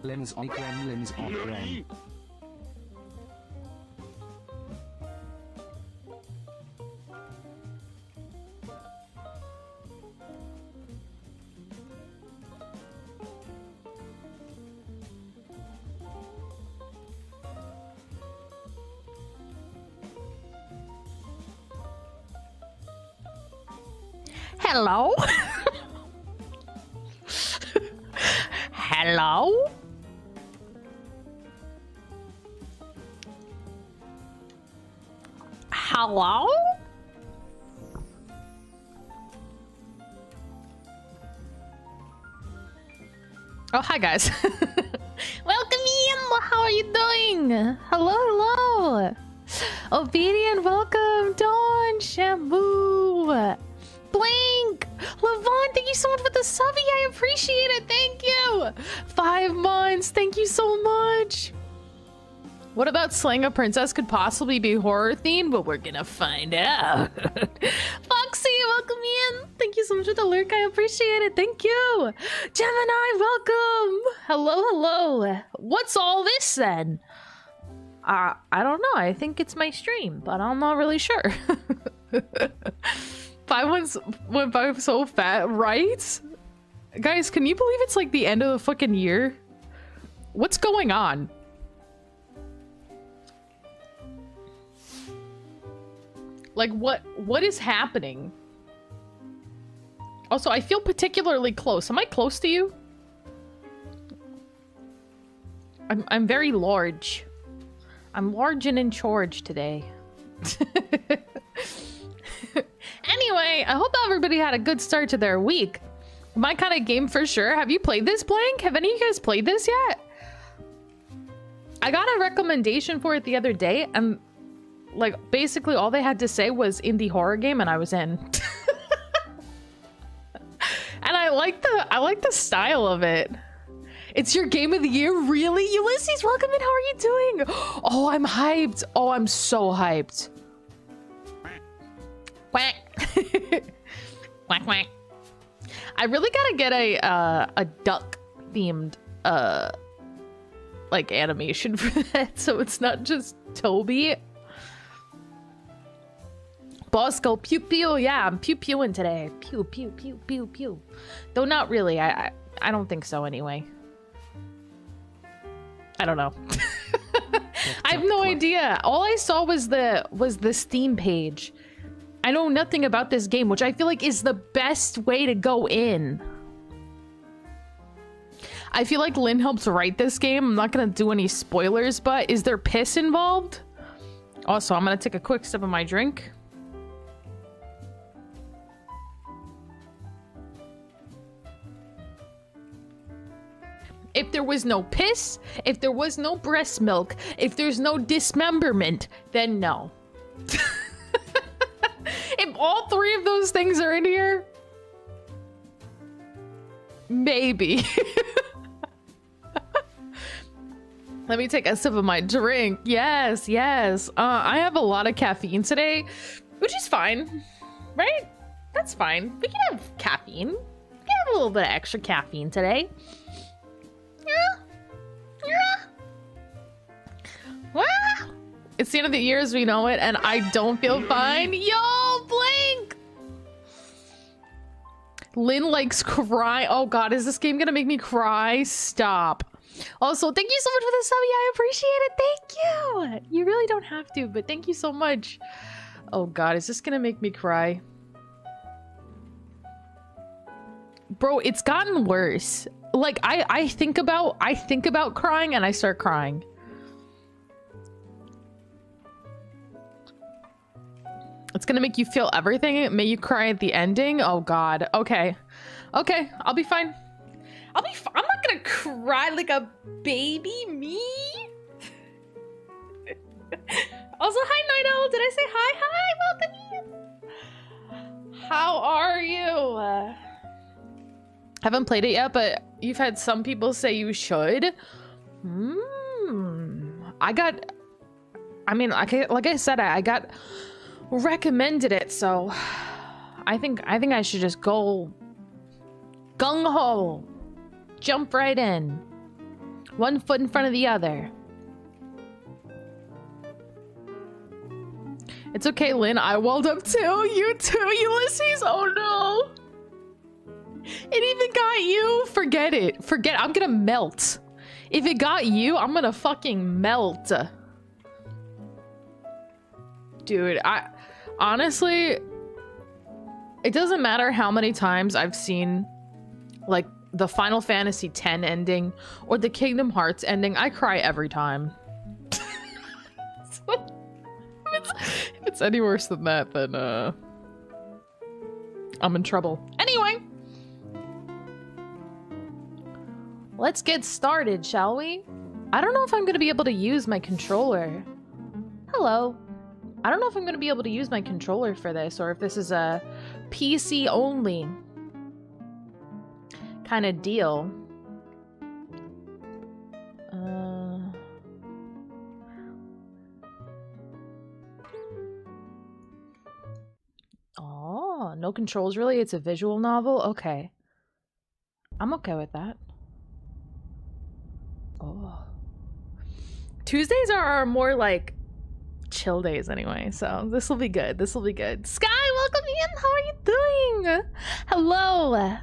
Lens on creme, lens on creme. Hello? Hello? Hello? Oh, hi guys. Welcome in. How are you doing? Hello, hello. Obedient, welcome. Dawn, Shampoo. Blink! Levon, thank you so much for the subby. I appreciate it. Thank you. 5 months. Thank you so much. What about slaying a princess could possibly be horror themed? But we're gonna find out. Foxy, welcome in. Thank you so much for the lurk. I appreciate it. Thank you. Gemini, welcome. Hello, hello. What's all this then? I don't know. I think it's my stream, but I'm not really sure. 5 months went by so fast, right? Guys, can you believe it's like the end of the fucking year? What's going on? Like, what is happening? Also, I feel particularly close. Am I close to you? I'm very large. I'm large and in charge today. Anyway, I hope everybody had a good start to their week. My kind of game for sure. Have you played this, Blank? Have any of you guys played this yet? I got a recommendation for it the other day, and like basically all they had to say was indie horror game, and I was in. And I like the style of it. It's your game of the year, really? Ulysses, welcome in. How are you doing? Oh, I'm hyped. Oh, I'm so hyped. Quack. Quack quack. I really gotta get a duck themed like animation for that, so it's not just Toby. Boss go pew pew. Yeah, I'm pew pewing today. Pew pew pew pew pew. Though not really. I don't think so anyway. I don't know. I have no idea. All I saw was the Steam page. I know nothing about this game, which I feel like is the best way to go in. I feel like Lynn helps write this game. I'm not gonna do any spoilers, but is there piss involved? Also, I'm gonna take a quick sip of my drink. If there was no piss, if there was no breast milk, if there's no dismemberment, then no. If all 3 of those things are in here, maybe. Let me take a sip of my drink. Yes, yes. I have a lot of caffeine today, which is fine, right? That's fine. We can have caffeine. We can have a little bit of extra caffeine today. Yeah. Yeah. Wow. It's the end of the year as we know it, and I don't feel fine. Yo, Blink! Lynn likes cry. Oh god, is this game gonna make me cry? Stop. Also, thank you so much for the subby. I appreciate it. Thank you. You really don't have to, but thank you so much. Oh god, is this gonna make me cry? Bro, it's gotten worse. Like I think about crying and I start crying. It's gonna make you feel everything. May you cry at the ending. Oh god. Okay. Okay, I'll be fine. I'm not gonna cry like a baby. Me? Also, hi Night Owl. Did I say hi? Hi, welcome in. How are you? Haven't played it yet, but you've had some people say you should. I mean, like I said, I got recommended it, so I think I should just go gung-ho, jump right in. One foot in front of the other. It's okay, Lynn. I walled up too. You too, Ulysses. Oh no. It even got you. Forget it. Forget. I'm gonna melt. If it got you, I'm gonna fucking melt. Dude, honestly, it doesn't matter how many times I've seen like the Final Fantasy X ending or the Kingdom Hearts ending. I cry every time. So, if it's any worse than that, then I'm in trouble. Anyway, let's get started, shall we? I don't know if I'm gonna be able to use my controller. Hello. I don't know if I'm gonna be able to use my controller for this, or if this is a PC only kind of deal. Oh, no controls really? It's a visual novel? Okay. I'm okay with that. Oh. Tuesdays are more like chill days anyway, so this will be good. This will be good. Sky, welcome in. How are you doing? Hello.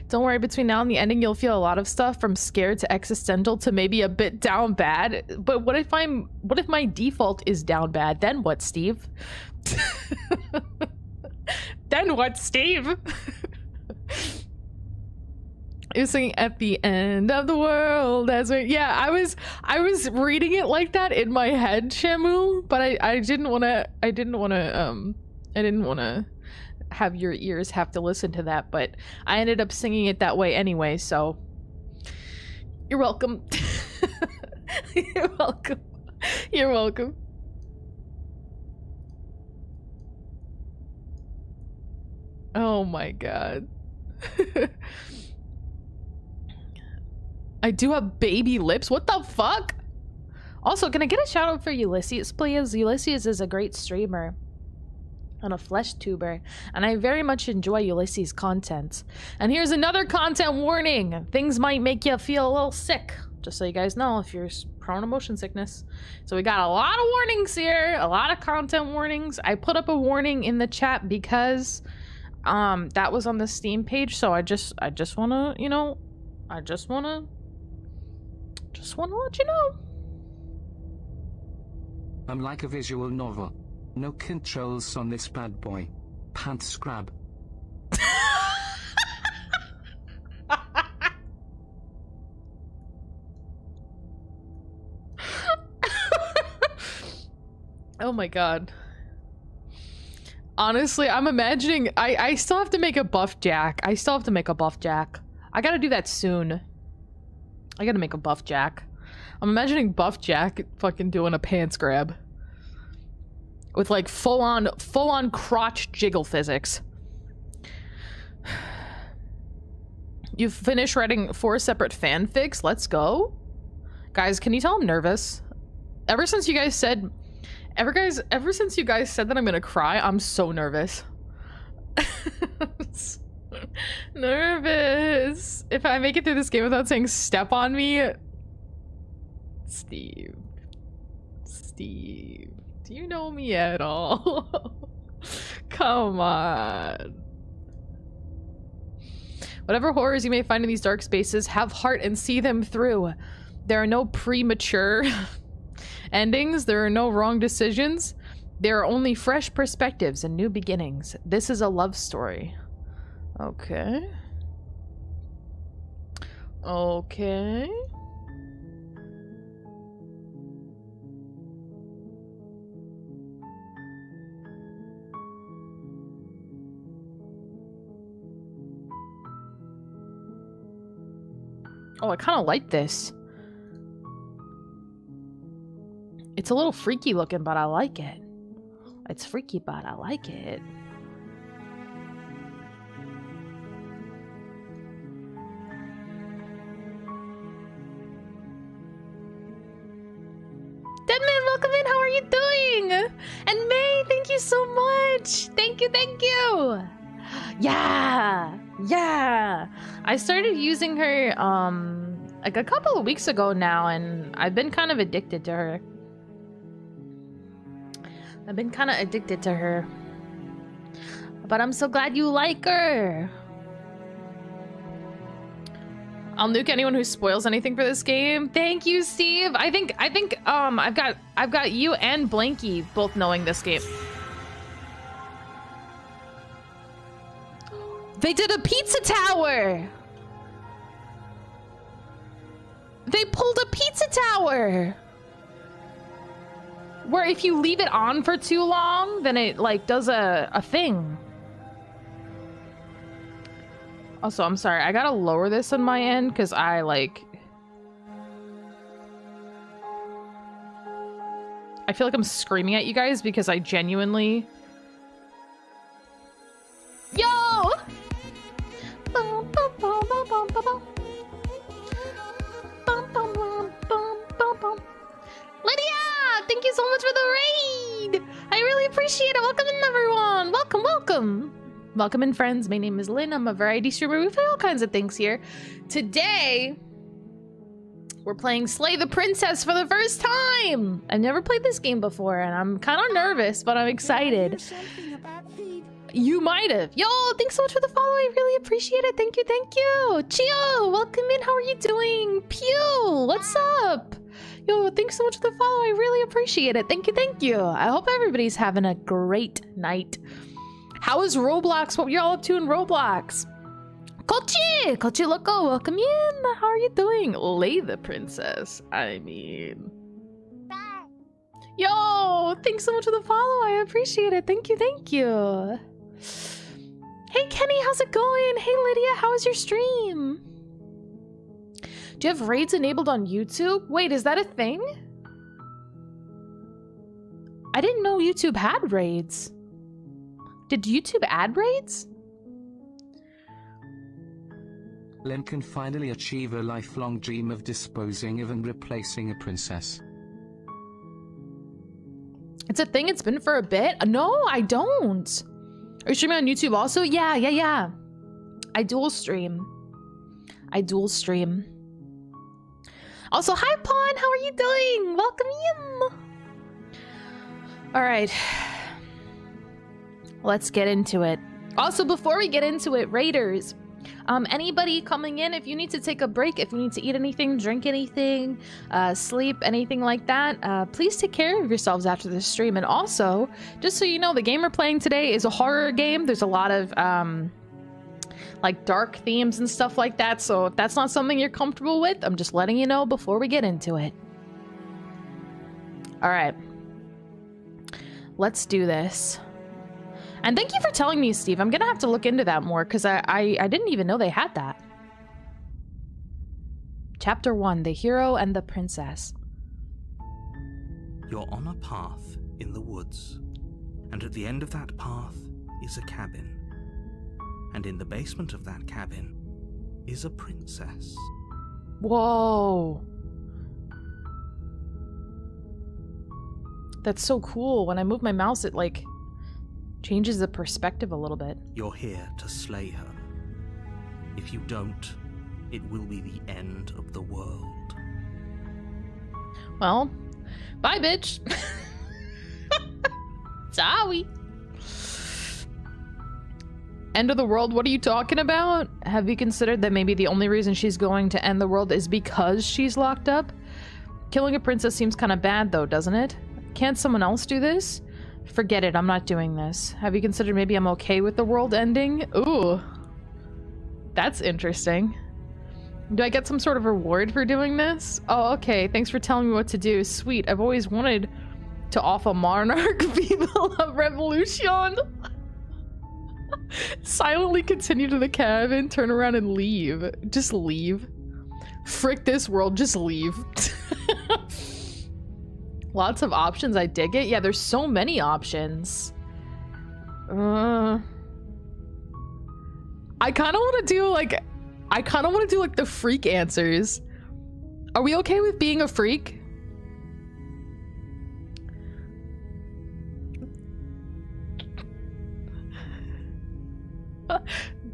Don't worry, between now and the ending, you'll feel a lot of stuff from scared to existential to maybe a bit down bad. But what if my default is down bad? Then what, Steve? Then what, Steve? You're singing at the end of the world as we, yeah, I was reading it like that in my head, Shamu, but I didn't want to have your ears have to listen to that, but I ended up singing it that way anyway, so you're welcome. You're welcome. You're welcome. Oh my god. I do have baby lips. What the fuck? Also, can I get a shout out for Ulysses, please? Ulysses is a great streamer and a flesh tuber, and I very much enjoy Ulysses' content. And here's another content warning. Things might make you feel a little sick, just so you guys know if you're prone to motion sickness. So we got a lot of warnings here, a lot of content warnings. I put up a warning in the chat because that was on the Steam page, so I just want to, you know, I just want to let you know. I'm like a visual novel. No controls on this bad boy. Pants scrub. Oh my god. Honestly, I'm imagining I still have to make a buff jack. I gotta do that soon. I gotta make a buff jack. I'm imagining buff jack fucking doing a pants grab. With like full on crotch jiggle physics. You've finished writing 4 separate fanfics? Let's go. Guys, can you tell I'm nervous? Ever since you guys said that I'm gonna cry, I'm so nervous. Nervous. If I make it through this game without saying step on me. Steve, do you know me at all? Come on. Whatever horrors you may find in these dark spaces, have heart and see them through. There are no premature endings. There are no wrong decisions. There are only fresh perspectives and new beginnings. This is a love story. Okay. Okay. Oh, I kind of like this. It's a little freaky looking, but I like it. It's freaky, but I like it. Deadman, welcome in. How are you doing? And May, thank you so much. Thank you, thank you. Yeah! Yeah! I started using her, like a couple of weeks ago now, and I've been kind of addicted to her. But I'm so glad you like her. I'll nuke anyone who spoils anything for this game. Thank you, Steve. I think I've got you and Blanky both knowing this game. They did a pizza tower. They pulled a pizza tower. Where if you leave it on for too long, then it like does a thing. Also, I'm sorry, I gotta lower this on my end because I feel like I'm screaming at you guys because I genuinely... Yo! Lydia! Thank you so much for the raid! I really appreciate it. Welcome in, everyone. Welcome, welcome. Welcome in, friends. My name is Lynn. I'm a variety streamer. We play all kinds of things here. Today, we're playing Slay the Princess for the first time. I've never played this game before, and I'm kind of nervous, but I'm excited. You might have. Yo, thanks so much for the follow. I really appreciate it. Thank you, thank you. Chio, welcome in. How are you doing? Pew, what's up? Yo, thanks so much for the follow. I really appreciate it. Thank you, thank you. I hope everybody's having a great night. How is Roblox? What were y'all up to in Roblox? Kochi Loco, welcome in. How are you doing? Lay the princess. I mean... Yo, thanks so much for the follow. I appreciate it. Thank you, thank you. Hey, Kenny, how's it going? Hey, Lydia, how was your stream? Do you have raids enabled on YouTube? Wait, is that a thing? I didn't know YouTube had raids. Did YouTube add raids? Lynn can finally achieve a lifelong dream of disposing of and replacing a princess. It's a thing, it's been for a bit. No, I don't. Are you streaming on YouTube also? Yeah. I dual stream. Also, hi Pawn, how are you doing? Welcome in. All right. Let's get into it. Also, before we get into it, Raiders, anybody coming in, if you need to take a break, if you need to eat anything, drink anything, sleep, anything like that, please take care of yourselves after this stream. And also, just so you know, the game we're playing today is a horror game. There's a lot of like dark themes and stuff like that. So if that's not something you're comfortable with, I'm just letting you know before we get into it. All right. Let's do this. And thank you for telling me, Steve. I'm gonna have to look into that more because I didn't even know they had that. Chapter 1, The Hero and the Princess. You're on a path in the woods, and at the end of that path is a cabin. And in the basement of that cabin is a princess. Whoa. That's so cool. When I move my mouse, it like changes the perspective a little bit. You're here to slay her. If you don't, it will be the end of the world. Well, bye, bitch. Sorry. End of the world? What are you talking about? Have you considered that maybe the only reason she's going to end the world is because she's locked up? Killing a princess seems kind of bad, though, doesn't it? Can't someone else do this? Forget it, I'm not doing this. Have you considered maybe I'm okay with the world ending? Ooh. That's interesting. Do I get some sort of reward for doing this? Oh, okay. Thanks for telling me what to do. Sweet. I've always wanted to offer monarch people a revolution. Silently continue to the cabin, turn around and leave. Just leave. Frick this world, just leave. Lots of options, I dig it. Yeah, there's so many options. I kind of want to do like... the freak answers. Are we okay with being a freak?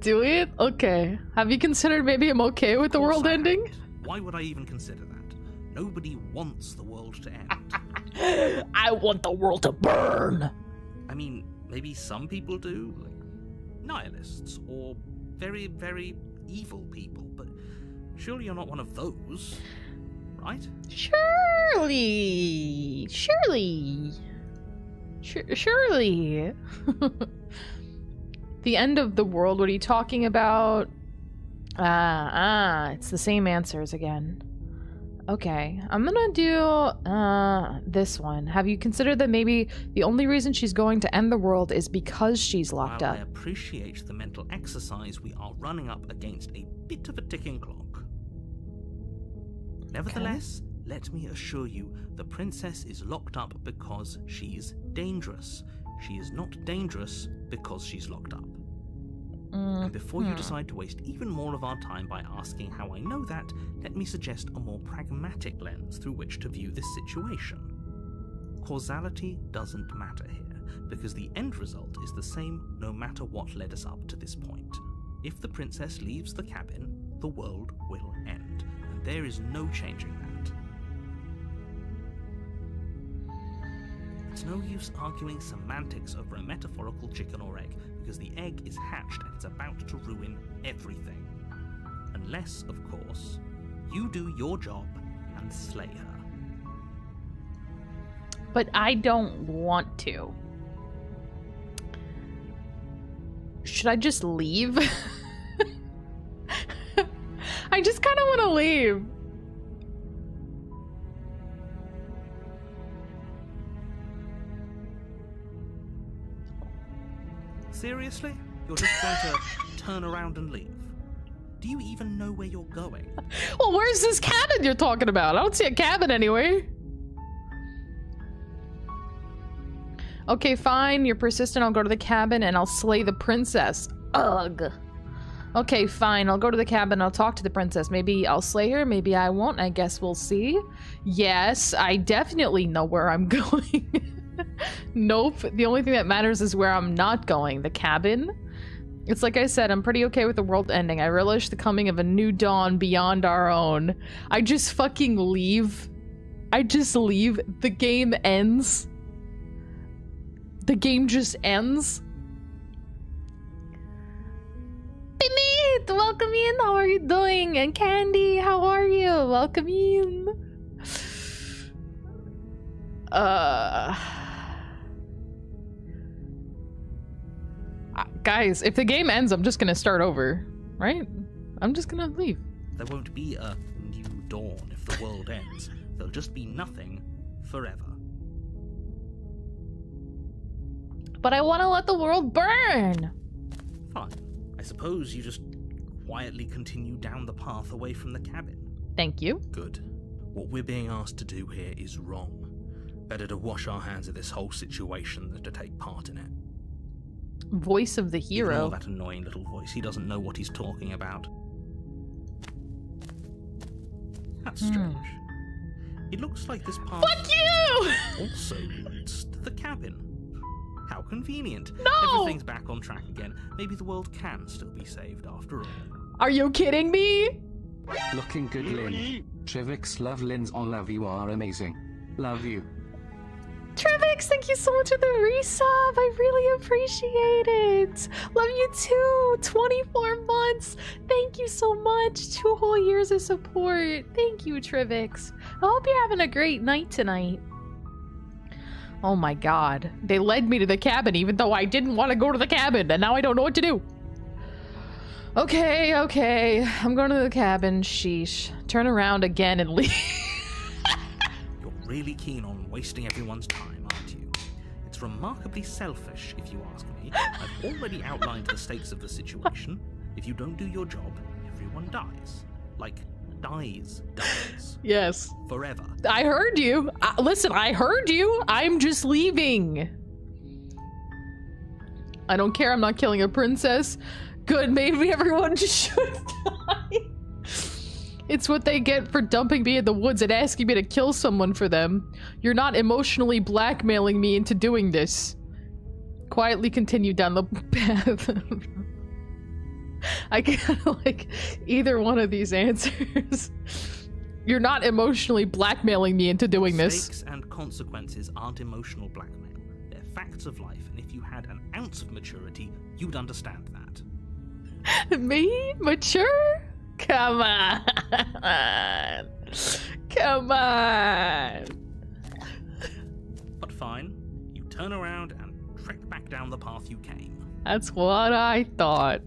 Do it? Okay. Have you considered maybe I'm okay with the world ending? Why would I even consider that? Nobody wants the world to end. I want the world to burn. I mean, maybe some people do, like nihilists or very, very evil people, but surely you're not one of those, right? Surely. The end of the world, what are you talking about? It's the same answers again. Okay, I'm gonna do this one. Have you considered that maybe the only reason she's going to end the world is because she's locked While up? I appreciate the mental exercise, we are running up against a bit of a ticking clock. Nevertheless, let me assure you, the princess is locked up because she's dangerous. She is not dangerous because she's locked up. And before you decide to waste even more of our time by asking how I know that, let me suggest a more pragmatic lens through which to view this situation. Causality doesn't matter here, because the end result is the same no matter what led us up to this point. If the princess leaves the cabin, the world will end, and there is no changing that. It's no use arguing semantics over a metaphorical chicken or egg, because the egg is hatched and it's about to ruin everything. Unless, of course, you do your job and slay her. But I don't want to. Should I just leave? I just kind of want to leave. Seriously? You're just going to turn around and leave? Do you even know where you're going? Well, where's this cabin you're talking about? I don't see a cabin anywhere. Okay, fine. You're persistent. I'll go to the cabin and I'll slay the princess. Ugh. Okay, fine. I'll go to the cabin. I'll talk to the princess. Maybe I'll slay her. Maybe I won't. I guess we'll see. Yes, I definitely know where I'm going. Nope. The only thing that matters is where I'm not going. The cabin. It's like I said, I'm pretty okay with the world ending. I relish the coming of a new dawn beyond our own. I just fucking leave. I just leave. The game ends. The game just ends. Benit, welcome in. How are you doing? And Candy, how are you? Welcome in. Guys, if the game ends, I'm just gonna start over, right? I'm just gonna leave. There won't be a new dawn if the world ends. There'll just be nothing forever. But I want to let the world burn. Fine. I suppose you just quietly continue down the path away from the cabin. Thank you. Good. What we're being asked to do here is wrong. Better to wash our hands of this whole situation than to take part in it. Voice of the hero. Ignore that annoying little voice. He doesn't know what he's talking about. That's strange. It looks like this path Fuck you! also leads to the cabin. How convenient. No! Everything's back on track again. Maybe the world can still be saved after all. Are you kidding me? Looking good, Lynn. Trivix, love Lynn's on love. You are amazing. Love you. Trivix, thank you so much for the resub. I really appreciate it. Love you too. 24 months. Thank you so much. 2 whole years of support. Thank you, Trivix. I hope you're having a great night tonight. Oh my god. They led me to the cabin even though I didn't want to go to the cabin, and now I don't know what to do. Okay. I'm going to the cabin. Sheesh. Turn around again and leave. You're really keen on wasting everyone's time, aren't you? It's remarkably selfish, if you ask me. I've already outlined the stakes of the situation. If you don't do your job, everyone dies. Like, dies. Yes. Forever. I heard you. Listen, I heard you. I'm just leaving. I don't care. I'm not killing a princess. Good, maybe everyone should die. It's what they get for dumping me in the woods and asking me to kill someone for them. You're not emotionally blackmailing me into doing this. Quietly continue down the path. I can't like either one of these answers. You're not emotionally blackmailing me into doing this. Stakes and consequences aren't emotional blackmail. They're facts of life, and if you had an ounce of maturity, you'd understand that. Me? Mature? Come on. Come on. But fine, you turn around and trek back down the path you came. That's what I thought.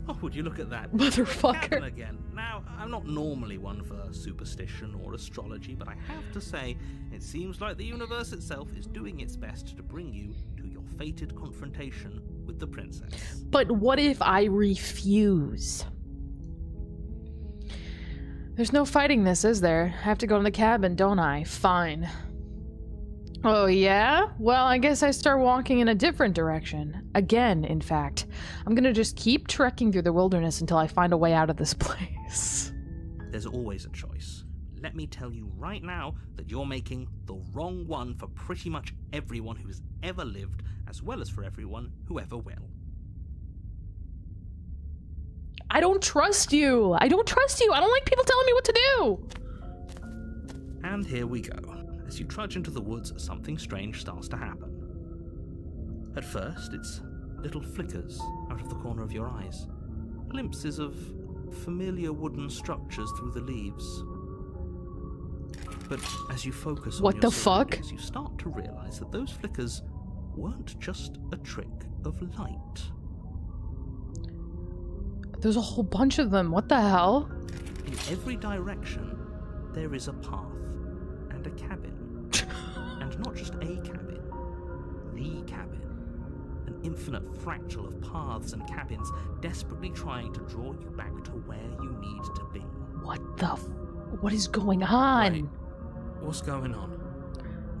Oh, would you look at that? Motherfucker. Cabin again. Now, I'm not normally one for superstition or astrology, but I have to say, it seems like the universe itself is doing its best to bring you to your fated confrontation with the princess. But what if I refuse? There's no fighting this, is there? I have to go in the cabin, don't I? Fine. Oh yeah? Well, I guess I start walking in a different direction. Again, in fact. I'm gonna just keep trekking through the wilderness until I find a way out of this place. There's always a choice. Let me tell you right now that you're making the wrong one for pretty much everyone who's ever lived, as well as for everyone who ever will. I don't trust you! I don't trust you! I don't like people telling me what to do! And here we go. As you trudge into the woods, something strange starts to happen. At first, it's little flickers out of the corner of your eyes. Glimpses of familiar wooden structures through the leaves. But as you focus on what your the fuck? surroundings, you start to realize that those flickers weren't just a trick of light. There's a whole bunch of them. What the hell? In every direction, there is a path and a cabin. And not just a cabin, the cabin. An infinite fractal of paths and cabins desperately trying to draw you back to where you need to be. What is going on? Wait, what's going on?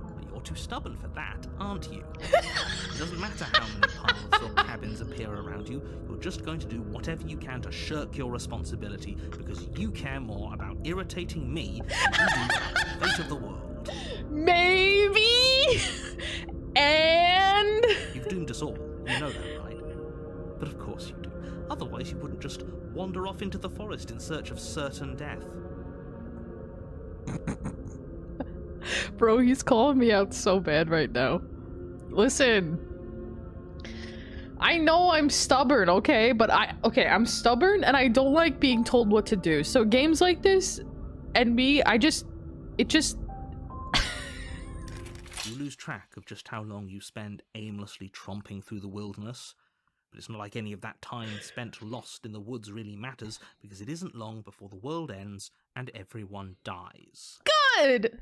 Well, you're too stubborn for that, aren't you? It doesn't matter how many paths or cabins appear around you, you're just going to do whatever you can to shirk your responsibility because you care more about irritating me than you do about the fate of the world. Maybe? And? You've doomed us all, you know that, right? But of course you do. Otherwise you wouldn't just wander off into the forest in search of certain death. Bro, he's calling me out so bad right now. Listen. I know I'm stubborn, okay? But I'm stubborn and I don't like being told what to do. So games like this and me, You lose track of just how long you spend aimlessly tromping through the wilderness. But it's not like any of that time spent lost in the woods really matters, because it isn't long before the world ends and everyone dies. Good!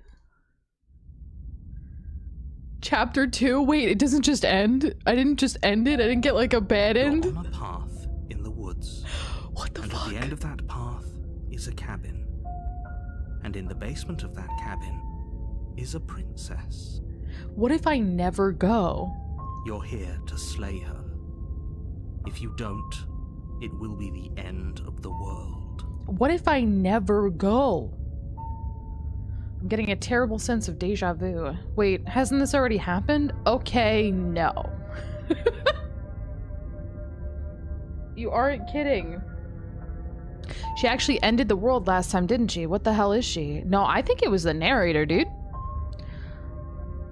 Chapter 2? Wait, it doesn't just end? I didn't just end it? I didn't get like a bad end? You're on a path in the woods. What the fuck? fuck? At the end of that path is a cabin. And in the basement of that cabin is a princess. What if I never go? You're here to slay her. If you don't, it will be the end of the world. What if I never go? I'm getting a terrible sense of deja vu. Wait, hasn't this already happened? Okay, no. You aren't kidding. She actually ended the world last time, didn't she? What the hell is she? No, I think it was the narrator, dude.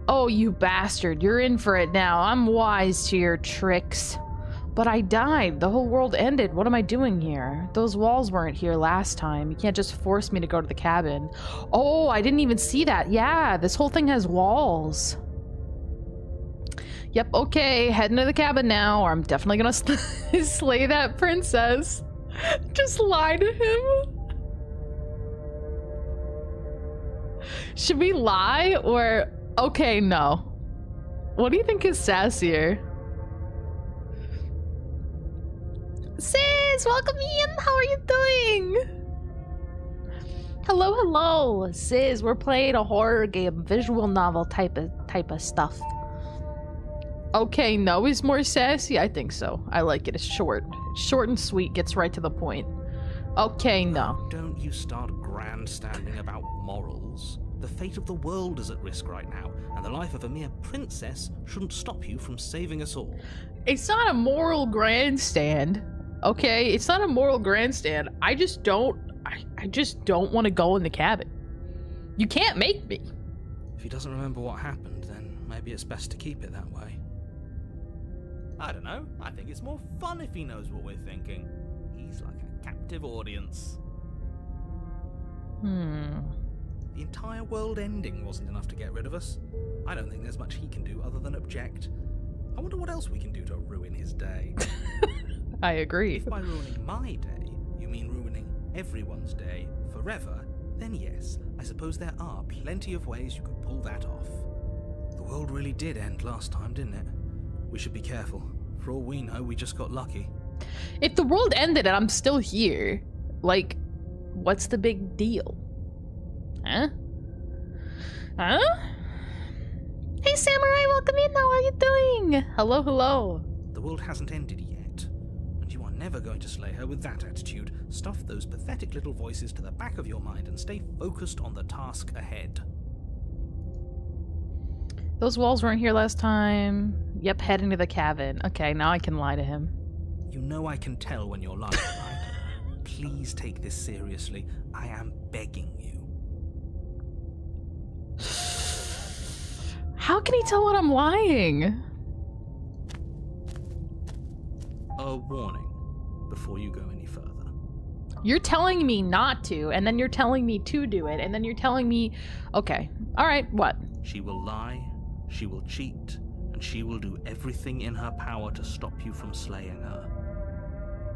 Oh, you bastard. You're in for it now. I'm wise to your tricks. But I died. The whole world ended. What am I doing here? Those walls weren't here last time. You can't just force me to go to the cabin. Oh, I didn't even see that. Yeah, this whole thing has walls. Yep, okay. Heading to the cabin now, or I'm definitely gonna slay that princess. Just lie to him. Should we lie or... Okay, no. What do you think is sassier? Sis, welcome in. How are you doing? Hello, hello. Sis, we're playing a horror game, visual novel type of stuff. Okay, no is more sassy. I think so. I like it. It's short. Short and sweet. Gets right to the point. Okay, no. Don't you start grandstanding about morals. The fate of the world is at risk right now, and the life of a mere princess shouldn't stop you from saving us all. It's not a moral grandstand. Okay, it's not a moral grandstand. I just don't want to go in the cabin. You can't make me. If he doesn't remember what happened, then maybe it's best to keep it that way. I don't know. I think it's more fun if he knows what we're thinking. He's like a captive audience. The entire world ending wasn't enough to get rid of us. I don't think there's much he can do other than object. I wonder what else we can do to ruin his day. I agree. If by ruining my day, you mean ruining everyone's day forever, then yes, I suppose there are plenty of ways you could pull that off. The world really did end last time, didn't it? We should be careful. For all we know, we just got lucky. If the world ended and I'm still here, like, what's the big deal? Huh? Huh? Hey, Samurai, welcome in. How are you doing? Hello, hello. The world hasn't ended yet, and you are never going to slay her with that attitude. Stuff those pathetic little voices to the back of your mind and stay focused on the task ahead. Those walls weren't here last time. Yep, heading to the cabin. Okay, now I can lie to him. You know I can tell when you're lying, right? Please take this seriously. I am begging you. How can he tell when I'm lying? A warning before you go any further. You're telling me not to, and then you're telling me to do it, and then you're telling me... Okay, alright, what? She will lie, she will cheat, and she will do everything in her power to stop you from slaying her.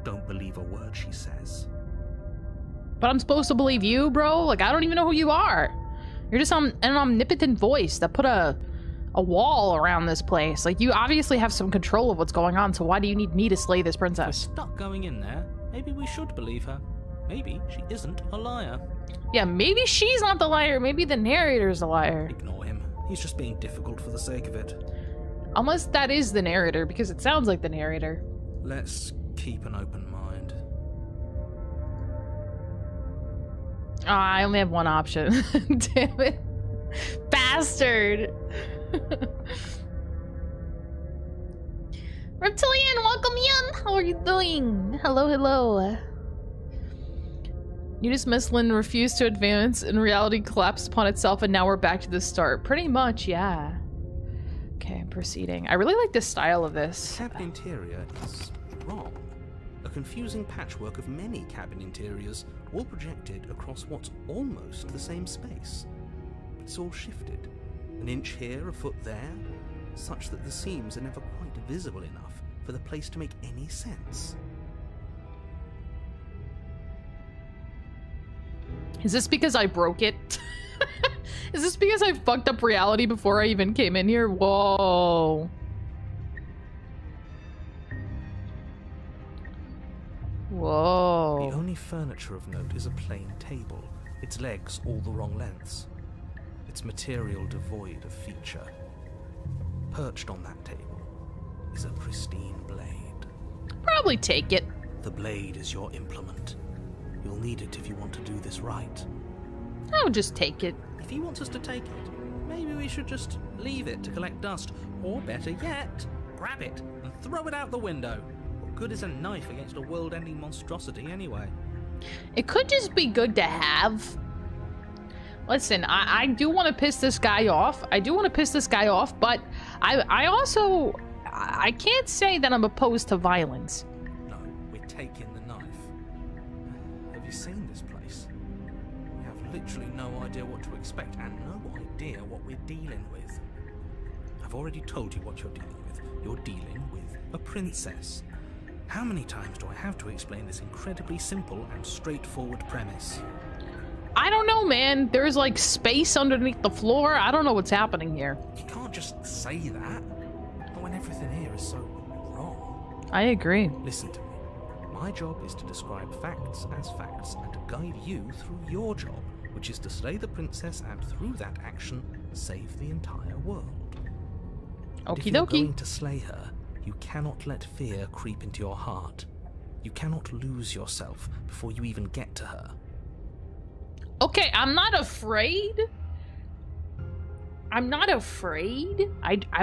Don't believe a word she says. But I'm supposed to believe you, bro? Like, I don't even know who you are. You're just an omnipotent voice that put a wall around this place. Like, you obviously have some control of what's going on, so why do you need me to slay this princess? We're stuck going in there. Maybe we should believe her. Maybe she isn't a liar. Yeah, maybe she's not the liar. Maybe the narrator's the liar. Ignore him. He's just being difficult for the sake of it. Unless that is the narrator, because it sounds like the narrator. Let's keep an open mind. Oh, I only have one option. Damn it. Bastard. Reptilian, welcome in. How are you doing? Hello, hello. You dismissed Lynn, refused to advance, and reality collapsed upon itself, and now we're back to the start. Pretty much, yeah. Okay, proceeding. I really like the style of this. The cabin interior is wrong. A confusing patchwork of many cabin interiors, all projected across what's almost the same space. It's all shifted. An inch here, a foot there, such that the seams are never quite visible enough for the place to make any sense. Is this because I broke it? Is this because I fucked up reality before I even came in here? Whoa. Whoa. The only furniture of note is a plain table, its legs all the wrong lengths. Its material devoid of feature. Perched on that table is a pristine blade. Probably take it. The blade is your implement. You'll need it if you want to do this right. I'll just take it. If he wants us to take it, maybe we should just leave it to collect dust. Or better yet, grab it and throw it out the window. What good is a knife against a world-ending monstrosity anyway? It could just be good to have. Listen, I do want to piss this guy off. But I also... I can't say that I'm opposed to violence. No, we're taking the knife. Have you seen this place? We have literally no idea what to expect and no idea what we're dealing with. I've already told you what you're dealing with. You're dealing with a princess. How many times do I have to explain this incredibly simple and straightforward premise? I don't know, man. There's like space underneath the floor. I don't know what's happening here. You can't just say that. Not when everything here is so wrong. I agree. Listen to me. My job is to describe facts as facts and to guide you through your job, which is to slay the princess and through that action, save the entire world. And if you're going to slay her, you cannot let fear creep into your heart. You cannot lose yourself before you even get to her. Okay, I'm not afraid. I'm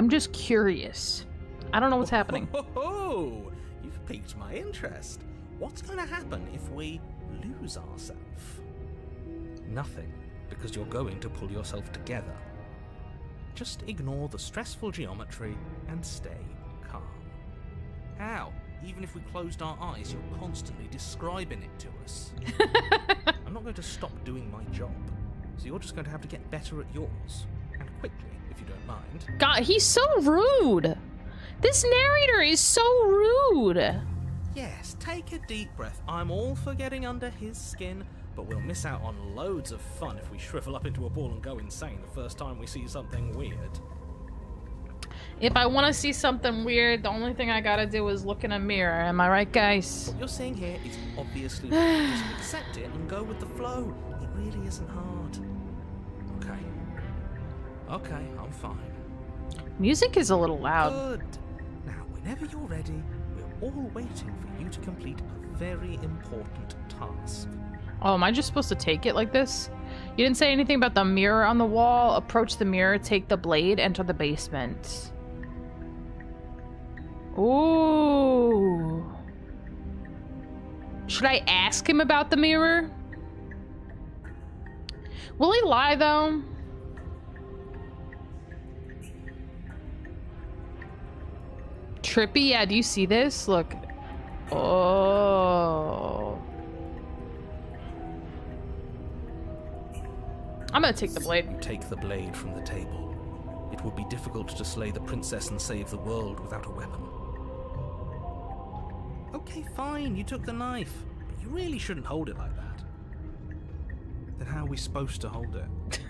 just curious. I don't know what's happening. Oh, you've piqued my interest. What's going to happen if we lose ourselves? Nothing, because you're going to pull yourself together. Just ignore the stressful geometry and stay calm. How? Even if we closed our eyes, you're constantly describing it to us. I'm not going to stop doing my job, so you're just going to have to get better at yours. And quickly, if you don't mind. God, he's so rude. This narrator is so rude. Yes, take a deep breath. I'm all for getting under his skin, but we'll miss out on loads of fun if we shrivel up into a ball and go insane the first time we see something weird. If I want to see something weird, the only thing I gotta do is look in a mirror. Am I right, guys? What you're seeing here is obviously wrong. Just accept it and go with the flow. It really isn't hard. Okay, I'm fine. Music is a little loud. Good. Now, whenever you're ready, we're all waiting for you to complete a very important task. Oh, am I just supposed to take it like this? You didn't say anything about the mirror on the wall. Approach the mirror, take the blade, enter the basement. Ooh. Should I ask him about the mirror? Will he lie, though? Trippy, yeah, do you see this? Look. Oh. I'm gonna take the blade. You take the blade from the table. It would be difficult to slay the princess and save the world without a weapon. Okay, fine, you took the knife, but you really shouldn't hold it like that. Then how are we supposed to hold it?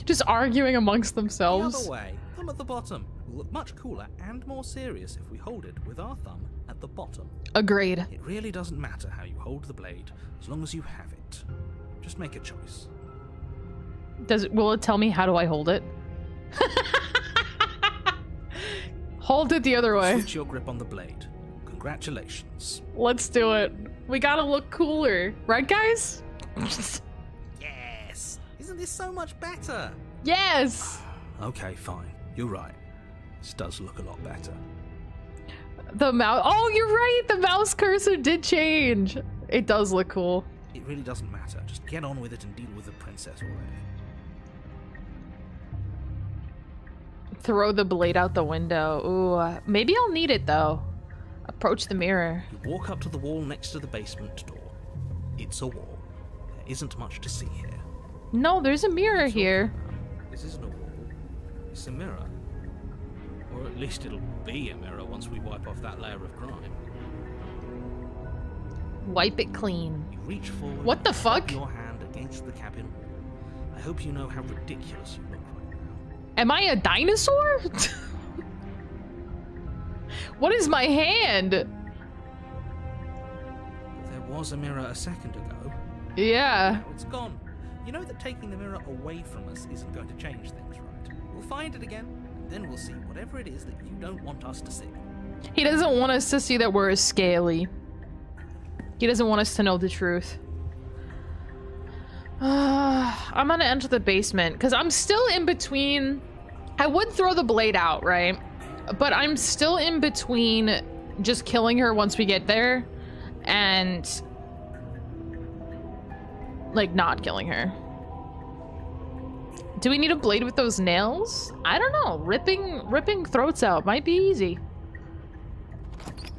Just arguing amongst The themselves. other way, thumb at the bottom. Will look much cooler and more serious if we hold it with our thumb at the bottom. Agreed. It really doesn't matter how you hold the blade, as long as you have it. Just make a choice. Will it tell me how do I hold it? Hold it the other way. Switch your grip on the blade. Congratulations. Let's do it. We gotta look cooler. Right, guys? Yes! Isn't this so much better? Yes! Okay, fine. You're right. This does look a lot better. The mouse. Oh, you're right. The mouse cursor did change. It does look cool. It really doesn't matter. Just get on with it and deal with the princess already. Throw the blade out the window. Ooh, maybe I'll need it though. Approach the mirror. You walk up to the wall next to the basement door. It's a wall. There isn't much to see here. No, there's a mirror here. This isn't a wall. It's a mirror. Or at least it'll be a mirror once we wipe off that layer of grime. Wipe it clean. You reach forward. What the and rub fuck? your hand against the cabin wall. I hope you know how ridiculous you look right now. Am I a dinosaur? What is my hand? There was a mirror a second ago. Yeah. Now it's gone. You know that taking the mirror away from us isn't going to change things, right? We'll find it again, and then we'll see whatever it is that you don't want us to see. He doesn't want us to see that we're scaly. He doesn't want us to know the truth. I'm gonna enter the basement because I'm still in between. I would throw the blade out, right? But I'm still in between just killing her once we get there and like not killing her. Do we need a blade with those nails? I don't know. Ripping throats out might be easy.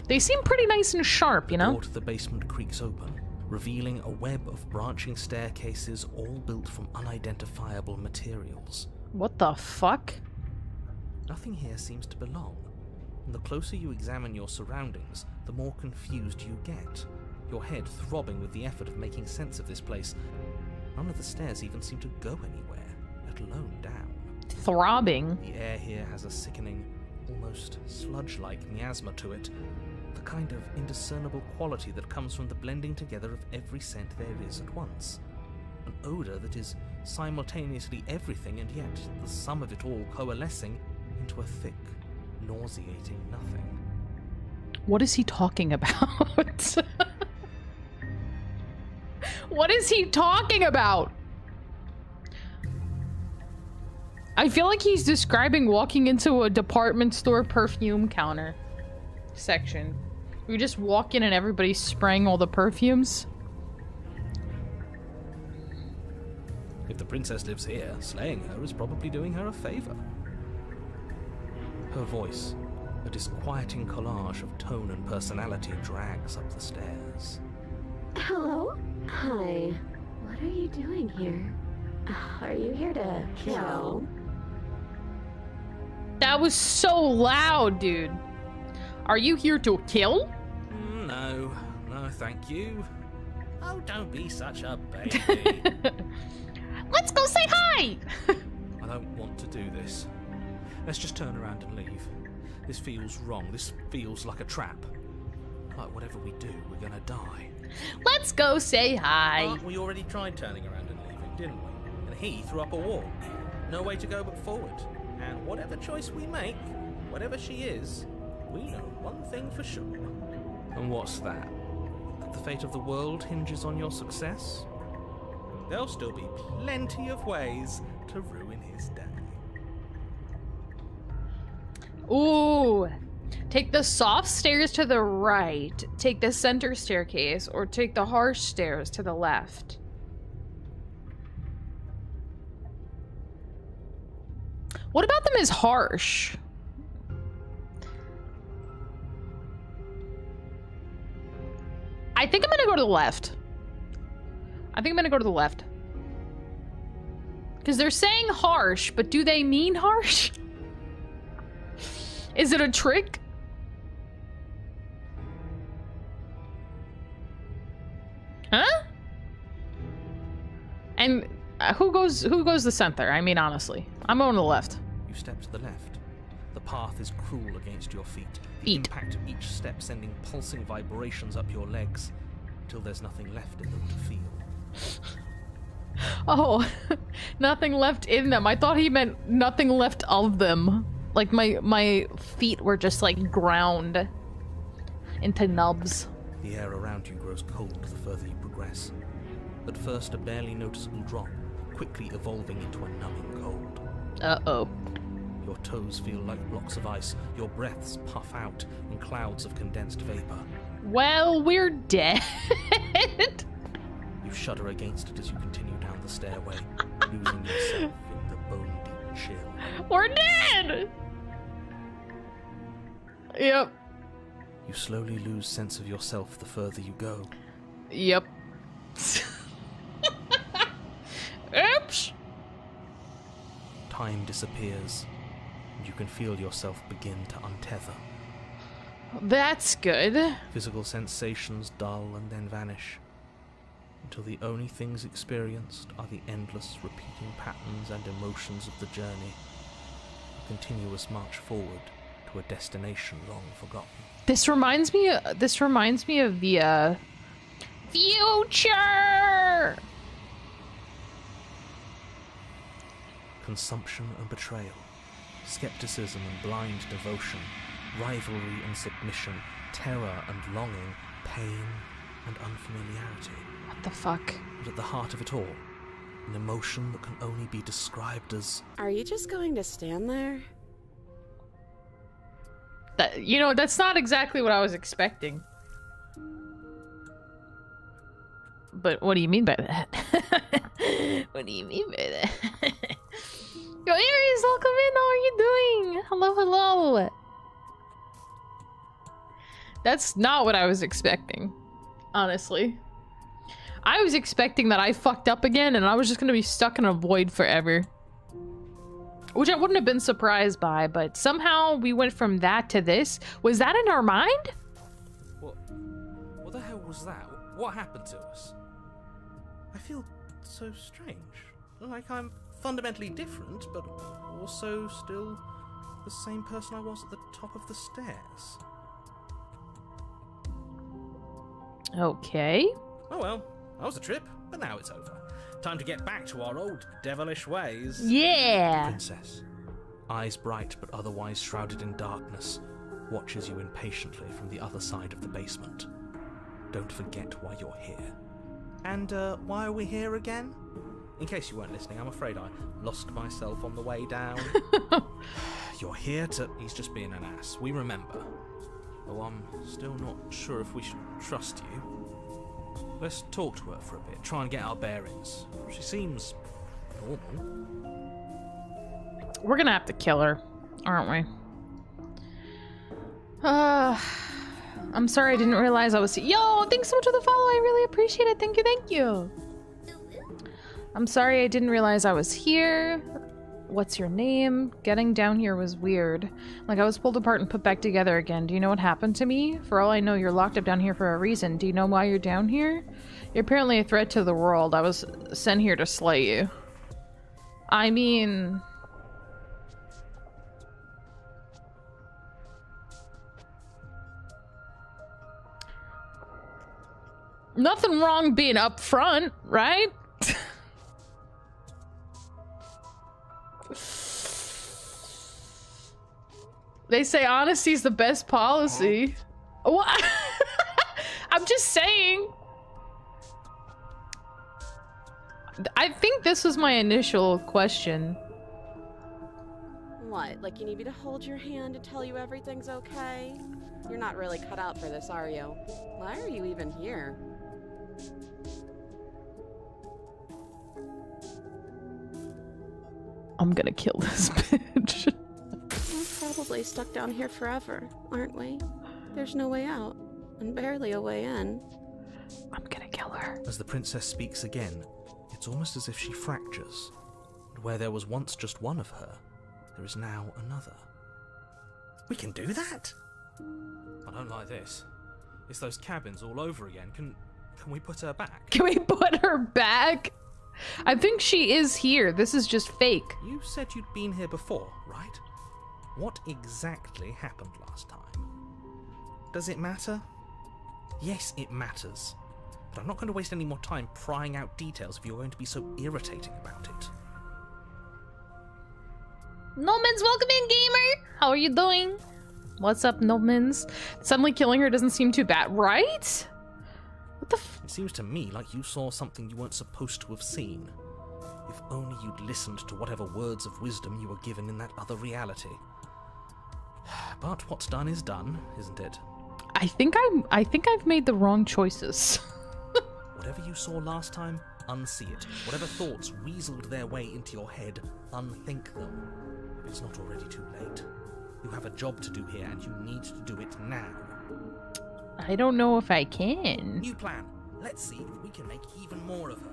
They seem pretty nice and sharp, you know? The door to the basement creaks open, revealing a web of branching staircases all built from unidentifiable materials. What the fuck? Nothing here seems to belong, and the closer you examine your surroundings, the more confused you get, your head throbbing with the effort of making sense of this place. None of the stairs even seem to go anywhere, let alone down. Throbbing? The air here has a sickening, almost sludge-like miasma to it, the kind of indiscernible quality that comes from the blending together of every scent there is at once. An odor that is simultaneously everything and yet the sum of it all coalescing into a thick, nauseating nothing. What is he talking about? What is he talking about? I feel like he's describing walking into a department store perfume counter section. We just walk in and everybody's spraying all the perfumes. If the princess lives here, slaying her is probably doing her a favor. Her voice, a disquieting collage of tone and personality, drags up the stairs. Hello? Hi. What are you doing here? Are you here to kill? That was so loud, dude. Are you here to kill? No, thank you. Oh, don't be such a baby. Let's go say hi! I don't want to do this. Let's just turn around and leave. This feels wrong. This feels like a trap. Like whatever we do, we're gonna die. Let's go say hi. But we already tried turning around and leaving, didn't we? And he threw up a wall. No way to go but forward. And whatever choice we make, whatever she is, we know one thing for sure. And what's that? That the fate of the world hinges on your success? There'll still be plenty of ways to ruin his day. Ooh. Take the soft stairs to the right, take the center staircase, or take the harsh stairs to the left. What about them is harsh? I think I'm gonna go to the left. Because they're saying harsh, but do they mean harsh? Is it a trick? Huh? And who goes the center? I mean, honestly, I'm going to the left. You step to the left. The path is cruel against your feet. The Feet. impact of each step sending pulsing vibrations up your legs until there's nothing left in them to feel. Oh, nothing left in them. I thought he meant nothing left of them. Like my feet were just like ground into nubs. The air around you grows cold the further you progress. At first, a barely noticeable drop, quickly evolving into a numbing cold. Uh-oh. Your toes feel like blocks of ice. Your breaths puff out in clouds of condensed vapor. Well, we're dead. You shudder against it as you continue down the stairway, losing yourself in the bone-deep chill. We're dead! Yep. You slowly lose sense of yourself the further you go. Yep. Oops! Time disappears, and you can feel yourself begin to untether. That's good. Physical sensations dull and then vanish, until the only things experienced are the endless repeating patterns and emotions of the journey, a continuous march forward to a destination long forgotten. This reminds me of the future. Consumption and betrayal, skepticism and blind devotion, rivalry and submission, terror and longing, pain and unfamiliarity. What the fuck? But at the heart of it all, an emotion that can only be described as... Are you just going to stand there? That, you know, that's not exactly what I was expecting. But what do you mean by that? What do you mean by that? Yo, Aries, welcome in. How are you doing? Hello, hello. That's not what I was expecting, honestly. I was expecting that I fucked up again and I was just gonna be stuck in a void forever. Which I wouldn't have been surprised by, but somehow we went from that to this. Was that in our mind? What the hell was that? What happened to us? I feel so strange. Like I'm fundamentally different, but also still the same person I was at the top of the stairs. Okay. Oh well, that was a trip, but now it's over. Time to get back to our old devilish ways. Yeah. The princess, eyes bright but otherwise shrouded in darkness, watches you impatiently from the other side of the basement. Don't forget why you're here. And why are we here again? In case you weren't listening, I'm afraid I lost myself on the way down. You're here to... He's just being an ass. We remember. Though I'm still not sure if we should trust you. Let's talk to her for a bit, try and get our bearings. She seems normal. We're gonna have to kill her, aren't we? I'm sorry I didn't realize I was... Yo, thanks so much for the follow. I really appreciate it. Thank you, thank you. I'm sorry I didn't realize I was here. What's your name? Getting down here was weird. Like I was pulled apart and put back together again. Do you know what happened to me? For all I know, you're locked up down here for a reason. Do you know why you're down here? You're apparently a threat to the world. I was sent here to slay you. I mean... Nothing wrong being upfront, right? They say honesty's the best policy. What? I'm just saying. I think this was my initial question. What, like you need me to hold your hand to tell you everything's okay? You're not really cut out for this, are you? Why are you even here? I'm gonna kill this bitch. We're probably stuck down here forever, aren't we? There's no way out, and barely a way in. I'm gonna kill her. As the princess speaks again, it's almost as if she fractures. And where there was once just one of her, there is now another. We can do that? I don't like this. It's those cabins all over again. Can we put her back? Can we put her back? I think she is here. This is just fake. You said you'd been here before, right? What exactly happened last time? Does it matter? Yes, it matters. But I'm not going to waste any more time prying out details if you're going to be so irritating about it. Nomans, welcome in, gamer! How are you doing? What's up, Nomans? Suddenly killing her doesn't seem too bad, right? What the f- It seems to me like you saw something you weren't supposed to have seen. If only you'd listened to whatever words of wisdom you were given in that other reality. But what's done is done, isn't it? I think I've made the wrong choices. Whatever you saw last time, unsee it. Whatever thoughts weaseled their way into your head, unthink them. If it's not already too late. You have a job to do here, and you need to do it now. I don't know if I can. New plan. Let's see if we can make even more of her.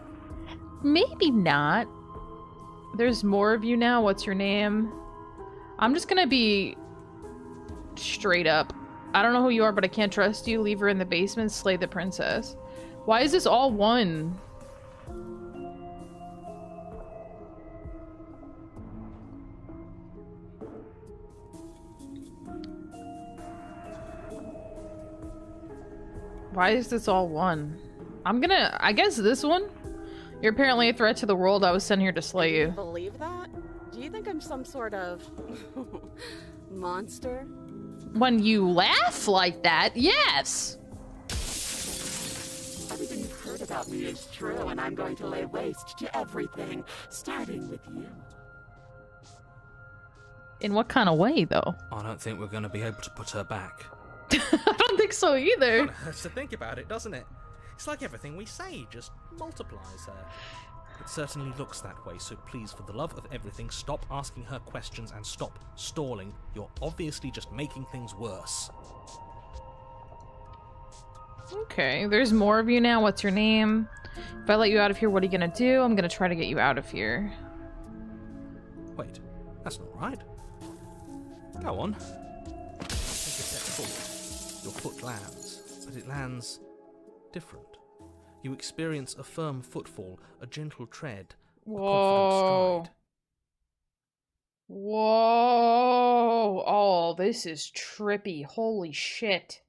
Maybe not. There's more of you now. What's your name? I'm just gonna be straight up. I don't know who you are, but I can't trust you. Leave her in the basement. Slay the princess. Why is this all one? Why is this all one? I guess this one? You're apparently a threat to the world. I was sent here to slay you. Believe that? Do you think I'm some sort of monster? When you laugh like that, yes! Everything you've heard about me is true, and I'm going to lay waste to everything, starting with you. In what kind of way, though? I don't think we're going to be able to put her back. I don't think so either. It hurts to think about it, doesn't it? It's like everything we say just multiplies her. It certainly looks that way, so please, for the love of everything, stop asking her questions and stop stalling. You're obviously just making things worse. Okay, there's more of you now. What's your name? If I let you out of here, what are you gonna do? I'm gonna try to get you out of here. Wait, that's not right. Go on. Take a step forward. Your foot lands, but it lands different. You experience a firm footfall, a gentle tread, a confident stride. Whoa! Oh, this is trippy. Holy shit.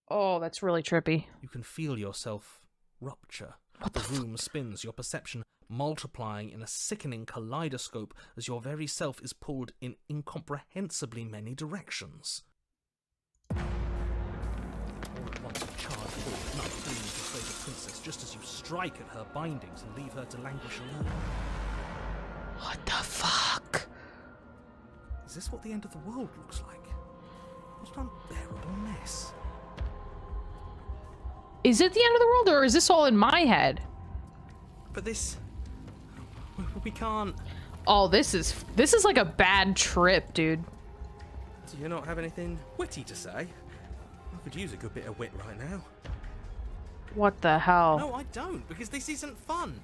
Oh, that's really trippy. You can feel yourself rupture. The room spins, your perception multiplying in a sickening kaleidoscope as your very self is pulled in incomprehensibly many directions. All at once, a charge forward, not fleeing to save the princess just as you strike strike at her bindings and leave her to languish alone. What the fuck? Is this what the end of the world looks like? What an unbearable mess. Is it the end of the world, or is this all in my head? But this... we can't... Oh, this is like a bad trip, dude. Do you not have anything witty to say? I could use a good bit of wit right now. What the hell? No, I don't, because this isn't fun.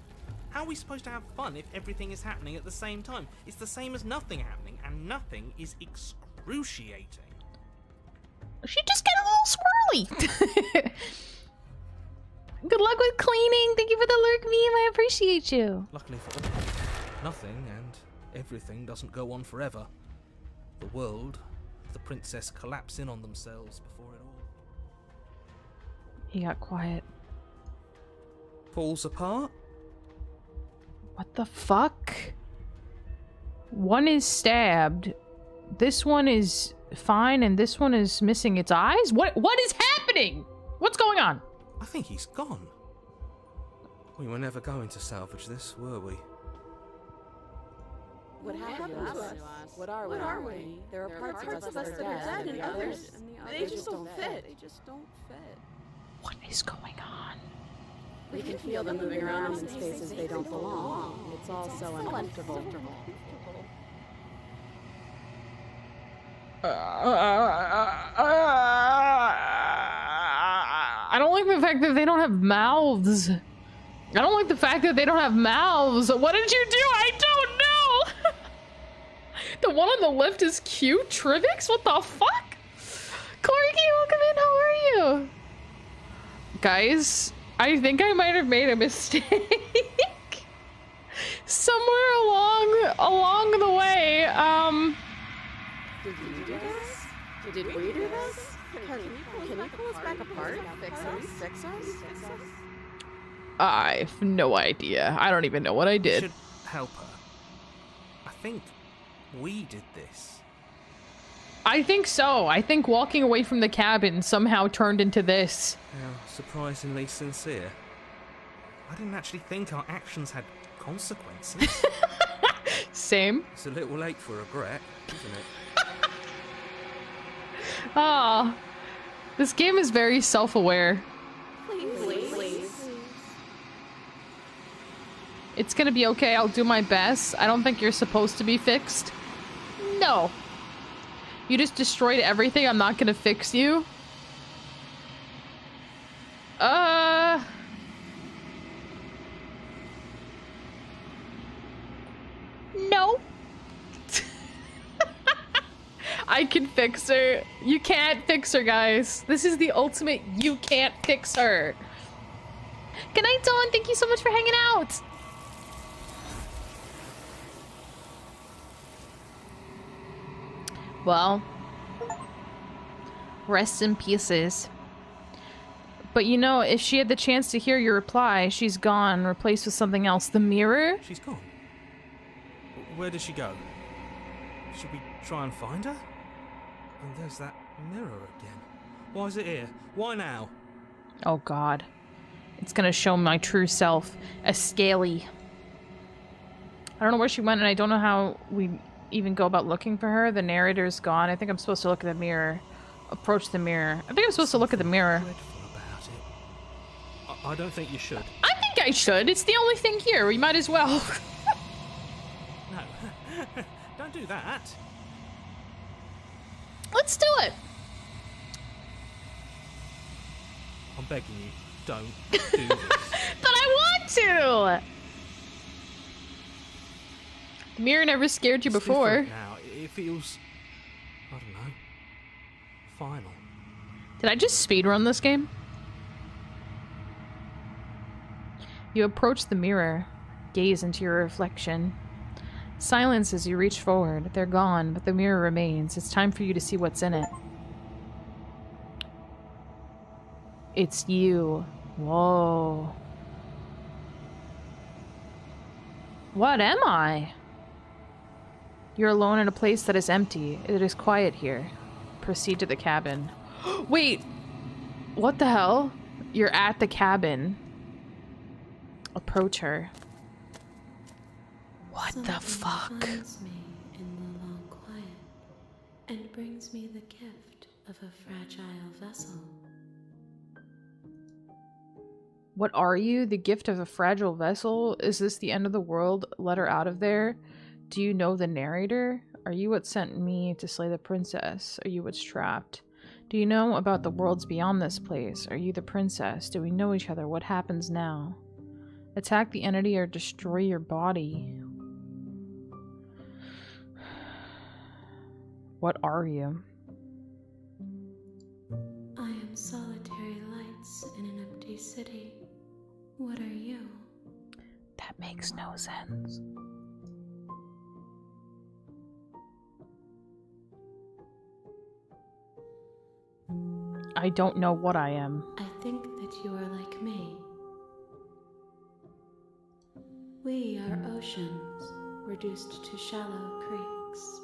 How are we supposed to have fun if everything is happening at the same time? It's the same as nothing happening, and nothing is excruciating. She just got a little swirly. Good luck with cleaning. Thank you for the lurk meme. I appreciate you. Luckily for all, nothing and everything doesn't go on forever. The world, the princess collapse in on themselves before it all He got quiet. falls apart. What the fuck? One is stabbed. This one is fine, and this one is missing its eyes? What is happening? What's going on? I think he's gone. We were never going to salvage this, were we? What happened to us? What are we? There are parts of us that are dead, and others, they just don't fit. They just don't fit. What is going on? We can feel them moving around in spaces they don't belong. It's all so uncomfortable. I don't like the fact that they don't have mouths. I don't like the fact that they don't have mouths. What did you do? I don't know. The one on the left is cute. Trivix? What the fuck? Corky, welcome in. How are you? Guys, I think I might have made a mistake. Somewhere along the way, Did you do this? Did we do this? Can you pull us back apart? Fix us? I have no idea. I don't even know what I did. Should help her. I think we did this. I think so. I think walking away from the cabin somehow turned into this. How surprisingly sincere. I didn't actually think our actions had consequences. Same. It's a little late for regret, isn't it? Ah, this game is very self-aware. Please. It's gonna be okay. I'll do my best. I don't think you're supposed to be fixed. No. You just destroyed everything. I'm not gonna fix you. No. I can fix her. You can't fix her, guys. This is the ultimate you can't fix her. Good night, Dawn. Thank you so much for hanging out. Well, rest in pieces. But you know, if she had the chance to hear your reply, she's gone, replaced with something else. The mirror? She's gone. Where did she go? Should we try and find her? And there's that mirror again. Why is it here? Why now? Oh god. It's gonna show my true self as scaly. I don't know where she went, and I don't know how we even go about looking for her. The narrator's gone. I think I'm supposed to look at the mirror. Approach the mirror. I think I'm supposed to look at the mirror. Dreadful about it. I don't think you should. I think I should. It's the only thing here. We might as well. No. Don't do that. Let's do it. I'm begging you, don't do this. But I want to. The mirror never scared you It's before. different now. It feels, I don't know, final. Did I just speedrun this game? You approach the mirror, gaze into your reflection. Silence as you reach forward. They're gone, but the mirror remains. It's time for you to see what's in it. It's you. Whoa. What am I? You're alone in a place that is empty. It is quiet here. Proceed to the cabin. Wait! What the hell? You're at the cabin. approach her. What Something the fuck? finds me in the long quiet and brings me the gift of a fragile vessel. What are you? The gift of a fragile vessel? Is this the end of the world? Let her out of there. Do you know the narrator? Are you what sent me to slay the princess? Are you what's trapped? Do you know about the worlds beyond this place? Are you the princess? Do we know each other? What happens now? Attack the entity or destroy your body. What are you? I am solitary lights in an empty city. What are you? That makes no sense. I don't know what I am. I think that you are like me. We are oceans, reduced to shallow creeks.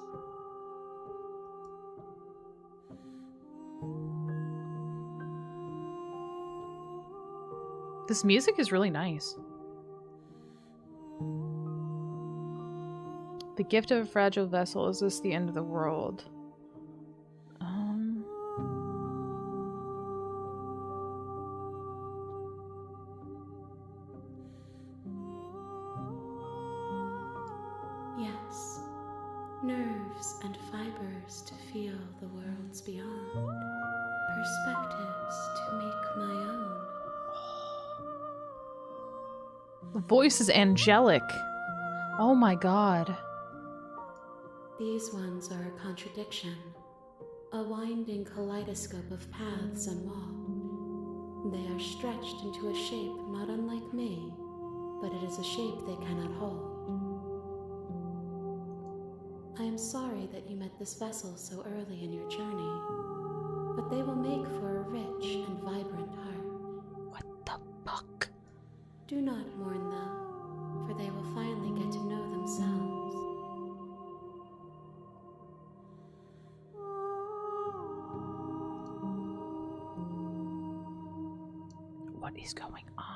This music is really nice. The gift of a fragile vessel. Is this the end of the world? Yes, nerves and fibers to feel the worlds beyond. Perspectives to make my own. The voice is angelic. Oh my god. These ones are a contradiction, a winding kaleidoscope of paths and wall. They are stretched into a shape not unlike me, but it is a shape they cannot hold. I am sorry that you met this vessel so early in your journey, but they will make for a rich and vibrant heart. What the fuck? Do not mourn them, for they will finally get to know themselves. What is going on?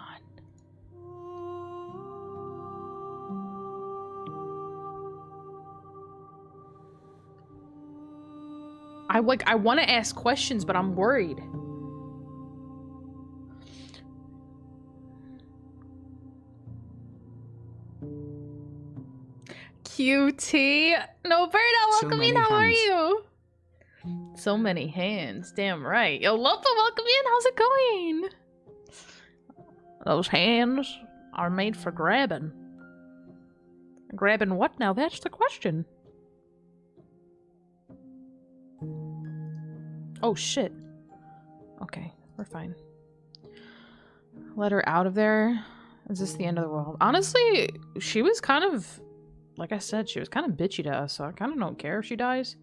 I want to ask questions, but I'm worried. QT. Noberta, welcome in. How are you? So many hands. Damn right. Yo, Lopa, welcome in. How's it going? Those hands are made for grabbing. Grabbing what now? That's the question. Oh, shit. Okay, we're fine. Let her out of there. Is this the end of the world? Honestly, she was kind of... Like I said, she was kind of bitchy to us, so I kind of don't care if she dies.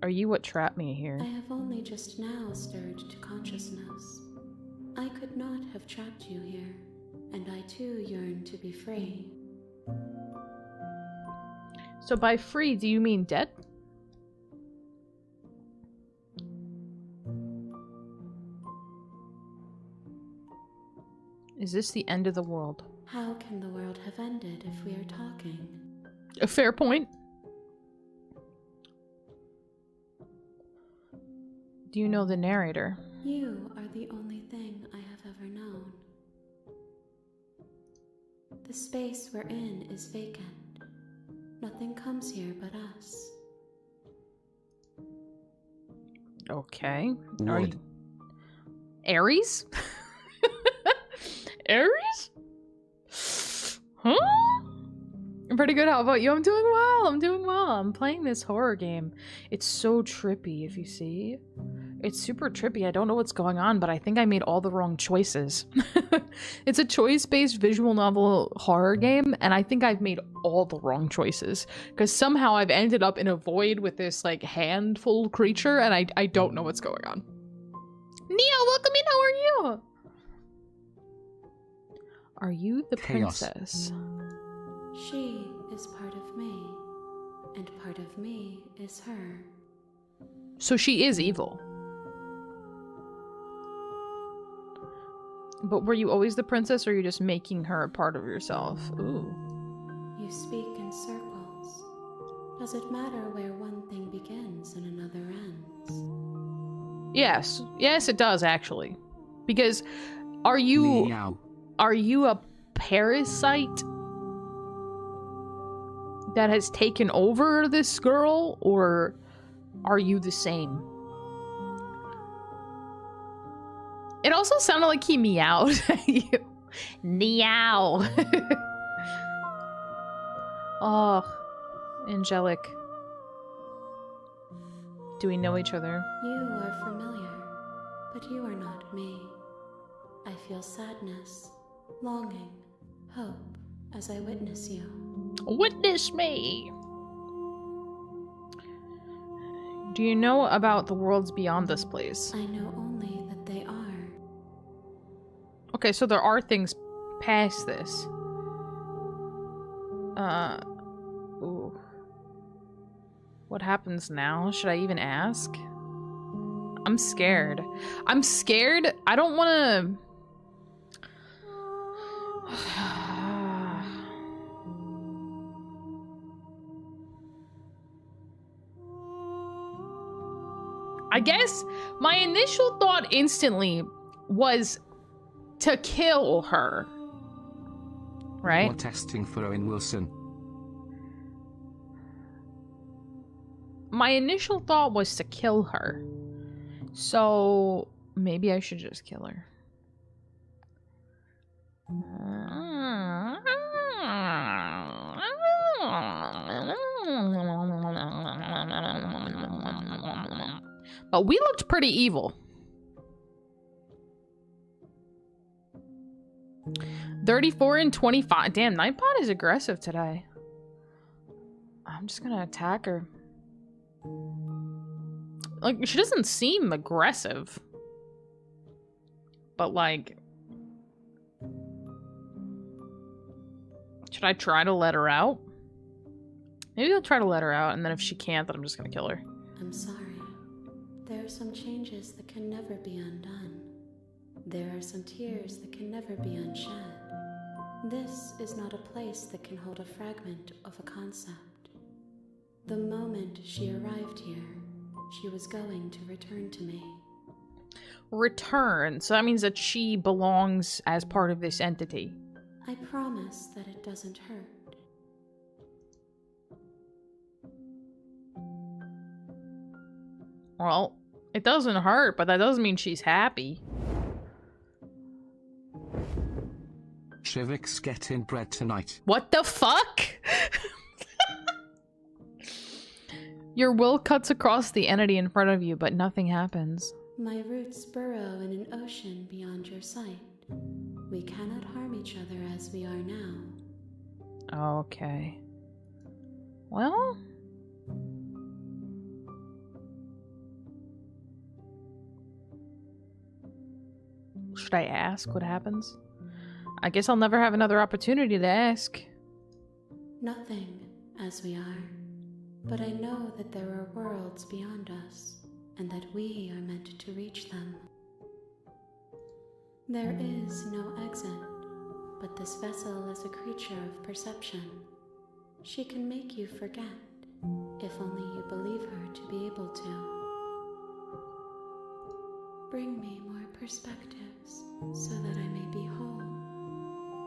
Are you what trapped me here? I have only just now stirred to consciousness. I could not have trapped you here, and I too yearn to be free. So by free, do you mean dead? Is this the end of the world? How can the world have ended if we are talking? A fair point. Do you know the narrator? You are the only thing I have ever known. The space we're in is vacant. Nothing comes here but us. Okay. Wood. Are you... Aries? Aries? Huh? I'm pretty good. How about you? I'm doing well. I'm doing well. I'm playing this horror game. It's so trippy, if you see. It's super trippy. I don't know what's going on, but I think I made all the wrong choices. It's a choice-based visual novel horror game, and I think I've made all the wrong choices. Because somehow I've ended up in a void with this, like, handful creature, and I don't know what's going on. Neo, welcome in. How are you? Are you the Chaos. princess? She is part of me, and part of me is her. So she is evil. But were you always the princess, or are you just making her a part of yourself? Ooh. You speak in circles. Does it matter where one thing begins and another ends? Yes. Yes, it does, actually. Because are you... Meow. Are you a parasite that has taken over this girl, or are you the same? It also sounded like he meowed at you. Meow. Oh, angelic. Do we know each other? You are familiar, but you are not me. I feel sadness, longing, hope as I witness you. Witness me! Do you know about the worlds beyond this place? I know only that they are. Okay, so there are things past this. Ooh. What happens now? Should I even ask? I'm scared. I'm scared. I don't want to... I guess my initial thought instantly was to kill her. Right? While testing for Owen Wilson. My initial thought was to kill her. So maybe I should just kill her. But we looked pretty evil. 34 and 25. Damn, Nightbot is aggressive today. I'm just gonna attack her. Like, she doesn't seem aggressive. But, like... Should I try to let her out? Maybe I'll try to let her out, and then if she can't, then I'm just gonna kill her. I'm sorry. There are some changes that can never be undone. There are some tears that can never be unshed. This is not a place that can hold a fragment of a concept. The moment she arrived here, she was going to return to me. Return. So that means that she belongs as part of this entity. I promise that it doesn't hurt. Well, it doesn't hurt, but that doesn't mean she's happy. Shivik's getting bread tonight. What the fuck? Your will cuts across the entity in front of you, but nothing happens. My roots burrow in an ocean beyond your sight. We cannot harm each other as we are now. Okay. Well... should I ask what happens? I guess I'll never have another opportunity to ask. Nothing, as we are. But I know that there are worlds beyond us, and that we are meant to reach them. There is no exit, but this vessel is a creature of perception. She can make you forget, if only you believe her to be able to. Bring me more perspectives, so that I may be whole,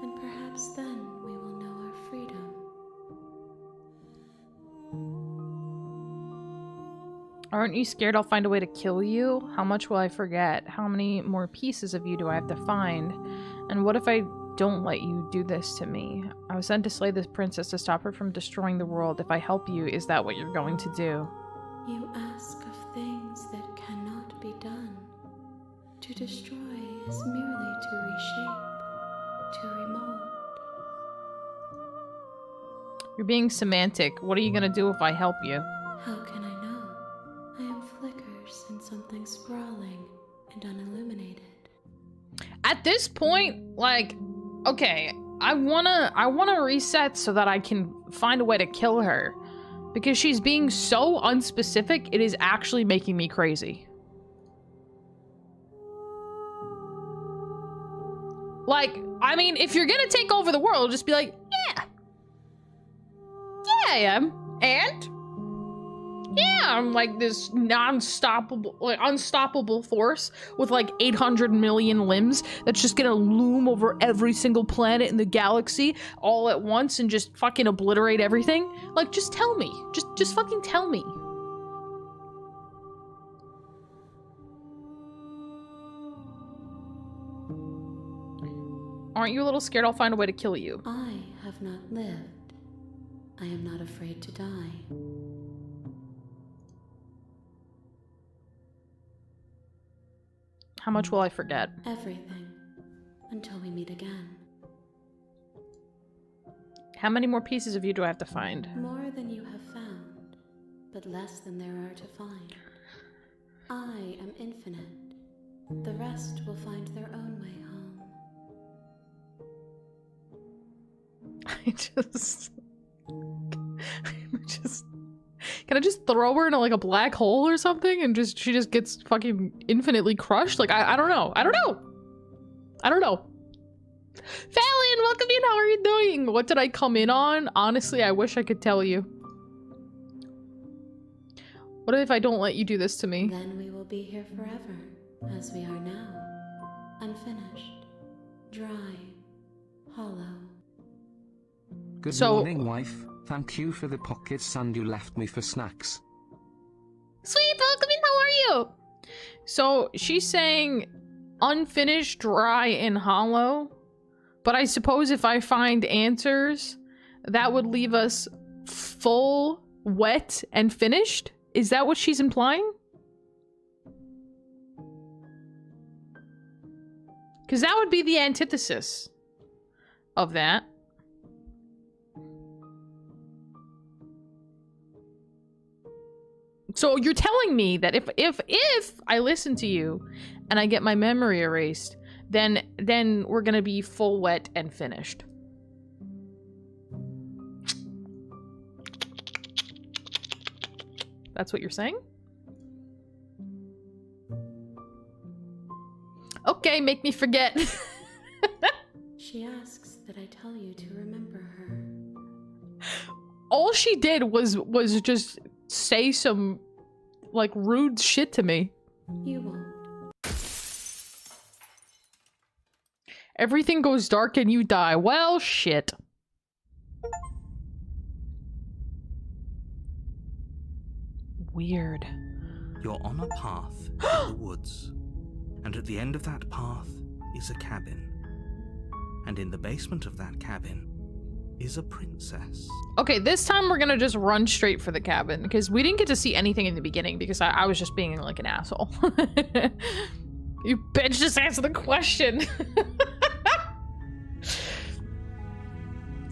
and perhaps then we will know our freedom. Aren't you scared I'll find a way to kill you? How much will I forget? How many more pieces of you do I have to find? And what if I don't let you do this to me? I was sent to slay this princess to stop her from destroying the world. If I help you, is that what you're going to do? You ask of things that cannot be done. To destroy is merely to reshape, to remold. You're being semantic. What are you gonna do if I help you? How can I know? I am flickers in something sprawling and unilluminated. At this point, like, okay, I wanna reset so that I can find a way to kill her. Because she's being so unspecific, it is actually making me crazy. like, I mean, if you're gonna take over the world, just be like, yeah. Yeah, I am. And? Yeah, I'm like this unstoppable force with like 800 million limbs that's just gonna loom over every single planet in the galaxy all at once and just fucking obliterate everything. Like, just tell me. Just fucking tell me. Aren't you a little scared I'll find a way to kill you? I have not lived. I am not afraid to die. How much will I forget? Everything. Until we meet again. How many more pieces of you do I have to find? More than you have found, but less than there are to find. I am infinite. The rest will find their own way home. Can I just throw her into like a black hole or something and she just gets fucking infinitely crushed? Like, I don't know. I don't know. Valian, welcome in. How are you doing? What did I come in on? Honestly, I wish I could tell you. What if I don't let you do this to me? Then we will be here forever, as we are now. Unfinished, dry, hollow. Good morning, wife. Thank you for the pocket sand you left me for snacks. Sweet, welcome in. How are you? So she's saying unfinished, dry, and hollow. But I suppose if I find answers, that would leave us full, wet, and finished? Is that what she's implying? Because that would be the antithesis of that. So you're telling me that if I listen to you and I get my memory erased, then we're gonna be full, wet, and finished. That's what you're saying? Okay, make me forget. She asks that I tell you to remember her. All she did was just say some like rude shit to me. You won't. Everything goes dark and you die. Well, shit. Weird. You're on a path in the woods, and at the end of that path is a cabin. And in the basement of that cabin is a princess. Okay, this time we're gonna just run straight for the cabin, because we didn't get to see anything in the beginning, because I was just being like an asshole. You bitch, just answer the question.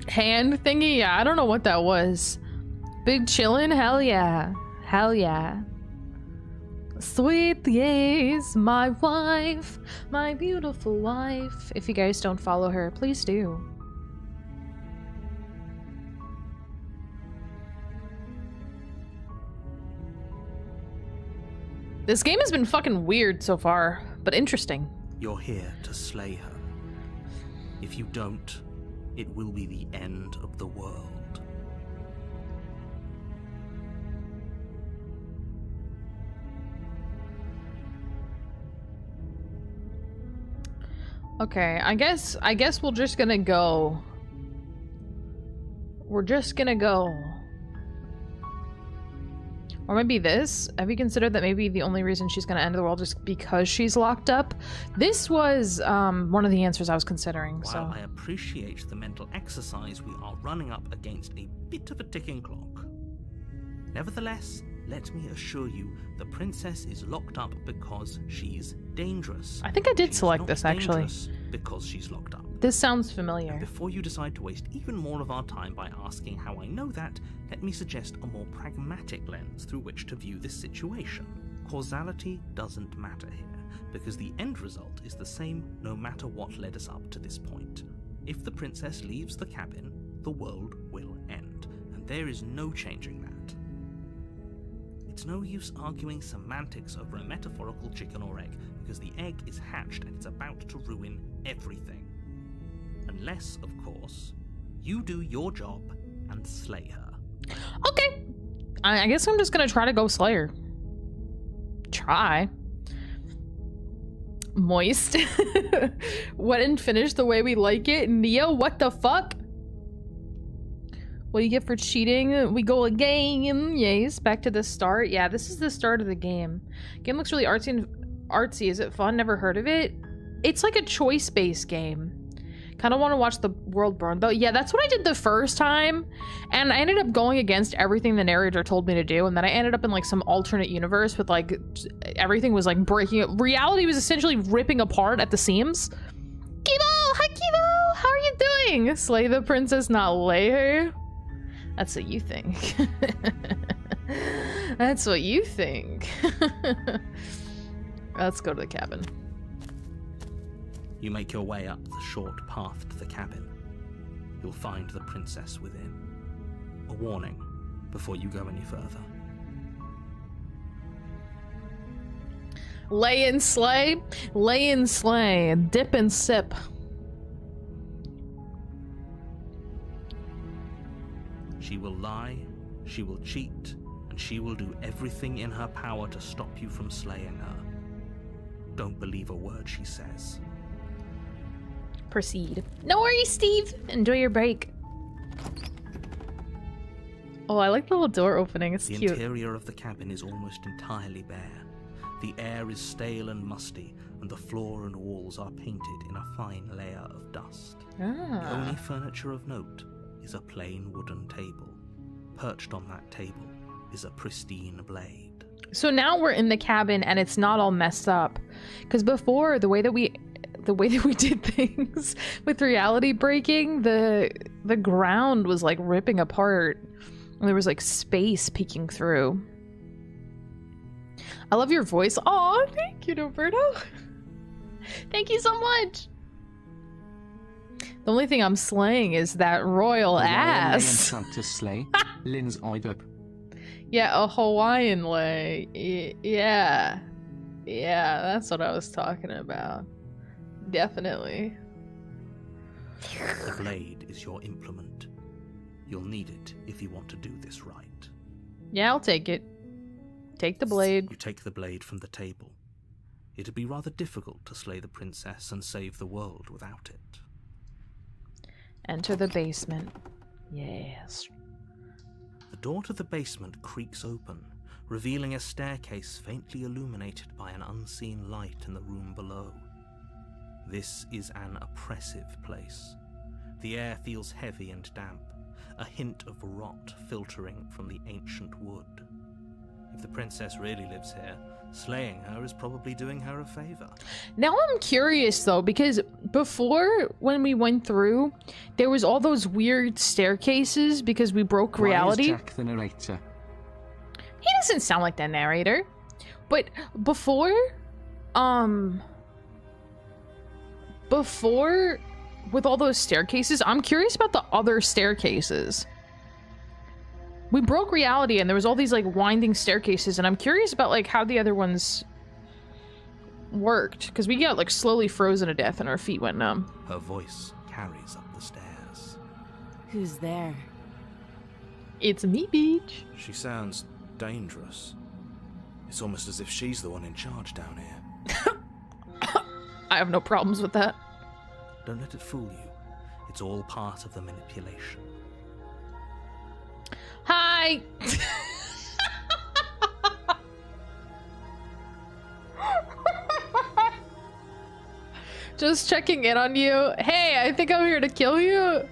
Hand thingy? Yeah, I don't know what that was. Big chillin'? Hell yeah. Hell yeah. Sweet yes, my wife, my beautiful wife. If you guys don't follow her, please do. This game has been fucking weird so far, but interesting. You're here to slay her. If you don't, it will be the end of the world. Okay, I guess we're just gonna go. We're just gonna go. Or maybe this? Have you considered that maybe the only reason she's gonna end the world is because she's locked up? This was one of the answers I was considering, While so. I appreciate the mental exercise, we are running up against a bit of a ticking clock. Nevertheless, let me assure you, the princess is locked up because she's dangerous. I think I did She's select not this, actually. dangerous because she's locked up. This sounds familiar. And before you decide to waste even more of our time by asking how I know that, let me suggest a more pragmatic lens through which to view this situation. Causality doesn't matter here, because the end result is the same no matter what led us up to this point. If the princess leaves the cabin, the world will end, and there is no changing that. It's no use arguing semantics over a metaphorical chicken or egg, because the egg is hatched and it's about to ruin everything. Unless, of course, you do your job and slay her. Okay. I guess I'm just gonna try to go slay her. Try. Moist. Wet and finished the way we like it. Neo, what the fuck? What do you get for cheating? We go again. Yes, back to the start. Yeah, this is the start of the game. Game looks really artsy. Is it fun? Never heard of it. It's like a choice-based game. Kind of want to watch the world burn though. Yeah, that's what I did the first time, and I ended up going against everything the narrator told me to do, and then I ended up in like some alternate universe with like everything was like breaking up. Reality was essentially ripping apart at the seams. Kivo! Hi Kivo! How are you doing? Slay the princess, not lay her? That's what you think. That's what you think. Let's go to the cabin. You make your way up the short path to the cabin. You'll find the princess within. A warning before you go any further. Lay and slay. Lay and slay. Dip and sip. She will lie, she will cheat, and she will do everything in her power to stop you from slaying her. Don't believe a word she says. Proceed. No worries, Steve. Enjoy your break. Oh, I like the little door opening. It's cute. The interior of the cabin is almost entirely bare. The air is stale and musty, and the floor and walls are painted in a fine layer of dust. The only furniture of note is a plain wooden table. Perched on that table is a pristine blade. So now we're in the cabin and it's not all messed up. Because before, the way that we did things with reality breaking, the ground was like ripping apart. And there was like space peeking through. I love your voice. Aw, thank you, Roberto. Thank you so much. The only thing I'm slaying is that royal ass. To slay. Lynn's up. Yeah, a Hawaiian lay. Yeah. Yeah, that's what I was talking about. Definitely. The blade is your implement. You'll need it if you want to do this right. Yeah, I'll take it. Take the blade. You take the blade from the table. It'd be rather difficult to slay the princess and save the world without it. Enter the basement. Yes. The door to the basement creaks open, revealing a staircase faintly illuminated by an unseen light in the room below. This is an oppressive place. The air feels heavy and damp, a hint of rot filtering from the ancient wood. If the princess really lives here, slaying her is probably doing her a favor. Now I'm curious though, because before when we went through, there was all those weird staircases because we broke reality. Why is Jack the narrator? He doesn't sound like the narrator. But before with all those staircases, I'm curious about the other staircases. We broke reality and there was all these like winding staircases, and I'm curious about like how the other ones worked, because we got like slowly frozen to death and our feet went numb. Her voice carries up the stairs. Who's there? It's me, Beach. She sounds dangerous. It's almost as if she's the one in charge down here. I have no problems with that. Don't let it fool you. It's all part of the manipulation. Hi! Just checking in on you. Hey, I think I'm here to kill you.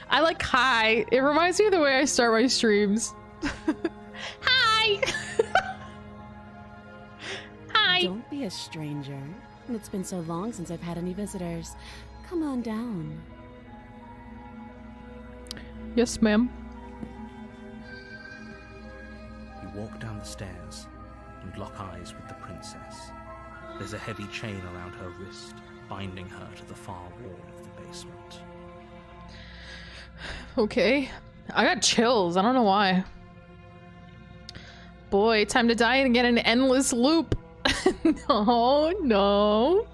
I like hi. It reminds me of the way I start my streams. Hi! Hi! Don't be a stranger. It's been so long since I've had any visitors. Come on down. Yes, ma'am. You walk down the stairs and lock eyes with the princess. There's a heavy chain around her wrist, binding her to the far wall of the basement. Okay. I got chills. I don't know why. Boy, time to die and get an endless loop. No, no.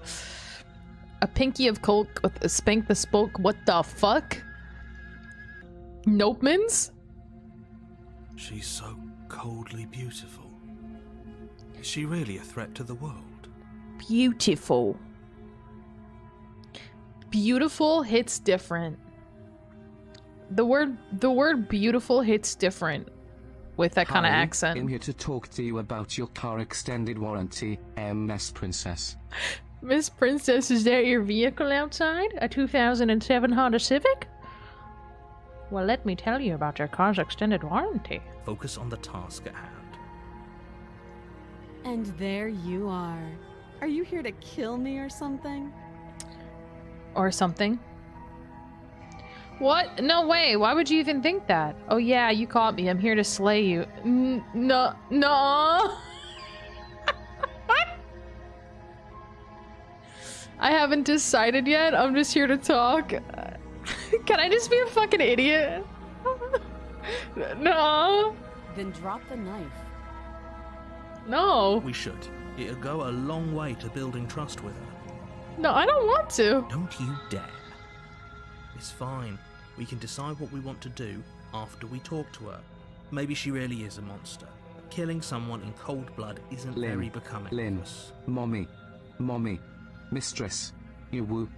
A pinky of coke with a spank the spoke. What the fuck? Nopemans? She's so coldly beautiful. Is she really a threat to the world? Beautiful. Beautiful hits different. The word beautiful hits different with that kind of Hi, accent. I'm here to talk to you about your car extended warranty, Miss Princess. Miss Princess, is that your vehicle outside? A 2007 Honda Civic? Well, let me tell you about your car's extended warranty. Focus on the task at hand. And there you are. Are you here to kill me or something? Or something. What? No way. Why would you even think that? Oh yeah, you caught me. I'm here to slay you. No. I haven't decided yet. I'm just here to talk. Can I just be a fucking idiot? No. Then drop the knife. No. We should. It'll go a long way to building trust with her. No, I don't want to. Don't you dare. It's fine. We can decide what we want to do after we talk to her. Maybe she really is a monster. Killing someone in cold blood isn't very becoming Lynn, of us. Mommy, Mistress, you woo.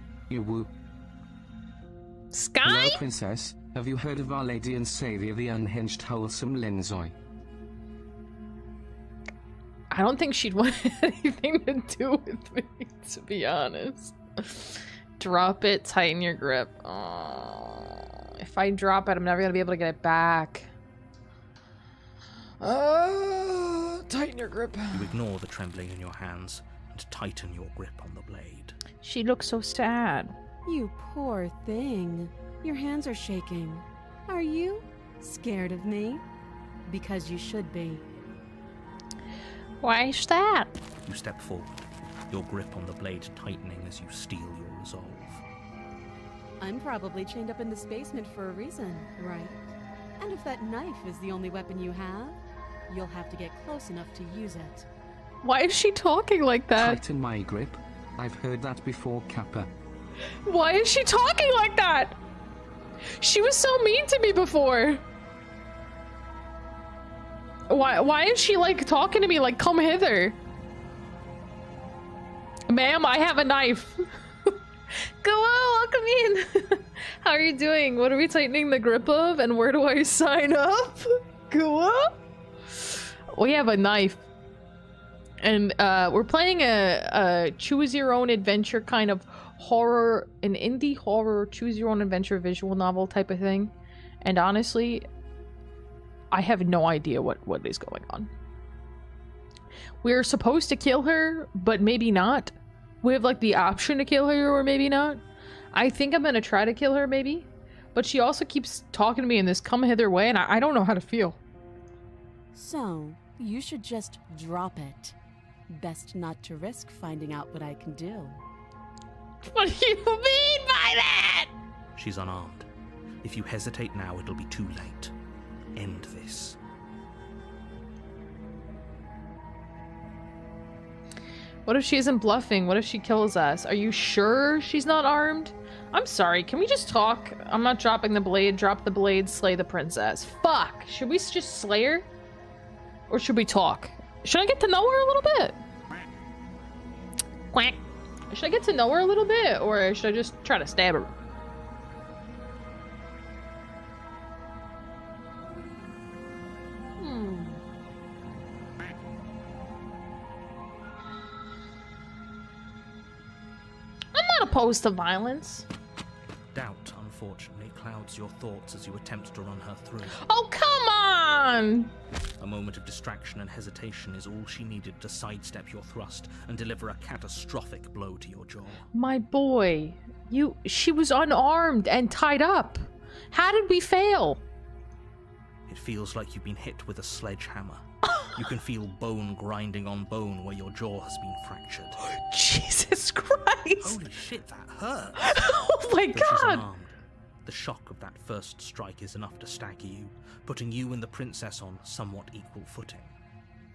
Sky? Hello, Princess. Have you heard of Our Lady and Savior, the unhinged, wholesome Linzoy? I don't think she'd want anything to do with me, to be honest. Drop it, tighten your grip. If I drop it, I'm never gonna be able to get it back. Tighten your grip. You ignore the trembling in your hands and tighten your grip on the blade. She looks so sad. You poor thing. Your hands are shaking. Are you scared of me? Because you should be. Why is that? You step forward, your grip on the blade tightening as you steel your resolve. I'm probably chained up in this basement for a reason, right? And if that knife is the only weapon you have, you'll have to get close enough to use it. Why is she talking like that? Tighten my grip. I've heard that before, Kappa. Why is she talking like that? She was so mean to me before. Why is she like talking to me like, come hither? Ma'am, I have a knife. Go on, welcome in. How are you doing? What are we tightening the grip of? And where do I sign up? Go on. We have a knife. And we're playing a choose your own adventure kind of horror, an indie horror, choose your own adventure visual novel type of thing. And honestly, I have no idea what is going on. We're supposed to kill her, but maybe not. We have like the option to kill her or maybe not. I think I'm gonna try to kill her maybe. But she also keeps talking to me in this come hither way and I don't know how to feel. So, you should just drop it. Best not to risk finding out what I can do. What do you mean by that? She's unarmed. If you hesitate now, it'll be too late. End this. What if she isn't bluffing? What if she kills us? Are you sure she's not armed? I'm sorry, can we just talk? I'm not dropping the blade. Drop the blade, slay the princess. Fuck! Should we just slay her? Or should we talk? Should I get to know her a little bit? Quack. Should I get to know her a little bit? Or should I just try to stab her? I'm not opposed to violence. Doubt, unfortunately, clouds your thoughts as you attempt to run her through. Oh, come on! A moment of distraction and hesitation is all she needed to sidestep your thrust and deliver a catastrophic blow to your jaw. My boy, she was unarmed and tied up. How did we fail? It feels like you've been hit with a sledgehammer. You can feel bone grinding on bone where your jaw has been fractured. Jesus Christ! Holy shit, that hurt! Oh my Though she's god! unarmed, the shock of that first strike is enough to stagger you, putting you and the princess on somewhat equal footing.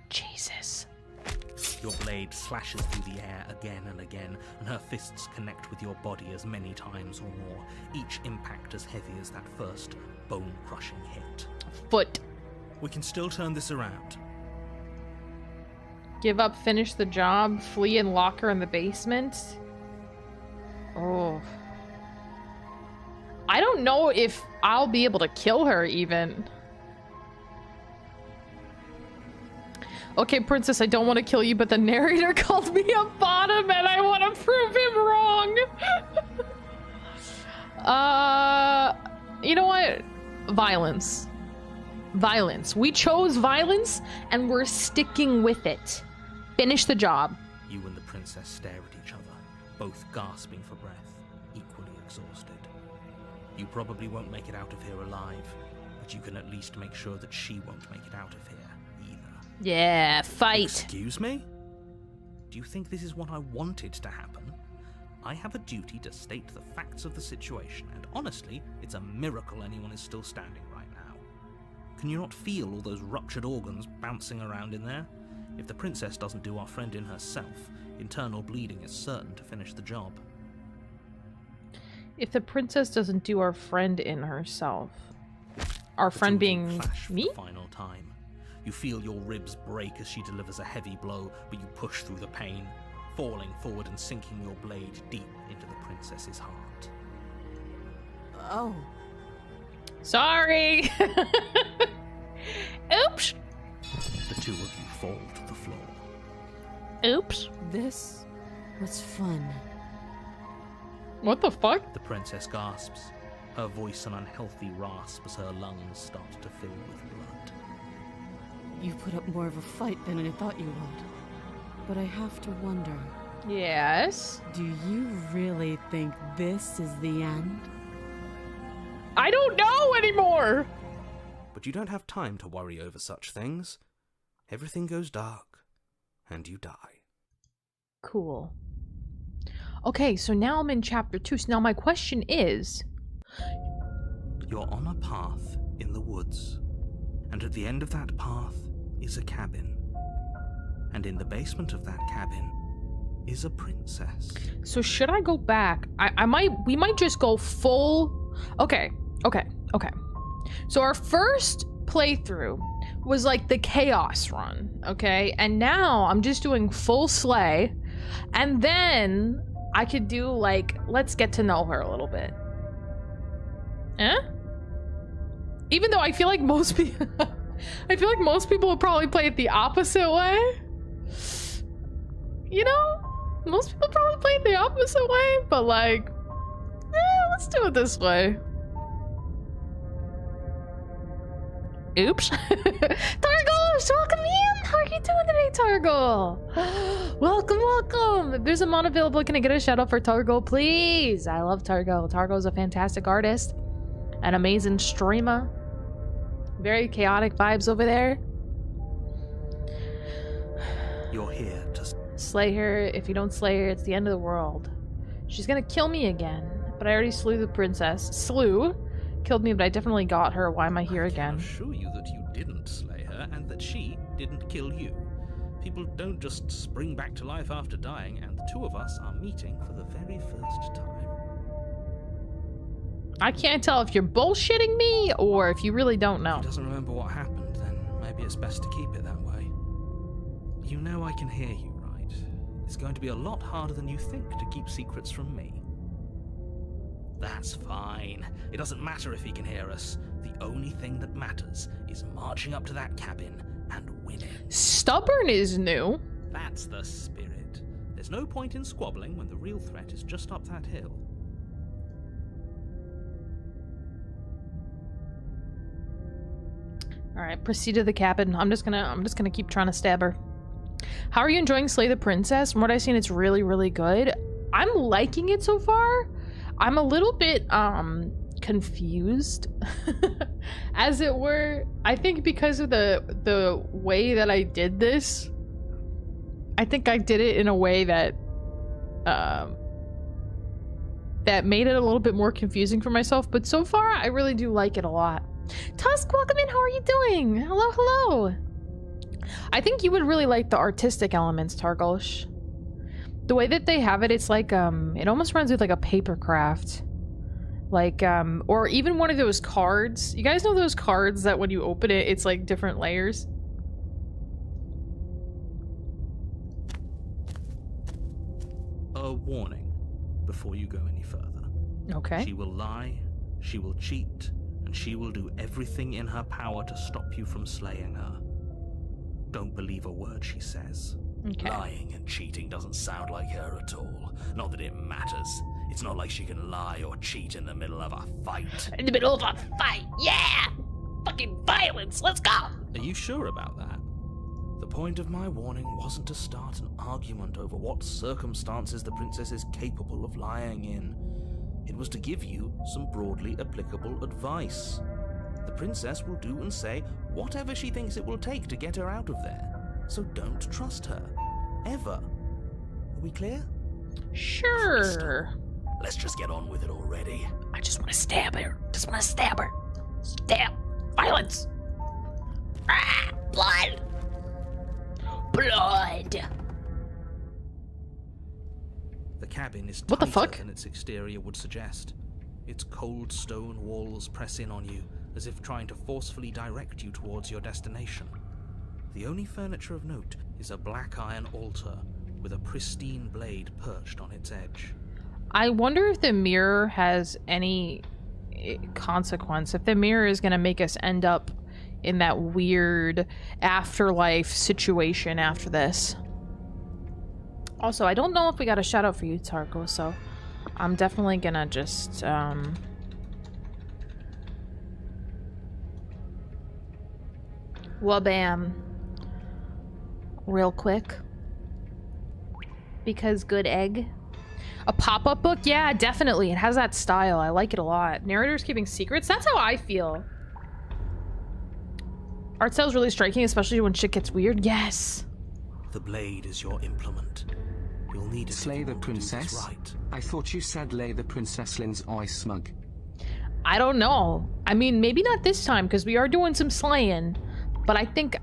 Jesus. Your blade slashes through the air again and again, and her fists connect with your body as many times or more, each impact as heavy as that first bone-crushing hit. Foot. We can still turn this around. Give up, finish the job, flee and lock her in the basement. Oh. I don't know if I'll be able to kill her, even. Okay, princess, I don't want to kill you, but the narrator called me a bottom and I want to prove him wrong. You know what? Violence. Violence. We chose violence and we're sticking with it. Finish the job. You and the princess stare at each other, both gasping for breath, equally exhausted. You probably won't make it out of here alive, but you can at least make sure that she won't make it out of here either. Yeah, fight. Excuse me? Do you think this is what I wanted to happen? I have a duty to state the facts of the situation, and honestly, it's a miracle anyone is still standing right now. Can you not feel all those ruptured organs bouncing around in there? If the princess doesn't do our friend in herself, internal bleeding is certain to finish the job. If the princess doesn't do our friend in herself, our friend being me? For the final time. You feel your ribs break as she delivers a heavy blow, but you push through the pain, falling forward and sinking your blade deep into the princess's heart. Oh. Sorry! Oops! The two of you fall to the floor. Oops. This was fun. What the fuck? The princess gasps, her voice an unhealthy rasp as her lungs start to fill with blood. You put up more of a fight than I thought you would. But I have to wonder. Yes? Do you really think this is the end? I don't know anymore! But you don't have time to worry over such things. Everything goes dark, and you die. Cool. Okay, so now I'm in chapter 2. So now my question is... You're on a path in the woods, and at the end of that path is a cabin. And in the basement of that cabin is a princess. So should I go back? We might just go full... Okay. So our first playthrough was like the chaos run, okay? And now I'm just doing full slay, and then I could do like, let's get to know her a little bit. Eh? Even though I feel like most people... I feel like most people would probably play it the opposite way. You know? Most people probably play it the opposite way, but like... let's do it this way. Oops. Targos, welcome in! How are you doing today, Targo? Welcome! If there's a mod available, can I get a shout out for Targo, please? I love Targo. Targo's a fantastic artist. An amazing streamer. Very chaotic vibes over there. You're here to slay her. If you don't slay her, it's the end of the world. She's gonna kill me again. But I already slew the princess. Killed me, but I definitely got her. Why am I here again? I can assure you that you didn't slay her, and that she didn't kill you. People don't just spring back to life after dying, and the two of us are meeting for the very first time. I can't tell if you're bullshitting me, or if you really don't know. If he doesn't remember what happened, then maybe it's best to keep it that way. You know I can hear you, right? It's going to be a lot harder than you think to keep secrets from me. That's fine. It doesn't matter if he can hear us. The only thing that matters is marching up to that cabin and winning. Stubborn is new. That's the spirit. There's no point in squabbling when the real threat is just up that hill. All right, proceed to the cabin. I'm just gonna keep trying to stab her. How are you enjoying Slay the Princess? From what I've seen, it's really, really good. I'm liking it so far. I'm a little bit confused, as it were. I think because of the way that I did this, I think I did it in a way that that made it a little bit more confusing for myself. But so far, I really do like it a lot. Tusk, welcome in. How are you doing? Hello, hello. I think you would really like the artistic elements, Targosh. The way that they have it, it's like, it almost runs with like a paper craft. Like, or even one of those cards. You guys know those cards that when you open it, it's like different layers? A warning before you go any further. Okay. She will lie, she will cheat, and she will do everything in her power to stop you from slaying her. Don't believe a word she says. Okay. Lying and cheating doesn't sound like her at all. Not that it matters. It's not like she can lie or cheat in the middle of a fight. In the middle of a fight, yeah! Fucking violence, let's go! Are you sure about that? The point of my warning wasn't to start an argument over what circumstances the princess is capable of lying in. It was to give you some broadly applicable advice. The princess will do and say whatever she thinks it will take to get her out of there. So don't trust her. Ever. Are we clear? Sure. Let's just get on with it already. I just want to stab her. Just want to stab her. Stab. Violence. Ah, blood. Blood. The cabin is What the tighter fuck? than its exterior would suggest. Its cold stone walls press in on you, as if trying to forcefully direct you towards your destination. The only furniture of note is a black iron altar with a pristine blade perched on its edge. I wonder if the mirror has any consequence. If the mirror is going to make us end up in that weird afterlife situation after this. Also, I don't know if we got a shout out for you, Tarko, so I'm definitely going to just... Wabam. Real quick. Because good egg. A pop-up book? Yeah, definitely. It has that style. I like it a lot. Narrators keeping secrets? That's how I feel. Art style's really striking, especially when shit gets weird. Yes. The blade is your implement. You'll need it Slay if the you want to do this princess? right. I thought you said lay the princess Lynn's eye smug. I don't know. I mean, maybe not this time, because we are doing some slaying. But I think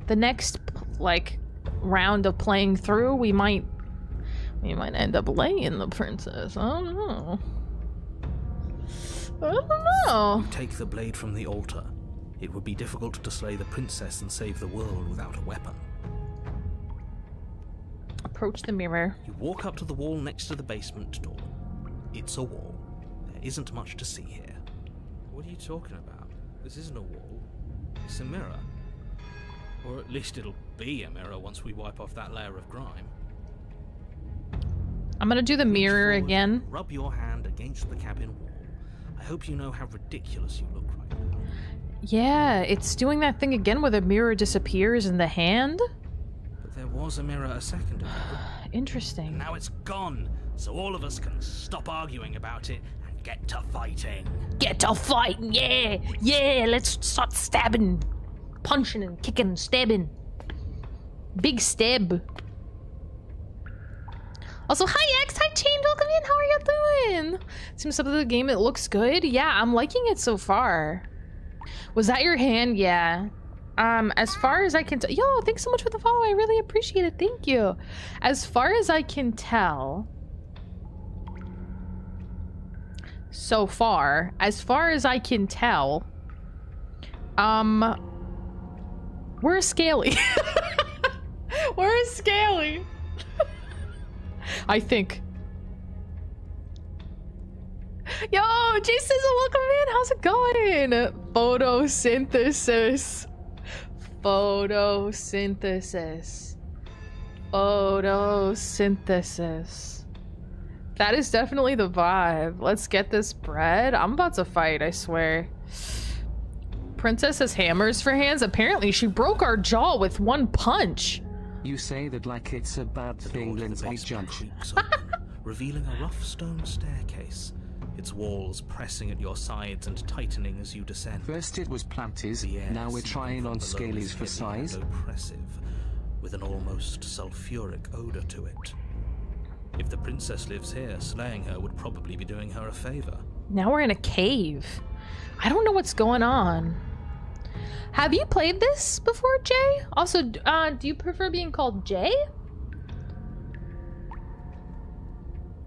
the next, like, round of playing through, we might end up laying the princess. I don't know. I don't know. You take the blade from the altar. It would be difficult to slay the princess and save the world without a weapon. Approach the mirror. You walk up to the wall next to the basement door. It's a wall. There isn't much to see here. What are you talking about? This isn't a wall. It's a mirror. Or at least it'll be a mirror once we wipe off that layer of grime. I'm gonna do the mirror Reach forward, again. Rub your hand against the cabin wall. I hope you know how ridiculous you look right now. Yeah, it's doing that thing again where the mirror disappears in the hand. But there was a mirror a second ago. Interesting. And now it's gone, so all of us can stop arguing about it and get to fighting. Get to fighting, yeah! Yeah, let's start stabbing. Punching and kicking and stabbing. Big stab. Also, hi X, hi Chain, welcome in, how are you doing? Seems up to the game, it looks good. Yeah, I'm liking it so far. Was that your hand? Yeah. As far as I can tell, yo, thanks so much for the follow, I really appreciate it, thank you. As far as I can tell, so far, as far as I can tell, we're Scaly. We're Scaly. I think. Yo, Jason, welcome in. How's it going? Photosynthesis. Photosynthesis. Photosynthesis. That is definitely the vibe. Let's get this bread. I'm about to fight, I swear. Princess has hammers for hands. Apparently, she broke our jaw with one punch. You say that like it's a bad thing, Lindsay Judge. Creaks open, revealing a rough stone staircase. Its walls pressing at your sides and tightening as you descend. First it was Planty's, The air now we're seeping trying from on below Scaly's is for heavy size. and oppressive, with an almost sulfuric odor to it. If the princess lives here, slaying her would probably be doing her a favor. Now we're in a cave. I don't know what's going on. Have you played this before, Jay? Also, do you prefer being called Jay?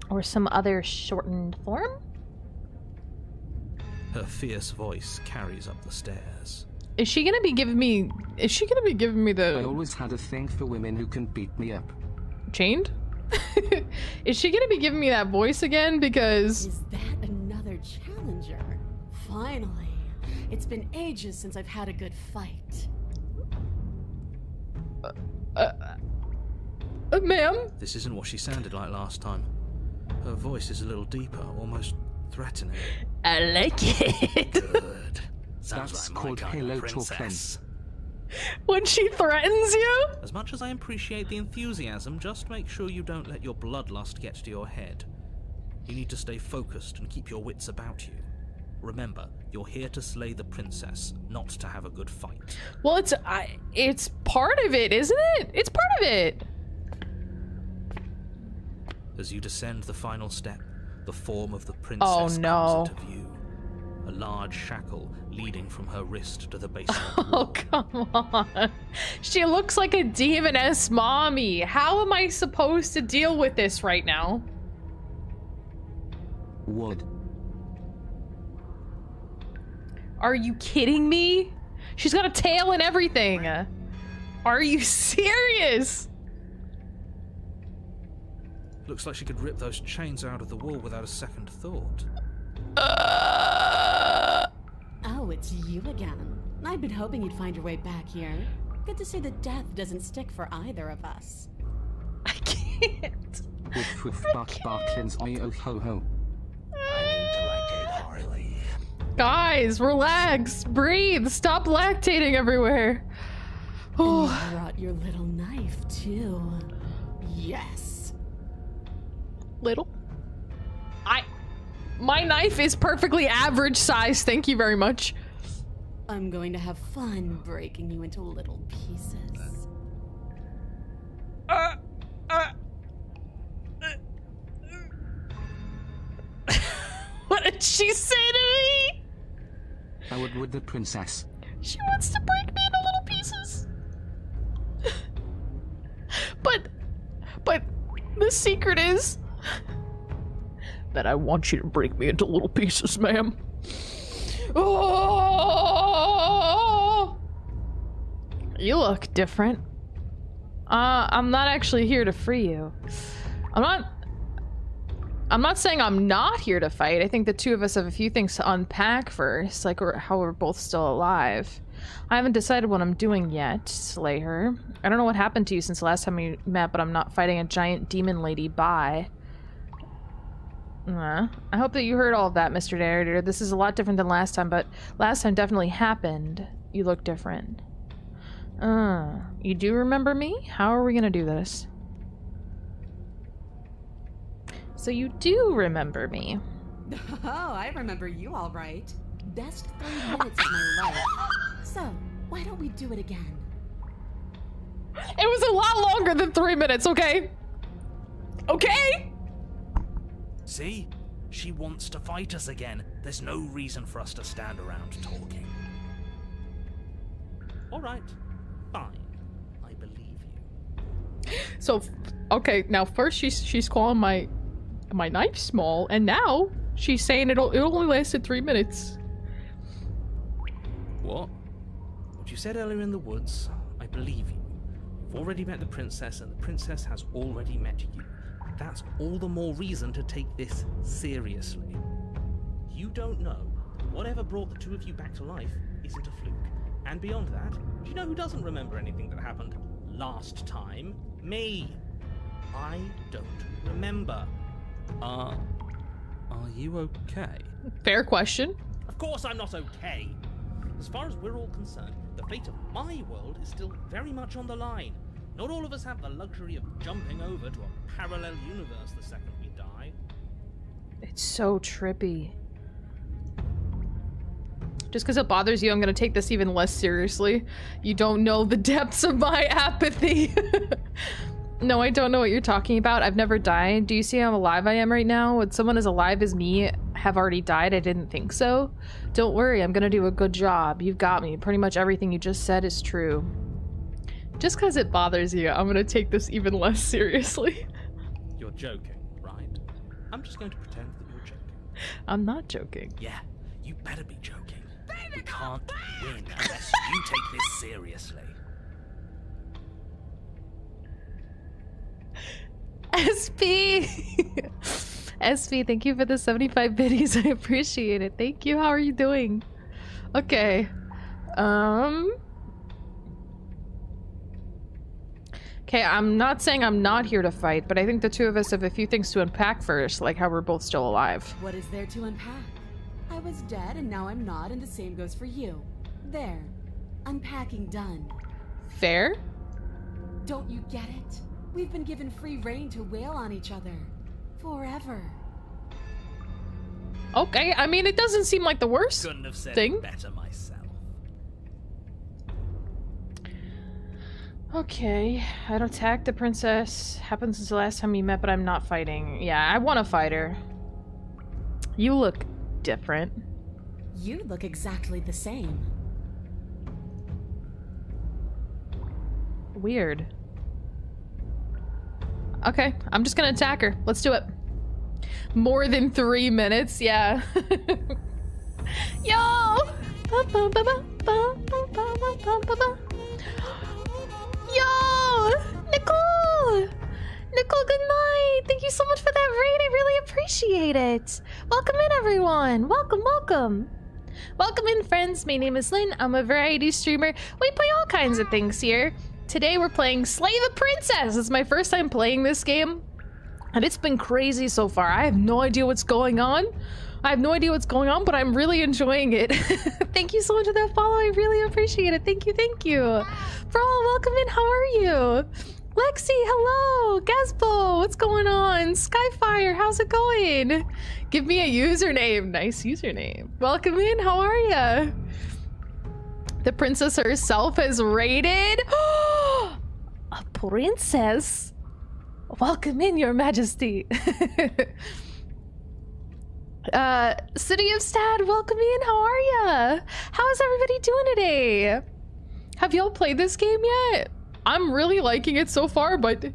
Or some other shortened form? Her fierce voice carries up the stairs. Is she gonna be giving me... Is she gonna be giving me the... I always had a thing for women who can beat me up. Chained? Is she gonna be giving me that voice again? Because... Is that another challenger? Finally. It's been ages since I've had a good fight. Ma'am? This isn't what she sounded like last time. Her voice is a little deeper, almost threatening. I like it. Good. Sounds That's like my called kind Halo of princess. When she threatens you? As much as I appreciate the enthusiasm, just make sure you don't let your bloodlust get to your head. You need to stay focused and keep your wits about you. Remember, you're here to slay the princess, not to have a good fight. Well, it's part of it, isn't it? It's part of it. As you descend the final step, the form of the princess comes into view. A large shackle leading from her wrist to the base of the wall. Oh, come on. She looks like a demoness mommy. How am I supposed to deal with this right now? Wood. Are you kidding me? She's got a tail and everything. Are you serious? Looks like she could rip those chains out of the wall without a second thought. Oh, it's you again. I'd been hoping you'd find your way back here. Good to see that death doesn't stick for either of us. I can't. Woof woof bark barkins oi oh ho ho. I need to lactate Harley. Guys, relax. Breathe. Stop lactating everywhere. And you brought your little knife, too. Yes. Little? My knife is perfectly average size, thank you very much. I'm going to have fun breaking you into little pieces. What did she say to me? I would the princess. She wants to break me into little pieces. But the secret is that I want you to break me into little pieces, ma'am. Oh! You look different. I'm not actually here to free you. I'm not saying I'm not here to fight. I think the two of us have a few things to unpack first, like how we're both still alive. I haven't decided what I'm doing yet, slay her. I don't know what happened to you since the last time we met, but I'm not fighting a giant demon lady. Bye. I hope that you heard all of that, Mr. Narrator. This is a lot different than last time, but last time definitely happened. You look different. You do remember me? How are we gonna do this? So you do remember me. Oh, I remember you all right. Best 3 minutes of my life. So, why don't we do it again? It was a lot longer than 3 minutes, okay? Okay? See? She wants to fight us again. There's no reason for us to stand around talking. Alright, fine. I believe you. So, okay, now first she's calling my knife small, and now she's saying it only lasted 3 minutes. What? What you said earlier in the woods, I believe you. You've already met the princess, and the princess has already met you. That's all the more reason to take this seriously. You don't know that whatever brought the two of you back to life isn't a fluke. And beyond that, do you know who doesn't remember anything that happened last time? Me! I don't remember. Are you okay? Fair question. Of course I'm not okay! As far as we're all concerned, the fate of my world is still very much on the line. Not all of us have the luxury of jumping over to a parallel universe the second we die. It's so trippy. Just because it bothers you, I'm gonna take this even less seriously. You don't know the depths of my apathy. No, I don't know what you're talking about. I've never died. Do you see how alive I am right now? Would someone as alive as me have already died? I didn't think so. Don't worry, I'm gonna do a good job. You've got me. Pretty much everything you just said is true. Just because it bothers you, I'm gonna take this even less seriously. You're joking, right? I'm just going to pretend that you're joking. I'm not joking. Yeah, you better be joking. We can't win unless you take this seriously. SP! SP, thank you for the 75 biddies. I appreciate it. Thank you. How are you doing? Okay. Okay, I'm not saying I'm not here to fight, but I think the two of us have a few things to unpack first, like how we're both still alive. What is there to unpack? I was dead and now I'm not, and the same goes for you. There. Unpacking done. Fair? Don't you get it? We've been given free rein to wail on each other. Forever. Okay, I mean, it doesn't seem like the worst Couldn't have said thing. it better myself. Okay, I'd attack the princess. Happened since the last time we met, but I'm not fighting. Yeah, I want to fight her. You look different. You look exactly the same. Weird. Okay, I'm just gonna attack her. Let's do it. More than 3 minutes, yeah. Yo! Yo! Nicole! Nicole, good night! Thank you so much for that raid. I really appreciate it. Welcome in, everyone. Welcome, welcome. Welcome in, friends. My name is Lynn. I'm a variety streamer. We play all kinds of things here. Today we're playing Slay the Princess. It's my first time playing this game, and it's been crazy so far. I have no idea what's going on. But I'm really enjoying it. Thank you so much for that follow. I really appreciate it. Thank you, thank you. Bro, welcome in. How are you? Lexi, hello. Gaspo, what's going on? Skyfire, how's it going? Give me a username. Nice username. Welcome in. How are ya? The princess herself has raided. A princess? Welcome in, your majesty. City of Stad, welcome in. How are ya? How is everybody doing today? Have y'all played this game yet? I'm really liking it so far, but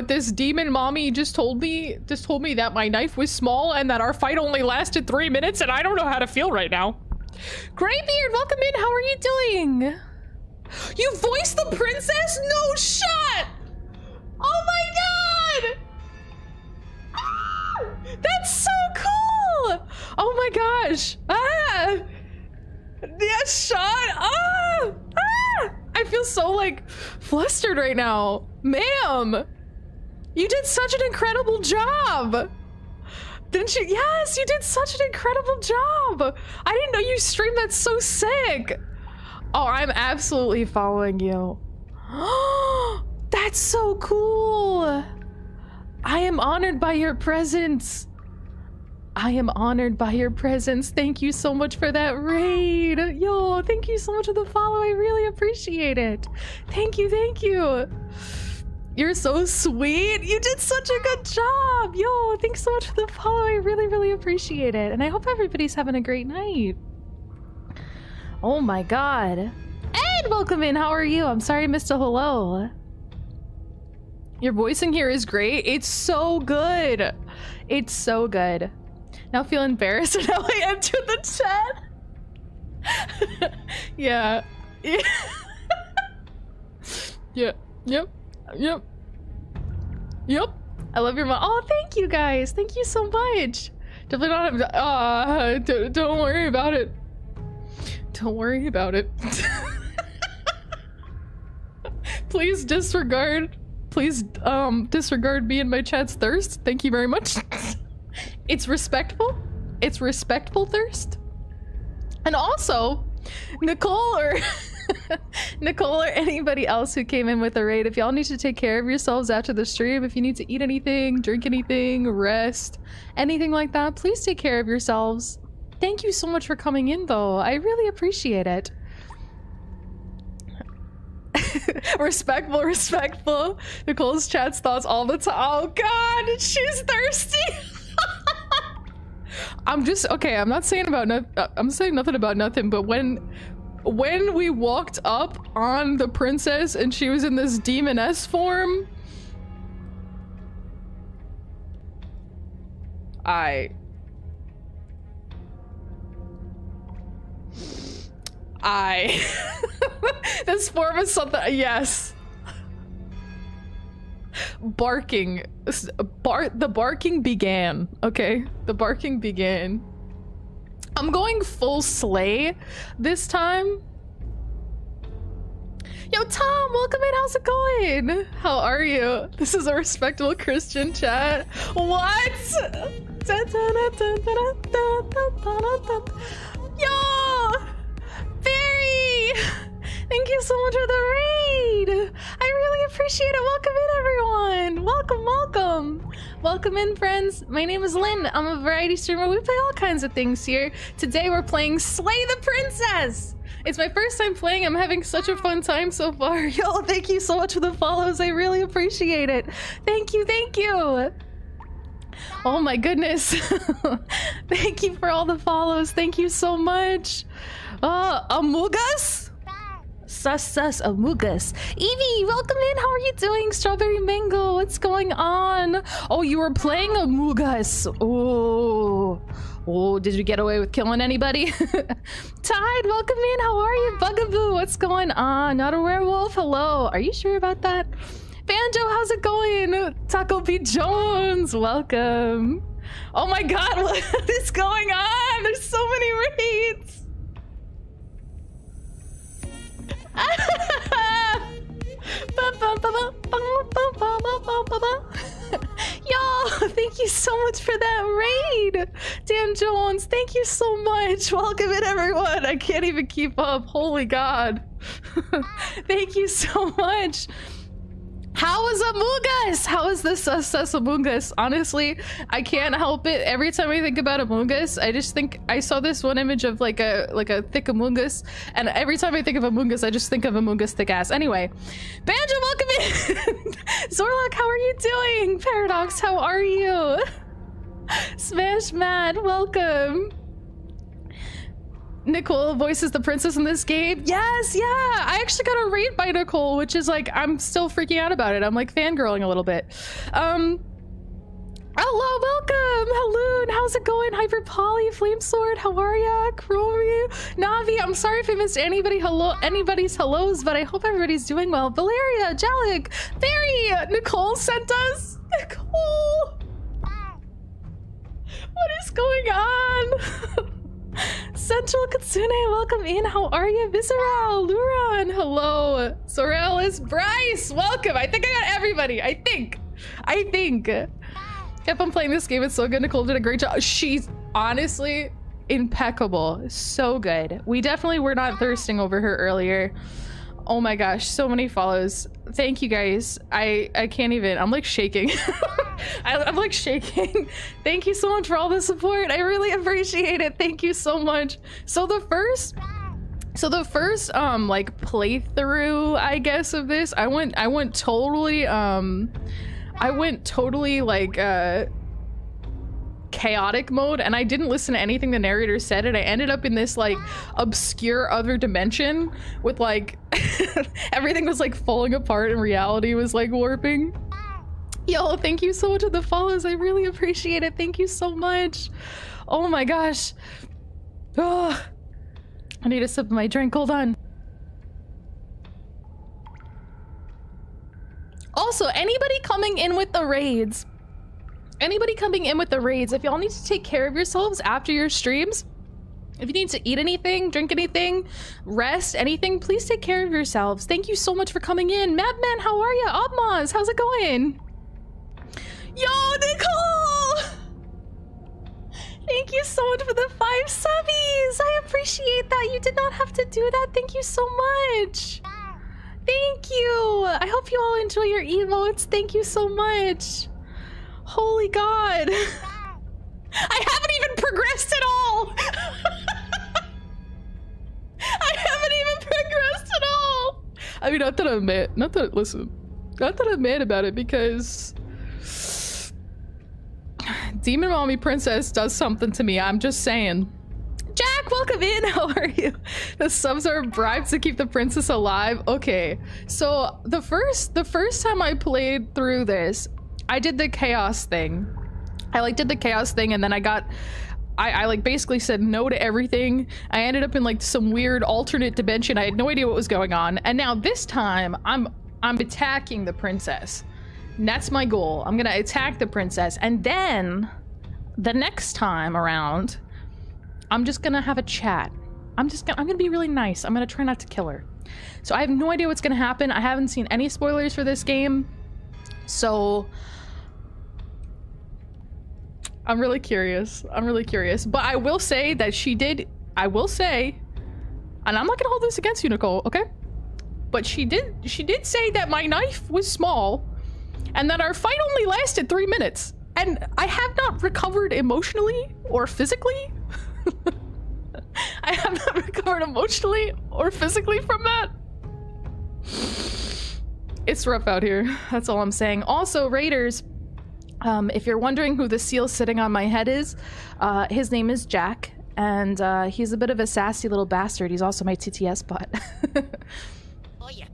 this demon mommy just told me that my knife was small and that our fight only lasted 3 minutes, and I don't know how to feel right now. Greybeard, welcome in. How are you doing? You voiced the princess? No shot! Oh my god! Ah! That's so cool! Oh my gosh! Ah! That shot! Ah! Ah! I feel so like flustered right now. Ma'am! You did such an incredible job! Didn't you? Yes, you did such an incredible job! I didn't know you streamed. That's so sick! Oh, I'm absolutely following you. That's so cool! I am honored by your presence. I am honored by your presence. Thank you so much for that raid. Yo, thank you so much for the follow. I really appreciate it. Thank you, thank you. You're so sweet. You did such a good job. Yo, thanks so much for the follow. I really, really appreciate it. And I hope everybody's having a great night. Oh my god. Ed, welcome in. How are you? I'm sorry I missed a hello. Your voicing here is great. It's so good. It's so good. Now feel embarrassed and how I entered the chat. Yeah. Yeah. Yeah. Yep. Yep. Yep. I love your mom. Oh, thank you guys. Thank you so much. Definitely not. Don't worry about it. Don't worry about it. Please disregard. Please disregard me and my chat's thirst. Thank you very much. It's respectful. It's respectful thirst. And also, Nicole or anybody else who came in with a raid, if y'all need to take care of yourselves after the stream, if you need to eat anything, drink anything, rest, anything like that, please take care of yourselves. Thank you so much for coming in, though. I really appreciate it. Respectful. Nicole's chats thoughts all the time. Oh God, she's thirsty. I'm not saying I'm saying nothing about nothing, but when we walked up on the princess and she was in this demoness form, this form is something, yes. Barking. The barking began, okay? The barking began. I'm going full slay this time. Yo, Tom, welcome in. How's it going? How are you? This is a respectable Christian chat. What? Yo! Barry! Thank you so much for the raid! I really appreciate it. Welcome in, everyone! Welcome. Welcome in, friends. My name is Lynn. I'm a variety streamer. We play all kinds of things here. Today we're playing Slay the Princess! It's my first time playing. I'm having such a fun time so far. Yo, thank you so much for the follows. I really appreciate it. Thank you. Oh my goodness. Thank you for all the follows. Thank you so much. Amugas? Sus Amugas. Evie, welcome in. How are you doing? Strawberry Mango, what's going on? Oh, you were playing Amugas. Oh, did you get away with killing anybody? Tide, welcome in. How are you? Bugaboo, what's going on? Not a werewolf. Hello. Are you sure about that? Banjo, how's it going? Taco Pete Jones, welcome. Oh my God, what is going on? There's so many raids. Yo, thank you so much for that raid. Dan Jones, thank you so much. Welcome in, everyone. I can't even keep up. Holy God. Thank you so much. How is Amoongus? How is this Amoongus? Honestly, I can't help it. Every time I think about Amoongus, I just think I saw this one image of like a thick Amoongus, and every time I think of Amoongus, I just think of Amoongus thick ass. Anyway, Banjo, welcome in. Zorlok, how are you doing? Paradox, how are you? Smash Mad, welcome. Nicole voices the princess in this game. Yes, yeah. I actually got a raid by Nicole, which is like, I'm still freaking out about it. I'm like fangirling a little bit. Hello, welcome. Hello, how's it going? Hyper Polly, Flamesword, how are ya? Chromie, Navi, I'm sorry if I missed anybody's hellos, but I hope everybody's doing well. Valeria, Jalik, Barry, Nicole sent us. Nicole. What is going on? Central Katsune, welcome in. How are you? Visceral, Luron, hello. Sorrel Bryce, welcome. I think I got everybody. I think. Kept on playing this game. It's so good. Nicole did a great job. She's honestly impeccable. So good. We definitely were not thirsting over her earlier. Oh my gosh, so many follows. Thank you guys. I can't even. I'm like shaking. I'm like shaking. Thank you so much for all the support. I really appreciate it. Thank you so much. So the first like playthrough, I guess, of this, I went totally like chaotic mode, and I didn't listen to anything the narrator said, and I ended up in this like obscure other dimension with like everything was like falling apart and reality was like warping. Yo, thank you so much for the follows. I really appreciate it. Thank you so much. Oh my gosh. Oh, I need a sip of my drink. Hold on. Also, anybody coming in with the raids, if y'all need to take care of yourselves after your streams, if you need to eat anything, drink anything, rest, anything, please take care of yourselves. Thank you so much for coming in. Madman, how are you? Obmaz, how's it going? Yo, Nicole! Thank you so much for the 5 subbies. I appreciate that. You did not have to do that. Thank you so much. Thank you. I hope you all enjoy your emotes. Thank you so much. Holy God. I haven't even progressed at all. I haven't even progressed at all. I mean, not that I'm mad. Not that I'm mad about it, because Demon Mommy Princess does something to me. I'm just saying. Jack, welcome in. How are you? The subs are bribed to keep the princess alive. Okay, so the first time I played through this, I did the chaos thing. I did the chaos thing, and then I like basically said no to everything. I ended up in like some weird alternate dimension. I had no idea what was going on. And now this time I'm attacking the princess. And that's my goal. I'm gonna attack the princess. And then the next time around, I'm just gonna have a chat. I'm gonna be really nice. I'm gonna try not to kill her. So I have no idea what's gonna happen. I haven't seen any spoilers for this game. So I'm really curious. But I will say that I will say, and I'm not gonna hold this against you, Nicole, okay? But she did say that my knife was small and that our fight only lasted 3 minutes. And I have not recovered emotionally or physically. I have not recovered emotionally or physically from that. It's rough out here. That's all I'm saying. Also, Raiders, if you're wondering who the seal sitting on my head is, his name is Jack, and he's a bit of a sassy little bastard. He's also my TTS bot. Oh yeah.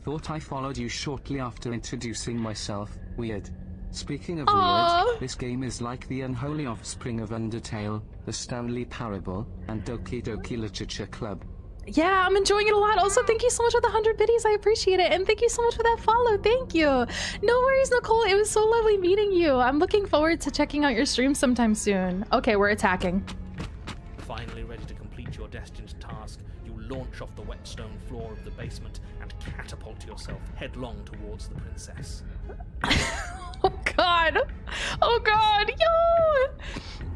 Thought I followed you shortly after introducing myself. Weird. Speaking of Aww. weird, this game is like the unholy offspring of Undertale, the Stanley Parable, and Doki Doki Literature Club. Yeah, I'm enjoying it a lot. Also, thank you so much for the 100 biddies. I appreciate it. And thank you so much for that follow. Thank you. No worries, Nicole. It was so lovely meeting you. I'm looking forward to checking out your stream sometime soon. Okay, we're attacking. Finally ready to complete your destined task, you launch off the wet stone floor of the basement and catapult yourself headlong towards the princess. Oh god. Oh god. Yo!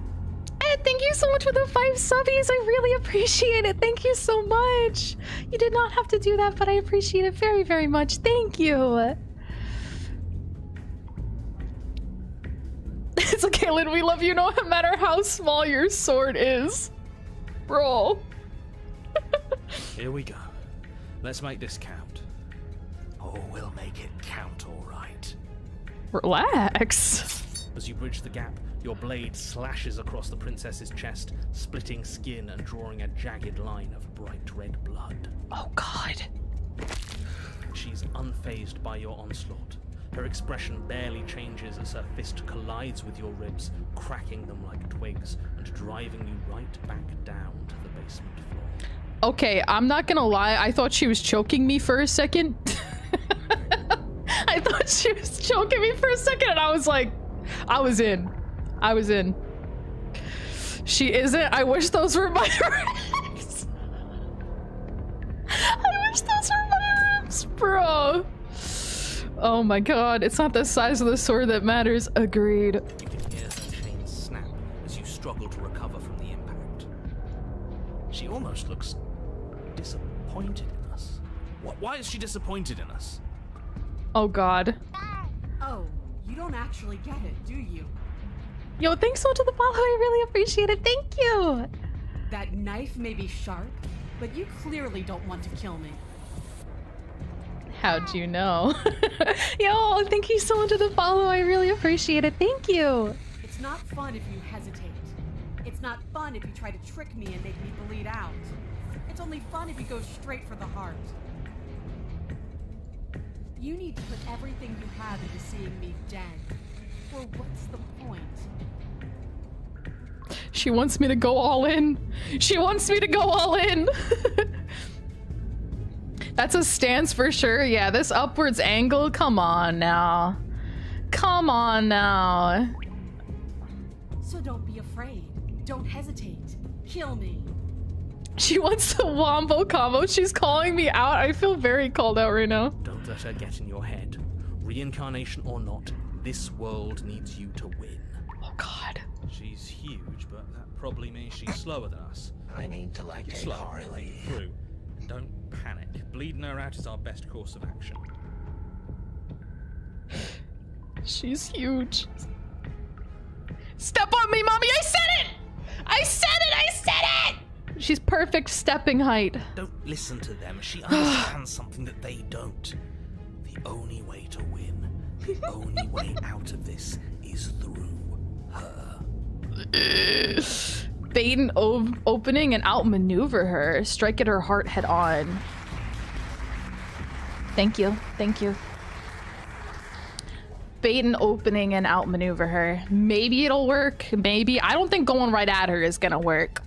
Ed, thank you so much for the 5 subbies. I really appreciate it. Thank you so much. You did not have to do that, but I appreciate it very, very much. Thank you. It's okay, Lynn. We love you no matter how small your sword is. Bro. Here we go. Let's make this count. Oh, we'll make it count, all right. Relax. As you bridge the gap, your blade slashes across the princess's chest, splitting skin and drawing a jagged line of bright red blood. Oh god. She's unfazed by your onslaught. Her expression barely changes as her fist collides with your ribs, cracking them like twigs and driving you right back down to the basement floor. Okay, I'm not gonna lie. I thought she was choking me for a second. I thought she was choking me for a second, and I was like, I was in. She isn't. I wish those were my ribs. I wish those were my ribs, bro. Oh my god, it's not the size of the sword that matters. Agreed. You can hear her chain snap as you struggle to recover from the impact. She almost looks disappointed in us. Why is she disappointed in us? Oh god. Oh, you don't actually get it, do you? Yo, thanks so much for the follow. I really appreciate it. Thank you. That knife may be sharp, but you clearly don't want to kill me. How'd you know? Yo, thank you so much for the follow. I really appreciate it. Thank you. It's not fun if you hesitate. It's not fun if you try to trick me and make me bleed out. It's only fun if you go straight for the heart. You need to put everything you have into seeing me dead. Or what's the point? She wants me to go all in. She wants me to go all in. That's a stance for sure. Yeah, this upwards angle. Come on now. Come on now. So don't be afraid. Don't hesitate. Kill me. She wants the wombo combo. She's calling me out. I feel very called out right now. Don't let her get in your head. Reincarnation or not, this world needs you to win. Oh god. She's huge, but that probably means she's slower than us. I need to like It's slow, really. Through. Don't panic. Bleeding her out is our best course of action. She's huge. Step on me, mommy! I said it! I said it! I said it! She's perfect stepping height. Don't listen to them. She understands something that they don't. The only way to win, the only way out of this is through her. Bait and opening and outmaneuver her. Strike at her heart head on. Thank you. Thank you. Bait and opening and outmaneuver her. Maybe it'll work. Maybe. I don't think going right at her is gonna work.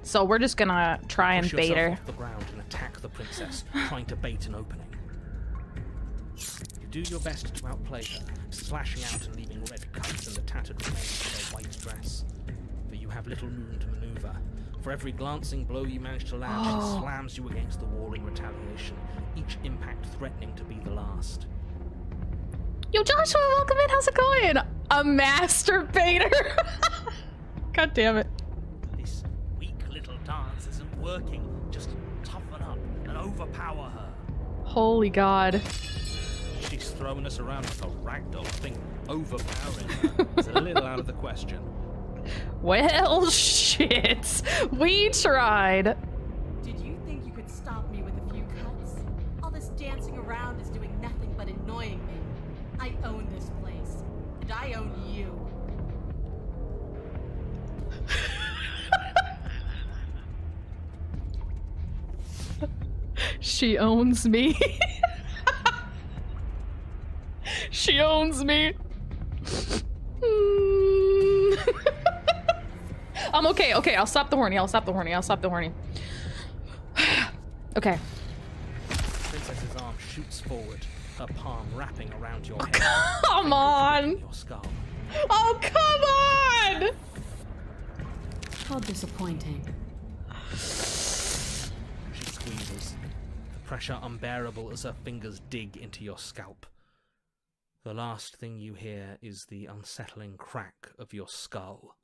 So we're just gonna try and bait her. Off the ground and attack the princess, trying to bait an opening. You do your best to outplay her, slashing out and leaving red cuts in the tattered remains of her white dress. But you have little room to maneuver. For every glancing blow you manage to land, she slams you against the wall in retaliation, each impact threatening to be the last. Yo, Joshua, welcome in. How's it going? A masturbator. God damn it. This weak little dance isn't working. Just toughen up and overpower her. Holy God. She's throwing us around like a ragdoll. I think overpowering her is a little out of the question. Well, shit. We tried. Did you think you could stop me with a few cuts? All this dancing around is doing nothing but annoying me. I own this place, and I own you. She owns me. She owns me. I'm okay. Okay, I'll stop the horny. I'll stop the horny. I'll stop the horny. Okay. Princess's arm shoots forward, her palm wrapping around your head. Come on. Your skull. Oh, come on. How disappointing. She squeezes, the pressure unbearable as her fingers dig into your scalp. The last thing you hear is the unsettling crack of your skull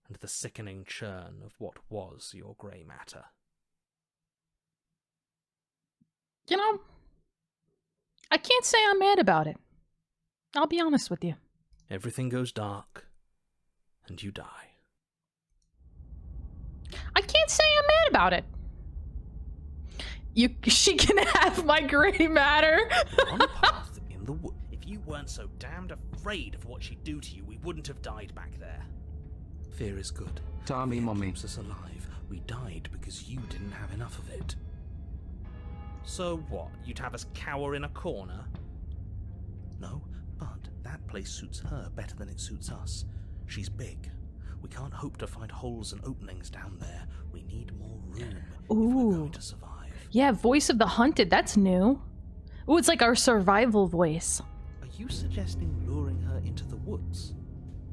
and the sickening churn of what was your grey matter. You know, I can't say I'm mad about it. I'll be honest with you. Everything goes dark, and you die. I can't say I'm mad about it. She can have my grey matter. On a path in the wood. If you weren't so damned afraid of what she'd do to you, we wouldn't have died back there. Fear is good. Tommy, Fear mommy. keeps us alive. We died because you didn't have enough of it. So what? You'd have us cower in a corner? No, but that place suits her better than it suits us. She's big. We can't hope to find holes and openings down there. We need more room if we're going to survive. Yeah, voice of the hunted. That's new. Ooh, it's like our survival voice. Are you suggesting luring her into the woods?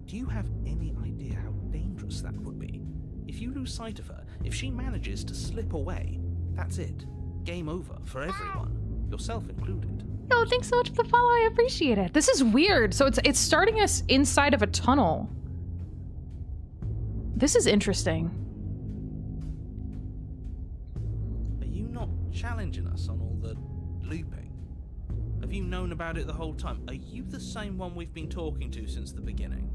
Do you have any idea how dangerous that would be? If you lose sight of her, if she manages to slip away, that's it. Game over for everyone, yourself included. Yo, thanks so much for the follow. I appreciate it. This is weird. So it's starting us inside of a tunnel. This is interesting. Are you not challenging us on all the looping? Have you known about it the whole time? Are you the same one we've been talking to since the beginning?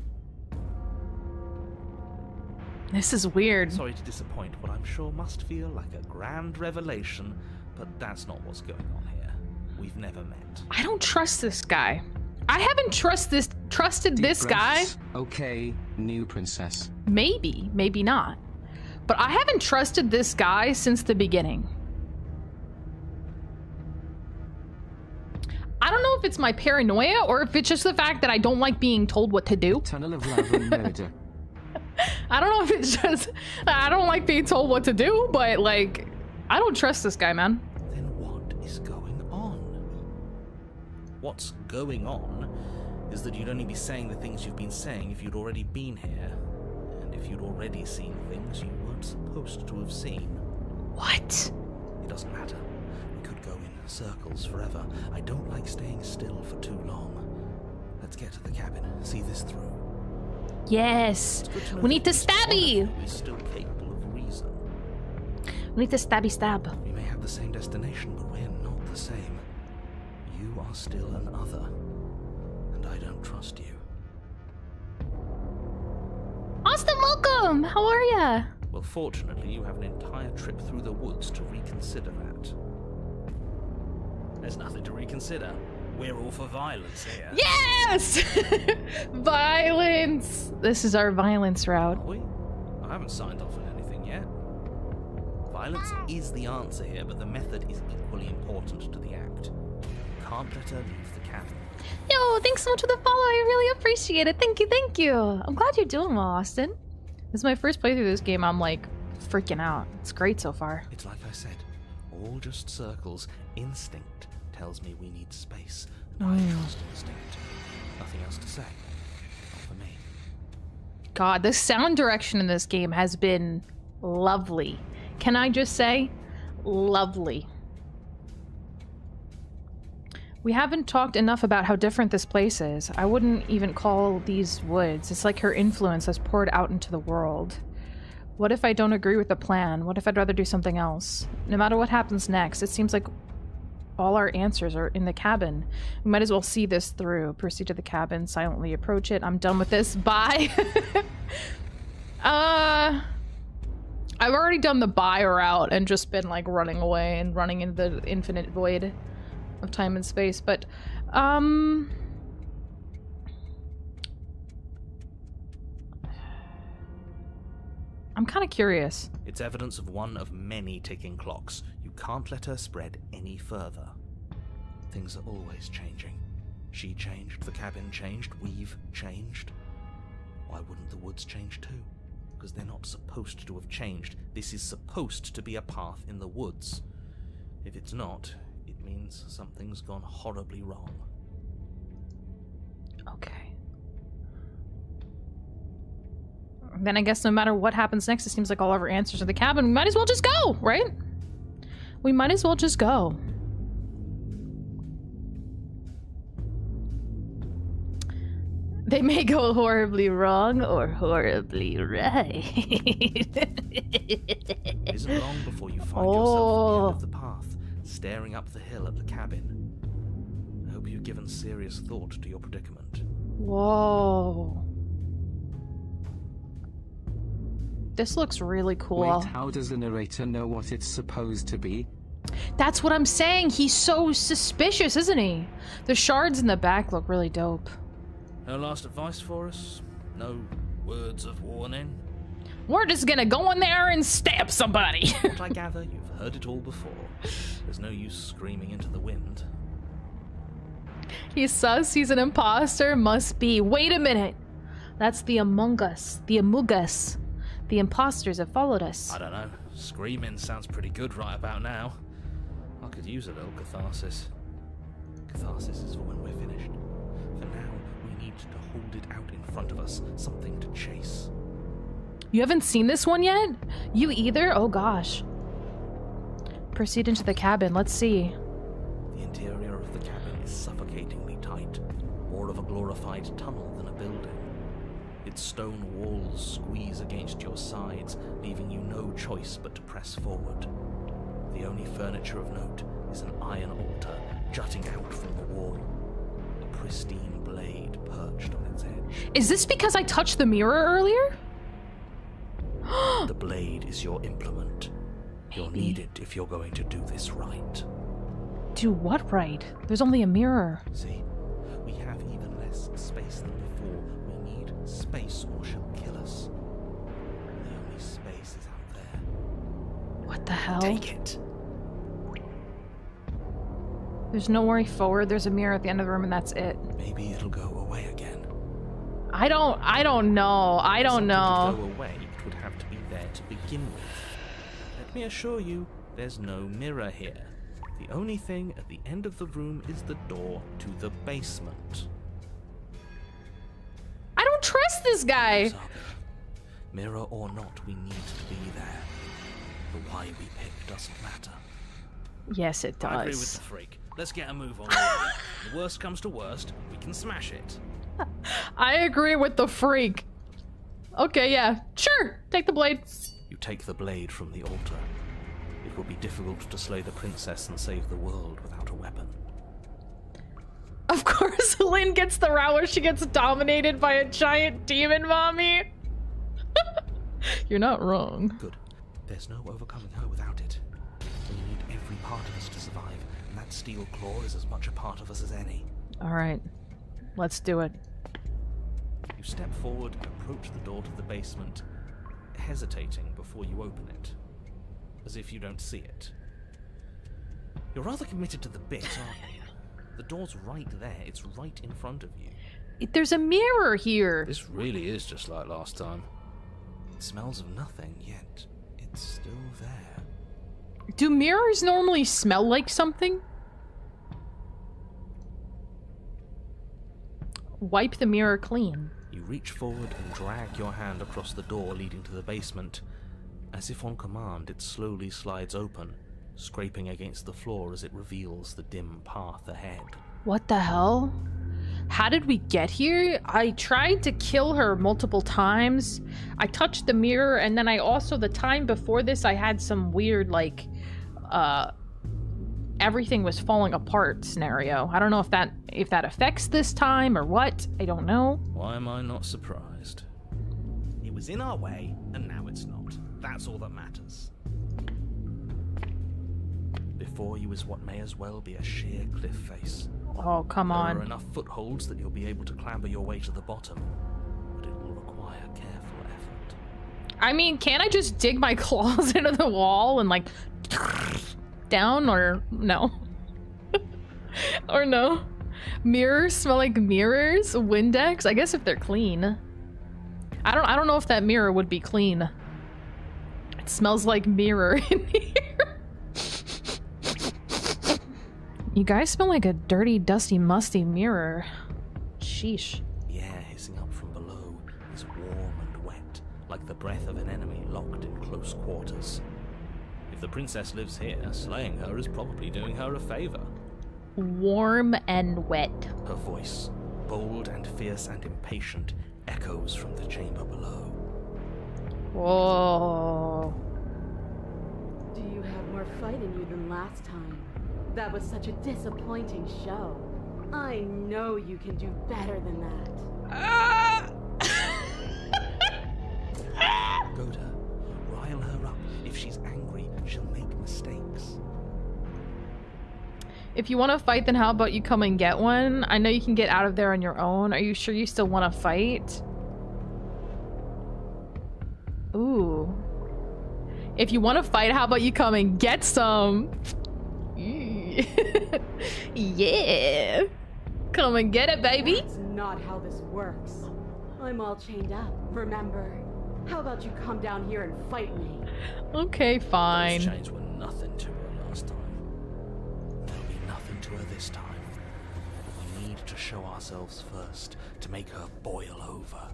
This is weird. Sorry to disappoint what I'm sure must feel like a grand revelation, but that's not what's going on here. We've never met. I don't trust this guy. I haven't trusted this guy. Okay, new princess. Maybe, maybe not. But I haven't trusted this guy since the beginning. I don't know if it's my paranoia or if it's just the fact that I don't like being told what to do. Tunnel of lava and murder. I don't know if it's just I don't like being told what to do, but like I don't trust this guy, man. Then what is going on? What's going on is that you'd only be saying the things you've been saying if you'd already been here, and if you'd already seen things you weren't supposed to have seen. What? It doesn't matter. We could go in circles forever. I don't like staying still for too long. Let's get to the cabin, see this through. Yes. We need to stabby. He's still capable of reason. We need to stabby stab. We may have the same destination, but we're not the same. You are still an other, and I don't trust you. Austin, welcome. How are ya? Well, fortunately, you have an entire trip through the woods to reconsider that. There's nothing to reconsider. We're all for violence here. Yes! Violence! This is our violence route. Are we? I haven't signed off on anything yet. Violence is the answer here, but the method is equally important to the act. You can't let her leave the cabin. Yo, thanks so much for the follow. I really appreciate it. Thank you, thank you. I'm glad you're doing well, Austin. This is my first playthrough of this game. I'm like freaking out. It's great so far. It's like I said, all just circles. Instinct tells me we need space. And I trust instinct. Nothing else to say. Not for me. God, the sound direction in this game has been lovely. Can I just say, lovely. We haven't talked enough about how different this place is. I wouldn't even call these woods. It's like her influence has poured out into the world. What if I don't agree with the plan? What if I'd rather do something else? No matter what happens next, it seems like all our answers are in the cabin. We might as well see this through. Proceed to the cabin, silently approach it. I'm done with this. Bye. I've already done the bye route and just been like running away and running into the infinite void of time and space, but I'm kind of curious. It's evidence of one of many ticking clocks. You can't let her spread any further. Things are always changing. She changed, the cabin changed, we've changed. Why wouldn't the woods change too? Because they're not supposed to have changed. This is supposed to be a path in the woods. If it's not, it means something's gone horribly wrong. Okay. Then I guess no matter what happens next, it seems like all of our answers are the cabin. We might as well just go, right? We might as well just go. They may go horribly wrong or horribly right. It isn't long before you find yourself at the end of the path, staring up the hill at the cabin. I hope you've given serious thought to your predicament. Whoa. This looks really cool. Wait, how does the narrator know what it's supposed to be? That's what I'm saying. He's so suspicious, isn't he? The shards in the back look really dope. No last advice for us? No words of warning? We're just gonna go in there and stab somebody. What I gather, you've heard it all before. There's no use screaming into the wind. He's sus, he's an imposter, must be. Wait a minute. That's the Among Us. The Among Us. The imposters have followed us. I don't know. Screaming sounds pretty good right about now. I could use a little catharsis. Catharsis is for when we're finished. For now, we need to hold it out in front of us. Something to chase. You haven't seen this one yet? You either? Oh gosh. Proceed into the cabin. Let's see. The interior of the cabin is suffocatingly tight. More of a glorified tunnel than a building. Its stone walls squeeze against your sides, leaving you no choice but to press forward. The only furniture of note is an iron altar jutting out from the wall. A pristine blade perched on its edge. Is this because I touched the mirror earlier? The blade is your implement. You'll need it if you're going to do this right. Do what right? There's only a mirror. See, we have even less space than before. We need space or she'll kill us. The only space is out there. What the hell? Take it. There's no way forward. There's a mirror at the end of the room and that's it. Maybe it'll go away again. I don't know. I don't know. To go away, it would have to be there to begin with. Let me assure you, there's no mirror here. The only thing at the end of the room is the door to the basement. I don't trust this guy. Mirror or not, we need to be there. The why we pick doesn't matter. Yes, it does. I agree with the freak. Let's get a move on already. The worst comes to worst, we can smash it. I agree with the freak. Okay, yeah. Sure. Take the blade. You take the blade from the altar. It will be difficult to slay the princess and save the world without a weapon. Of course, Lynn gets the route where she gets dominated by a giant demon mommy. You're not wrong. Good. There's no overcoming her without it. We need every part of us to survive, and that steel claw is as much a part of us as any. Alright. Let's do it. You step forward and approach the door to the basement, hesitating before you open it, as if you don't see it. You're rather committed to the bit, aren't you? The door's right there. It's right in front of you. There's a mirror here. This really is just like last time. It smells of nothing, yet it's still there. Do mirrors normally smell like something? Wipe the mirror clean. You reach forward and drag your hand across the door leading to the basement. As if on command, it slowly slides open, scraping against the floor as it reveals the dim path ahead. What the hell? How did we get here? I tried to kill her multiple times. I touched the mirror, and then I also, the time before this, I had some weird, like, everything was falling apart scenario. I don't know if that affects this time or what. I don't know. Why am I not surprised? It was in our way, and now it's not. That's all that matters. Before you is what may as well be a sheer cliff face. Oh, come on. There are enough footholds that you'll be able to clamber your way to the bottom, but it will require careful effort. I mean, can't I just dig my claws into the wall and, like, down, or no? Or no? Mirrors smell like mirrors? Windex? I guess if they're clean. I don't know if that mirror would be clean. It smells like mirror in here. You guys smell like a dirty, dusty, musty mirror. Sheesh. The air hissing up from below is warm and wet, like the breath of an enemy locked in close quarters. If the princess lives here, slaying her is probably doing her a favor. Warm and wet. Her voice, bold and fierce and impatient, echoes from the chamber below. Whoa. Do you have more fight in you than last time? That was such a disappointing show. I know you can do better than that. Goad her. Rile her up. If she's angry, she'll make mistakes. If you want to fight, then how about you come and get one? I know you can get out of there on your own. Are you sure you still want to fight? Ooh. If you want to fight, how about you come and get some? Yeah. Come and get it, baby. That's not how this works. I'm all chained up, remember? How about you come down here and fight me? Okay, fine. Those chains were nothing to her last time. They'll be nothing to her this time. We need to show ourselves first to make her boil over.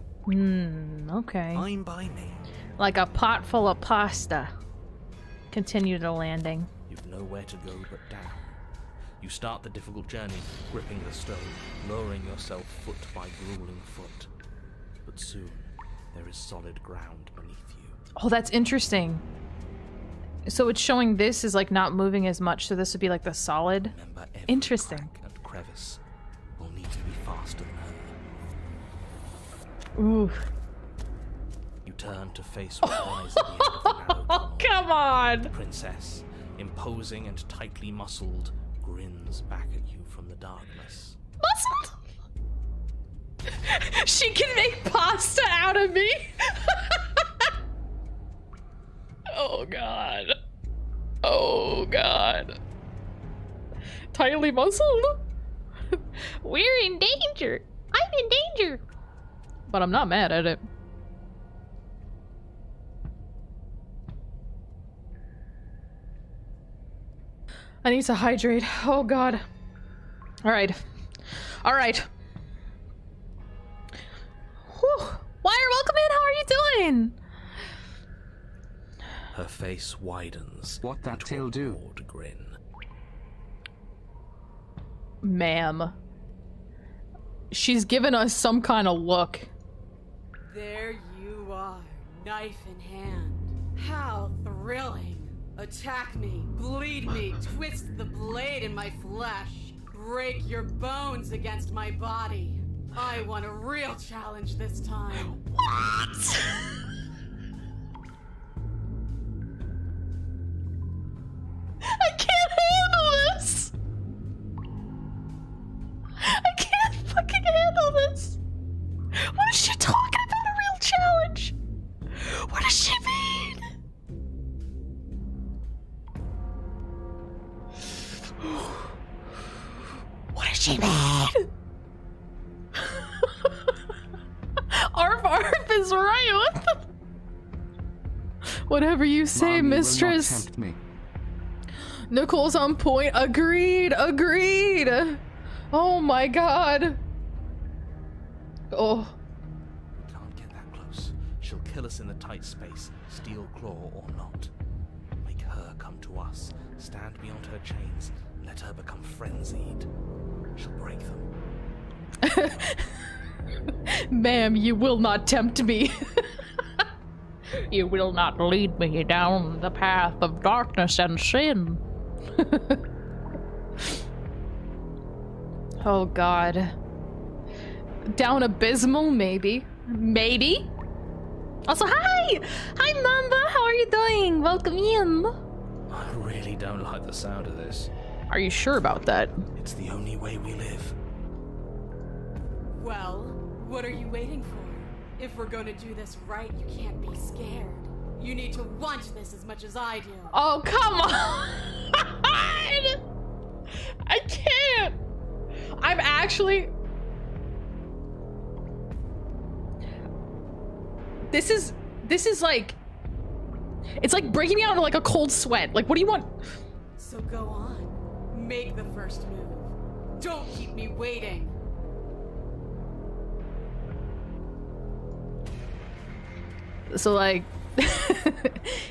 Okay. Fine by me. Like a pot full of pasta. Continue the landing. You've nowhere to go but down. You start the difficult journey, gripping the stone, lowering yourself foot by grueling foot. But soon, there is solid ground beneath you. Oh, that's interesting. So it's showing this is like not moving as much, so this would be like the solid. Remember, every Interesting. crack and crevice will need to be faster than her. Ooh. You turn to face what lies at the end of the narrow tunnel. Come on! The princess, imposing and tightly muscled, grins back at you from the darkness. Muscled? She can make pasta out of me? Oh god. Oh god. Tightly muscled? We're in danger. I'm in danger. But I'm not mad at it. I need to hydrate. Oh god. Alright. Alright. Whew. Wire, welcome in. How are you doing? Her face widens. What that into tail a do? broad grin. Ma'am. She's given us some kind of look. There you are, knife in hand. How thrilling. Attack me, bleed me, twist the blade in my flesh, break your bones against my body. I want a real challenge this time. What? is right. What the? Whatever you say, Mom, mistress. You will not tempt me. Nicole's on point. Agreed. Agreed. Oh my god. Oh. We can't get that close. She'll kill us in the tight space, steel claw or not. Make her come to us, stand beyond her chains, and let her become frenzied. She'll break them. Ma'am, you will not tempt me. You will not lead me down the path of darkness and sin. Oh god. Down abysmal, maybe. Maybe? Also, hi! Hi, Mamba! How are you doing? Welcome in. I really don't like the sound of this. Are you sure about that? It's the only way we live. Well, what are you waiting for? If we're gonna do this right, you can't be scared. You need to want this as much as I do. Oh, come on! I can't! I'm actually... This is like... It's like breaking me out of like a cold sweat. Like, what do you want? So go on. Make the first move. Don't keep me waiting. So like,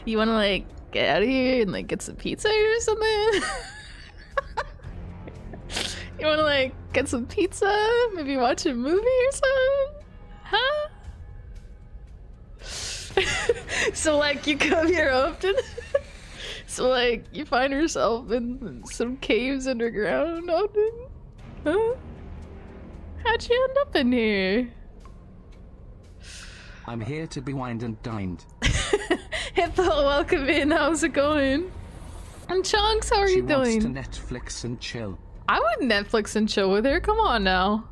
you want to like get out of here and like get some pizza or something? You want to like get some pizza? Maybe watch a movie or something? Huh? So like you come here often? So like you find yourself in some caves underground often? Huh? How'd you end up in here? I'm here to be wined and dined. Hippo, welcome in. How's it going? And Chunks, how are you doing? She wants to Netflix and chill. I would Netflix and chill with her. Come on now.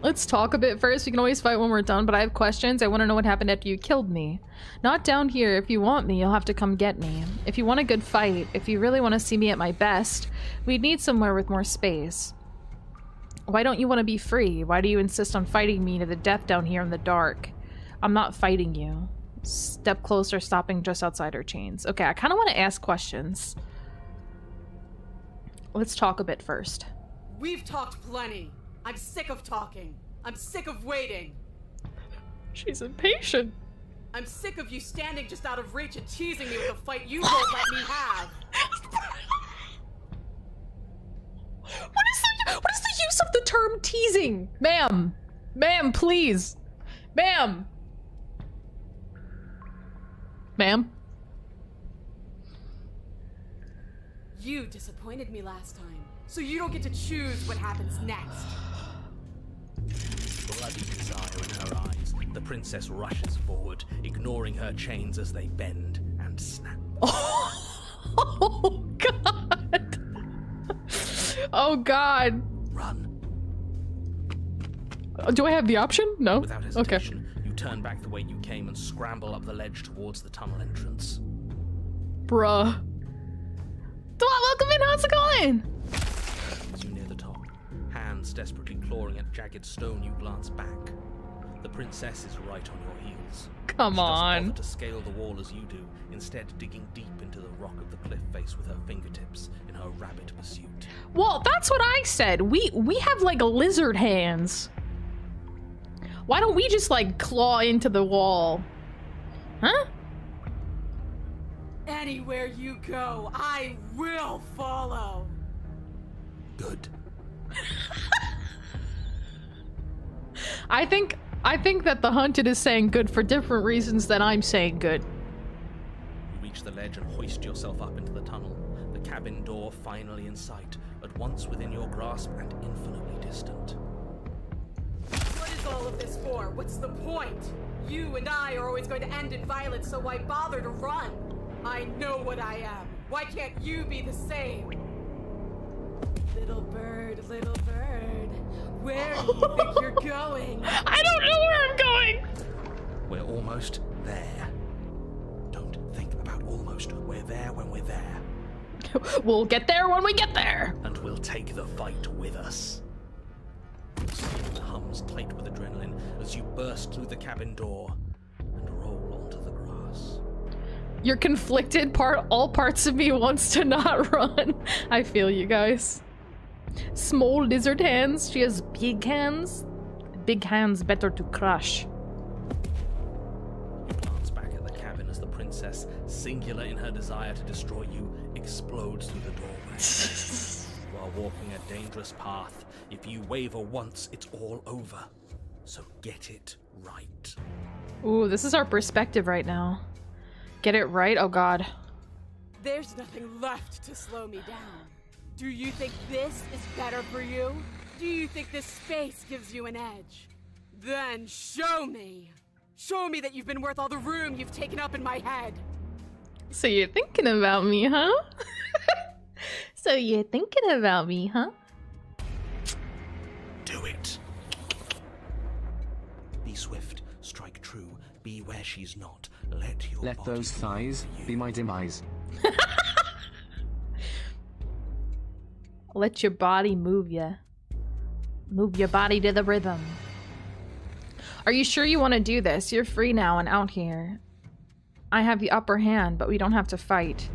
Let's talk a bit first. We can always fight when we're done, but I have questions. I want to know what happened after you killed me. Not down here. If you want me, you'll have to come get me. If you want a good fight, if you really want to see me at my best, we'd need somewhere with more space. Why don't you want to be free? Why do you insist on fighting me to the death down here in the dark? I'm not fighting you. Step closer, stopping just outside our chains. Okay, I kind of want to ask questions. Let's talk a bit first. We've talked plenty. I'm sick of talking. I'm sick of waiting. She's impatient. I'm sick of you standing just out of reach and teasing me with a fight you won't let me have. What is the use of the term teasing? Ma'am. Ma'am, please. Ma'am. Ma'am? You disappointed me last time, so you don't get to choose what happens next. Bloody desire in her eyes, the princess rushes forward, ignoring her chains as they bend and snap. Oh, God. Oh, God. Run. Do I have the option? No? Without hesitation, you turn back the way you came and scramble up the ledge towards the tunnel entrance. Bruh. Welcome in, how's it going? As you near the top, hands desperately clawing at jagged stone, you glance back. The princess is right on your heels. Come she on. doesn't bother to scale the wall as you do, instead digging deep into the rock of the cliff face with her fingertips in her rabid pursuit. Well, that's what I said. We have like lizard hands. Why don't we just like claw into the wall? Huh? Anywhere you go, I will follow. Good. I think that the hunted is saying good for different reasons than I'm saying good. You reach the ledge and hoist yourself up into the tunnel, the cabin door finally in sight, at once within your grasp and infinitely distant. What is all of this for? What's the point? You and I are always going to end in violence, so why bother to run? I know what I am. Why can't you be the same? Little bird, where do you think you're going? I don't know where I'm going! We're almost there. Don't think about almost. We're there when we're there. We'll get there when we get there! And we'll take the fight with us. Your skin hums tight with adrenaline as you burst through the cabin door and roll onto the grass. You're conflicted. All parts of me wants to not run. I feel you guys. Small lizard hands. She has big hands. Big hands better to crush. You glance back at the cabin as the princess, singular in her desire to destroy you, explodes through the doorway. You are walking a dangerous path. If you waver once, it's all over. So get it right. Ooh, this is our perspective right now. Get it right? Oh god. There's nothing left to slow me down. Do you think this is better for you? Do you think this space gives you an edge? Then show me. Show me that you've been worth all the room you've taken up in my head. So you're thinking about me, huh? So you're thinking about me, huh? Do it. Be swift, strike true, be where she's not. Let those thighs be my demise. Let your body move ya. Move your body to the rhythm. Are you sure you want to do this? You're free now and out here. I have the upper hand, but we don't have to fight.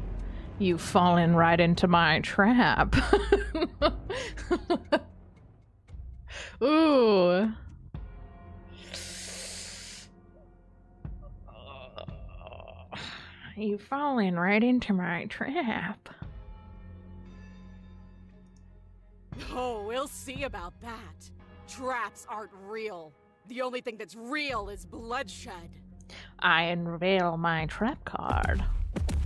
You've fallen right into my trap. Ooh. You've fallen right into my trap. Oh, we'll see about that. Traps aren't real. The only thing that's real is bloodshed. I unveil my trap card.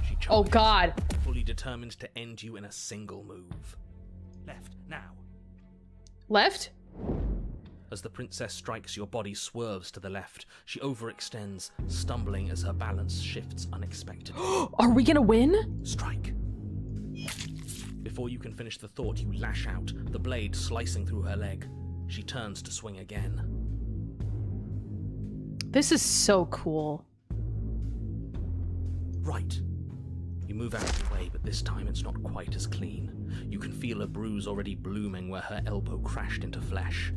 She Oh god. fully determined to end you in a single move. Left, now. Left? As the princess strikes, your body swerves to the left. She overextends, stumbling as her balance shifts unexpectedly. Are we gonna win? Strike. Before you can finish the thought, you lash out, the blade slicing through her leg. She turns to swing again. This is so cool. Right. You move out of the way, but this time it's not quite as clean. You can feel a bruise already blooming where her elbow crashed into flesh.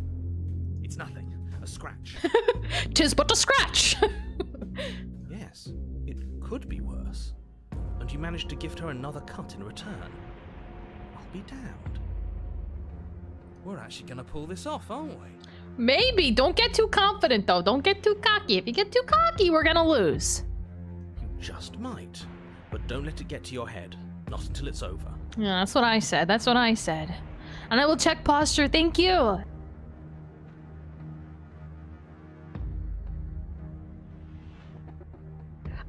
It's nothing. A scratch. 'Tis but a scratch! Yes, it could be worse. And you managed to gift her another cut in return. I'll be damned. We're actually gonna pull this off, aren't we? Maybe. Don't get too confident, though. Don't get too cocky. If you get too cocky, we're gonna lose. You just might. But don't let it get to your head. Not until it's over. Yeah, that's what I said. That's what I said. And I will check posture. Thank you.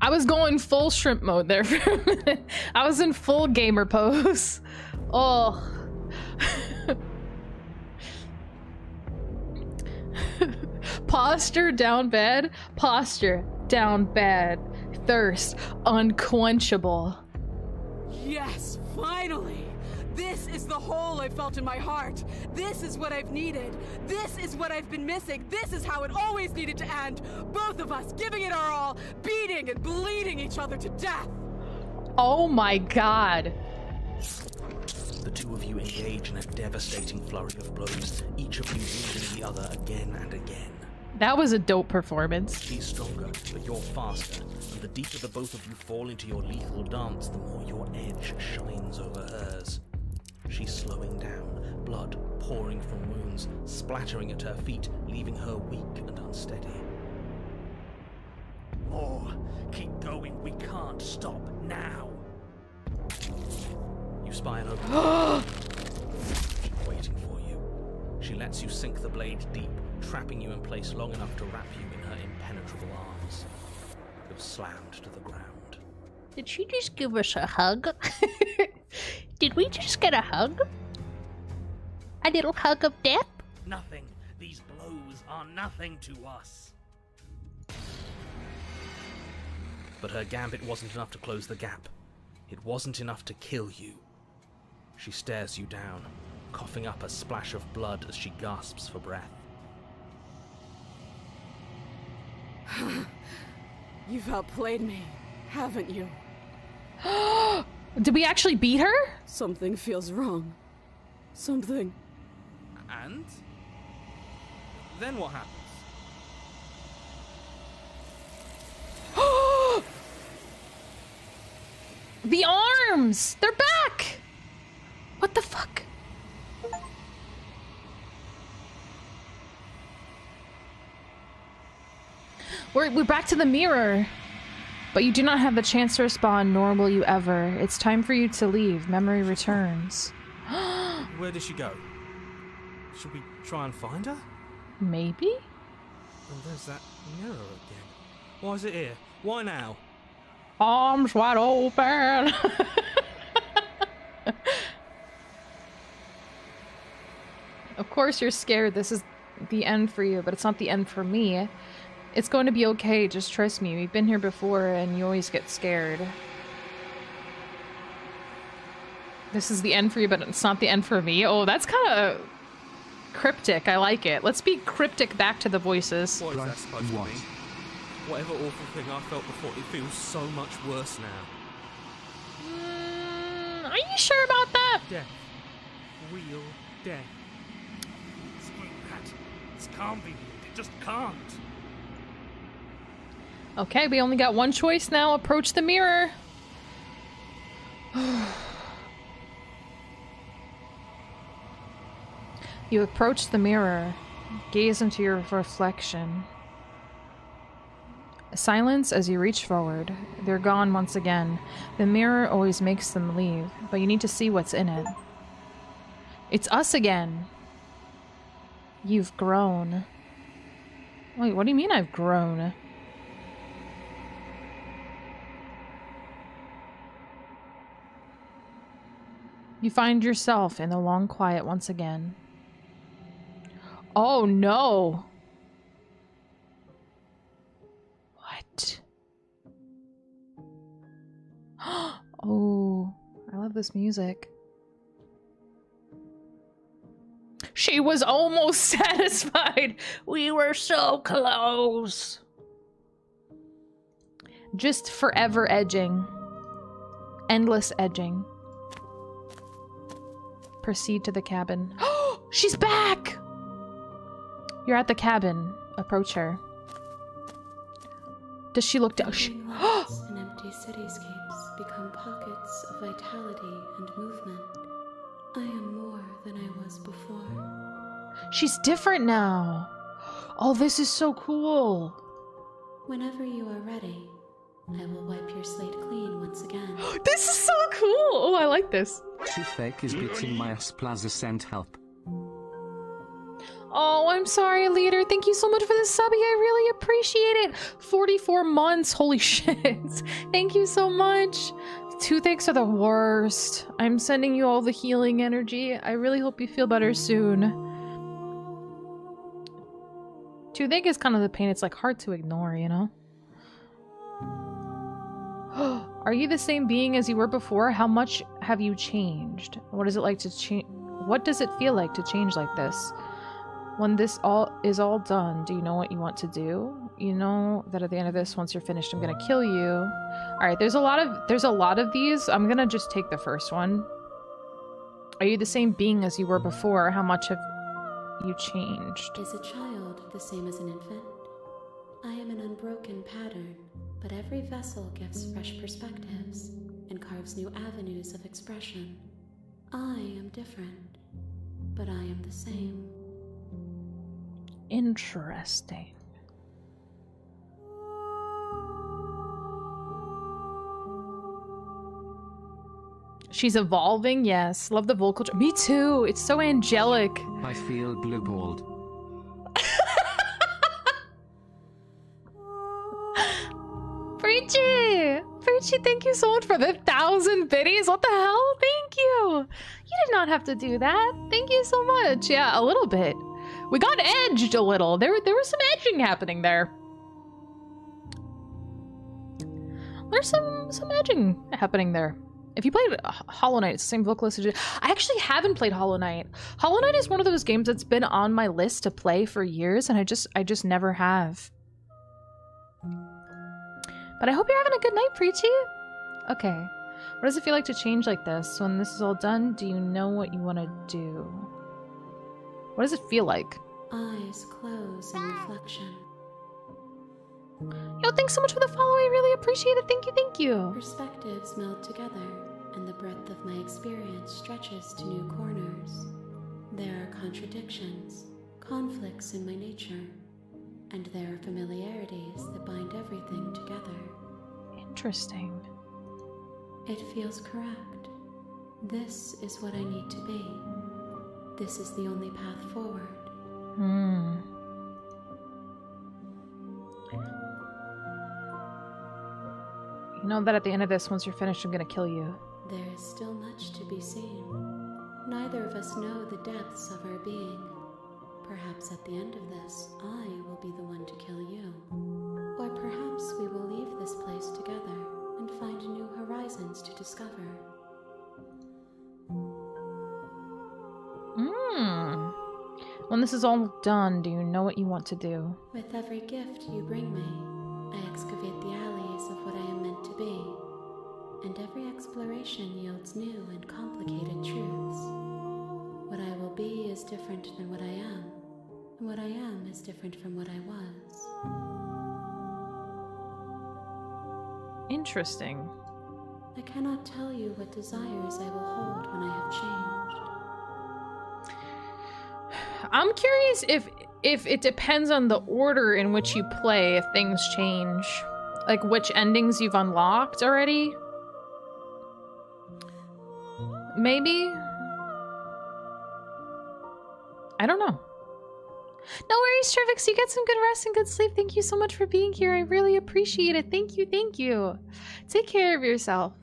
I was going full shrimp mode there for a minute. I was in full gamer pose. Oh. Posture down bed. Posture down bed. Thirst unquenchable. Yes, finally! This is the hole I felt in my heart. This is what I've needed. This is what I've been missing. This is how it always needed to end. Both of us giving it our all, beating and bleeding each other to death. Oh my god. The two of you engage in a devastating flurry of blows, each of you wounding the other again and again. That was a dope performance. She's stronger, but you're faster, and the deeper the both of you fall into your lethal dance, the more your edge shines over hers. She's slowing down, blood pouring from wounds, splattering at her feet, leaving her weak and unsteady. More. Keep going. We can't stop now. You spy an open She's waiting for you. She lets you sink the blade deep, trapping you in place long enough to wrap you in her impenetrable arms. You're slammed to the ground. Did she just give us a hug? Did we just get a hug? A little hug of death? Nothing. These blows are nothing to us. But her gambit wasn't enough to close the gap. It wasn't enough to kill you. She stares you down, coughing up a splash of blood as she gasps for breath. You've outplayed me, haven't you? Did we actually beat her? Something feels wrong. Something. And? Then what happens? The arms! They're back! What the fuck? We're back to the mirror. But you do not have the chance to respond, nor will you ever. It's time for you to leave. Memory returns. Where did she go? Should we try and find her? Maybe? And there's that mirror again. Why is it here? Why now? Arms wide open. Of course you're scared. This is the end for you, but it's not the end for me. It's going to be okay, just trust me. We've been here before and you always get scared. This is the end for you, but it's not the end for me. Oh, that's kind of cryptic. I like it. Let's be cryptic back to the voices. What is that supposed to mean? Whatever awful thing I felt before, it feels so much worse now. Are you sure about that? Death. Real death. Screw that. This can't be. It just can't. Okay, we only got one choice now. Approach the mirror. You approach the mirror. Gaze into your reflection. Silence as you reach forward. They're gone once again. The mirror always makes them leave, but you need to see what's in it. It's us again. You've grown. Wait, what do you mean I've grown? You find yourself in the long quiet once again. Oh no! What? Oh, I love this music. She was almost satisfied. We were so close. Just forever edging. Endless edging. Proceed to the cabin. Oh, she's back! You're at the cabin. Approach her. Does she look down? And empty cityscapes become pockets of vitality and movement. I am more than I was before. She's different now. Oh, this is so cool. Whenever you are ready, I will wipe your slate clean once again. This is so cool. Oh, I like this. Toothache is beating my ass. Plaza sent help. Oh, I'm sorry, leader. Thank you so much for the subby. I really appreciate it. 44 months. Holy shit. Thank you so much. Toothaches are the worst. I'm sending you all the healing energy. I really hope you feel better soon. Toothache is kind of the pain. It's like hard to ignore, you know? Are you the same being as you were before? How much have you changed? What is it like to change? What does it feel like to change like this? When this is all done, do you know what you want to do? You know that at the end of this, once you're finished, I'm gonna kill you. All right, there's a lot of these. I'm gonna just take the first one. Are you the same being as you were before? How much have you changed? Is a child the same as an infant? I am an unbroken pattern, but every vessel gives fresh perspectives and carves new avenues of expression. I am different, but I am the same. Interesting. She's evolving, yes. Love the vocal. Me too. It's so angelic. I feel blue-balled. Preachy, thank you so much for the 1,000 biddies. What the hell? Thank you. You did not have to do that. Thank you so much. Yeah, a little bit. We got edged a little. There was some edging happening there. There's some edging happening there. If you played Hollow Knight, it's the same vocalist. I actually haven't played Hollow Knight. Hollow Knight is one of those games that's been on my list to play for years, and I just never have. But I hope you're having a good night, Preachy. Okay. What does it feel like to change like this? When this is all done, do you know what you want to do? What does it feel like? Eyes close in reflection. Yo, thanks so much for the follow. I really appreciate it. Thank you, thank you. Perspectives meld together, and the breadth of my experience stretches to new corners. There are contradictions, conflicts in my nature, and there are familiarities that bind everything together. Interesting. It feels correct. This is what I need to be. This is the only path forward. You know that at the end of this, once you're finished, I'm gonna kill you. There is still much to be seen. Neither of us know the depths of our being. Perhaps at the end of this, I will be the one to kill you. Or perhaps we will leave this place together and find new horizons to discover. When this is all done, do you know what you want to do? With every gift you bring me, I excavate the alleys of what I am meant to be, and every exploration yields new and complicated truths. What I will be is different than what I am, and what I am is different from what I was. Interesting. I cannot tell you what desires I will hold when I have changed. I'm curious if it depends on the order in which you play, if things change. Like which endings you've unlocked already. Maybe? I don't know. No worries, Trivix. You get some good rest and good sleep. Thank you so much for being here. I really appreciate it. Thank you, thank you. Take care of yourself.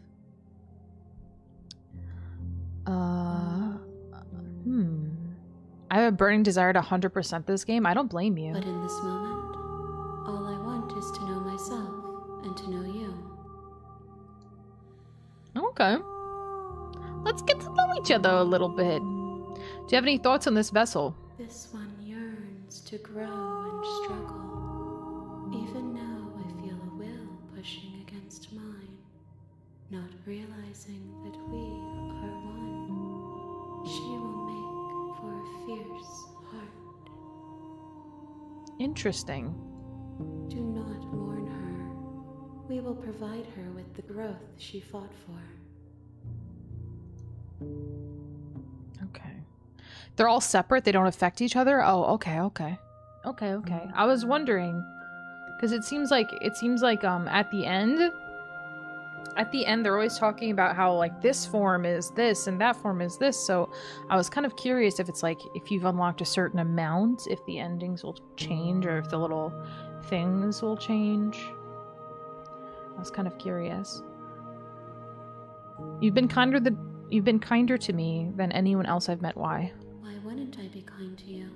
I have a burning desire to 100% this game. I don't blame you. But in this moment, all I want is to know myself and to know you. Okay. Let's get to know each other a little bit. Do you have any thoughts on this vessel? This one yearns to grow and struggle. Even now I feel a will pushing against mine, not realizing that we are one. She will make for a fierce heart. Interesting. Do not mourn her. We will provide her with the growth she fought for. Okay. They're all separate? They don't affect each other? Oh, okay. I was wondering, because it seems like at the end they're always talking about how like this form is this and that form is this, so I was kind of curious if it's like if you've unlocked a certain amount, if the endings will change or if the little things will change. I was kind of curious. You've been kinder to me than anyone else I've met. Why? Why wouldn't I be kind to you?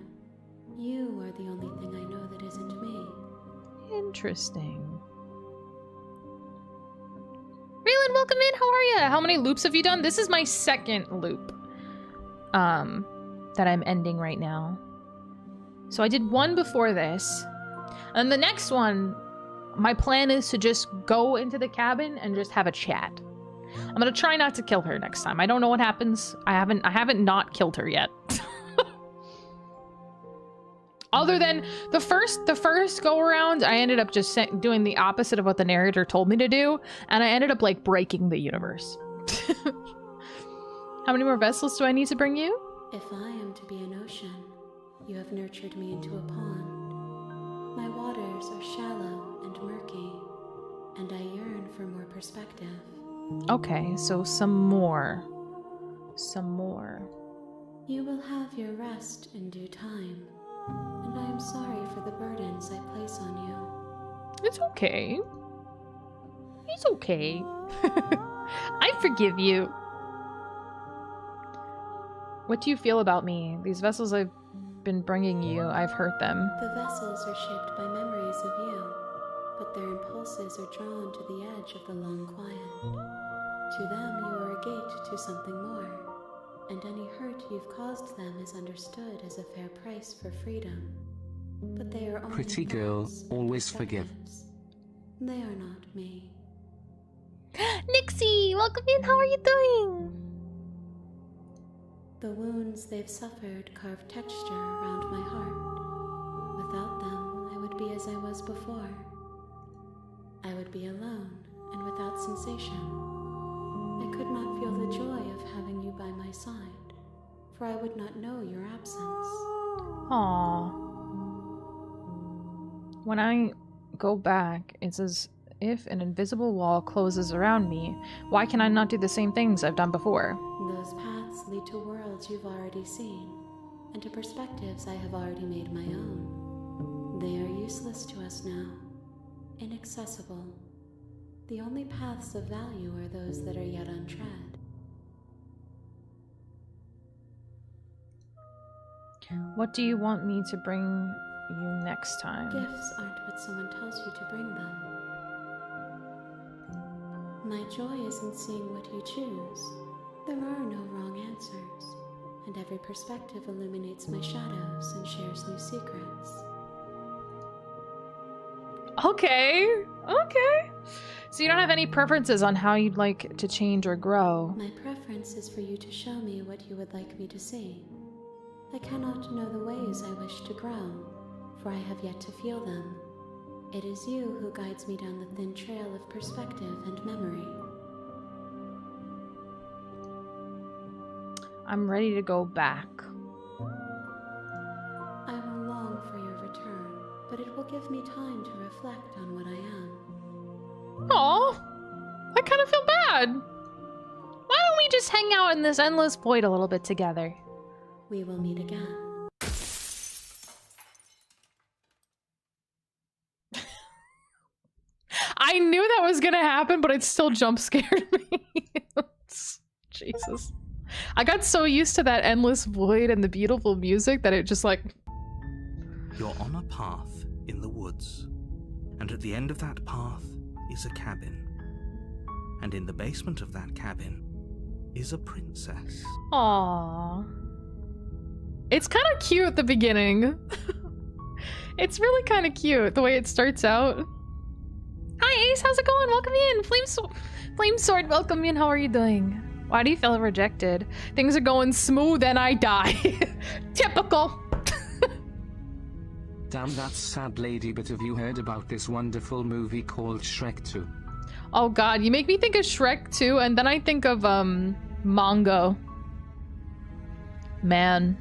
You are the only thing I know that isn't me. Interesting. Raylan, welcome in. How are you? How many loops have you done? This is my second loop that I'm ending right now. So I did one before this. And the next one, my plan is to just go into the cabin and just have a chat. I'm gonna try not to kill her next time. I don't know what happens. I haven't not killed her yet. Other than the first go around, I ended up just doing the opposite of what the narrator told me to do, and I ended up like breaking the universe. How many more vessels do I need to bring you? If I am to be an ocean, you have nurtured me into a pond. My waters are shallow and murky, and I yearn for more perspective. Okay, so some more. You will have your rest in due time, and I am sorry for the burdens I place on you. It's okay. It's okay. I forgive you. What do you feel about me? These vessels I've been bringing you, I've hurt them. The vessels are shaped by memories of you, but their impulses are drawn to the edge of the long quiet. To them, you are a gate to something more, and any hurt you've caused them is understood as a fair price for freedom. But they are only Pretty girl, thoughts, always forgive. perspectives. They are not me. Nixie, welcome in. How are you doing? The wounds they've suffered carve texture around my heart. Without them, I would be as I was before. I would be alone and without sensation. I could not feel the joy of having you by my side, for I would not know your absence. Aww. When I go back, it's as if an invisible wall closes around me. Why can I not do the same things I've done before? Those paths lead to worlds you've already seen, and to perspectives I have already made my own. They are useless to us now, inaccessible. The only paths of value are those that are yet untread. What do you want me to bring you next time? Gifts aren't what someone tells you to bring them. My joy is in seeing what you choose. There are no wrong answers, and every perspective illuminates my shadows and shares new secrets. Okay, okay. So you don't have any preferences on how you'd like to change or grow? My preference is for you to show me what you would like me to see. I cannot know the ways I wish to grow, for I have yet to feel them. It is you who guides me down the thin trail of perspective and memory. I'm ready to go back. I will long for your return, but it will give me time to reflect on what I am. Aw, I kind of feel bad. Why don't we just hang out in this endless void a little bit together? We will meet again. I knew that was gonna happen, but it still jump scared me. Jesus. I got so used to that endless void and the beautiful music that it just like... You're on a path in the woods, and at the end of that path is a cabin. And in the basement of that cabin is a princess. Aww. It's kind of cute at the beginning. It's really kind of cute the way it starts out. Hi Ace, how's it going? Welcome in. Flame Sword, welcome in. How are you doing? Why do you feel rejected? Things are going smooth and I die. Typical. Damn, that's sad, lady, but have you heard about this wonderful movie called Shrek 2? Oh god, you make me think of Shrek 2 and then I think of Mongo. Man.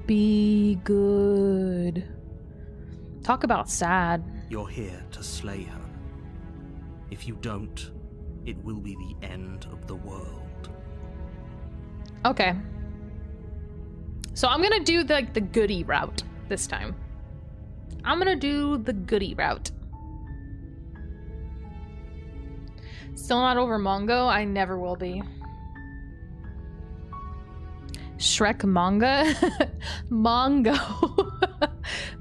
Be good. Talk about sad. You're here to slay her. If you don't, it will be the end of the world. Okay. So I'm gonna do the goody route this time. I'm gonna do the goody route. Still not over Mongo? I never will be. Shrek manga? Mongo.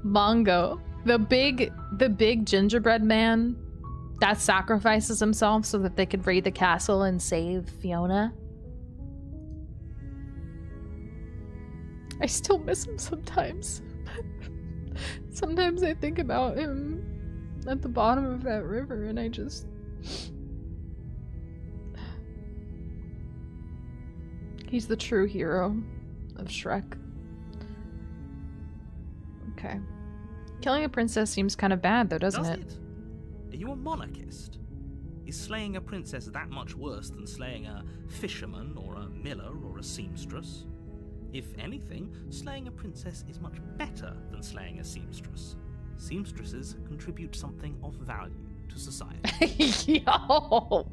Mongo. The big gingerbread man that sacrifices himself so that they could raid the castle and save Fiona. I still miss him sometimes. Sometimes I think about him at the bottom of that river and I just... He's the true hero of Shrek. Okay. Killing a princess seems kind of bad though, doesn't it? Are you a monarchist? Is slaying a princess that much worse than slaying a fisherman or a miller or a seamstress? If anything, slaying a princess is much better than slaying a seamstress. Seamstresses contribute something of value to society. Yo!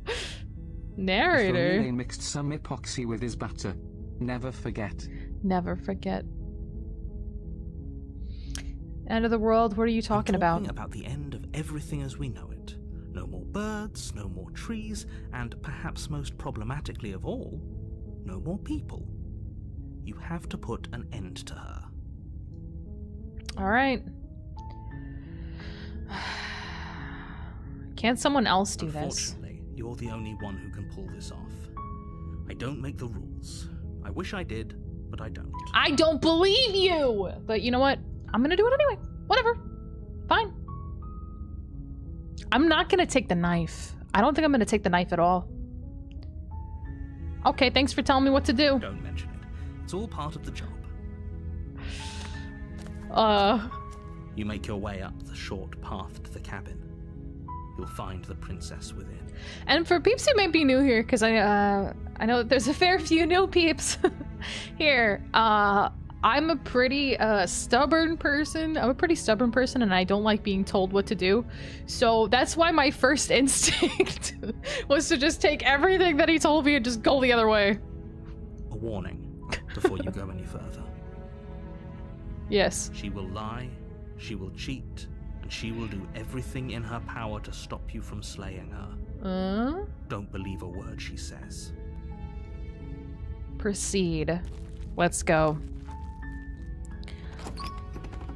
Narrator. If only they mixed some epoxy with his batter. Never forget. Never forget. End of the world, what are you talking about? I'm talking about the end of everything as we know it. No more birds, no more trees, and perhaps most problematically of all, no more people. You have to put an end to her. Alright. Can't someone else do this? Unfortunately, you're the only one who can pull this off. I don't make the rules. I wish I did, but I don't. I don't believe you! But you know what? I'm gonna do it anyway. Whatever. Fine. I'm not gonna take the knife. I don't think I'm gonna take the knife at all. Okay, thanks for telling me what to do. Don't mention it. It's all part of the job. You make your way up the short path to the cabin. You'll find the princess within. And for peeps who might be new here, because I know that there's a fair few new peeps here. I'm a pretty stubborn person. I'm a pretty stubborn person, and I don't like being told what to do. So that's why my first instinct was to just take everything that he told me and just go the other way. A warning before you go any further. Yes. She will lie, she will cheat, and she will do everything in her power to stop you from slaying her. Don't believe a word she says. Proceed. Let's go.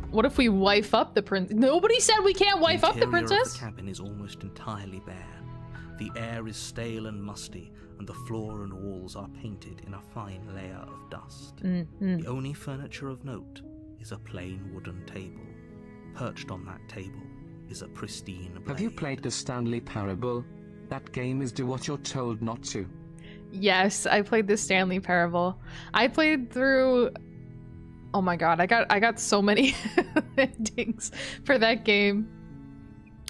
What if we wife up the prince? Nobody said we can't wife up the princess. The cabin is almost entirely bare. The air is stale and musty, and the floor and walls are painted in a fine layer of dust. The only furniture of note is a plain wooden table. Perched on that table is a pristine blade. Have you played the Stanley Parable? That game is do what you're told not to. Yes, I played the Stanley Parable. I played through... Oh my god, I got so many endings for that game.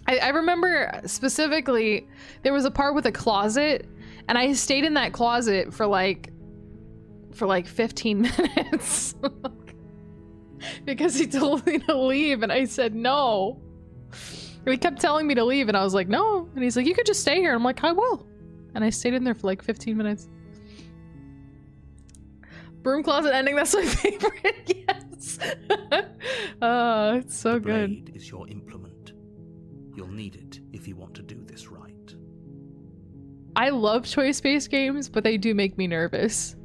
I remember specifically there was a part with a closet, and I stayed in that closet for like 15 minutes. Because he told me to leave, and I said no. He kept telling me to leave, and I was like, no. And he's like, you could just stay here. I'm like, I will. And I stayed in there for like 15 minutes. Broom closet ending, that's my favorite. Yes. It's so the good. Blade is your implement. You'll need it if you want to do this right. I love choice-based games, but they do make me nervous.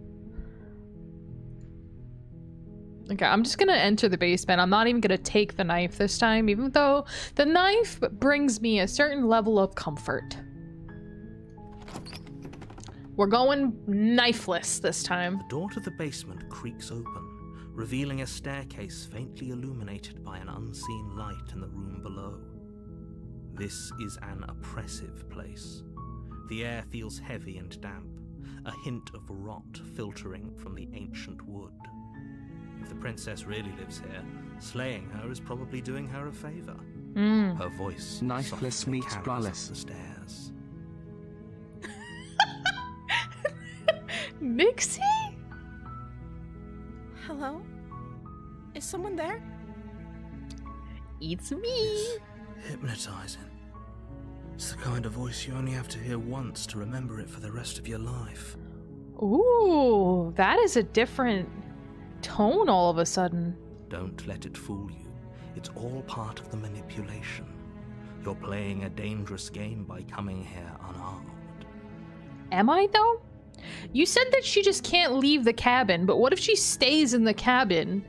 Okay, I'm just gonna enter the basement. I'm not even gonna take the knife this time, even though the knife brings me a certain level of comfort. We're going knifeless this time. The door to the basement creaks open, revealing a staircase faintly illuminated by an unseen light in the room below. This is an oppressive place. The air feels heavy and damp, a hint of rot filtering from the ancient wood. If the princess really lives here, slaying her is probably doing her a favor. Her voice Knifeless meets braless. the stairs. Nixie? Hello? Is someone there? It's me. Hypnotizing. It's the kind of voice you only have to hear once to remember it for the rest of your life. Ooh, that is a different tone all of a sudden. Don't let it fool you. It's all part of the manipulation. You're playing a dangerous game by coming here unarmed. Am I, though? You said that she just can't leave the cabin, but what if she stays in the cabin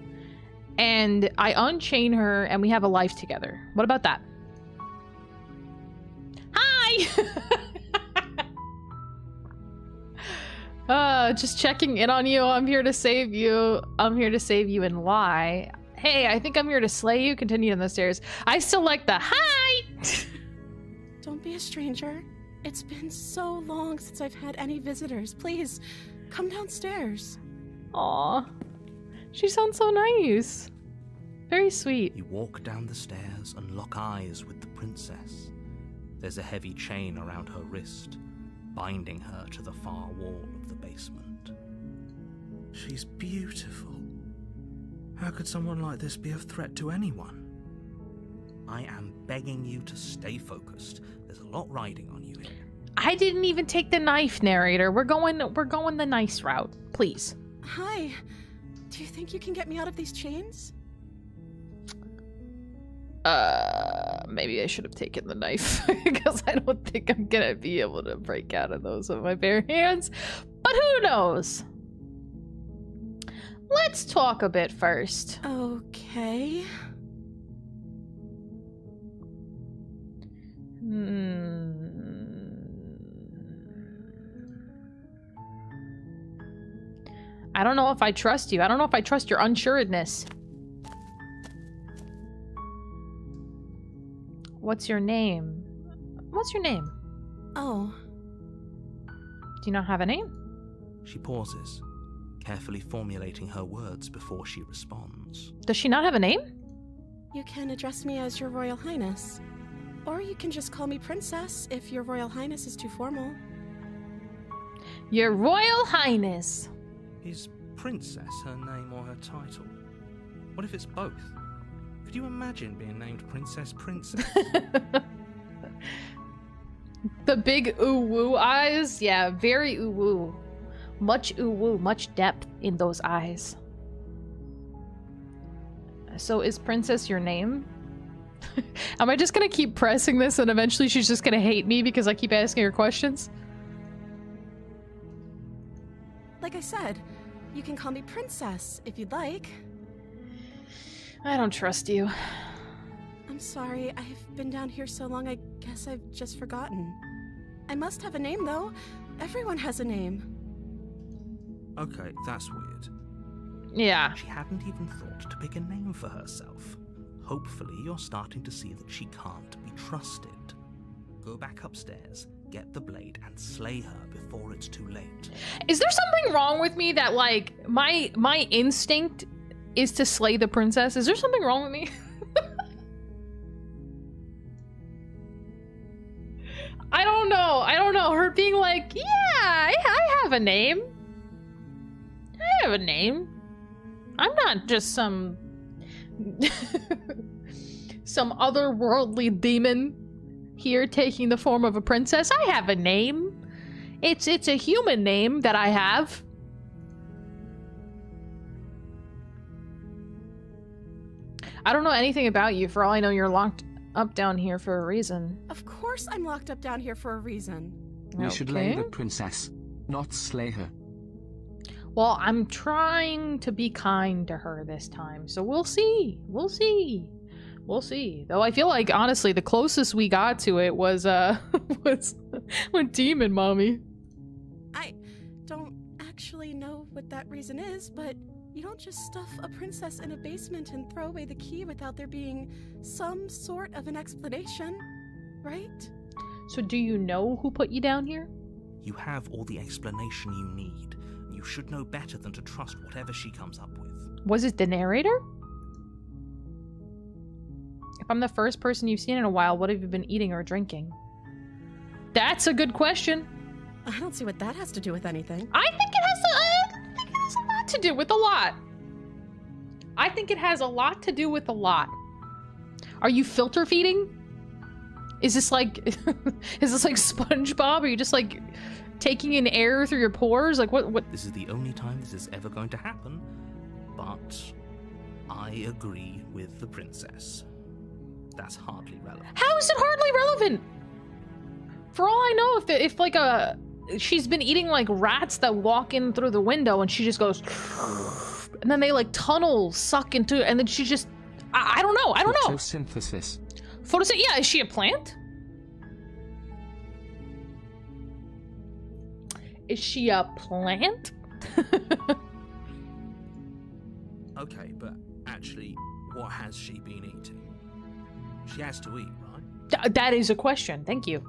and I unchain her and we have a life together? What about that? Hi! Just checking in on you. I'm here to save you. I'm here to save you and lie. Hey, I think I'm here to slay you. Continue on the stairs. I still like the hi! Don't be a stranger. It's been so long since I've had any visitors. Please, come downstairs. Aw. She sounds so nice. Very sweet. You walk down the stairs and lock eyes with the princess. There's a heavy chain around her wrist, binding her to the far wall of the basement. She's beautiful. How could someone like this be of threat to anyone? I am begging you to stay focused. There's a lot riding on you here. I didn't even take the knife, narrator. We're going the nice route, please. Hi. Do you think you can get me out of these chains? Maybe I should have taken the knife because I don't think I'm gonna be able to break out of those with my bare hands. But who knows? Let's talk a bit first. Okay. I don't know if I trust you. I don't know if I trust your unsuredness. What's your name? What's your name? Oh. Do you not have a name? She pauses, carefully formulating her words before she responds. Does she not have a name? You can address me as Your Royal Highness. Or you can just call me Princess if Your Royal Highness is too formal. Your Royal Highness. Is Princess her name or her title? What if it's both? Could you imagine being named Princess? The big ooh-woo eyes? Yeah, very ooh-woo. Much ooh-woo, much depth in those eyes. So is Princess your name? Am I just gonna keep pressing this and eventually she's just gonna hate me because I keep asking her questions? Like I said, you can call me Princess if you'd like. I don't trust you. I'm sorry, I've been down here so long I guess I've just forgotten. I must have a name though. Everyone has a name. Okay, that's weird. Yeah. She hadn't even thought to pick a name for herself. Hopefully you're starting to see that she can't be trusted. Go back upstairs, get the blade, and slay her before it's too late. Is there something wrong with me that, like, my instinct is to slay the princess? Is there something wrong with me? I don't know. I don't know. Her being like, yeah, I have a name. I have a name. I'm not just some some otherworldly demon here taking the form of a princess. I have a name. It's a human name that I have. I don't know anything about you. For all I know, you're locked up down here for a reason. Of course I'm locked up down here for a reason. We should lay the princess, not slay her. Well, I'm trying to be kind to her this time, so we'll see. We'll see. We'll see. Though I feel like, honestly, the closest we got to it was was with Demon Mommy. I don't actually know what that reason is, but you don't just stuff a princess in a basement and throw away the key without there being some sort of an explanation, right? So do you know who put you down here? You have all the explanation you need. You should know better than to trust whatever she comes up with. Was it the narrator? If I'm the first person you've seen in a while, what have you been eating or drinking? That's a good question. I don't see what that has to do with anything. I think it has a lot to do with a lot. I think it has a lot to do with a lot. Are you filter feeding? Is this like SpongeBob? Are you just like taking in air through your pores? Like what? This is the only time this is ever going to happen, but I agree with the princess. That's hardly relevant. How is it hardly relevant? For all I know, if like she's been eating like rats that walk in through the window and she just goes, and then they like tunnel suck into it, and then she just, I don't know. Photosynthesis. Yeah, is she a plant? Is she a plant? Okay, but actually, what has she been eating? She has to eat, right? That is a question. Thank you.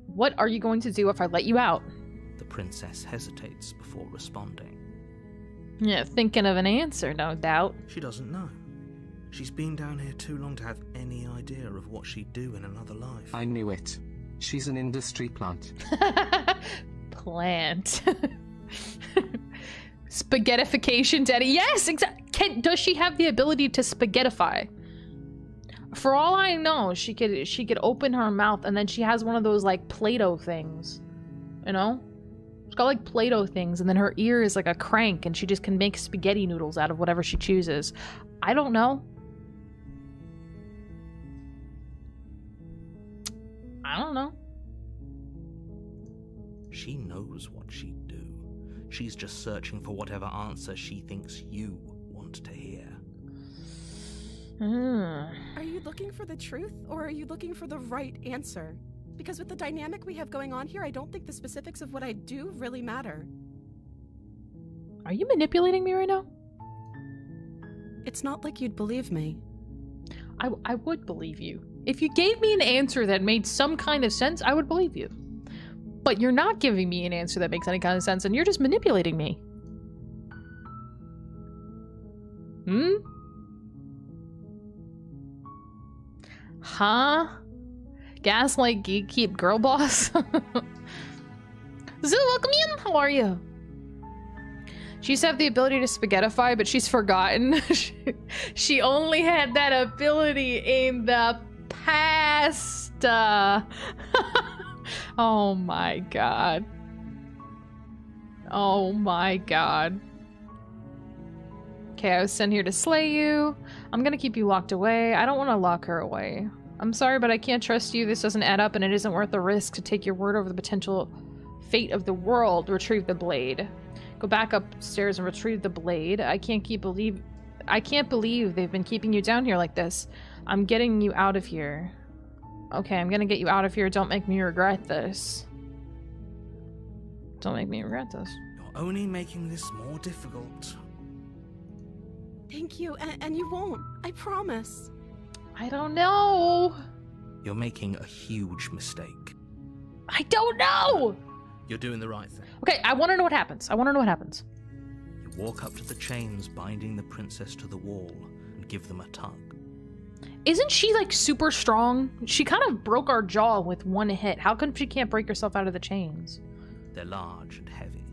What are you going to do if I let you out? The princess hesitates before responding. Yeah, thinking of an answer, no doubt. She doesn't know. She's been down here too long to have any idea of what she'd do in another life. I knew it. She's an industry plant. Plant. Spaghettification, Daddy. Yes, exactly. Does she have the ability to spaghettify? For all I know, she could open her mouth and then she has one of those like Play-Doh things. You know? She's got like Play-Doh things and then her ear is like a crank and she just can make spaghetti noodles out of whatever she chooses. I don't know. I don't know. She knows what she'd do. She's just searching for whatever answer she thinks you want to hear. Are you looking for the truth, or are you looking for the right answer? Because with the dynamic we have going on here, I don't think the specifics of what I do really matter. Are you manipulating me right now? It's not like you'd believe me. I would believe you. If you gave me an answer that made some kind of sense, I would believe you. But you're not giving me an answer that makes any kind of sense, and you're just manipulating me. Hmm? Huh? Gaslight geek girl boss? Zoo, welcome in! How are you? She used to have the ability to spaghettify, but she's forgotten. She only had that ability in the past. Oh my god. Oh my god. Okay, I was sent here to slay you. I'm gonna keep you locked away. I don't want to lock her away. I'm sorry, but I can't trust you. This doesn't add up, and it isn't worth the risk to take your word over the potential fate of the world. Retrieve the blade. Go back upstairs and retrieve the blade. I can't believe they've been keeping you down here like this. I'm getting you out of here. Okay, I'm gonna get you out of here. Don't make me regret this. Don't make me regret this. You're only making this more difficult. Thank you, and you won't. I promise. I don't know. You're making a huge mistake. I don't know. You're doing the right thing. Okay, I want to know what happens. I want to know what happens. You walk up to the chains binding the princess to the wall and give them a tug. Isn't she, like, super strong? She kind of broke our jaw with one hit. How come she can't break herself out of the chains? They're large and heavy,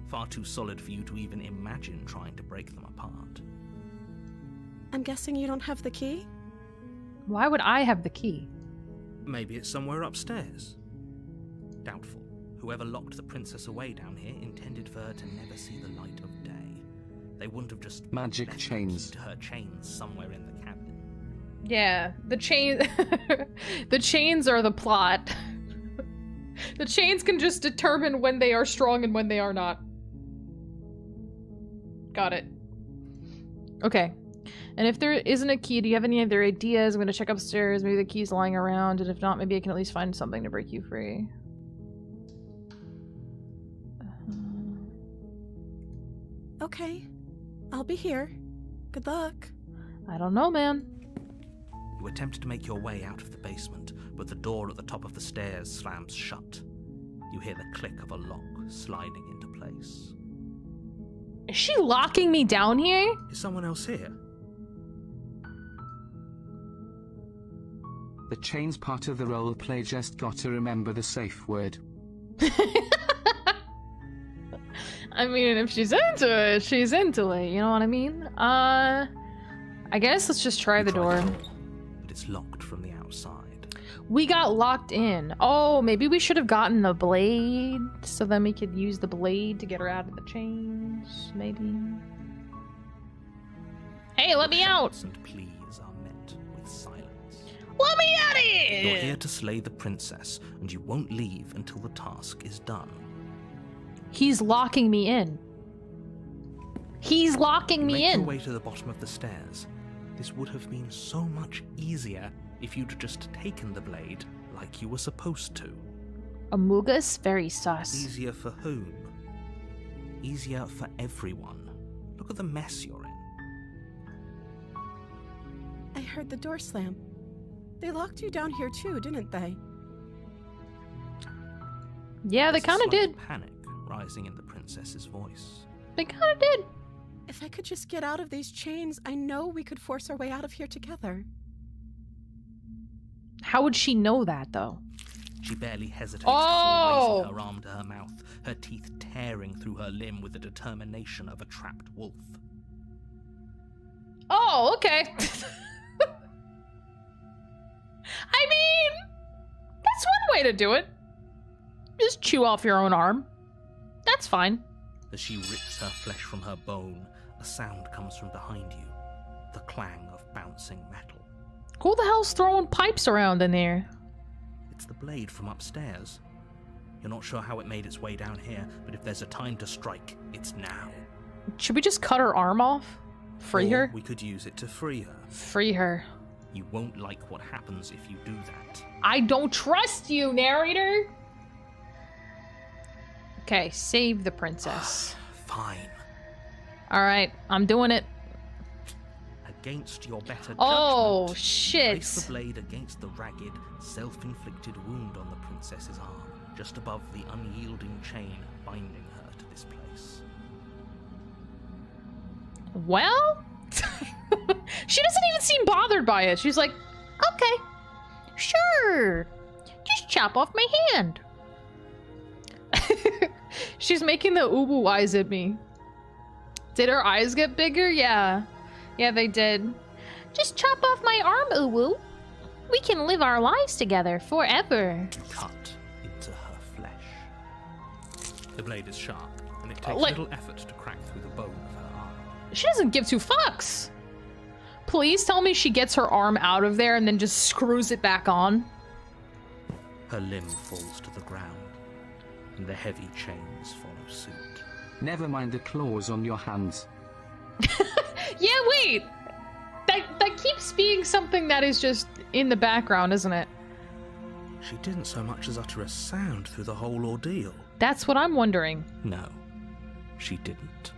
far too solid for you to even imagine trying to break them apart. I'm guessing you don't have the key? Why would I have the key? Maybe it's somewhere upstairs. Doubtful. Whoever locked the princess away down here intended for her to never see the light of day. They wouldn't have just Magic left chains. the key to her chains somewhere in the cabin. Yeah, the chain... the chains are the plot. The chains can just determine when they are strong and when they are not. Got it. Okay. And if there isn't a key, do you have any other ideas? I'm gonna check upstairs. Maybe the key's lying around, and if not, maybe I can at least find something to break you free. Okay. I'll be here. Good luck. I don't know, man. You attempt to make your way out of the basement, but the door at the top of the stairs slams shut. You hear the click of a lock sliding into place. Is she locking me down here? Is someone else here? The chains part of the roleplay, just gotta remember the safe word. I mean, if she's into it, she's into it. You know what I mean? I guess let's just try the door. But it's locked from the outside. We got locked in. Oh, maybe we should have gotten the blade, so then we could use the blade to get her out of the chains. Maybe. Hey, let me out! And pleas are met with silence. Let me out of here! You're here to slay the princess, and you won't leave until the task is done. He's locking me in. He's locking me Make in. your way to the bottom of the stairs. This would have been so much easier if you'd just taken the blade like you were supposed to. Amuga's very sus. Easier for whom? Easier for everyone. Look at the mess you're in. I heard the door slam. They locked you down here too, didn't they? Yeah, they There's a kind of slight did. Panic rising in the princess's voice. They kind of did. If I could just get out of these chains, I know we could force our way out of here together. How would she know that, though? She barely hesitates Oh! before raising her arm to her mouth, her teeth tearing through her limb with the determination of a trapped wolf. Oh, okay. I mean, that's one way to do it. Just chew off your own arm. That's fine. As she rips her flesh from her bone, a sound comes from behind you, the clang of bouncing metal. Who the hell's throwing pipes around in there? It's the blade from upstairs. You're not sure how it made its way down here, but if there's a time to strike, it's now. Should we just cut her arm off? Free Or her? we could use it to free her. Free her. You won't like what happens if you do that. I don't trust you, narrator! Okay, save the princess. Fine. Alright, I'm doing it. Against your better Oh, judgment, shit. place the blade against the ragged, self-inflicted wound on the princess's arm, just above the unyielding chain binding her to this place. Well? She doesn't even seem bothered by it. She's like, okay, sure. Just chop off my hand. She's making the uwu eyes at me. Did her eyes get bigger? Yeah. Yeah, they did. Just chop off my arm, uwu. We can live our lives together forever. Cut into her flesh. The blade is sharp, and it takes little effort to crack through the bone of her arm. She doesn't give two fucks. Please tell me she gets her arm out of there and then just screws it back on. Her limb falls to the ground, and the heavy chains follow suit. Never mind the claws on your hands. Yeah, wait! That keeps being something that is just in the background, isn't it? She didn't so much as utter a sound through the whole ordeal. That's what I'm wondering. No, she didn't.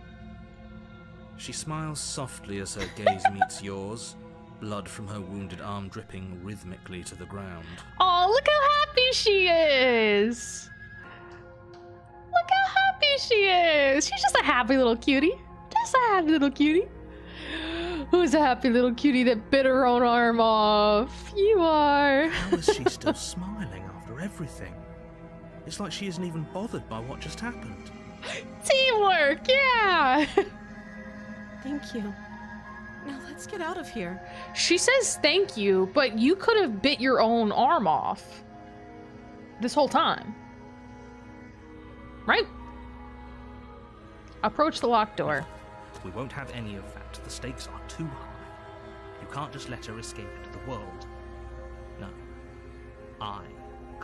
She smiles softly as her gaze meets yours, blood from her wounded arm dripping rhythmically to the ground. Oh, look how happy she is! Look how happy she is! She's just a happy little cutie. Just a happy little cutie. Who's a happy little cutie that bit her own arm off? You are. How is she still smiling after everything? It's like she isn't even bothered by what just happened. Teamwork, yeah! Thank you. Now let's get out of here. She says thank you, but you could have bit your own arm off this whole time. Right? Approach the locked door. We won't have any of that. The stakes are too high. You can't just let her escape into the world. No. I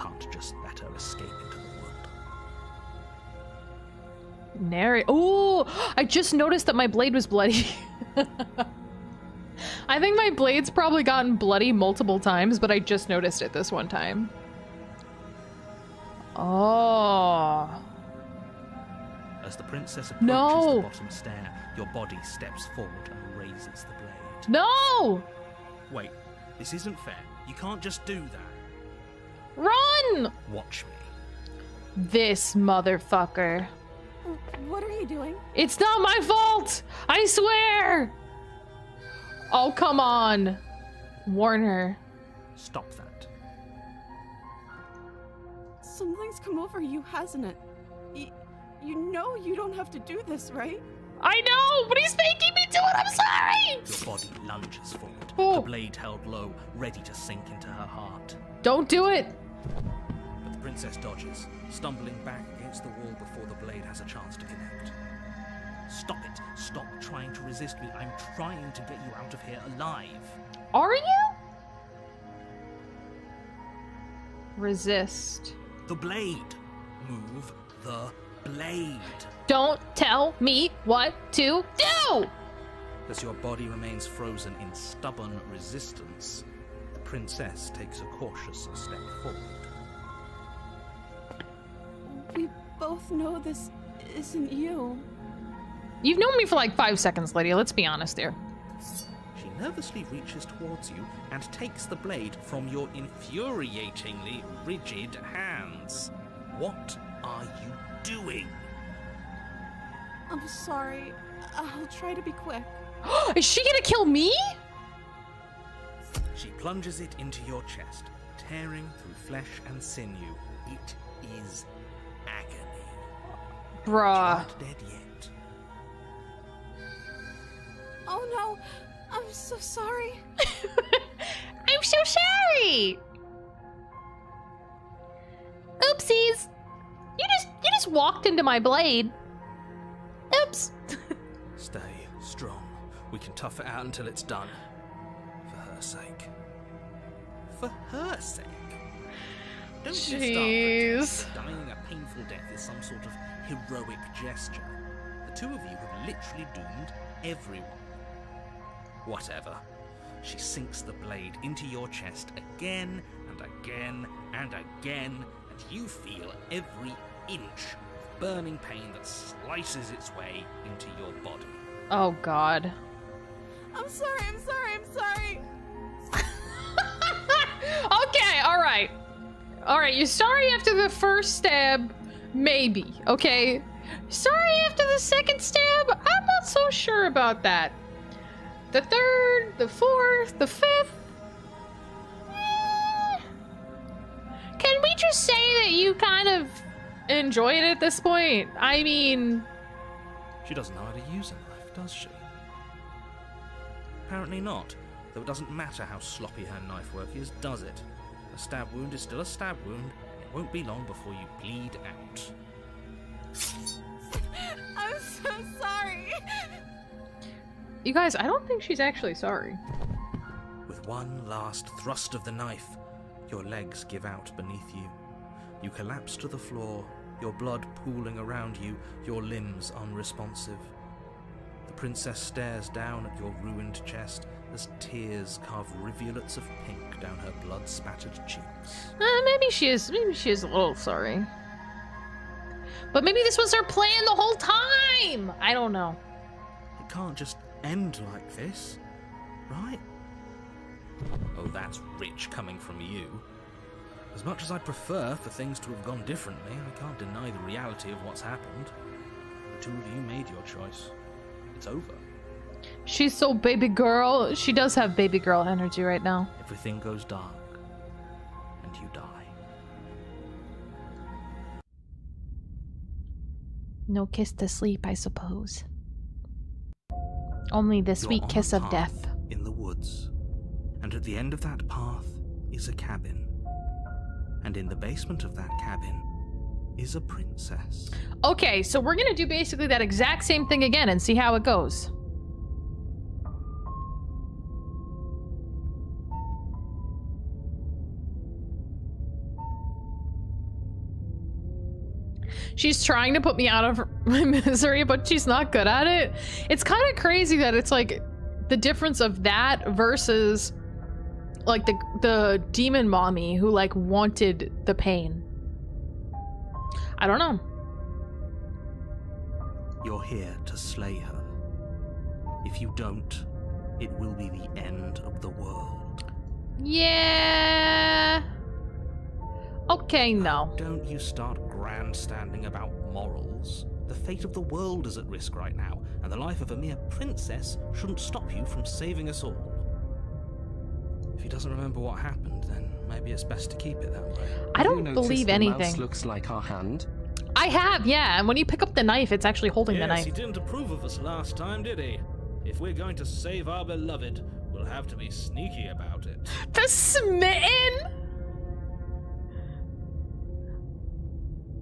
can't just let her escape into the world. Nary. Oh, I just noticed that my blade was bloody. I think my blade's probably gotten bloody multiple times, but I just noticed it this one time. Oh. As the princess approaches the bottom stair, your body steps forward and raises the blade. No! Wait, this isn't fair. You can't just do that. Run! Watch me. This motherfucker. What are you doing? It's not my fault! I swear! Oh, come on. Warn her. Stop that. Something's come over you, hasn't it? You know you don't have to do this, right? I know, but he's making me do it. I'm sorry. Your body lunges forward, the blade held low, ready to sink into her heart. Don't do it. But the princess dodges, stumbling back against the wall before the blade has a chance to connect. Stop it. Stop trying to resist me. I'm trying to get you out of here alive. Are you? Resist. The blade. Move the blade. Don't tell me what to do! As your body remains frozen in stubborn resistance, the princess takes a cautious step forward. We both know this isn't you. You've known me for like 5 seconds, Lydia. Let's be honest here. She nervously reaches towards you and takes the blade from your infuriatingly rigid hands. What are you doing? I'm sorry. I'll try to be quick. Is she gonna kill me? She plunges it into your chest, tearing through flesh and sinew. It is agony. Bruh. Not dead yet. Oh no! I'm so sorry. I'm so sorry. Oopsies. You just walked into my blade. Oops. Stay strong. We can tough it out until it's done. For her sake. For her sake? Don't you start pretending that dying a painful death is some sort of heroic gesture. The two of you have literally doomed everyone. Whatever. She sinks the blade into your chest again and again and again, and you feel every inch of burning pain that slices its way into your body. Oh God. I'm sorry, I'm sorry, I'm sorry. Okay, alright. Alright, you're sorry after the first stab, maybe, okay? Sorry after the second stab? I'm not so sure about that. The 3rd, the 4th, the 5th. Can we just say that you kind of enjoy it at this point? I mean... She doesn't know how to use a knife, does she? Apparently not, though it doesn't matter how sloppy her knife work is, does it? A stab wound is still a stab wound. It won't be long before you bleed out. I'm so sorry. You guys, I don't think she's actually sorry. With one last thrust of the knife, your legs give out beneath you. You collapse to the floor, your blood pooling around you, your limbs unresponsive. The princess stares down at your ruined chest as tears carve rivulets of pink down her blood-spattered cheeks. Maybe she is a little sorry. But maybe this was her plan the whole time! I don't know. It can't just end like this, right? Oh, that's rich coming from you. As much as I'd prefer for things to have gone differently, I can't deny the reality of what's happened. The two of you made your choice. It's over. She's so baby girl. She does have baby girl energy right now. Everything goes dark, and you die. No kiss to sleep, I suppose. Only the sweet kiss of death. In the woods. And at the end of that path is a cabin. And in the basement of that cabin is a princess. Okay, so we're gonna do basically that exact same thing again and see how it goes. She's trying to put me out of my misery, but she's not good at it. It's kind of crazy that it's like the difference of that versus like the demon mommy who like wanted the pain. I don't know. You're here to slay her. If you don't, it will be the end of the world. Yeah. Okay, no. Don't you start grandstanding about morals. The fate of the world is at risk right now, and the life of a mere princess shouldn't stop you from saving us all. If he doesn't remember what happened, then maybe it's best to keep it that way. I don't believe anything. The mouse looks like our hand. I have, yeah, and when you pick up the knife, it's actually holding the knife. Yes, he didn't approve of us last time, did he? If we're going to save our beloved, we'll have to be sneaky about it. The smitten?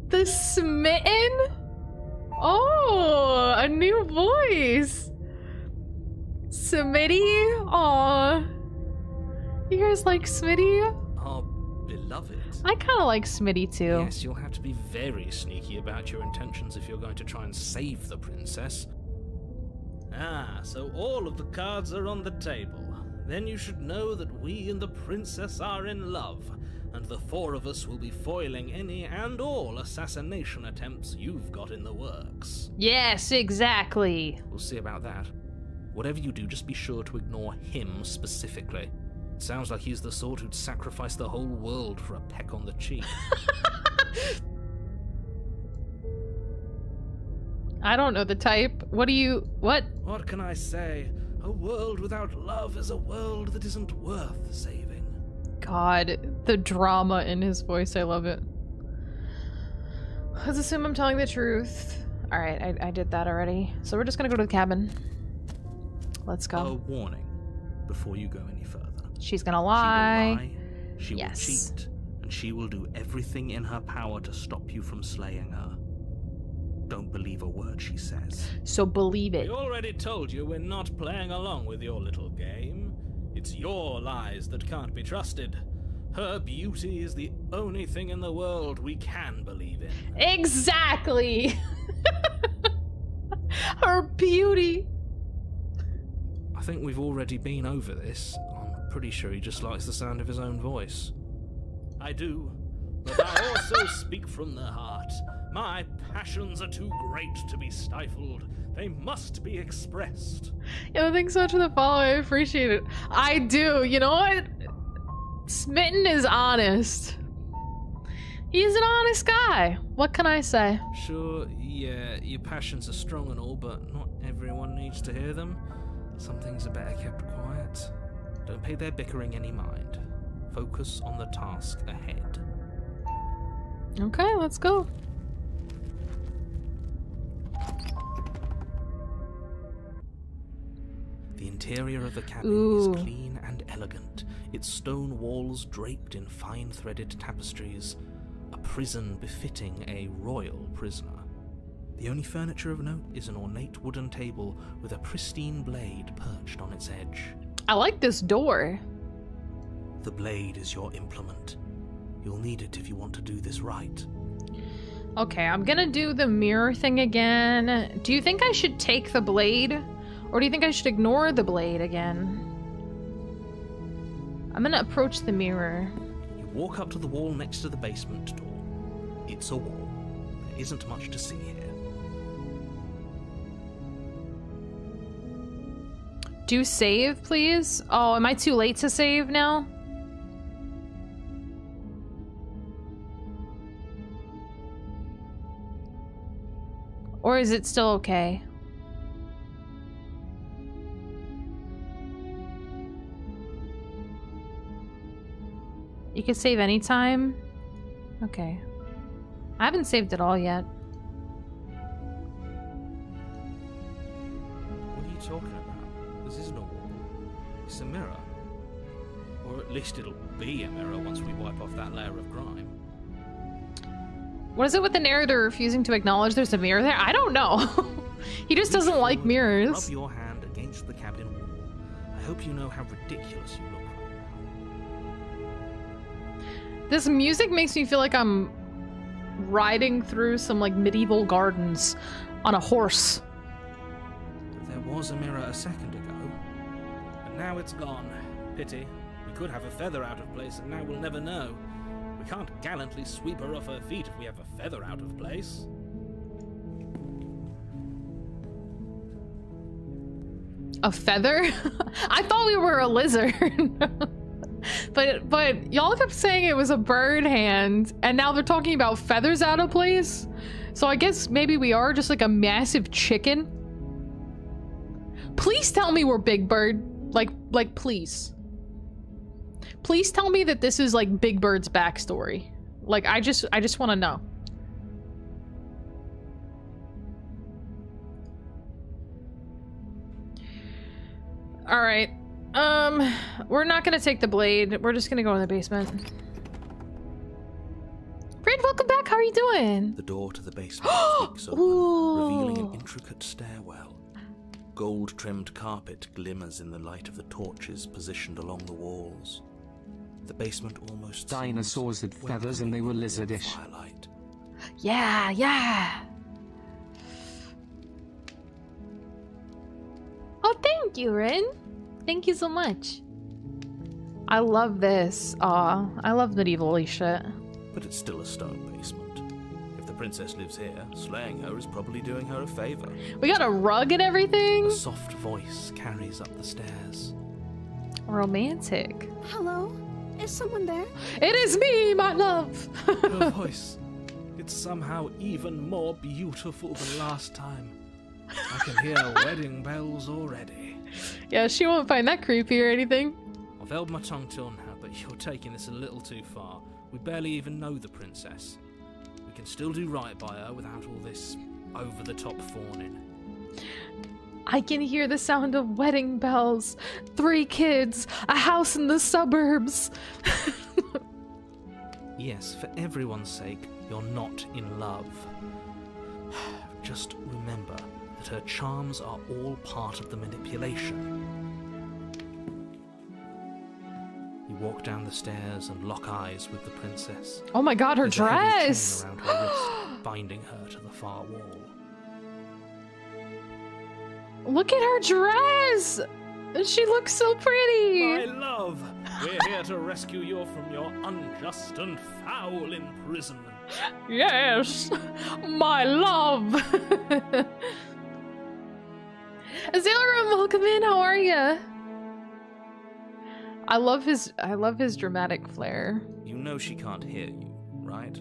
The smitten? Oh, a new voice. Smitty? Aw. You guys like Smitty? Our beloved. I kind of like Smitty too. Yes, you'll have to be very sneaky about your intentions if you're going to try and save the princess. Ah, so all of the cards are on the table. Then you should know that we and the princess are in love, and the four of us will be foiling any and all assassination attempts you've got in the works. Yes, exactly. We'll see about that. Whatever you do, just be sure to ignore him specifically. It sounds like he's the sort who'd sacrifice the whole world for a peck on the cheek. I don't know the type. What? What can I say? A world without love is a world that isn't worth saving. God, the drama in his voice, I love it. Let's assume I'm telling the truth. Alright, I did that already. So we're just gonna go to the cabin. Let's go. A warning before you go any further. She's gonna lie. She will cheat, and she will do everything in her power to stop you from slaying her. Don't believe a word she says. So believe it. We already told you we're not playing along with your little game. It's your lies that can't be trusted. Her beauty is the only thing in the world we can believe in. Exactly! Her beauty! I think we've already been over this. I'm pretty sure he just likes the sound of his own voice. I do, but I also speak from the heart. My passions are too great to be stifled. They must be expressed. Yo, thanks so much for the follow. I appreciate it. I do. You know what? Smitten is honest. He's an honest guy. What can I say? Sure, yeah, your passions are strong and all, but not everyone needs to hear them. Some things are better kept quiet. Don't pay their bickering any mind. Focus on the task ahead. Okay, let's go. The interior of the cabin Ooh. is clean and elegant, its stone walls draped in fine-threaded tapestries, a prison befitting a royal prisoner. The only furniture of note is an ornate wooden table with a pristine blade perched on its edge. I like this door. The blade is your implement. You'll need it if you want to do this right. Okay, I'm gonna do the mirror thing again. Do you think I should take the blade? Or do you think I should ignore the blade again? I'm gonna approach the mirror. You walk up to the wall next to the basement door. It's a wall. There isn't much to see here. Do save, please? Oh, am I too late to save now? Or is it still okay? You can save anytime? Okay. I haven't saved it all yet. What are you talking about? This isn't a wall. It's a mirror. Or at least it'll be a mirror once we wipe off that layer of grime. What is it with the narrator refusing to acknowledge there's a mirror there? I don't know. He just doesn't like mirrors. Rub your hand against the cabin wall. I hope you know how ridiculous you look right now. This music makes me feel like I'm riding through some like medieval gardens on a horse. There was a mirror a second ago. And now it's gone. Pity. We could have a feather out of place, and now we'll never know. We can't gallantly sweep her off her feet if we have a feather out of place. A feather? I thought we were a lizard. But y'all kept saying it was a bird hand, and now they're talking about feathers out of place. So I guess maybe we are just like a massive chicken. Please tell me we're Big Bird. Like please. Please tell me that this is like Big Bird's backstory. Like I just want to know. All right. We're not gonna take the blade. We're just gonna go in the basement. Fred, welcome back. How are you doing? The door to the basement creaks open, revealing an intricate stairwell. Gold-trimmed carpet glimmers in the light of the torches positioned along the walls. The basement almost Dinosaurs had feathers and they were lizardish. Firelight. Yeah, yeah. Oh, thank you, Rin. Thank you so much. I love this. Aw, I love medieval-y shit. But it's still a stone basement. If the princess lives here, slaying her is probably doing her a favor. We got a rug and everything. A soft voice carries up the stairs. Romantic. Hello? Is someone there? It is me, my love. Her voice. It's somehow even more beautiful than last time. I can hear wedding bells already. Yeah, she won't find that creepy or anything. I've held my tongue till now, but you're taking this a little too far. We barely even know the princess. We can still do right by her without all this over-the-top fawning. I can hear the sound of wedding bells, 3 kids, a house in the suburbs. Yes, for everyone's sake, you're not in love. Just remember that her charms are all part of the manipulation. You walk down the stairs and lock eyes with the princess. Oh my god, her There's a heavy dress! chain around her wrist, binding her to the far wall. Look at her dress! She looks so pretty! My love, we're here to rescue you from your unjust and foul imprisonment. Yes! My love! Azalerum, welcome in, how are ya? I love his dramatic flair. You know she can't hear you, right?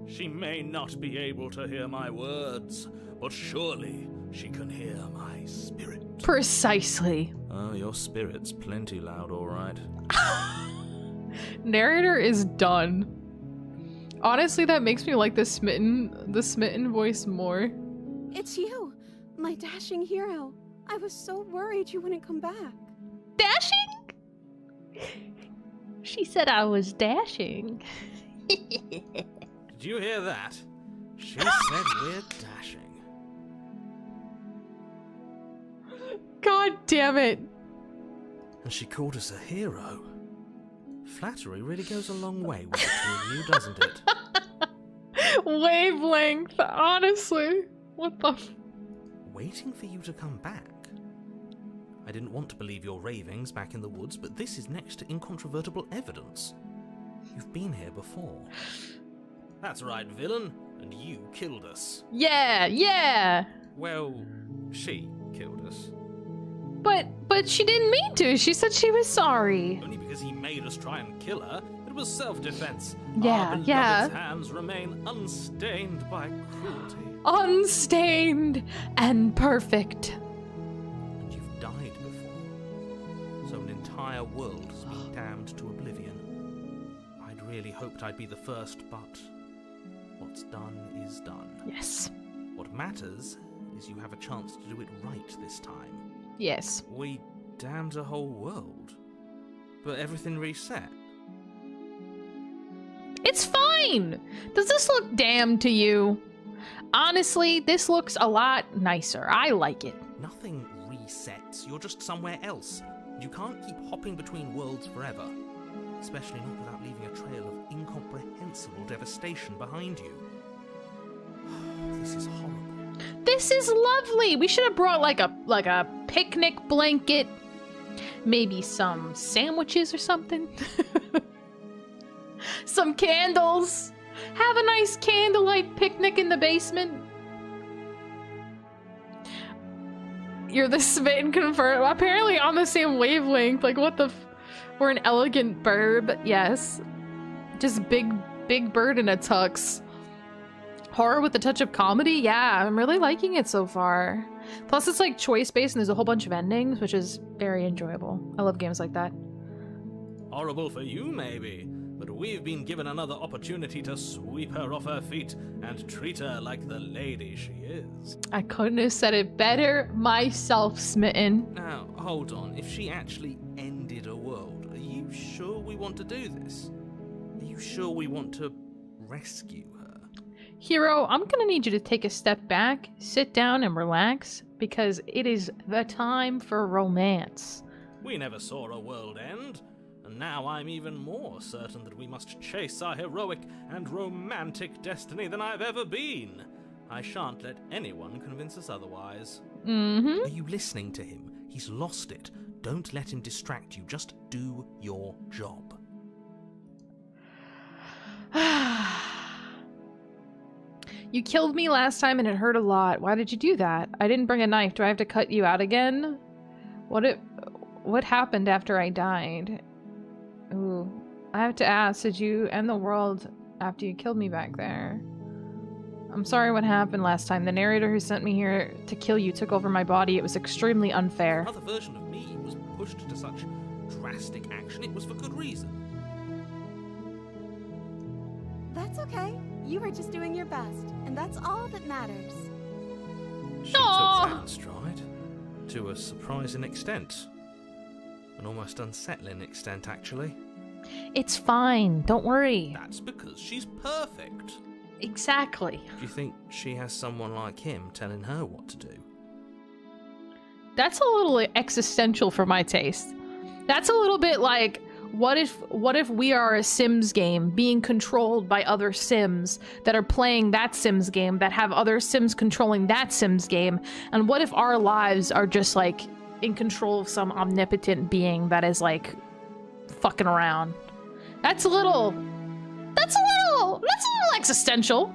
She may not be able to hear my words, but surely she can hear my spirit. Precisely. Oh, your spirit's plenty loud, all right. Narrator is done. Honestly, that makes me like the smitten voice more. It's you, my dashing hero. I was so worried you wouldn't come back. Dashing? She said I was dashing. Did you hear that? She said we're dashing. God damn it. And she called us a hero. Flattery really goes a long way with the two of you, doesn't it? Wavelength, honestly. What the Waiting for you to come back. I didn't want to believe your ravings back in the woods, but this is next to incontrovertible evidence. You've been here before. That's right, villain. And you killed us. Yeah, yeah. Well, she killed us. But she didn't mean to. She said she was sorry. Only because he made us try and kill her. It was self-defense. Yeah, Our yeah. beloved's hands remain unstained by cruelty. Unstained and perfect. And you've died before. So an entire world has been damned to oblivion. I'd really hoped I'd be the first, but what's done is done. Yes. What matters is you have a chance to do it right this time. Yes. We damned a whole world, but everything reset. It's fine. Does this look damned to you? Honestly, this looks a lot nicer. I like it. Nothing resets. You're just somewhere else. You can't keep hopping between worlds forever, especially not without leaving a trail of incomprehensible devastation behind you. This is horrible. This is lovely. We should have brought like a picnic blanket, maybe some sandwiches or something. Some candles. Have a nice candlelight picnic in the basement. You're the smitten confirmed. Apparently on the same wavelength. Like what the we're an elegant burb. Yes. Just big bird in a tux. Horror with a touch of comedy? Yeah, I'm really liking it so far. Plus it's like choice-based and there's a whole bunch of endings, which is very enjoyable. I love games like that. Horrible for you, maybe, but we've been given another opportunity to sweep her off her feet and treat her like the lady she is. I couldn't have said it better myself, Smitten. Now, hold on. If she actually ended a world, are you sure we want to do this? Are you sure we want to rescue her? Hero, I'm gonna need you to take a step back, sit down and relax, because it is the time for romance. We never saw a world end, and now I'm even more certain that we must chase our heroic and romantic destiny than I've ever been. I shan't let anyone convince us otherwise. Mm-hmm. Are you listening to him? He's lost it. Don't let him distract you. Just do your job. You killed me last time and it hurt a lot. Why did you do that? I didn't bring a knife. Do I have to cut you out again? What happened after I died? Ooh. I have to ask, did you end the world after you killed me back there? I'm sorry what happened last time. The narrator who sent me here to kill you took over my body. It was extremely unfair. Another version of me was pushed to such drastic action. It was for good reason. That's okay. You were just doing your best, and that's all that matters. She took that in stride. To a surprising extent. An almost unsettling extent, actually. It's fine. Don't worry. That's because she's perfect. Exactly. Do you think she has someone like him telling her what to do? That's a little existential for my taste. That's a little bit like, what if we are a Sims game being controlled by other Sims that are playing that Sims game that have other Sims controlling that Sims game? And what if our lives are just like in control of some omnipotent being that is like fucking around? That's a little existential.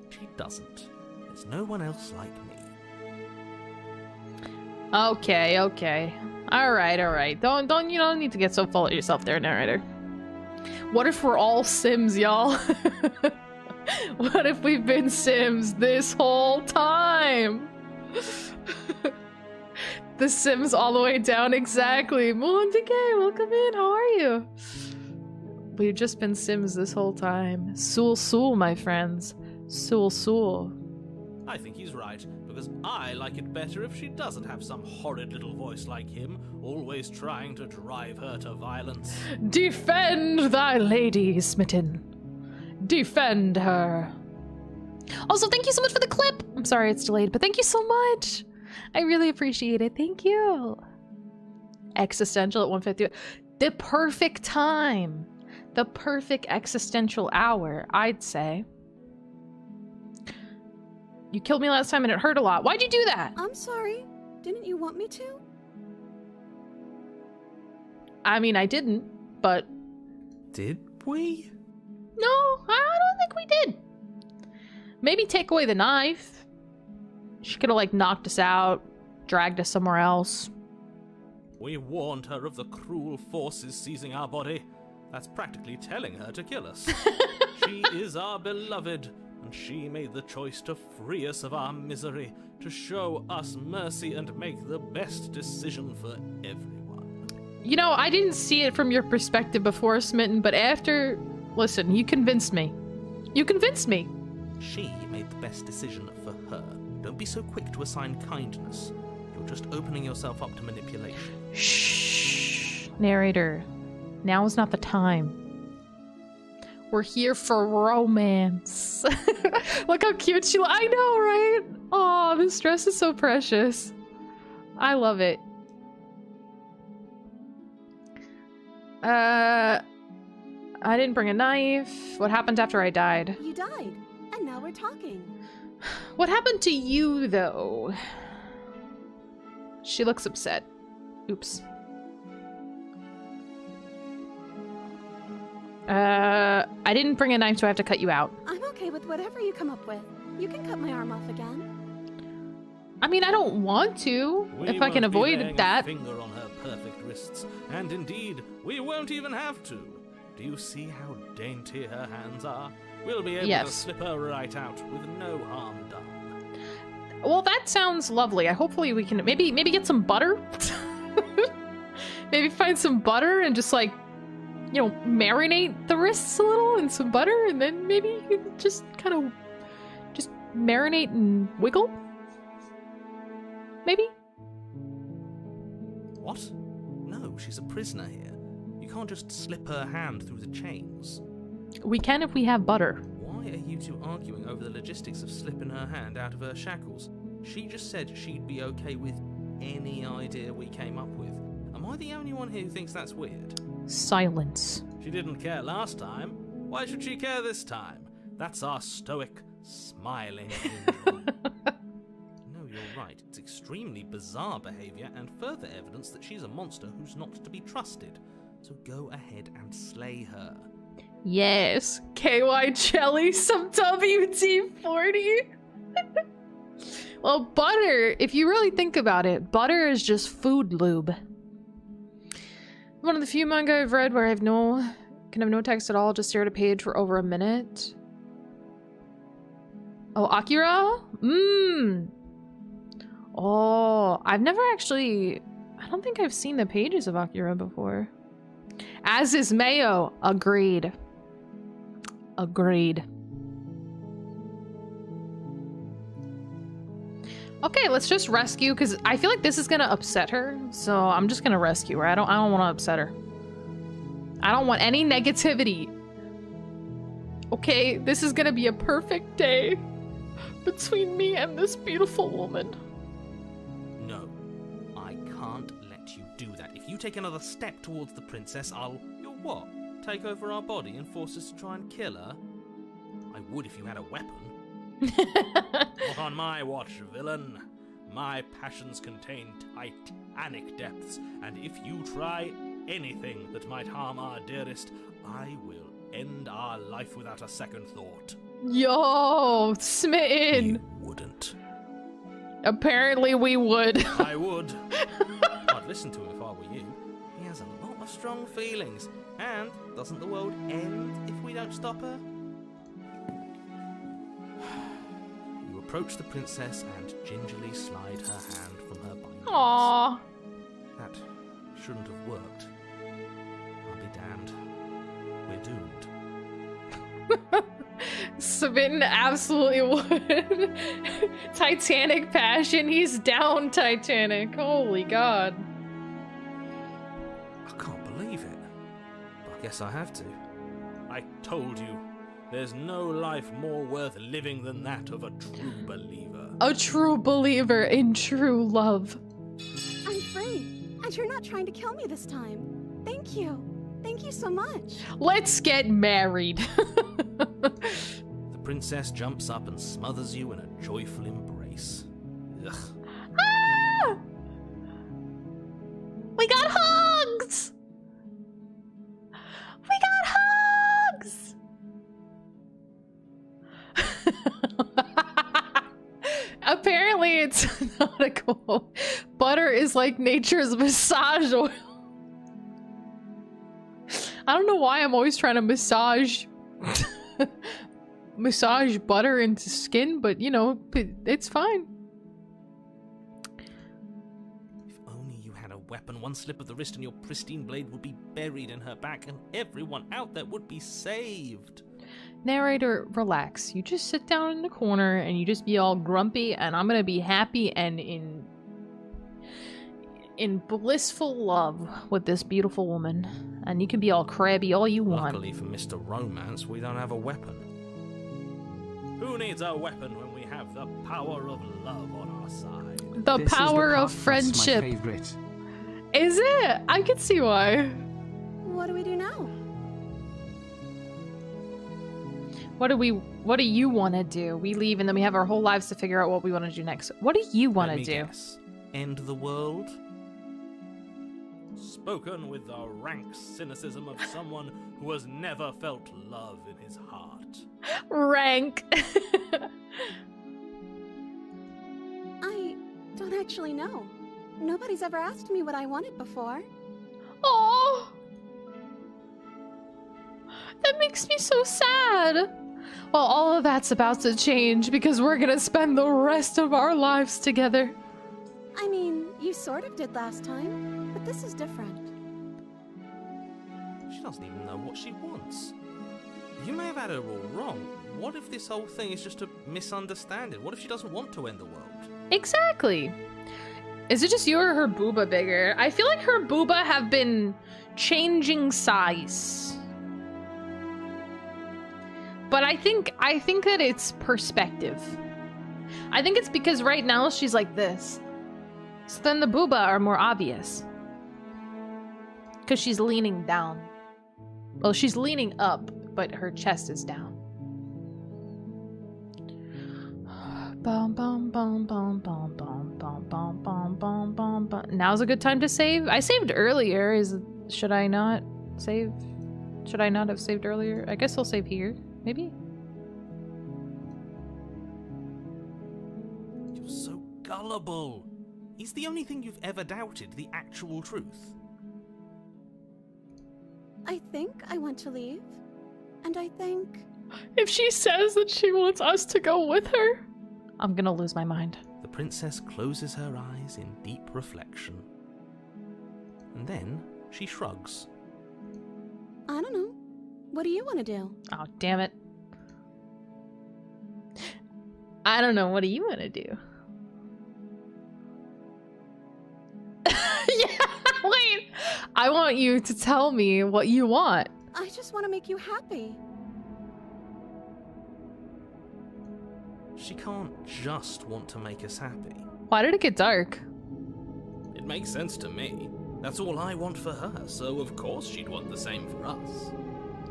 She doesn't. There's no one else like me. Okay. All right. Don't you don't need to get so full of yourself there, narrator. What if we're all Sims, y'all? What if we've been Sims this whole time? The Sims all the way down, exactly. Moon Decay, welcome in. How are you? We've just been Sims this whole time. Sul, my friends. Sul. I think he's right, because I like it better if she doesn't have some horrid little voice like him, always trying to drive her to violence. Defend thy lady, Smitten. Defend her. Also, thank you so much for the clip. I'm sorry it's delayed, but thank you so much. I really appreciate it. Thank you. Existential at 1:50. The perfect time. The perfect existential hour, I'd say. You killed me last time and it hurt a lot. Why'd you do that? I'm sorry. Didn't you want me to? I mean, I didn't, but... Did we? No, I don't think we did. Maybe take away the knife. She could have, like, knocked us out, dragged us somewhere else. We warned her of the cruel forces seizing our body. That's practically telling her to kill us. She is our beloved, and she made the choice to free us of our misery, to show us mercy and make the best decision for everyone. You know, I didn't see it from your perspective before, Smitten, but after... Listen, you convinced me. You convinced me. She made the best decision for her. Don't be so quick to assign kindness. You're just opening yourself up to manipulation. Shh. Narrator. Now is not the time. We're here for romance. Look how cute she looks. I know, right? Oh, this dress is so precious. I love it. I didn't bring a knife. What happened after I died? You died, and now we're talking. What happened to you, though? She looks upset. Oops. I didn't bring a knife, so I have to cut you out. I'm okay with whatever you come up with. You can cut my arm off again. I mean, I don't want to, if I can avoid that. A finger on her perfect wrists, and indeed, we won't even have to. Do you see how dainty her hands are? We'll be able to slip her right out with no harm done. Well, that sounds lovely. Hopefully we can maybe get some butter. Maybe find some butter and just, like, you know, marinate the wrists a little in some butter, and then maybe you can just kind of just marinate and wiggle. Maybe? What? No, she's a prisoner here. You can't just slip her hand through the chains. We can if we have butter. Why are you two arguing over the logistics of slipping her hand out of her shackles? She just said she'd be okay with any idea we came up with. Am I the only one here who thinks that's weird? Silence. She didn't care last time. Why should she care this time? That's our stoic, smiling angel. No, you're right. It's extremely bizarre behavior and further evidence that she's a monster who's not to be trusted. So go ahead and slay her. Yes. KY Jelly, some WD-40. Well, butter, if you really think about it, butter is just food lube. One of the few manga I've read where I can have no text at all, just stare at a page for over a minute. Oh, Akira? Oh, I've never actually... I don't think I've seen the pages of Akira before. As is Mayo. Agreed. Agreed. Okay, let's just rescue, because I feel like this is gonna upset her, so I'm just gonna rescue her. I don't want to upset her. I don't want any negativity. Okay, this is gonna be a perfect day between me and this beautiful woman. No, I can't let you do that. If you take another step towards the princess, You'll what? Take over our body and force us to try and kill her? I would if you had a weapon. Not on my watch, villain. My passions contain titanic depths, and if you try anything that might harm our dearest, I will end our life without a second thought. Yo, Smitten. You wouldn't. Apparently we would. I would. I'd listen to him if were you. He has a lot of strong feelings. And doesn't the world end if we don't stop her? You approach the princess and gingerly slide her hand from her bindings. Aww. That shouldn't have worked. I'll be damned. We're doomed. Smitten absolutely would. Titanic passion. He's down Titanic. Holy God. I can't believe it. But I guess I have to. I told you, there's no life more worth living than that of a true believer. A true believer in true love. I'm free, and you're not trying to kill me this time. Thank you. Thank you so much. Let's get married. The princess jumps up and smothers you in a joyful embrace. Ugh. Ah! We got hugs! We got hugs! Apparently it's not a quote. Butter is like nature's massage oil. I don't know why I'm always trying to massage butter into skin, but you know, it's fine. If only you had a weapon, one slip of the wrist and your pristine blade would be buried in her back and everyone out there would be saved. Narrator, relax. You just sit down in the corner and you just be all grumpy, and I'm gonna be happy and in blissful love with this beautiful woman. And you can be all crabby all you want. Luckily for Mr. Romance, we don't have a weapon. Who needs a weapon when we have the power of love on our side? The This power is the of part friendship. That's my favorite. Is it? I can see why. What do we do now? What do you want to do? We leave and then we have our whole lives to figure out what we want to do next. What do you want Let to me do? guess. End the world? Spoken with the rank cynicism of someone who has never felt love in his heart. Rank. I don't actually know. Nobody's ever asked me what I wanted before. Oh, that makes me so sad. Well, all of that's about to change because we're gonna spend the rest of our lives together. I mean, you sort of did last time, but this is different. She doesn't even know what she wants. You may have had her all wrong. What if this whole thing is just a misunderstanding? What if she doesn't want to end the world? Exactly. Is it just you or her booba bigger? I feel like her booba have been changing size. But I think that it's perspective. I think it's because right now she's like this. So then the booba are more obvious. Because she's leaning down. Well, she's leaning up, but her chest is down. Bum, bum, bum, bum, bum, bum, bum, bum, bum, bum, bum, bum. Now's a good time to save. I saved earlier. Should I not save? Should I not have saved earlier? I guess I'll save here. Maybe? You're so gullible. Is the only thing you've ever doubted the actual truth? I think I want to leave. And I think... If she says that she wants us to go with her, I'm gonna lose my mind. The princess closes her eyes in deep reflection. And then she shrugs. I don't know. What do you want to do? Oh, damn it. I don't know. What do you want to do? Yeah, wait. I want you to tell me what you want. I just want to make you happy. She can't just want to make us happy. Why did it get dark? It makes sense to me. That's all I want for her, so of course she'd want the same for us.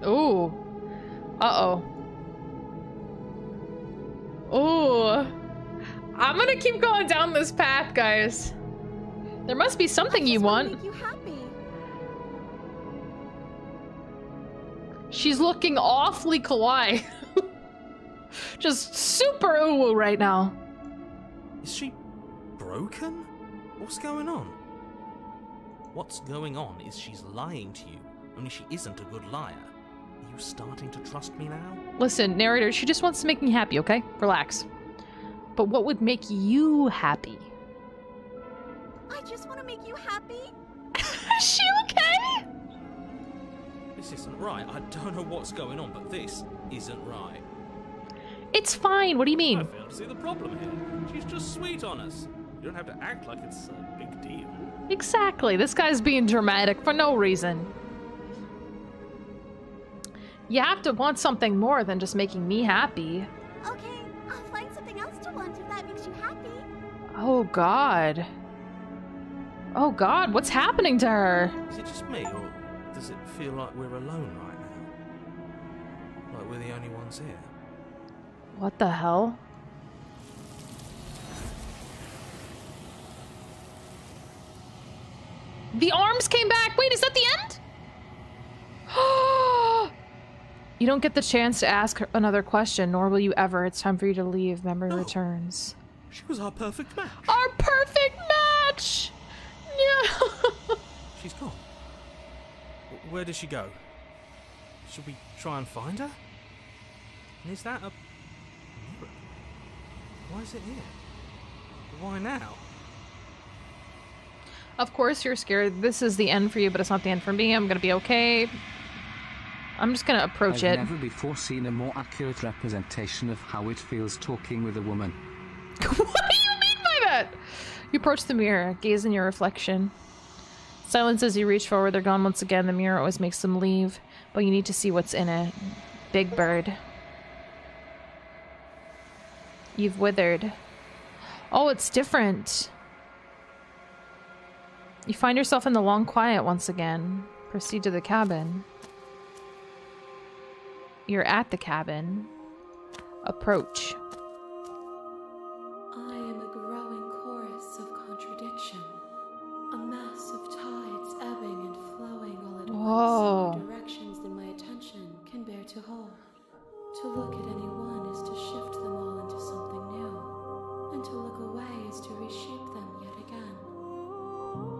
Ooh. Uh-oh. Ooh. I'm gonna keep going down this path, guys. There must be something you want. Make you happy. She's looking awfully kawaii. Just super uwu right now. Is she broken? What's going on? What's going on is she's lying to you, only she isn't a good liar. Are you starting to trust me now? Listen, narrator, she just wants to make me happy, okay? Relax. But what would make you happy? I just want to make you happy. Is she okay? This isn't right. I don't know what's going on, but this isn't right. It's fine. What do you mean? I fail to see the problem here. She's just sweet on us. You don't have to act like it's a big deal. Exactly. This guy's being dramatic for no reason. You have to want something more than just making me happy. Okay, I'll find something else to want if that makes you happy. Oh, God. Oh, God. What's happening to her? Is it just me, or does it feel like we're alone right now? Like we're the only ones here? What the hell? The arms came back! Wait, is that the end? You don't get the chance to ask her another question, nor will you ever. It's time for you to leave. Memory returns. She was our perfect match. Our perfect match! No! She's gone. Where did she go? Should we try and find her? And is that a mirror? Why is it here? Why now? Of course you're scared. This is the end for you, but it's not the end for me. I'm gonna be okay. I'm just gonna approach it. I've never before seen a more accurate representation of how it feels talking with a woman. What do you mean by that? You approach the mirror, gaze in your reflection. Silence as you reach forward. They're gone once again. The mirror always makes them leave, but you need to see what's in it. Big Bird. You've withered. Oh, it's different. You find yourself in the long quiet once again. Proceed to the cabin. You're at the cabin. Approach. I am a growing chorus of contradiction. A mass of tides ebbing and flowing all at Whoa. once in more directions than my attention can bear to hold. To look at any one is to shift them all into something new, and to look away is to reshape them yet again.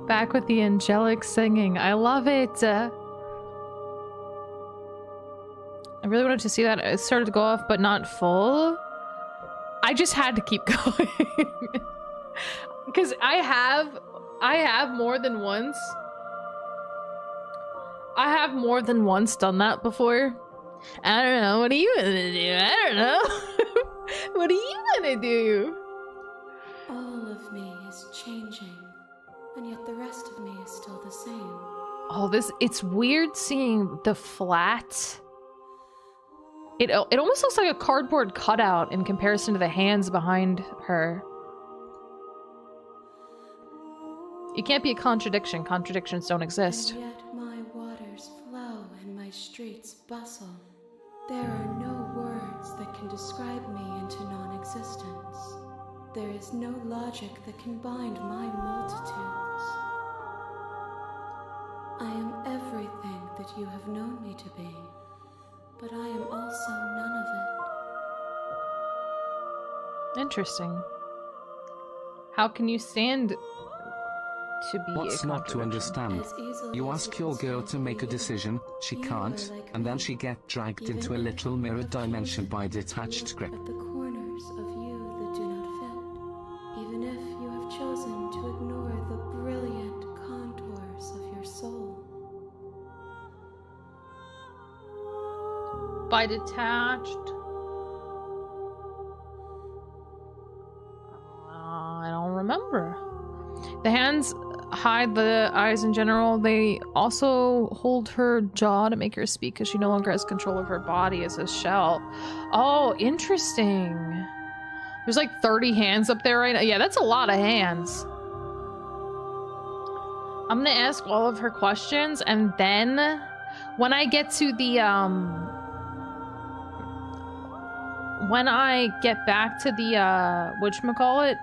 Back with the angelic singing. I love it. I really wanted to see that. It started to go off, but not full. I just had to keep going. Because I have more than once. I have more than once done that before. I don't know. What are you gonna do? I don't know. What are you gonna do? All of me is changing, and yet the rest of me is still the same. Oh, it's weird seeing the flat. It almost looks like a cardboard cutout in comparison to the hands behind her. It can't be a contradiction. Contradictions don't exist. And yet my waters flow and my streets bustle. There are no words that can describe me into non-existence. There is no logic that can bind my multitudes. I am everything that you have known me to be, but I am also none of it. Interesting. How can you stand to be What's a not to understand? As easily You as ask it your was girl meant to make a be, decision, she you can't, were like and then me, she get dragged even into a if little you mirror have dimension chosen by to detached look script. at the corners of you that do not fit, even if you have chosen to ignore the brilliant contours of your soul. by detached? I don't remember. The hands hide the eyes in general. They also hold her jaw to make her speak because she no longer has control of her body as a shell. Oh, interesting. There's like 30 hands up there right now. Yeah, that's a lot of hands. I'm gonna ask all of her questions, and then when I get to the when I get back to the whatchamacallit,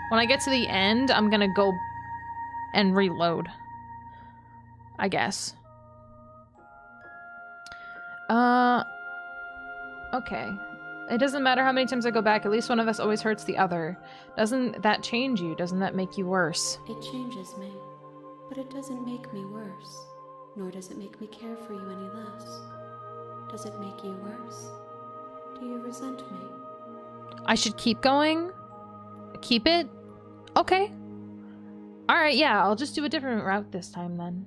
when I get to the end, I'm gonna go and reload, I guess. Okay. It doesn't matter how many times I go back, at least one of us always hurts the other. Doesn't that change you? Doesn't that make you worse? It changes me, but it doesn't make me worse, nor does it make me care for you any less. Does it make you worse? Do you resent me? I should keep going? Keep it? Okay. Alright, yeah, I'll just do a different route this time then.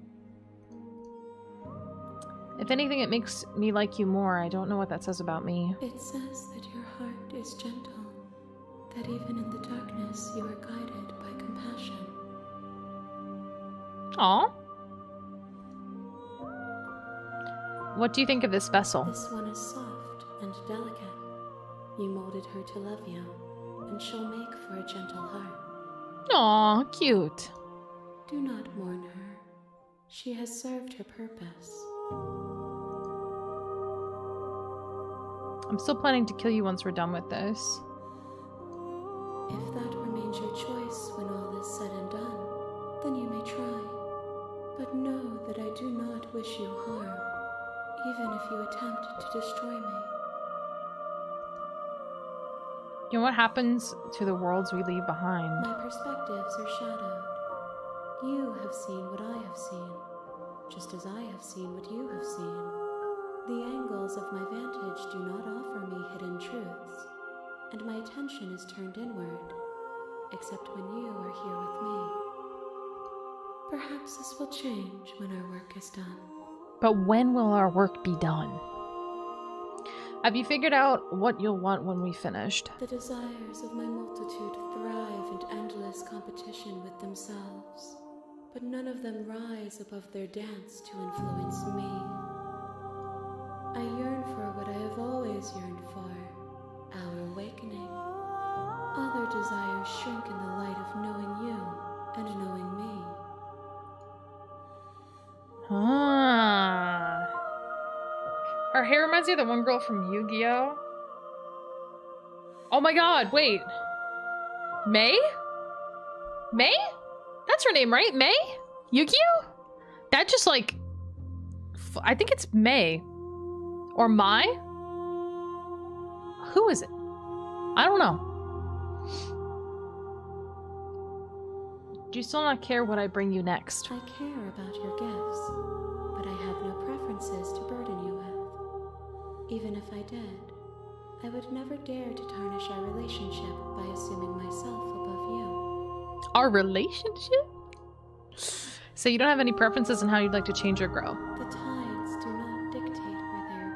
If anything, it makes me like you more. I don't know what that says about me. It says that your heart is gentle, that even in the darkness you are guided by compassion. Aw. What do you think of this vessel? This one is soft and delicate. You molded her to love you, and she'll make for a gentle heart. Aw, cute. Do not mourn her. She has served her purpose. I'm still planning to kill you once we're done with this. If that remains your choice when all is said and done, then you may try. But know that I do not wish you harm, even if you attempt to destroy me. You know what happens to the worlds we leave behind? My perspectives are shadowed. You have seen what I have seen, just as I have seen what you have seen. The angles of my vantage do not offer me hidden truths, and my attention is turned inward, except when you are here with me. Perhaps this will change when our work is done. But when will our work be done? Have you figured out what you'll want when we finished? The desires of my multitude thrive in endless competition with themselves, but none of them rise above their dance to influence me. I yearn for what I have always yearned for, our awakening. Other desires shrink in the light of knowing you and knowing me. Ah. Her hair reminds me of the one girl from Yu-Gi-Oh! Oh my god, wait. May? May? That's her name, right? May? Yu-Gi-Oh? That just like... I think it's May. Or Mai? Who is it? I don't know. Do you still not care what I bring you next? I care about your gifts, but I have no preferences to burden you with. Even if I did, I would never dare to tarnish our relationship by assuming myself above you. Our relationship? So you don't have any preferences on how you'd like to change or grow? The tides do not dictate where they are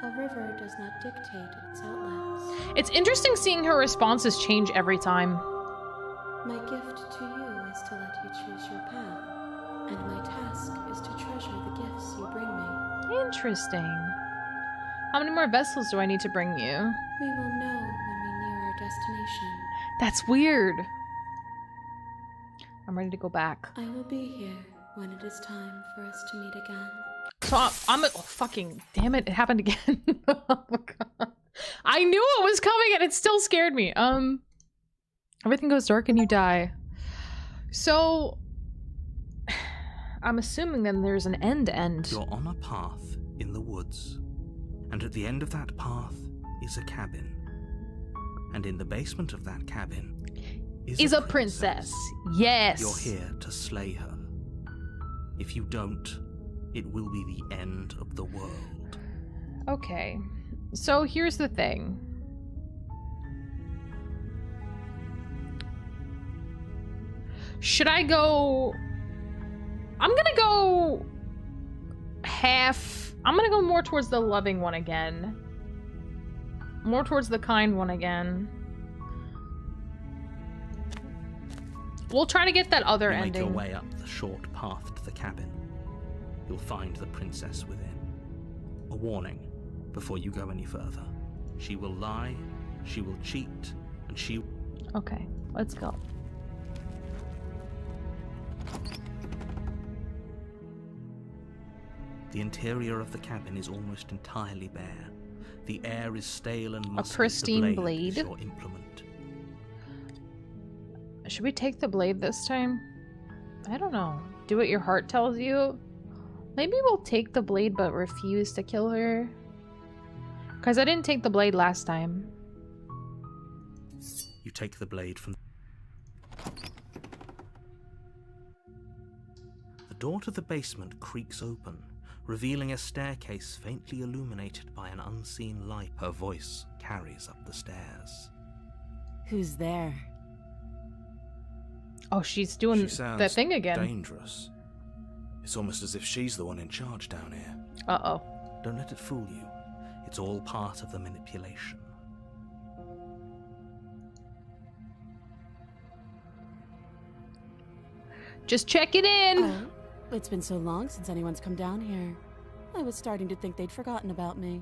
pulled. A river does not dictate its outlets. It's interesting seeing her responses change every time. My gift to you is to let you choose your path, and my task is to treasure the gifts you bring me. Interesting. How many more vessels do I need to bring you? We will know when we near our destination. That's weird. I'm ready to go back. I will be here when it is time for us to meet again. So I'm oh, fucking damn it, it happened again. Oh my god. I knew it was coming and it still scared me. Everything goes dark and you die. So I'm assuming then there's an end. You're on a path in the woods, and at the end of that path is a cabin. And in the basement of that cabin is a princess. Yes. You're here to slay her. If you don't, it will be the end of the world. Okay. So here's the thing. Should I go... I'm gonna go... half... I'm gonna go more towards the loving one again. More towards the kind one again. We'll try to get that other ending. Make your way up the short path to the cabin. You'll find the princess within. A warning before you go any further. She will lie, she will cheat, and she... Okay, let's go. The interior of the cabin is almost entirely bare. The air is stale and musty. A pristine blade. Is your implement. Should we take the blade this time? I don't know. Do what your heart tells you? Maybe we'll take the blade but refuse to kill her? Because I didn't take the blade last time. You take the blade from... The door to the basement creaks open, revealing a staircase faintly illuminated by an unseen light. Her voice carries up the stairs. Who's there? Oh, she's doing that thing again. Dangerous. It's almost as if she's the one in charge down here. Uh-oh. Don't let it fool you. It's all part of the manipulation. Just check it in. Oh, it's been so long since anyone's come down here. I was starting to think they'd forgotten about me.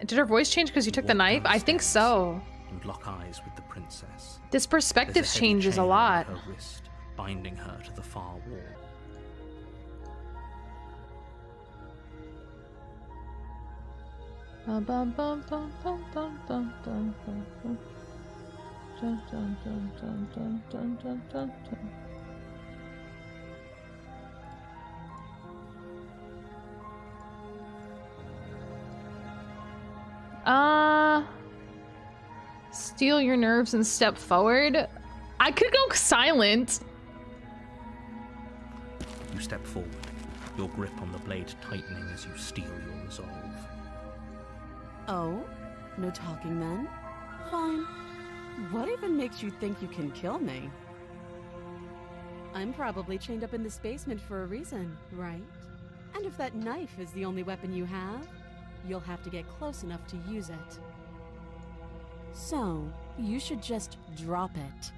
Did her voice change because you took the knife? I think so. And lock eyes with the princess. This perspective There's a heavy changes a chain lot. around her wrist, binding her to the far wall. Bum, bum, bum, bum, bum, bum, bum, bum, bum. Dun, dun, dun, dun, dun, dun, dun, dun, dun. Steal your nerves and step forward. I could go silent. You step forward, your grip on the blade tightening as you steel your resolve. Oh? No talking then? Fine. What even makes you think you can kill me? I'm probably chained up in this basement for a reason, right? And if that knife is the only weapon you have, you'll have to get close enough to use it. So, you should just drop it.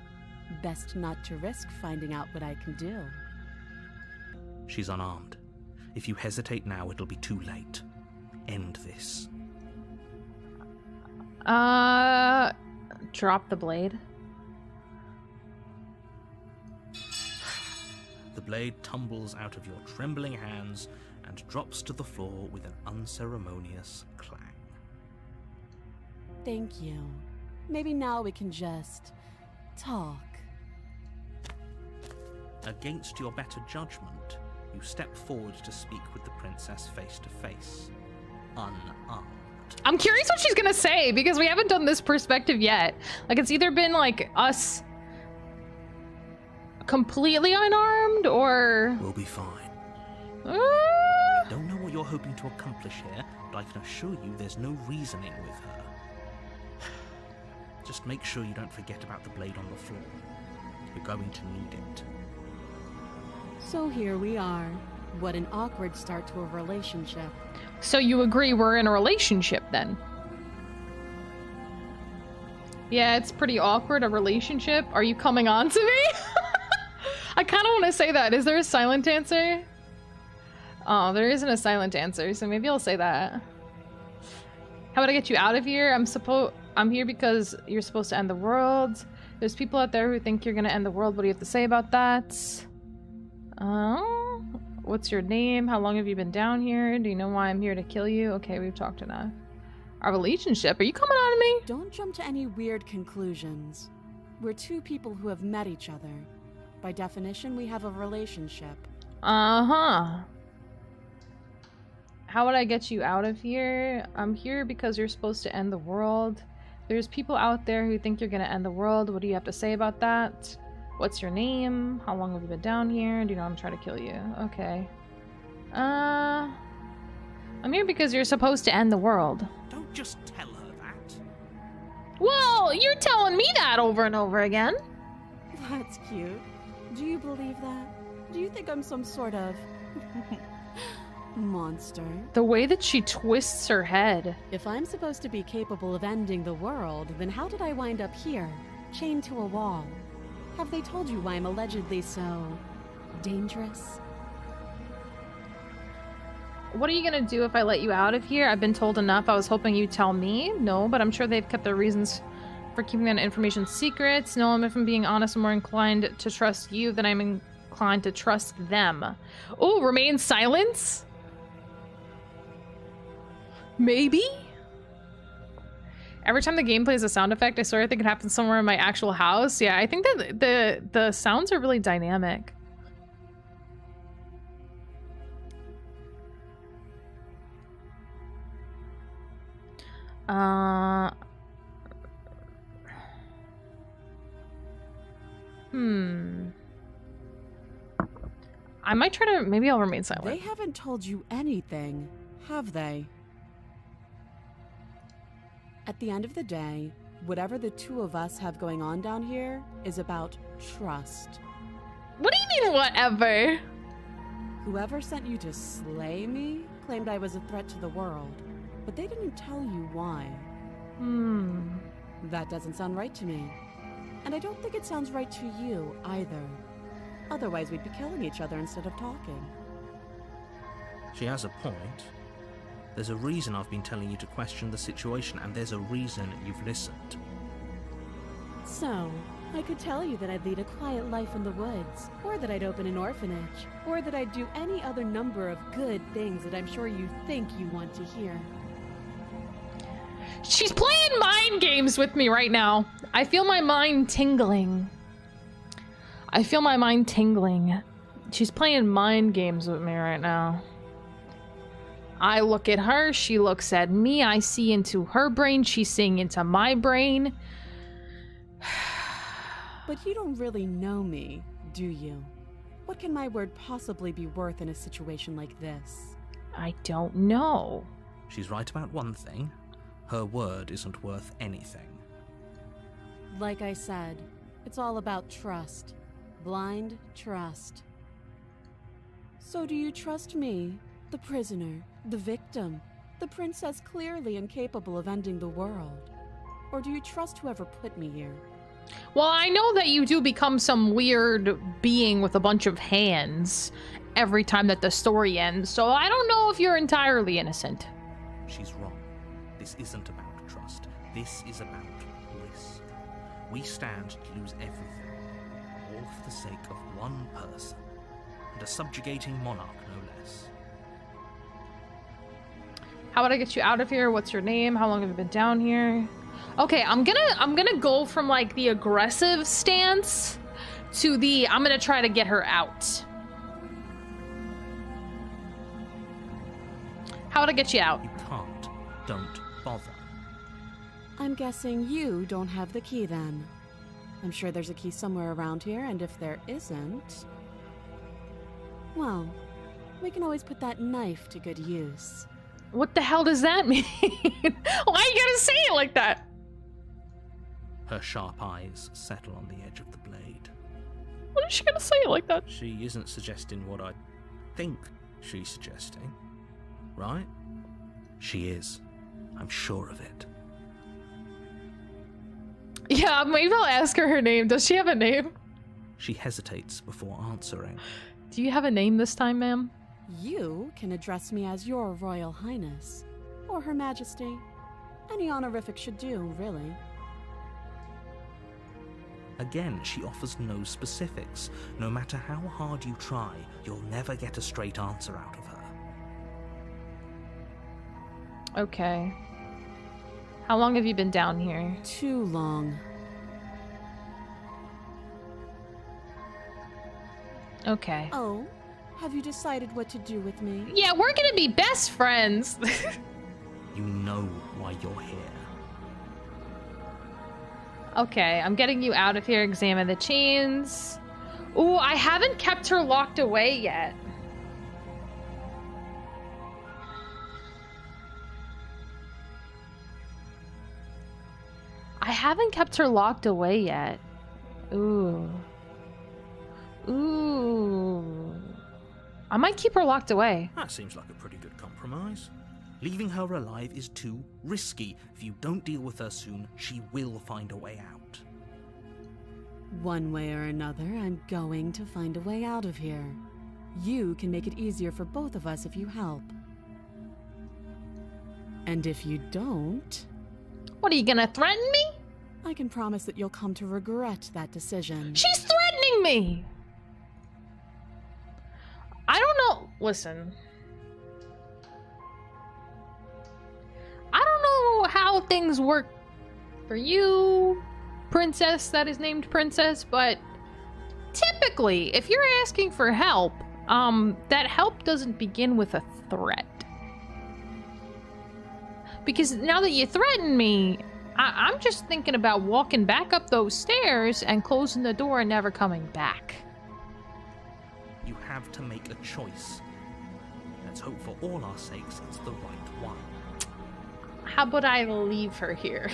Best not to risk finding out what I can do. She's unarmed. If you hesitate now, it'll be too late. End this. Drop the blade. The blade tumbles out of your trembling hands and drops to the floor with an unceremonious clang. Thank you. Maybe now we can just talk. Against your better judgment, you step forward to speak with the princess face to face, unarmed. I'm curious what she's gonna say because we haven't done this perspective yet. Like, it's either been like us completely unarmed or... We'll be fine. Ah! I don't know what you're hoping to accomplish here, but I can assure you there's no reasoning with her. Just make sure you don't forget about the blade on the floor. You're going to need it. So here we are. What an awkward start to a relationship. So you agree we're in a relationship then? Yeah, it's pretty awkward, a relationship. Are you coming on to me? I kind of want to say that. Is there a silent answer? Oh, there isn't a silent answer, so maybe I'll say that. How would I get you out of here? I'm here because you're supposed to end the world. There's people out there who think you're gonna end the world. What do you have to say about that? What's your name? How long have you been down here? Do you know why I'm here to kill you? Okay, we've talked enough. Our relationship? Are you coming on to me? Don't jump to any weird conclusions. We're two people who have met each other. By definition, we have a relationship. Uh-huh. How would I get you out of here? I'm here because you're supposed to end the world. There's people out there who think you're gonna end the world. What do you have to say about that? What's your name? How long have you been down here? Do you know I'm trying to kill you? Okay. I'm here because you're supposed to end the world. Don't just tell her that. Well, you're telling me that over and over again. That's cute. Do you believe that? Do you think I'm some sort of monster? The way that she twists her head. If I'm supposed to be capable of ending the world, then how did I wind up here, chained to a wall? Have they told you why I'm allegedly so dangerous? What are you gonna do if I let you out of here? I've been told enough. I was hoping you'd tell me. No, but I'm sure they've kept their reasons for keeping that information secret. No, if I'm being honest, I'm more inclined to trust you than I'm inclined to trust them. Oh, remain silence? Maybe? Every time the game plays a sound effect, I swear I think it happens somewhere in my actual house. Yeah, I think that the sounds are really dynamic. I might try to... Maybe I'll remain silent. They haven't told you anything, have they? At the end of the day, whatever the two of us have going on down here is about trust. What do you mean, whatever? Whoever sent you to slay me claimed I was a threat to the world, but they didn't tell you why. That doesn't sound right to me. And I don't think it sounds right to you, either. Otherwise, we'd be killing each other instead of talking. She has a point. There's a reason I've been telling you to question the situation, and there's a reason you've listened. So, I could tell you that I'd lead a quiet life in the woods, or that I'd open an orphanage, or that I'd do any other number of good things that I'm sure you think you want to hear. She's playing mind games with me right now. I feel my mind tingling. I feel my mind tingling. She's playing mind games with me right now. I look at her, she looks at me, I see into her brain, she's seeing into my brain. But you don't really know me, do you? What can my word possibly be worth in a situation like this? I don't know. She's right about one thing. Her word isn't worth anything. Like I said, it's all about trust. Blind trust. So do you trust me, the prisoner, the victim, the princess clearly incapable of ending the world? Or do you trust whoever put me here? Well, I know that you do become some weird being with a bunch of hands every time that the story ends, so I don't know if you're entirely innocent. She's wrong. This isn't about trust. This is about risk. We stand to lose everything, all for the sake of one person, and a subjugating monarch, no less. How would I get you out of here? What's your name? How long have you been down here? Okay, I'm gonna go from like the aggressive stance to the I'm gonna try to get her out. How would I get you out? You can't. Don't bother. I'm guessing you don't have the key then. I'm sure there's a key somewhere around here, and if there isn't, well, we can always put that knife to good use. What the hell does that mean? Why you gotta say it like that? Her sharp eyes settle on the edge of the blade. What is she gonna say it like that? She isn't suggesting what I think she's suggesting, right? She is. I'm sure of it. Yeah, maybe I'll ask her name. Does she have a name? She hesitates before answering. Do you have a name this time, ma'am? You can address me as your Royal Highness, or Her Majesty. Any honorific should do, really. Again, she offers no specifics. No matter how hard you try, you'll never get a straight answer out of her. Okay. How long have you been down here? Too long. Okay. Oh, have you decided what to do with me? Yeah, we're gonna be best friends. You know why you're here. Okay, I'm getting you out of here. Examine the chains. Ooh, I haven't kept her locked away yet. I haven't kept her locked away yet. Ooh. Ooh. I might keep her locked away. That seems like a pretty good compromise. Leaving her alive is too risky. If you don't deal with her soon, she will find a way out. One way or another, I'm going to find a way out of here. You can make it easier for both of us if you help. And if you don't... What, are you gonna threaten me? I can promise that you'll come to regret that decision. She's threatening me! I don't know. Listen. I don't know how things work for you, princess that is named Princess, but typically, if you're asking for help, that help doesn't begin with a threat. Because now that you threaten me, I'm just thinking about walking back up those stairs and closing the door and never coming back. You have to make a choice. Let's hope for all our sakes it's the right one. How about I leave her here?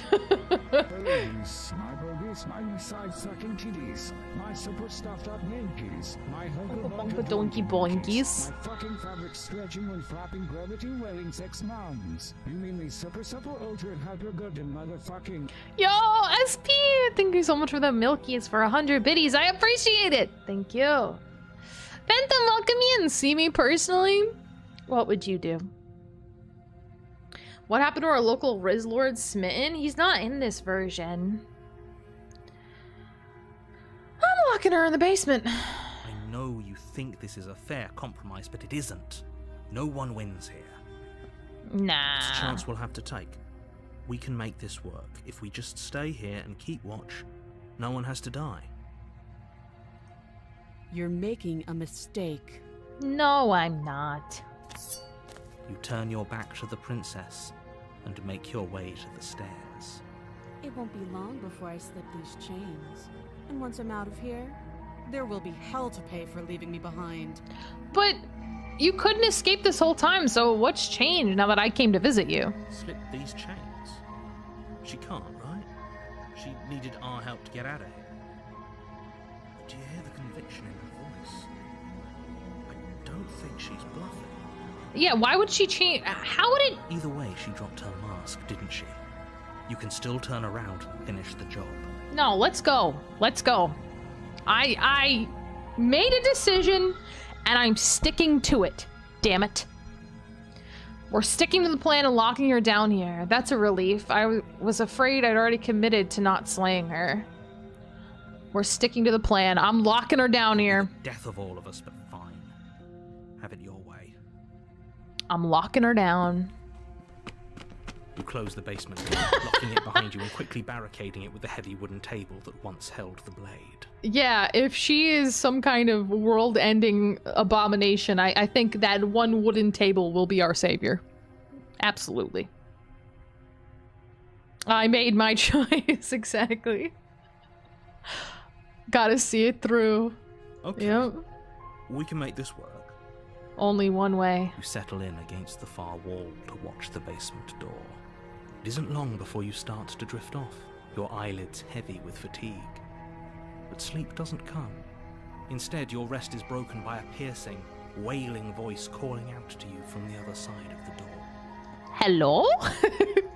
Police, my bogies, my side-sucking kitties, my super stuffed up Yankees, my hunker donkey boinkies, my fucking fabric stretching when flapping gravity wearing sex mounds. You mean me super ultra hyper good and motherfucking. Yo, SP! Thank you so much for the milkies for 100 biddies. I appreciate it. Thank you. Phantom, welcome in. See me personally? What would you do? What happened to our local Riz Lord Smitten? He's not in this version. I'm locking her in the basement. I know you think this is a fair compromise, but it isn't. No one wins here. Nah. It's a chance we'll have to take. We can make this work. If we just stay here and keep watch, no one has to die. You're making a mistake. No, I'm not. You turn your back to the princess and make your way to the stairs. It won't be long before I slip these chains. And once I'm out of here, there will be hell to pay for leaving me behind. But you couldn't escape this whole time, so what's changed now that I came to visit you? Slip these chains? She can't, right? She needed our help to get out of here. Do you hear the conviction in her voice? I don't think she's bluffing. Yeah, why would she change? How would it? Either way, she dropped her mask, didn't she? You can still turn around and finish the job. No, let's go. Let's go. I made a decision, and I'm sticking to it. Damn it. We're sticking to the plan and locking her down here. That's a relief. I was afraid I'd already committed to not slaying her. We're sticking to the plan. I'm locking her down here. Death of all of us, but fine. Have it your way. I'm locking her down. You close the basement door, locking it behind you and quickly barricading it with the heavy wooden table that once held the blade. Yeah, if she is some kind of world-ending abomination, I think that one wooden table will be our savior. Absolutely. I made my choice, exactly. Gotta see it through. Okay. Yep. We can make this work. Only one way. You settle in against the far wall to watch the basement door. It isn't long before you start to drift off, your eyelids heavy with fatigue. But sleep doesn't come. Instead, your rest is broken by a piercing, wailing voice calling out to you from the other side of the door. Hello?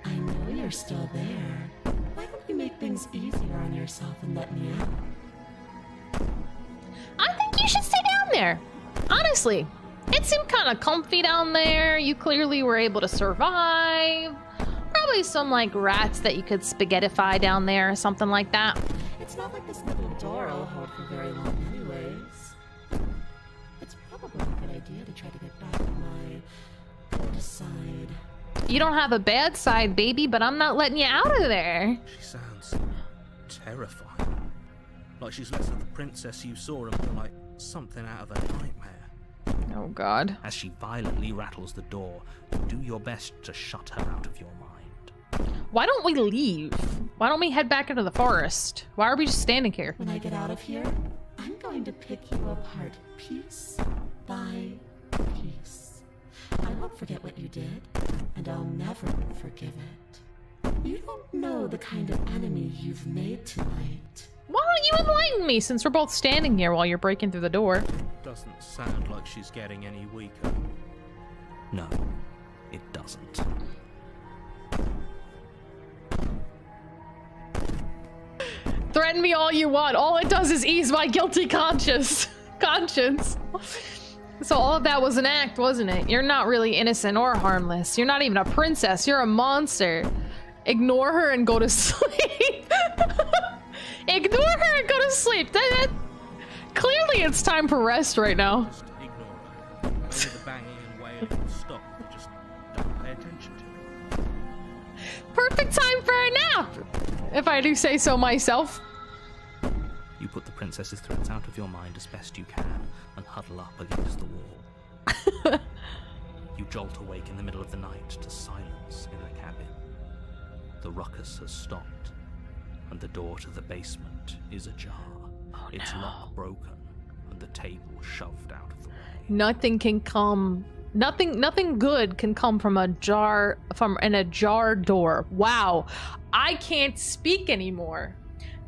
I know you're still there. Why don't you make things easier on yourself and let me out? I think you should stay down there. Honestly. It seemed kind of comfy down there. You clearly were able to survive. Probably some, like, rats that you could spaghettify down there or something like that. It's not like this little door will hold for very long anyways. It's probably a good idea to try to get back on my good side. You don't have a bad side, baby, but I'm not letting you out of there. She sounds terrifying. Like she's less of the princess you saw and more like something out of a nightmare. Oh, God. As she violently rattles the door, you do your best to shut her out of your mind. Why don't we leave? Why don't we head back into the forest? Why are we just standing here? When I get out of here, I'm going to pick you apart piece by piece. I won't forget what you did, and I'll never forgive it. You don't know the kind of enemy you've made tonight. Why don't you enlighten me since we're both standing here while you're breaking through the door? Doesn't sound like she's getting any weaker. No, it doesn't. Threaten me all you want. All it does is ease my guilty conscience. So all of that was an act, wasn't it? You're not really innocent or harmless. You're not even a princess. You're a monster. Ignore her and go to sleep. Ignore her and go to sleep. Clearly it's time for rest right now. Just ignore her. Only the banging and wailing will stop. Just don't pay attention to her. Perfect time for a nap, if I do say so myself. You put the princess's threats out of your mind as best you can and huddle up against the wall. You jolt awake in the middle of the night to silence in the cabin. The ruckus has stopped, and the door to the basement is ajar. Oh, its no. lock broken, and the table shoved out of the way. Nothing good can come from an ajar door. Wow. I can't speak anymore.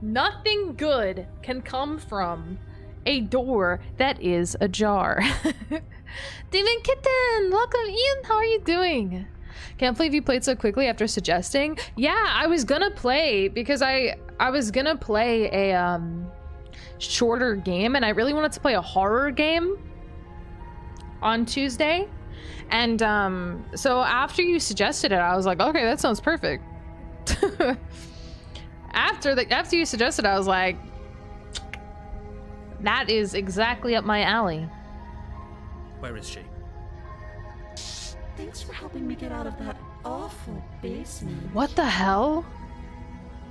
Nothing good can come from a door that is ajar. Demon Kitten, welcome in. How are you doing? Can't believe you played so quickly after suggesting. Yeah, I was gonna play because I was gonna play a shorter game, and I really wanted to play a horror game on Tuesday. And so after you suggested it, I was like, okay, that sounds perfect. After you suggested, I was like, that is exactly up my alley. Where is she? Thanks for helping me get out of that awful basement. What the hell?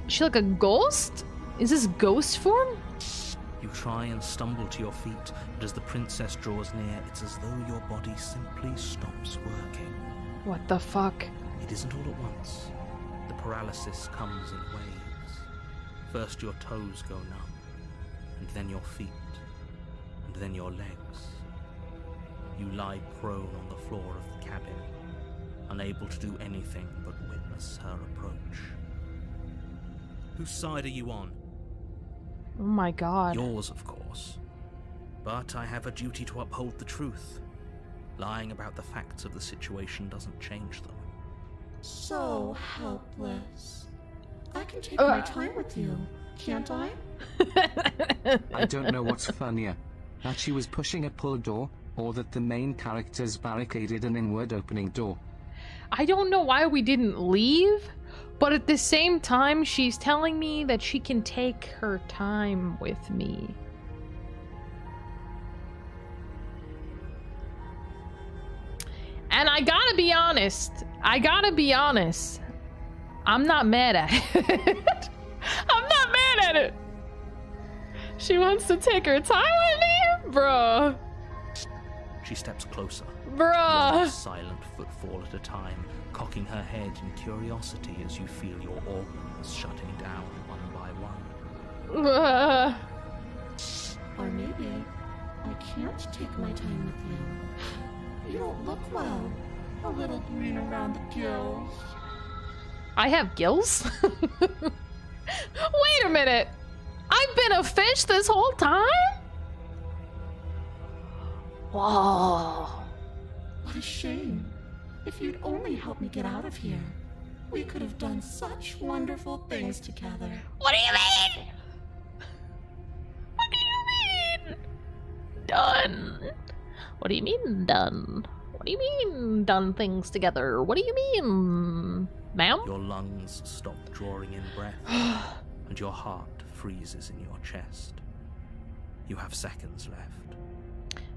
Is she like a ghost? Is this ghost form? You try and stumble to your feet, but as the princess draws near, it's as though your body simply stops working. What the fuck? It isn't all at once. The paralysis comes in waves. First your toes go numb, and then your feet, and then your legs. You lie prone on the floor of the cabin, unable to do anything but witness her approach. Whose side are you on? Oh my god. Yours, of course. But I have a duty to uphold the truth. Lying about the facts of the situation doesn't change them. So helpless. I can take my time with you, can't I? I don't know what's funnier. That she was pushing a pull door, or that the main characters barricaded an inward opening door. I don't know why we didn't leave, but at the same time, she's telling me that she can take her time with me. And I gotta be honest. I'm not mad at it. I'm not mad at it. She wants to take her time with me? Bruh. She steps closer. Bruh. One silent footfall at a time, cocking her head in curiosity as you feel your organs shutting down one by one. Or maybe I can't take my time with you. You don't look well. A little green around the gills. I have gills? Wait a minute. I've been a fish this whole time? Whoa. What a shame. If you'd only helped me get out of here, we could have done such wonderful things together. What do you mean? What do you mean? Done. What do you mean done? What do you mean done things together? What do you mean, ma'am? Your lungs stop drawing in breath, and your heart freezes in your chest. You have seconds left.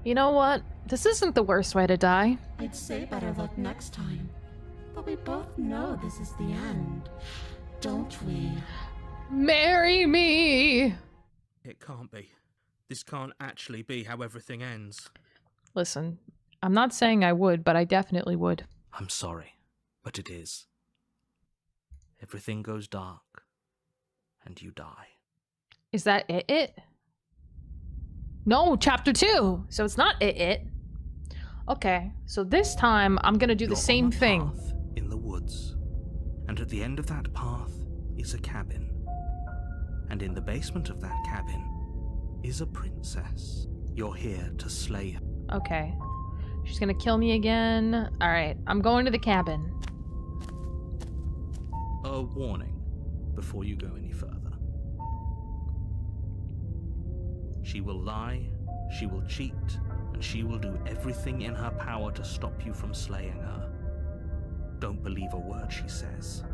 You know what? This isn't the worst way to die. I'd say better luck next time. But we both know this is the end, don't we? Marry me! It can't be. This can't actually be how everything ends. Listen, I'm not saying I would, but I definitely would. I'm sorry, but it is. Everything goes dark, and you die. Is that it? No, chapter 2. So it's not it. Okay, so this time I'm gonna do the same on a thing. Path in the woods, and at the end of that path is a cabin. And in the basement of that cabin is a princess. You're here to slay her. Okay. She's gonna kill me again. Alright, I'm going to the cabin. A warning before you go any further. She will lie, she will cheat, and she will do everything in her power to stop you from slaying her. Don't believe a word she says.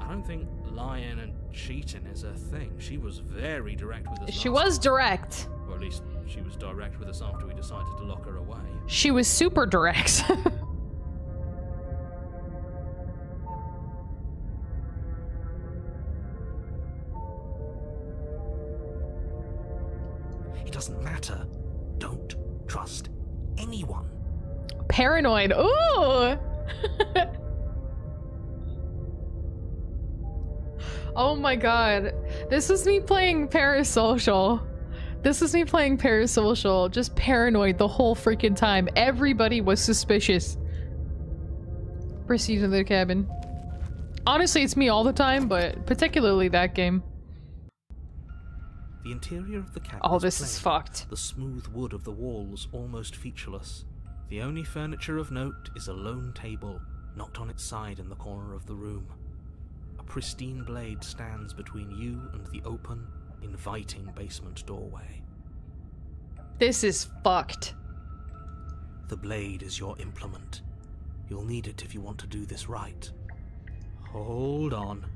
I don't think lying and cheating is a thing. She was very direct with us. She was direct. Or at least she was direct with us after we decided to lock her away. She was super direct. It doesn't matter. Don't trust anyone. Paranoid. Ooh! Oh my god. This is me playing Parasocial. This is me playing Parasocial. Just paranoid the whole freaking time. Everybody was suspicious. Proceed to the cabin. Honestly, it's me all the time, but particularly that game. The interior of the cabin Oh, is this plain, is fucked. the smooth wood of the walls almost featureless. The only furniture of note is a lone table, knocked on its side in the corner of the room. A pristine blade stands between you and the open, inviting basement doorway. This is fucked. The blade is your implement. You'll need it if you want to do this right. Hold on.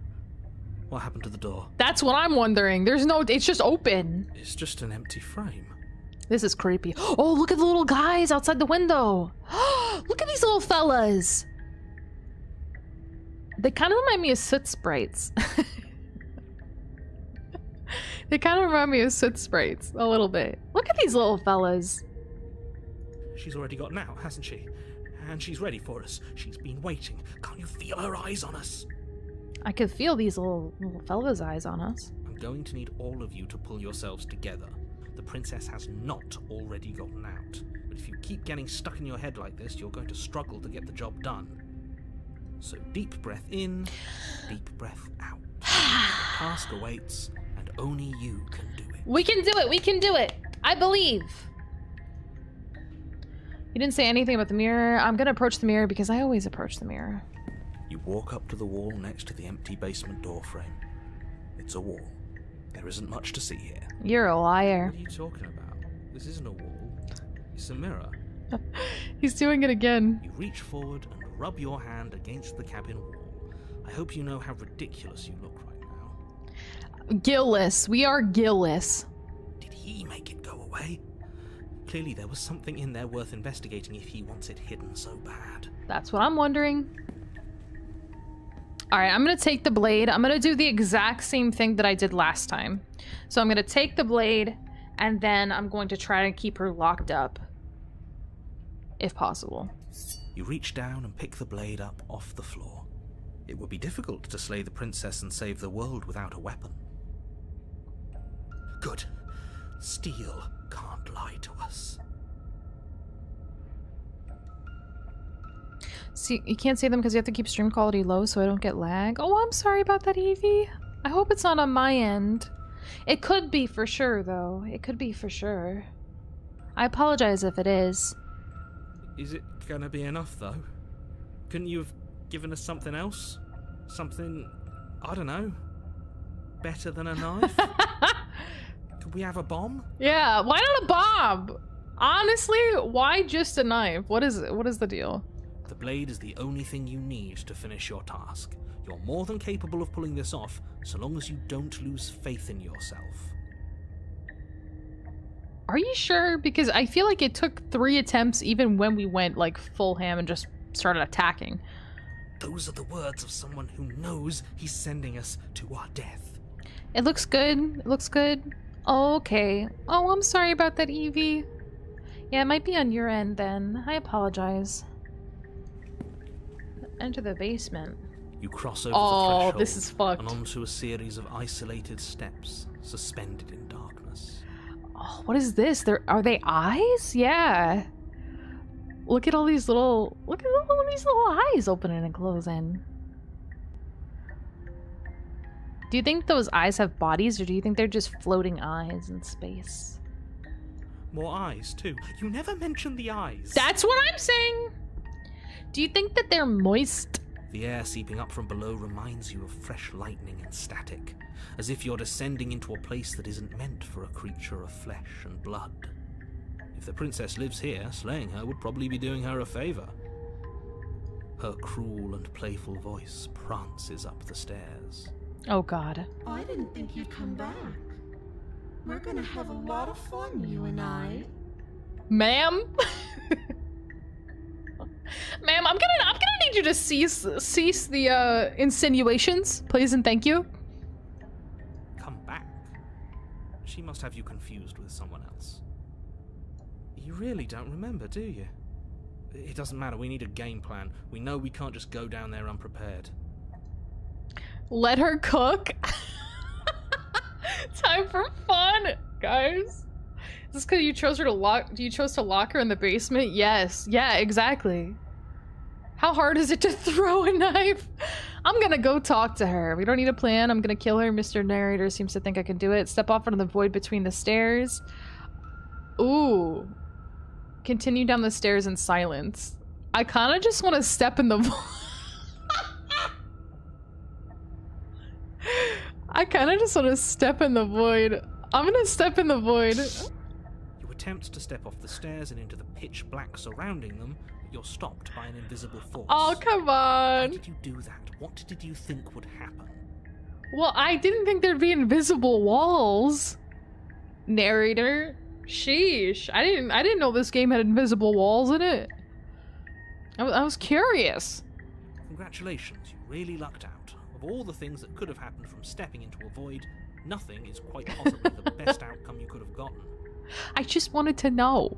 What happened to the door? That's what I'm wondering. There's no... It's just open. It's just an empty frame. This is creepy. Oh, look at the little guys outside the window. Look at these little fellas. They kind of remind me of soot sprites. They kind of remind me of soot sprites a little bit. Look at these little fellas. She's already gotten out, hasn't she? And she's ready for us. She's been waiting. Can't you feel her eyes on us? I could feel these little fellas' eyes on us. I'm going to need all of you to pull yourselves together. The princess has not already gotten out. But if you keep getting stuck in your head like this, you're going to struggle to get the job done. So deep breath in, deep breath out. The task awaits, and only you can do it. We can do it! We can do it! I believe! You didn't say anything about the mirror. I'm gonna approach the mirror because I always approach the mirror. You walk up to the wall next to the empty basement door frame. It's a wall. There isn't much to see here. You're a liar. What are you talking about? This isn't a wall. It's a mirror. He's doing it again. You reach forward and rub your hand against the cabin wall. I hope you know how ridiculous you look right now. Gillless. We are gillless. Did he make it go away? Clearly there was something in there worth investigating if he wants it hidden so bad. That's what I'm wondering. Alright, I'm gonna take the blade. I'm gonna do the exact same thing that I did last time. So I'm gonna take the blade, and then I'm going to try to keep her locked up. If possible. You reach down and pick the blade up off the floor. It would be difficult to slay the princess and save the world without a weapon. Good. Steel can't lie to us. See, you can't see them because you have to keep stream quality low so I don't get lag. Oh, I'm sorry about that, Evie. I hope it's not on my end. It could be for sure, though. It could be for sure. I apologize if it is. Is it gonna be enough, though? Couldn't you have given us something else? Something, I don't know, better than a knife? Could we have a bomb? Yeah, why not a bomb? Honestly, why just a knife? What is it? What is the deal? The blade is the only thing you need to finish your task. You're more than capable of pulling this off, so long as you don't lose faith in yourself. Are you sure? Because I feel like it took 3 attempts even when we went like full ham and just started attacking. Those are the words of someone who knows he's sending us to our death. It looks good. It looks good. Oh, okay. Oh, I'm sorry about that, Evie. Yeah, it might be on your end then. I apologize. Enter the basement. You cross over the Oh, threshold this is fucked. and onto a series of isolated steps, suspended in darkness. Oh, what is this? Are they eyes? Yeah. Look at all these little... Look at all these little eyes opening and closing. Do you think those eyes have bodies, or do you think they're just floating eyes in space? More eyes, too. You never mention the eyes. That's what I'm saying! Do you think that they're moist? The air seeping up from below reminds you of fresh lightning and static, as if you're descending into a place that isn't meant for a creature of flesh and blood. If the princess lives here, slaying her would probably be doing her a favor. Her cruel and playful voice prances up the stairs. Oh god. I didn't think you'd come back. We're gonna have a lot of fun, you and I. Ma'am? Ma'am, I'm gonna need you to cease the insinuations, please and thank you. Come back. She must have you confused with someone else. You really don't remember, do you? It doesn't matter, we need a game plan. We know we can't just go down there unprepared. Let her cook? Time for fun, guys. Is this because you chose her to lock her in the basement? Yes. Yeah, exactly. How hard is it to throw a knife? I'm gonna go talk to her. We don't need a plan. I'm gonna kill her. Mr. Narrator seems to think I can do it. Step off into the void between the stairs. Ooh. Continue down the stairs in silence. I kind of just want to step in the void. I kind of just want to step in the void. I'm gonna step in the void. You attempt to step off the stairs and into the pitch black surrounding them, but you're stopped by an invisible force. Oh, come on. How did you do that? What did you think would happen? Well, I didn't think there'd be invisible walls. Narrator. Sheesh. I didn't know this game had invisible walls in it. I was curious. Congratulations, you really lucked out. Of all the things that could have happened from stepping into a void, nothing is quite possibly the best outcome you could have gotten. I just wanted to know.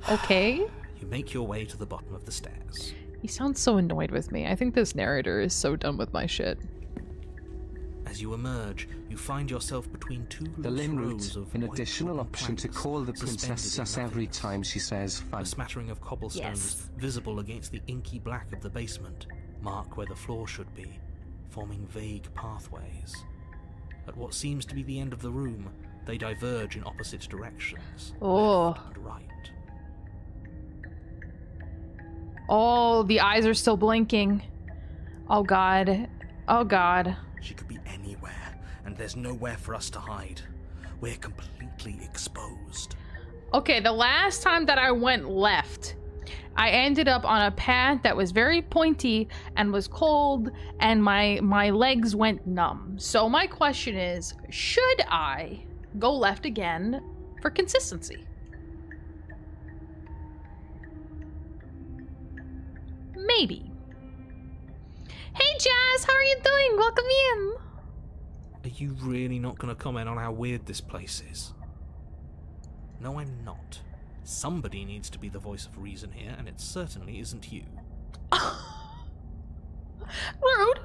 Okay? You make your way to the bottom of the stairs. He sounds so annoyed with me. I think this narrator is so done with my shit. As you emerge, you find yourself between two The loose limb rows route, of an white additional wooden option to planks call the suspended princess in sus every nothingness. time she says fun. A smattering of cobblestones visible against the inky black of the basement mark where the floor should be, forming vague pathways. At what seems to be the end of the room, they diverge in opposite directions, left and right. Oh, the eyes are still blinking. Oh god. Oh god. She could be anywhere, and there's nowhere for us to hide. We're completely exposed. Okay, the last time that I went left, I ended up on a path that was very pointy and was cold, and my legs went numb. So my question is, should I go left again for consistency? Maybe. Hey Jazz, how are you doing? Welcome in. Are you really not going to comment on how weird this place is? No, I'm not. Somebody needs to be the voice of reason here, and it certainly isn't you. Rude.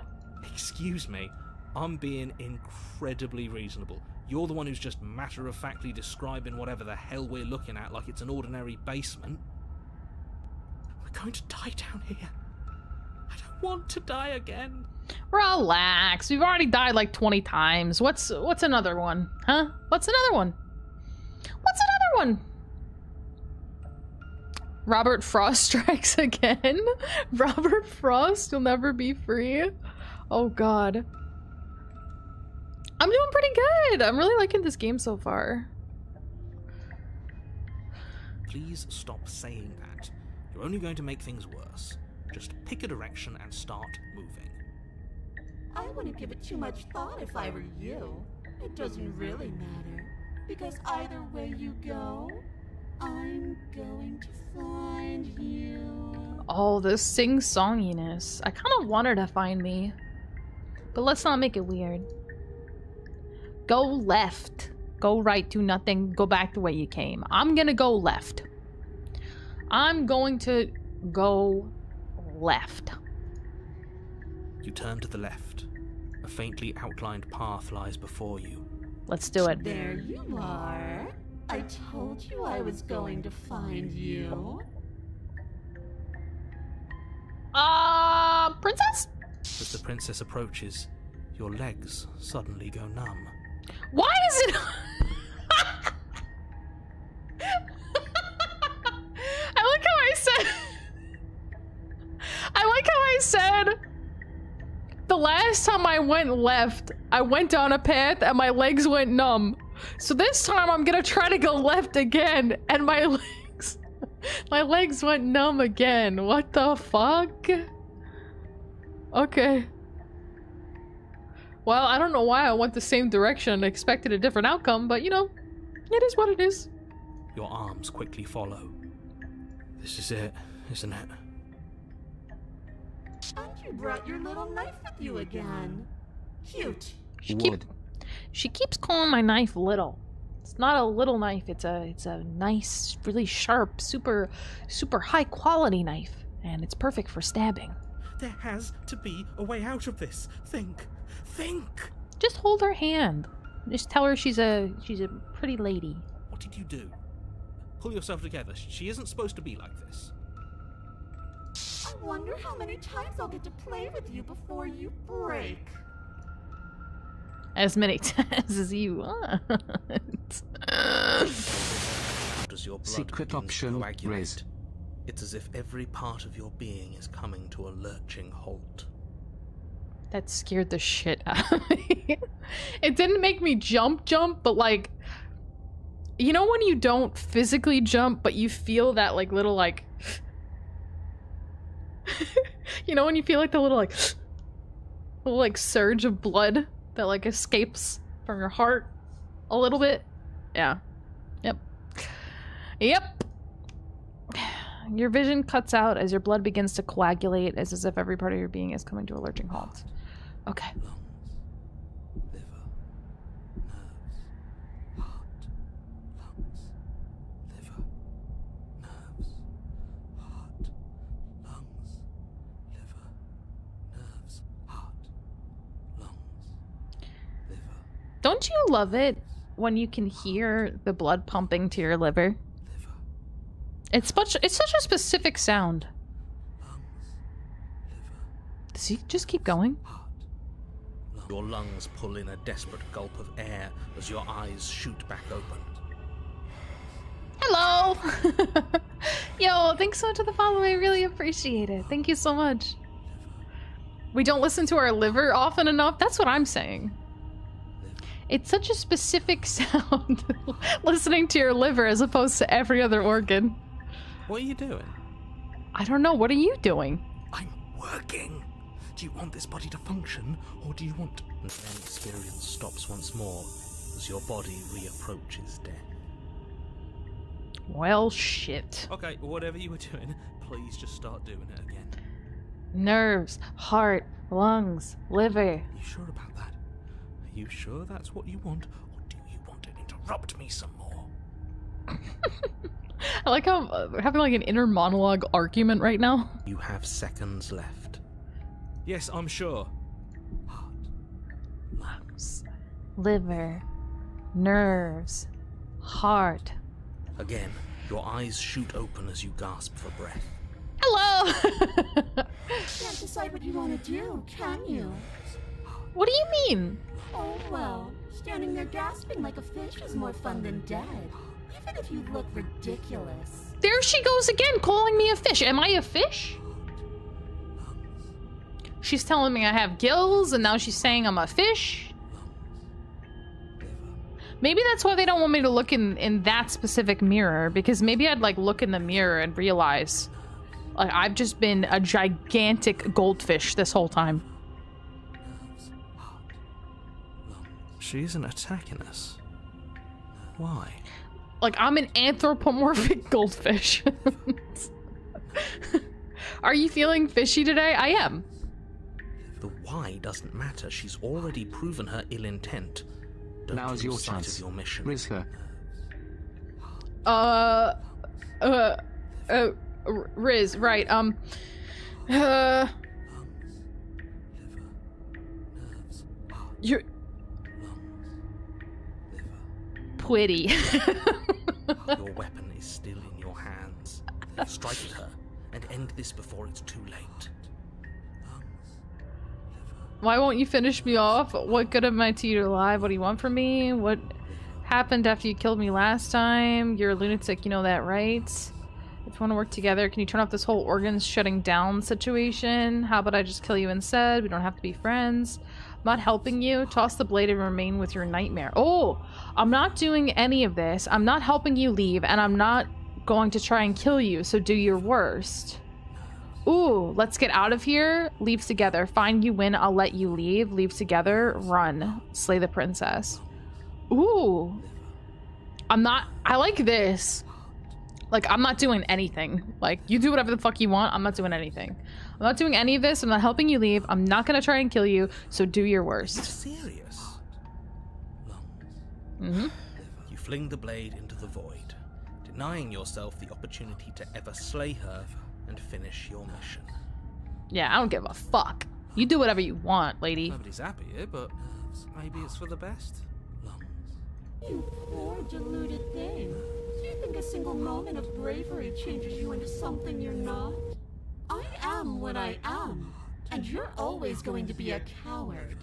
Excuse me, I'm being incredibly reasonable. You're the one who's just matter-of-factly describing whatever the hell we're looking at like it's an ordinary basement. We're going to die down here. I don't want to die again. Relax. We've already died like 20 times. What's another one? Huh? What's another one? What's another one? Robert Frost strikes again? Robert Frost, you'll never be free? Oh god. I'm doing pretty good. I'm really liking this game so far. Please stop saying that. You're only going to make things worse. Just pick a direction and start moving. I wouldn't give it too much thought if I were you. It doesn't really matter, because either way you go, I'm going to find you. Oh, this sing-songiness. I kind of want her to find me. But let's not make it weird. Go left. Go right, do nothing. Go back the way you came. I'm gonna go left. I'm going to go left. You turn to the left. A faintly outlined path lies before you. Let's do it. There you are. I told you I was going to find you. Princess? As the princess approaches, your legs suddenly go numb. Why is it... I like how I said the last time I went left, I went down a path and my legs went numb. So this time I'm gonna try to go left again and my legs went numb again. What the fuck? Okay. Well, I don't know why I went the same direction and expected a different outcome, but you know, it is what it is. Your arms quickly follow. This is it, isn't it? And you brought your little knife with you again. Cute. She keeps calling my knife little. It's not a little knife. It's a nice, really sharp, super high quality knife, and it's perfect for stabbing. There has to be a way out of this. Think. Just hold her hand. Just tell her she's a pretty lady. What did you do? Pull yourself together. She isn't supposed to be like this. I wonder how many times I'll get to play with you before you break. As many times as you want. Does your blood Secret begin to option coagulate? raised. It's as if every part of your being is coming to a lurching halt. That scared the shit out of me. It didn't make me jump, but like, you know when you don't physically jump, but you feel that like little like, you know when you feel like the little like surge of blood that like escapes from your heart a little bit? Yeah. Yep. Your vision cuts out as your blood begins to coagulate, as if every part of your being is coming to a lurching halt. Okay. Lungs, liver, nerves, heart, lungs, liver, nerves, heart, lungs, liver, nerves, heart, lungs, liver. Don't you love it when you can hear the blood pumping to your liver? It's such a specific sound. Does he just keep going? Your lungs pull in a desperate gulp of air as your eyes shoot back open. Hello! Yo, thanks so much for the follow. I really appreciate it. Thank you so much. We don't listen to our liver often enough. That's what I'm saying. It's such a specific sound. Listening to your liver as opposed to every other organ. What are you doing? I don't know. What are you doing? I'm working. Do you want this body to function, or do you want... And then experience stops once more as your body reapproaches death. Well, shit. Okay, whatever you were doing, please just start doing it again. Nerves, heart, lungs, liver. You sure about that? Are you sure that's what you want, or do you want to interrupt me some more? I like how we're having like an inner monologue argument right now. You have seconds left. Yes, I'm sure. Heart, Lungs, liver, nerves, heart. Again, your eyes shoot open as you gasp for breath. Hello! Can't decide what you want to do, can you? What do you mean? Oh, well, standing there gasping like a fish is more fun than dead. Even if you look ridiculous. There she goes again, calling me a fish. Am I a fish? She's telling me I have gills, and now she's saying I'm a fish. Maybe that's why they don't want me to look in that specific mirror, because maybe I'd like look in the mirror and realize like I've just been a gigantic goldfish this whole time. She isn't attacking us. Why? Like I'm an anthropomorphic goldfish. Are you feeling fishy today? I am. The why doesn't matter. She's already proven her ill intent. Don't Now's lose your sight chance. of your mission. Riz her. Riz, right, you're pretty. Your weapon is still in your hands. Strike at her and end this before it's too late. Why won't you finish me off? What good am I to you alive? What do you want from me? What happened after you killed me last time? You're a lunatic, you know that, right? If you want to work together, can you turn off this whole organs shutting down situation? How about I just kill you instead? We don't have to be friends. I'm not helping you. Toss the blade and remain with your nightmare. Oh, I'm not doing any of this. I'm not helping you leave, and I'm not going to try and kill you, so do your worst. Ooh, let's get out of here. Leave together. Fine, you win. I'll let you leave. Leave together. Run. Slay the princess. Ooh. I like this. Like, I'm not doing anything. Like, you do whatever the fuck you want. I'm not doing anything. I'm not doing any of this. I'm not helping you leave. I'm not gonna try and kill you, so do your worst. You're serious? Mm-hmm. You fling the blade into the void, denying yourself the opportunity to ever slay her and finish your mission. Yeah, I don't give a fuck. You do whatever you want, lady. Nobody's happy here, but maybe it's for the best. You poor deluded thing. Do you think a single moment of bravery changes you into something you're not? I am what I am, and you're always going to be a coward.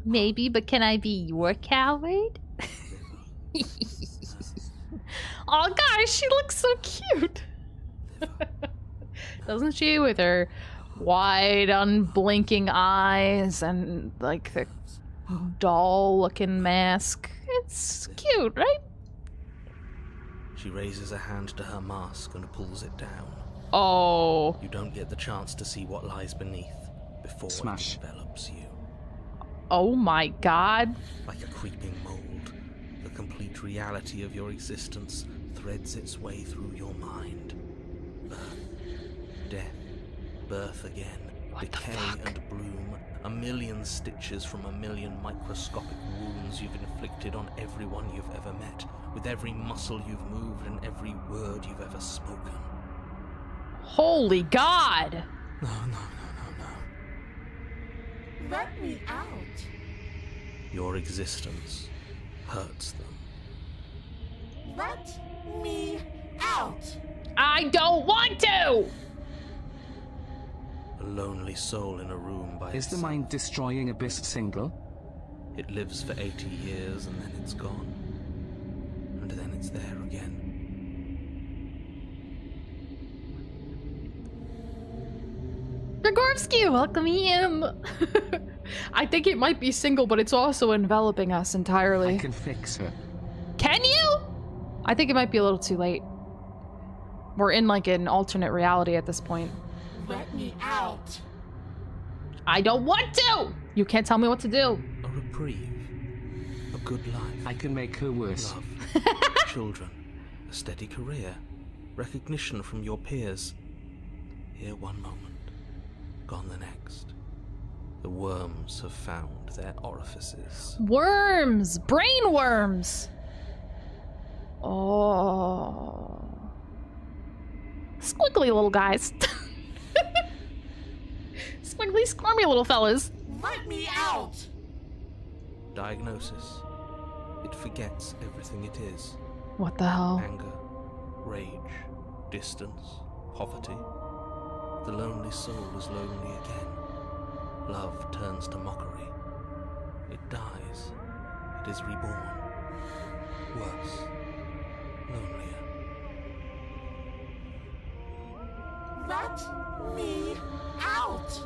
Maybe, but can I be your coward? Oh, guys, she looks so cute. Doesn't she? With her wide, unblinking eyes and, like, the doll-looking mask. It's cute, right? She raises a hand to her mask and pulls it down. Oh. You don't get the chance to see what lies beneath before Smash. it envelops you. Oh my god. Like a creeping mold, the complete reality of your existence threads its way through your mind. Birth, death, birth again, decay and bloom, a million stitches from a million microscopic wounds you've inflicted on everyone you've ever met, with every muscle you've moved and every word you've ever spoken. Holy god! No. Let me out. Your existence hurts them. Let me out. I don't want to! A lonely soul in a room by Is the itself. mind destroying abyss single? It lives for 80 years and then it's gone. And then it's there again. Grigorski, welcome in! I think it might be single, but it's also enveloping us entirely. I can fix her. Can you? I think it might be a little too late. We're in like an alternate reality at this point. Let me out. I don't want to! You can't tell me what to do. A reprieve. A good life. I can make her worse. Love. Children. A steady career. Recognition from your peers. Here one moment. Gone the next. The worms have found their orifices. Worms! Brain worms! Oh. Squiggly little guys. Squiggly, squirmy little fellas. Let me out. Diagnosis. It forgets everything it is. What the hell? Anger, rage, distance, poverty. The lonely soul is lonely again. Love turns to mockery. It dies. It is reborn. Worse. Lonelier. Let me out.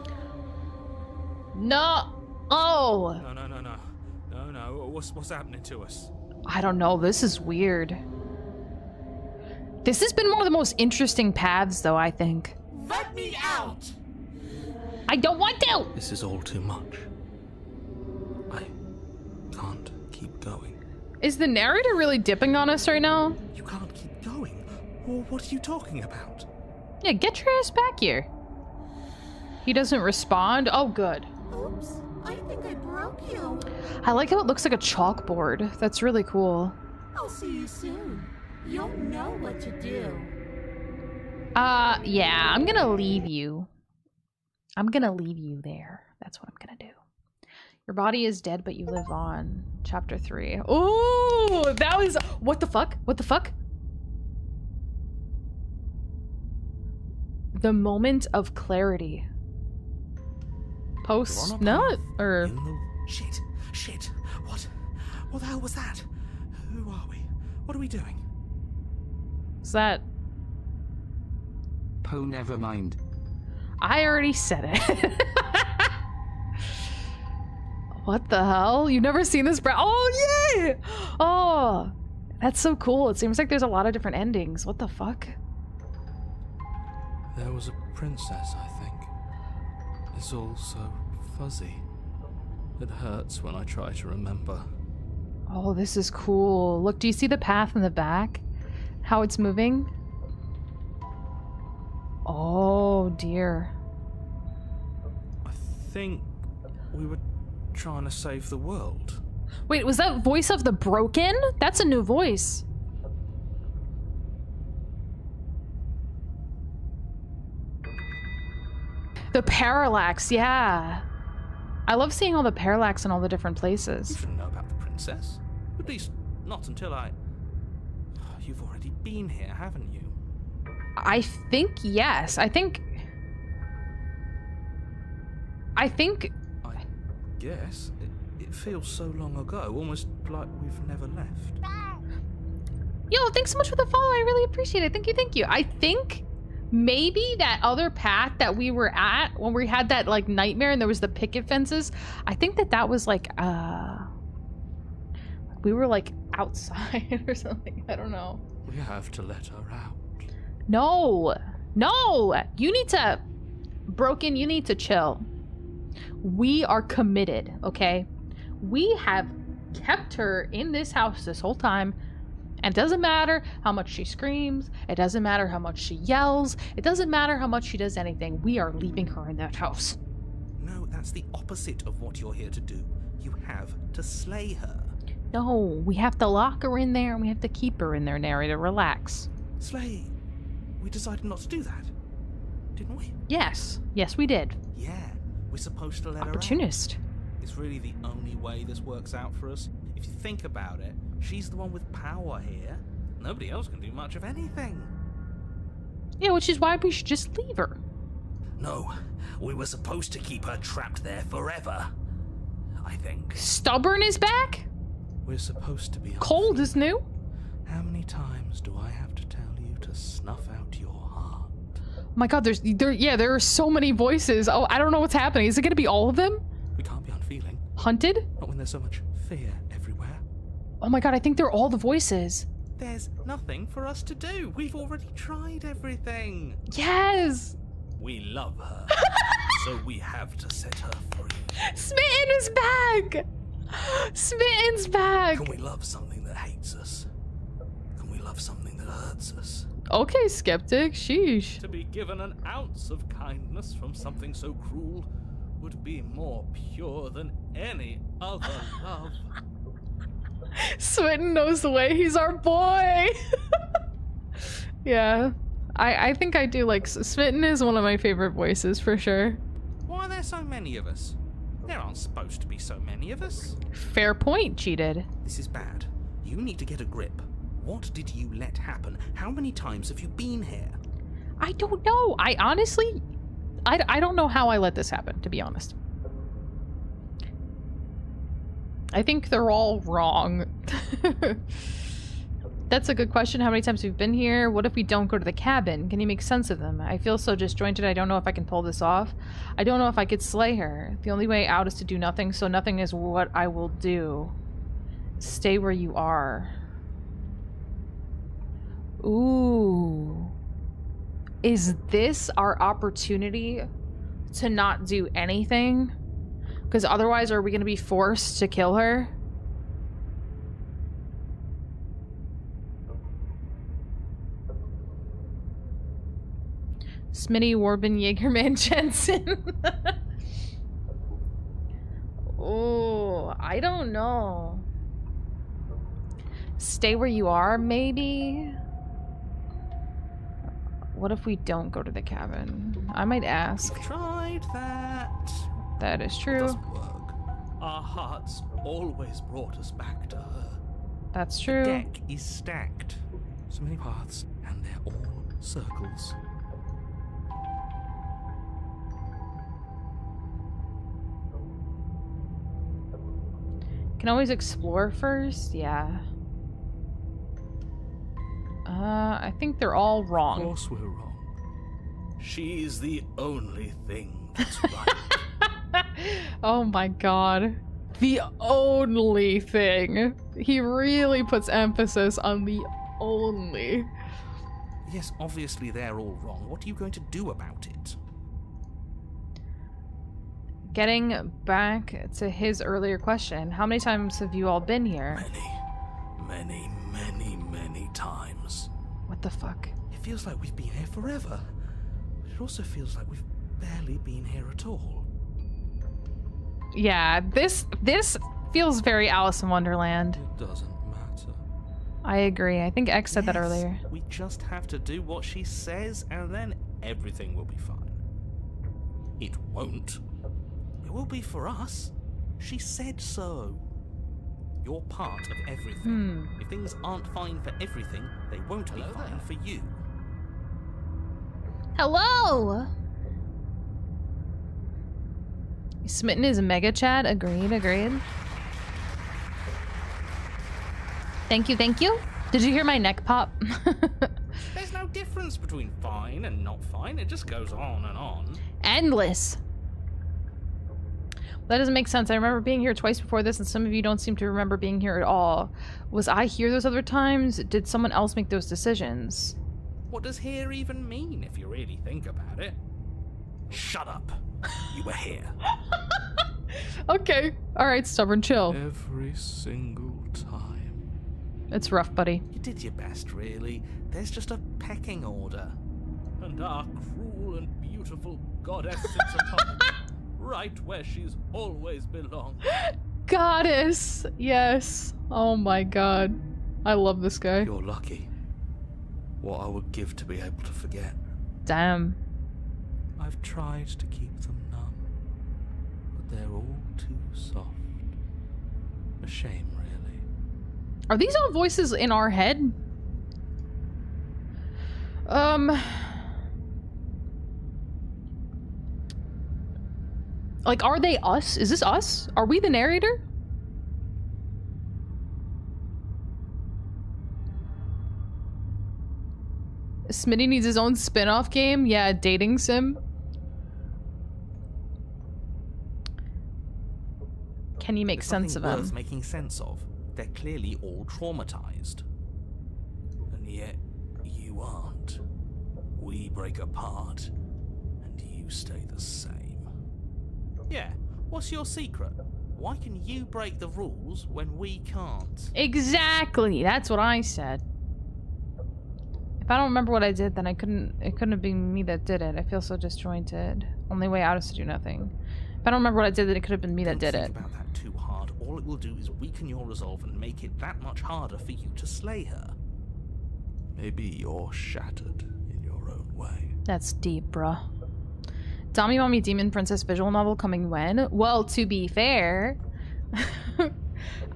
No. Oh. No. What's happening to us? I don't know. This is weird. This has been one of the most interesting paths, though, I think. Let me out. I don't want to! This is all too much. I can't keep going. Is the narrator really dipping on us right now? You can't keep going? Well, what are you talking about? Yeah, get your ass back here. He doesn't respond? Oh, good. Oops, I think I broke you. I like how it looks like a chalkboard. That's really cool. I'll see you soon. You'll know what to do. Yeah, I'm gonna leave you. I'm gonna leave you there. That's what I'm gonna do. Your body is dead, but you live on. Chapter 3. Oh, that was... What the fuck? What the fuck? The moment of clarity. Post nut? Or... In the... Shit. What the hell was that? Who are we? What are we doing? Is that... Poe, never mind. I already said it. What the hell? You've never seen this, bro? Oh, yeah! Oh, that's so cool. It seems like there's a lot of different endings. What the fuck? There was a princess, I think. It's all so fuzzy. It hurts when I try to remember. Oh, this is cool. Look, do you see the path in the back? How it's moving? Oh, dear. I think we were trying to save the world. Wait, was that voice of the broken? That's a new voice. The parallax, yeah. I love seeing all the parallax in all the different You places. shouldn't know about the princess. At least, not until I... You've already been here, haven't you? I think yes. I think... I guess. It feels so long ago, almost like we've never left. Yo, thanks so much for the follow. I really appreciate it. Thank you, thank you. I think maybe that other path that we were at when we had that like nightmare and there was the picket fences, I think that was like we were like outside or something. I don't know. We have to let her out. No, you need to, Broken, you need to chill. We are committed, okay? We have kept her in this house this whole time. And it doesn't matter how much she screams. It doesn't matter how much she yells. It doesn't matter how much she does anything. We are leaving her in that house. No, that's the opposite of what you're here to do. You have to slay her. No, we have to lock her in there and we have to keep her in there, narrator. Relax. Slay? We decided not to do that, didn't we? Yes, we did. Yeah, we're supposed to let her out. Opportunist. It's really the only way this works out for us. If you think about it, she's the one with power here. Nobody else can do much of anything. Yeah, which is why we should just leave her. No, we were supposed to keep her trapped there forever. I think. Stubborn is back? We're supposed to be cold is new? How many times do I have to tell you to snuff out your heart? Oh my god, there are so many voices. Oh, I don't know what's happening. Is it gonna be all of them? We can't be unfeeling. Hunted? Not when there's so much fear everywhere. Oh my god, I think they're all the voices. There's nothing for us to do. We've already tried everything. Yes! We love her. So we have to set her free. Smitten is back! Smitten's back! Can we love something that hates us? Can we love something that hurts us? Okay, skeptic. Sheesh. To be given an ounce of kindness from something so cruel would be more pure than any other love. Smitten knows the way. He's our boy. Yeah. I think I do like... Smitten is one of my favorite voices, for sure. Why are there so many of us? There aren't supposed to be so many of us. Fair point, cheated. This is bad. You need to get a grip. What did you let happen? How many times have you been here? I don't know. I honestly... I don't know how I let this happen, to be honest. I think they're all wrong. That's a good question. How many times we've been here? What if we don't go to the cabin? Can you make sense of them? I feel so disjointed. I don't know if I can pull this off. I don't know if I could slay her. The only way out is to do nothing, so nothing is what I will do. Stay where you are. Ooh. Is this our opportunity to not do anything? Because otherwise, are we going to be forced to kill her? Smitty, Warbin, Jaegerman, Jensen. Oh, I don't know. Stay where you are, maybe? What if we don't go to the cabin? I might ask. We've tried that. That is true. It doesn't work. Our hearts always brought us back to her. That's true. The deck is stacked. So many paths, and they're all circles. Can always explore first? Yeah. I think they're all wrong. Of course we're wrong. She's the only thing that's right. Oh my god. The only thing. He really puts emphasis on the only. Yes, obviously they're all wrong. What are you going to do about it? Getting back to his earlier question, how many times have you all been here? Many times. What the fuck? It feels like we've been here forever, but it also feels like we've barely been here at all. Yeah, this feels very Alice in Wonderland. It doesn't matter. I agree. I think X said that Yes, earlier. We just have to do what she says, and then everything will be fine. It won't. It will be for us. She said so. You're part of everything. If things aren't fine for everything, they won't be fine for you. Hello! Smitten is mega chat. Agreed, agreed. Thank you, thank you. Did you hear my neck pop? There's no difference between fine and not fine. It just goes on and on. Endless. That doesn't make sense. I remember being here twice before this, and some of you don't seem to remember being here at all. Was I here those other times? Did someone else make those decisions? What does here even mean if you really think about it? Shut up. You were here. Okay. Alright, stubborn chill. Every single time. It's rough, buddy. You did your best, really. There's just a pecking order. And our cruel and beautiful goddess sits atop it, right where she's always belonged. Goddess! Yes. Oh my god. I love this guy. You're lucky. What I would give to be able to forget. Damn. I've tried to keep them numb, but they're all too soft. A shame, really. Are these all voices in our head? Like, are they us? Is this us? Are we the narrator? Smitty needs his own spin-off game? Yeah, dating sim. Can you make sense of worth them? making sense of. They're clearly all traumatized. And yet, you aren't. We break apart, and you stay the same. Yeah, what's your secret? Why can you break the rules when we can't? Exactly, that's what I said. If I don't remember what I did, then it couldn't have been me that did it. I feel so disjointed. Only way out is to do nothing. If I don't remember what I did, then it could have been me that did it. Don't think about that too hard. All it will do is weaken your resolve and make it that much harder for you to slay her. Maybe you're shattered in your own way. That's deep, bruh. Dami Mommy Demon Princess visual novel coming when? Well, to be fair...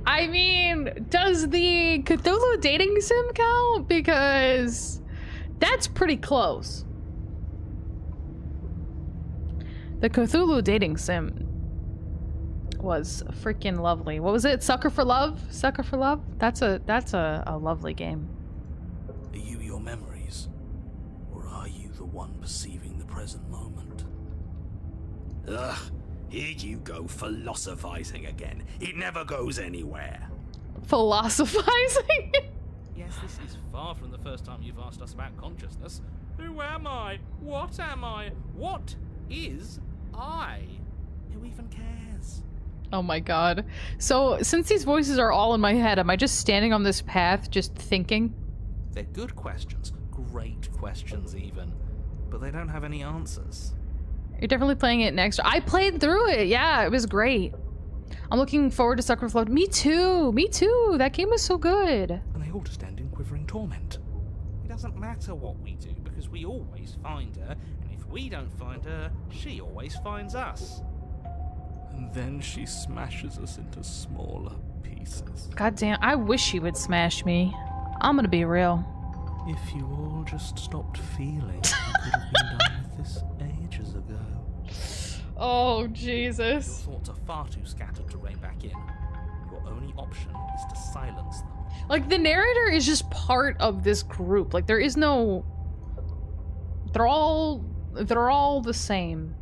I mean, does the Cthulhu dating sim count? Because that's pretty close. The Cthulhu dating sim was freaking lovely. What was it? Sucker for Love? Sucker for Love? That's a lovely game. Are you your memories? Or are you the one perceiving the present moment? Ugh, here you go philosophizing again. It never goes anywhere. Philosophizing? Yes, this is far from the first time you've asked us about consciousness. Who am I? What am I? What is I? Who even cares? Oh my god. So, since these voices are all in my head, am I just standing on this path, just thinking? They're good questions. Great questions, even. But they don't have any answers. You're definitely playing it next. I played through it. Yeah, it was great. I'm looking forward to Sucker for Love. Me too. Me too. That game was so good. And they all just end in quivering torment. It doesn't matter what we do, because we always find her, and if we don't find her, she always finds us. And then she smashes us into smaller pieces. God damn, I wish she would smash me. I'm gonna be real. If you all just stopped feeling, you could have been done with this ages ago. Oh, Jesus. Your thoughts are far too scattered to rein back in. Your only option is to silence them. Like, the narrator is just part of this group. Like, there is no... They're all the same.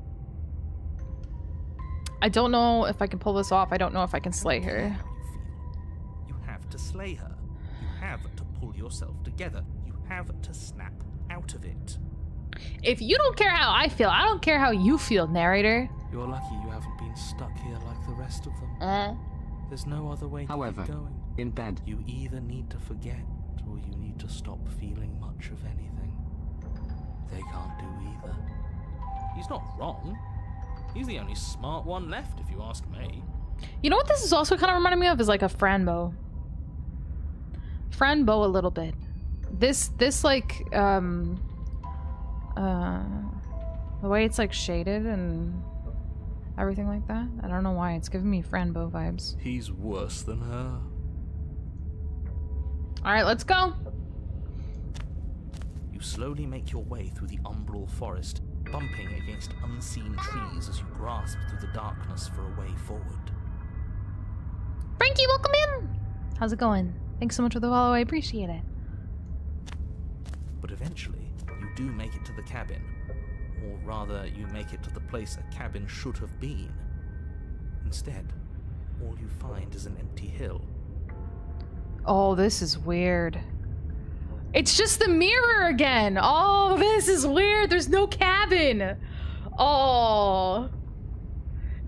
I don't know if I can pull this off. I don't know if I can slay her. How you feel. You have to slay her. You have to pull yourself together. You have to snap out of it. If you don't care how I feel, I don't care how you feel, narrator. You're lucky you haven't been stuck here like the rest of them. There's no other way However, to keep going. in bed, You either need to forget, or you need to stop feeling much of anything. They can't do either. He's not wrong. He's the only smart one left, if you ask me. You know what this is also kind of reminding me of is like a Franbo. Franbo a little bit. This like the way it's like shaded and everything like that. I don't know why it's giving me Franbo vibes. He's worse than her. All right, let's go. You slowly make your way through the umbral forest, bumping against unseen trees as you grasp through the darkness for a way forward. Frankie, welcome in. How's it going? Thanks so much for the follow. I appreciate it. But eventually, you do make it to the cabin. Or rather, you make it to the place a cabin should have been. Instead, all you find is an empty hill. Oh, this is weird. It's just the mirror again. Oh, this is weird. There's no cabin. Oh,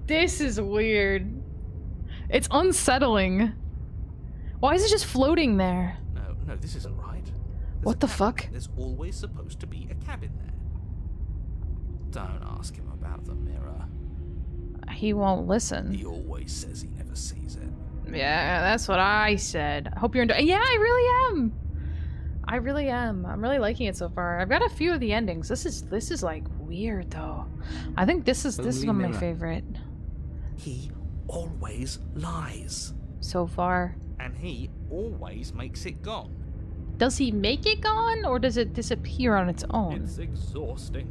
this is weird. It's unsettling. Why is it just floating there? No, this isn't right. What the fuck? There's always supposed to be a cabin there. Don't ask him about the mirror. He won't listen. He always says he never sees it. Yeah, that's what I said. I hope you're enjoying. Yeah, I really am. I really am. I'm really liking it so far. I've got a few of the endings. This is like weird though. I think this is one of my favorite. He always lies. So far. And he always makes it gone. Does he make it gone or does it disappear on its own? It's exhausting.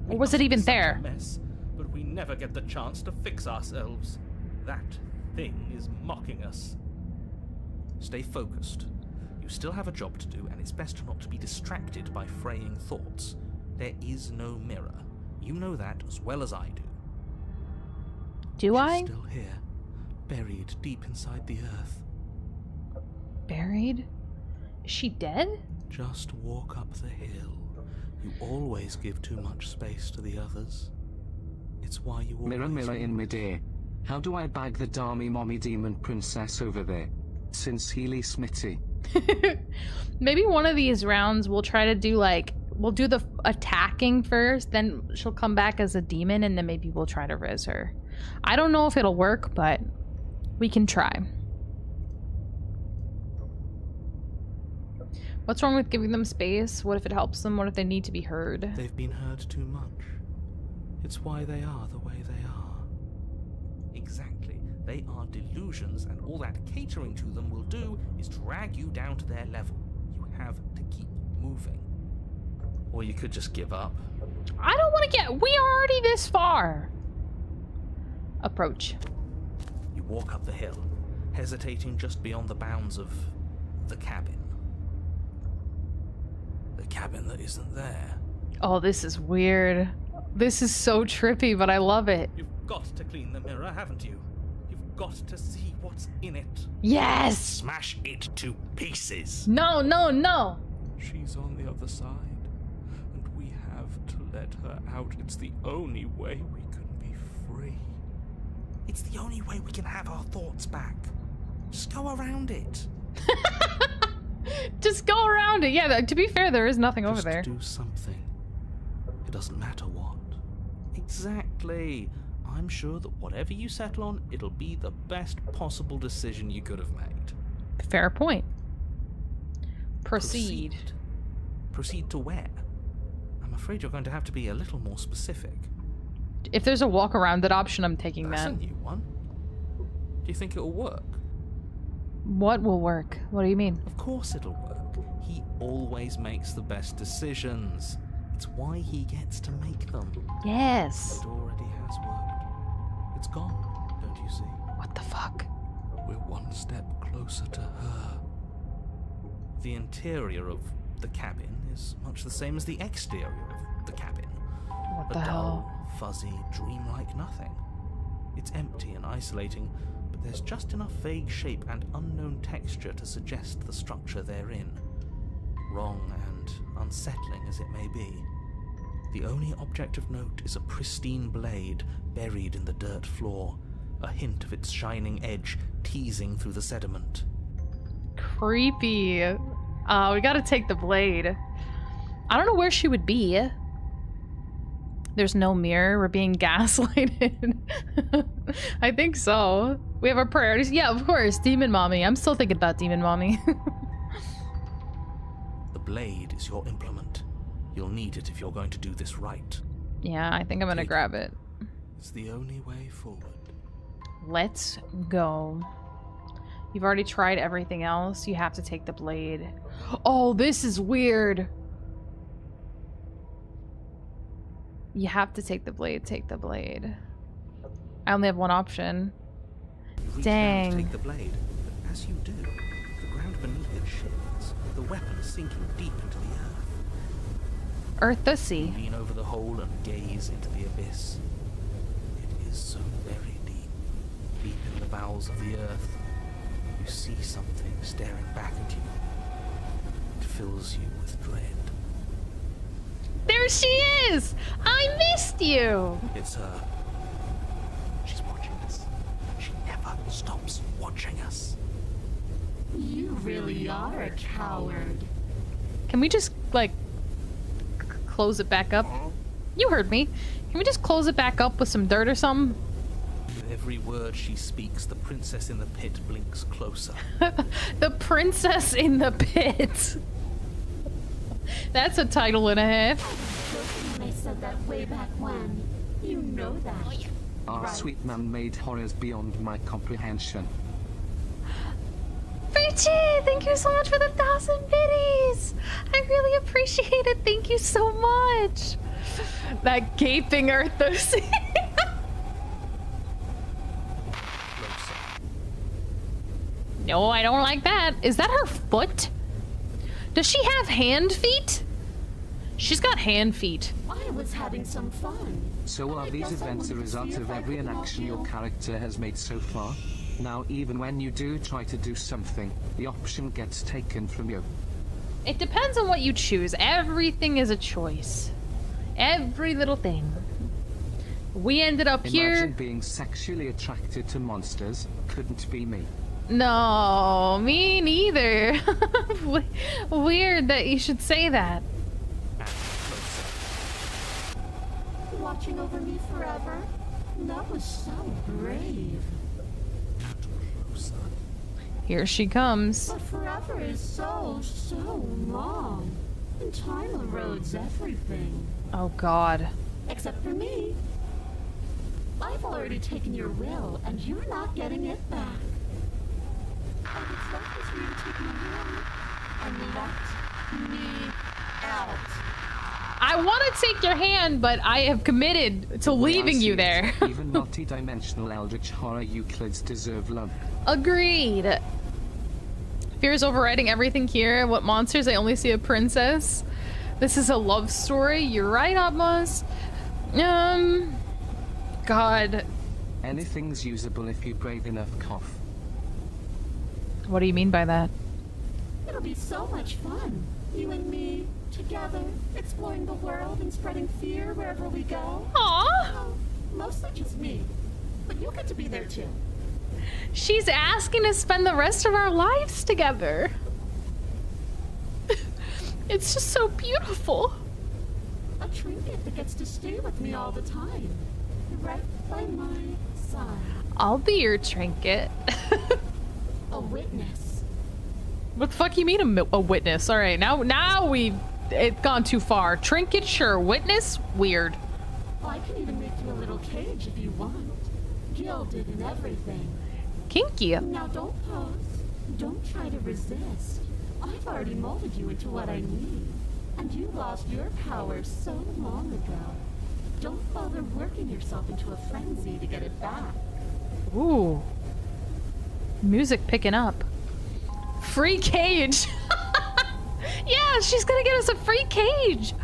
Or was it even there? A mess, but we never get the chance to fix ourselves. That thing is mocking us. Stay focused. You still have a job to do, and it's best not to be distracted by fraying thoughts. There is no mirror. You know that as well as I do. Do I? She's still here, buried deep inside the earth. Buried? Is she dead? Just walk up the hill. You always give too much space to the others. It's why you always... Mirror in midair. How do I bag the Dami Mommy Demon Princess over there? Since Healy Smitty. Maybe one of these rounds we'll try to do like... We'll do the attacking first, then she'll come back as a demon, and then maybe we'll try to res her. I don't know if it'll work, but we can try. What's wrong with giving them space? What if it helps them? What if they need to be heard? They've been heard too much. It's why they are the way they are. Exactly. They are delusions, and all that catering to them will do is drag you down to their level. You have to keep moving. Or you could just give up. I don't want to get... We are already this far. Approach. You walk up the hill, hesitating just beyond the bounds of the cabin. The cabin that isn't there. Oh, this is weird. This is so trippy, but I love it. You've got to clean the mirror, haven't you? You've got to see what's in it. Yes! Smash it to pieces. No, no, no. She's on the other side, and we have to let her out. It's the only way we can be free. It's the only way we can have our thoughts back. Just go around it. Just go around it. Yeah, to be fair, there is nothing over there. Do something. It doesn't matter what. Exactly. I'm sure that whatever you settle on, it'll be the best possible decision you could have made. Fair point. Proceed. Proceed to where? I'm afraid you're going to have to be a little more specific. If there's a walk around that option, I'm taking That's that. a new one. Do you think it'll work? What will work? What do you mean? Of course it'll work. He always makes the best decisions. It's why he gets to make them. Yes. It already has worked. It's gone, don't you see? What the fuck? We're one step closer to her. The interior of the cabin is much the same as the exterior of the cabin. What the A hell? dull, fuzzy, dreamlike nothing. It's empty and isolating, but there's just enough vague shape and unknown texture to suggest the structure they're in. Wrong and unsettling as it may be, the only object of note is a pristine blade buried in the dirt floor, a hint of its shining edge teasing through the sediment. Creepy. We gotta take the blade. I don't know where she would be. There's no mirror. We're being gaslighted. I think so. We have our priorities. Yeah, of course. Demon Mommy. I'm still thinking about Demon Mommy. The blade is your implement. You'll need it if you're going to do this right. Yeah, I think I'm gonna grab it. It's the only way forward. Let's go. You've already tried everything else. You have to take the blade. Oh, this is weird. You have to take the blade. Take the blade. I only have one option. You reach Dang. down to take the blade, but as you do, the ground beneath it shifts, the weapon sinking deep into the earth. Earthussy. You lean over the hole and gaze into the abyss. It is so very deep. Deep in the bowels of the earth, you see something staring back at you. It fills you with dread. There she is! I missed you! It's her. She's watching us. She never stops watching us. You really are a coward. Can we just, like, close it back up? You heard me. Can we just close it back up with some dirt or something? With every word she speaks, the princess in the pit blinks closer. The princess in the pit. That's a title and a half. I said that way back when. You know that. Our sweet man made horrors beyond my comprehension. Richie, thank you so much for the 1,000 biddies. I really appreciate it. Thank you so much. That gaping Earthos. No, I don't like that. Is that her foot? Does she have hand feet? She's got hand feet. I was having some fun. So are these events a result of every inaction your character has made so far? Now even when you do try to do something, the option gets taken from you. It depends on what you choose. Everything is a choice. Every little thing. We ended up here. Imagine being sexually attracted to monsters. Couldn't be me. No, me neither. Weird that you should say that. Watching over me forever? That was so brave. Here she comes. But forever is so long. And time erodes everything. Oh God. Except for me. I've already taken your will, and you're not getting it back. And it's left as for you to take me away and let me out. I want to take your hand, but I have committed to leaving you there. Even multi-dimensional eldritch horror Euclids deserve love. Agreed. Fear is overriding everything here. What monsters? I only see a princess. This is a love story. You're right, Atmos. God. Anything's usable if you brave enough cough. What do you mean by that? It'll be so much fun. You and me, together, exploring the world and spreading fear wherever we go. Aww. Well, mostly just me. But you'll get to be there too. She's asking to spend the rest of our lives together. It's just so beautiful. A trinket that gets to stay with me all the time. Right by my side. I'll be your trinket. A witness. What the fuck you mean a witness? All right, now it's gone too far. Trinket, sure. Witness, weird. I can even make you a little cage if you want. Gilded and everything. Kinky. Now don't pose. Don't try to resist. I've already molded you into what I need. And you lost your power so long ago. Don't bother working yourself into a frenzy to get it back. Ooh. Music picking up. Free cage. Yeah, she's gonna get us a free cage.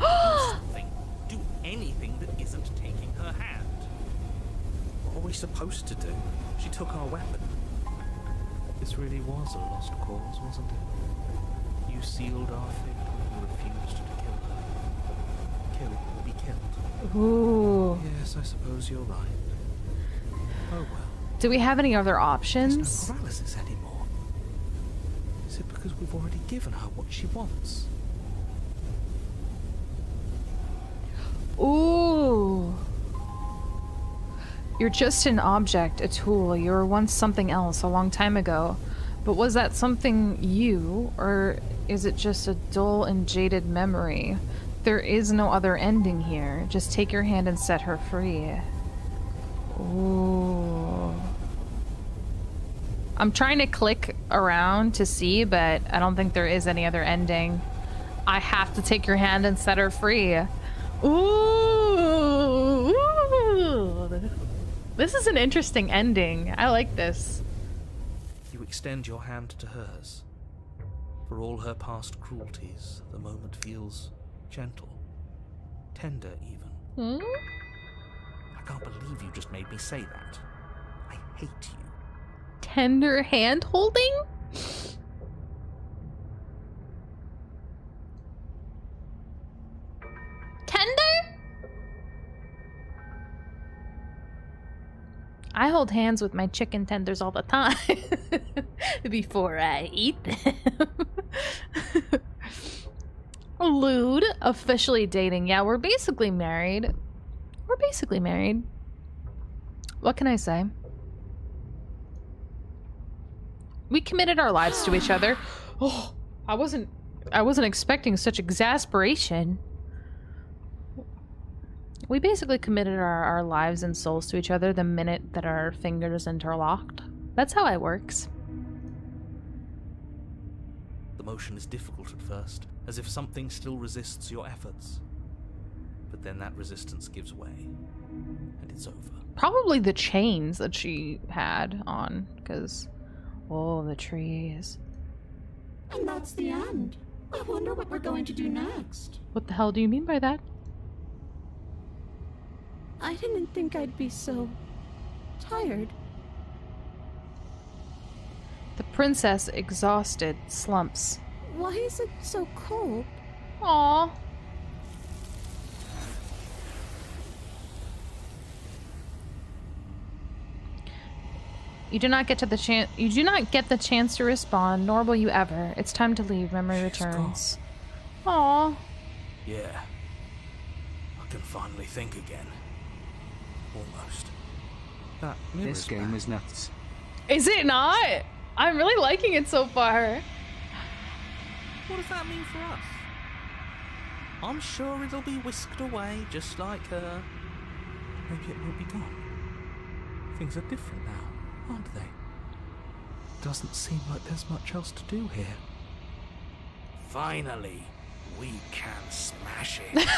Do anything that isn't taking her hand. What are we supposed to do? She took our weapon. This really was a lost cause, wasn't it? You sealed our fate when you refused to kill her. Kill or be killed. Ooh. Yes, I suppose you're right. Oh well. Do we have any other options? There's no paralysis anymore. Is it because we've already given her what she wants? Ooh. You're just an object, a tool. You were once something else a long time ago. But was that something you, or is it just a dull and jaded memory? There is no other ending here. Just take your hand and set her free. Ooh. I'm trying to click around to see, but I don't think there is any other ending. I have to take your hand and set her free. Ooh. Ooh. This is an interesting ending. I like this. You extend your hand to hers. For all her past cruelties, the moment feels gentle, tender even. Hmm? I can't believe you just made me say that. I hate you. Tender hand holding? Tender? I hold hands with my chicken tenders all the time before I eat them. Lewd, officially dating. Yeah, we're basically married. We're basically married. What can I say? We committed our lives to each other. Oh, I wasn't expecting such exasperation. We basically committed our lives and souls to each other the minute that our fingers interlocked. That's how it works. The motion is difficult at first, as if something still resists your efforts. But then that resistance gives way, and it's over. Probably the chains that she had on, because, oh, the trees. And that's the end. I wonder what we're going to do next. What the hell do you mean by that? I didn't think I'd be so tired. The princess, exhausted, slumps. Why is it so cold? Aww. You do not get the chance to respond, nor will you ever. It's time to leave. Memory returns. Aww. Yeah. I can finally think again. Almost. That This game is nuts. Is it not? I'm really liking it so far. What does that mean for us? I'm sure it'll be whisked away, just like her. Maybe it will be gone. Things are different now, aren't they? Doesn't seem like there's much else to do here. Finally, we can smash it.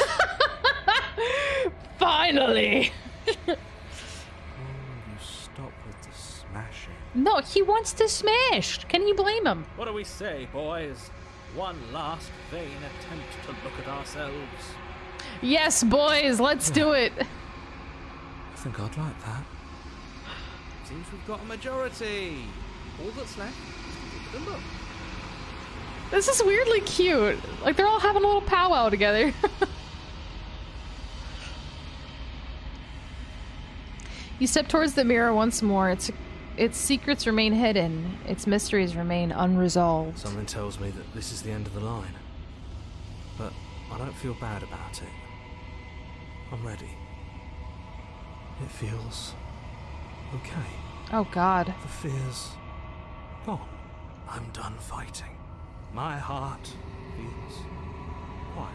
Finally! Oh, you stop with the smashing. No, he wants to smash. Can you blame him? What do we say, boys? One last vain attempt to look at ourselves. Yes, boys, let's do it. I think I'd like that. Seems we've got a majority. All that's left is to give it a look. This is weirdly cute. Like, they're all having a little powwow together. You step towards the mirror once more. Its secrets remain hidden. Its mysteries remain unresolved. Something tells me that this is the end of the line. But I don't feel bad about it. I'm ready. It feels okay. Oh, God. The fear's gone. I'm done fighting. My heart feels quiet.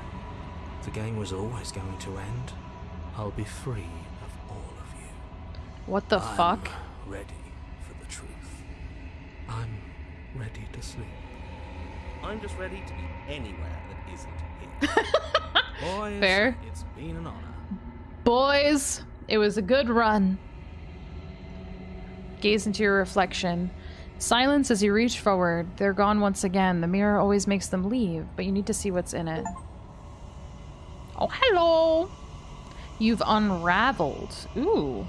The game was always going to end. I'll be free of all of you. What the fuck? I'm ready for the truth. I'm ready to sleep. I'm just ready to be anywhere that isn't here. Boys, Fair. It's been an honor. Boys, it was a good run. Gaze into your reflection. Silence as you reach forward. They're gone once again. The mirror always makes them leave, but you need to see what's in it. Oh, hello! You've unraveled. Ooh.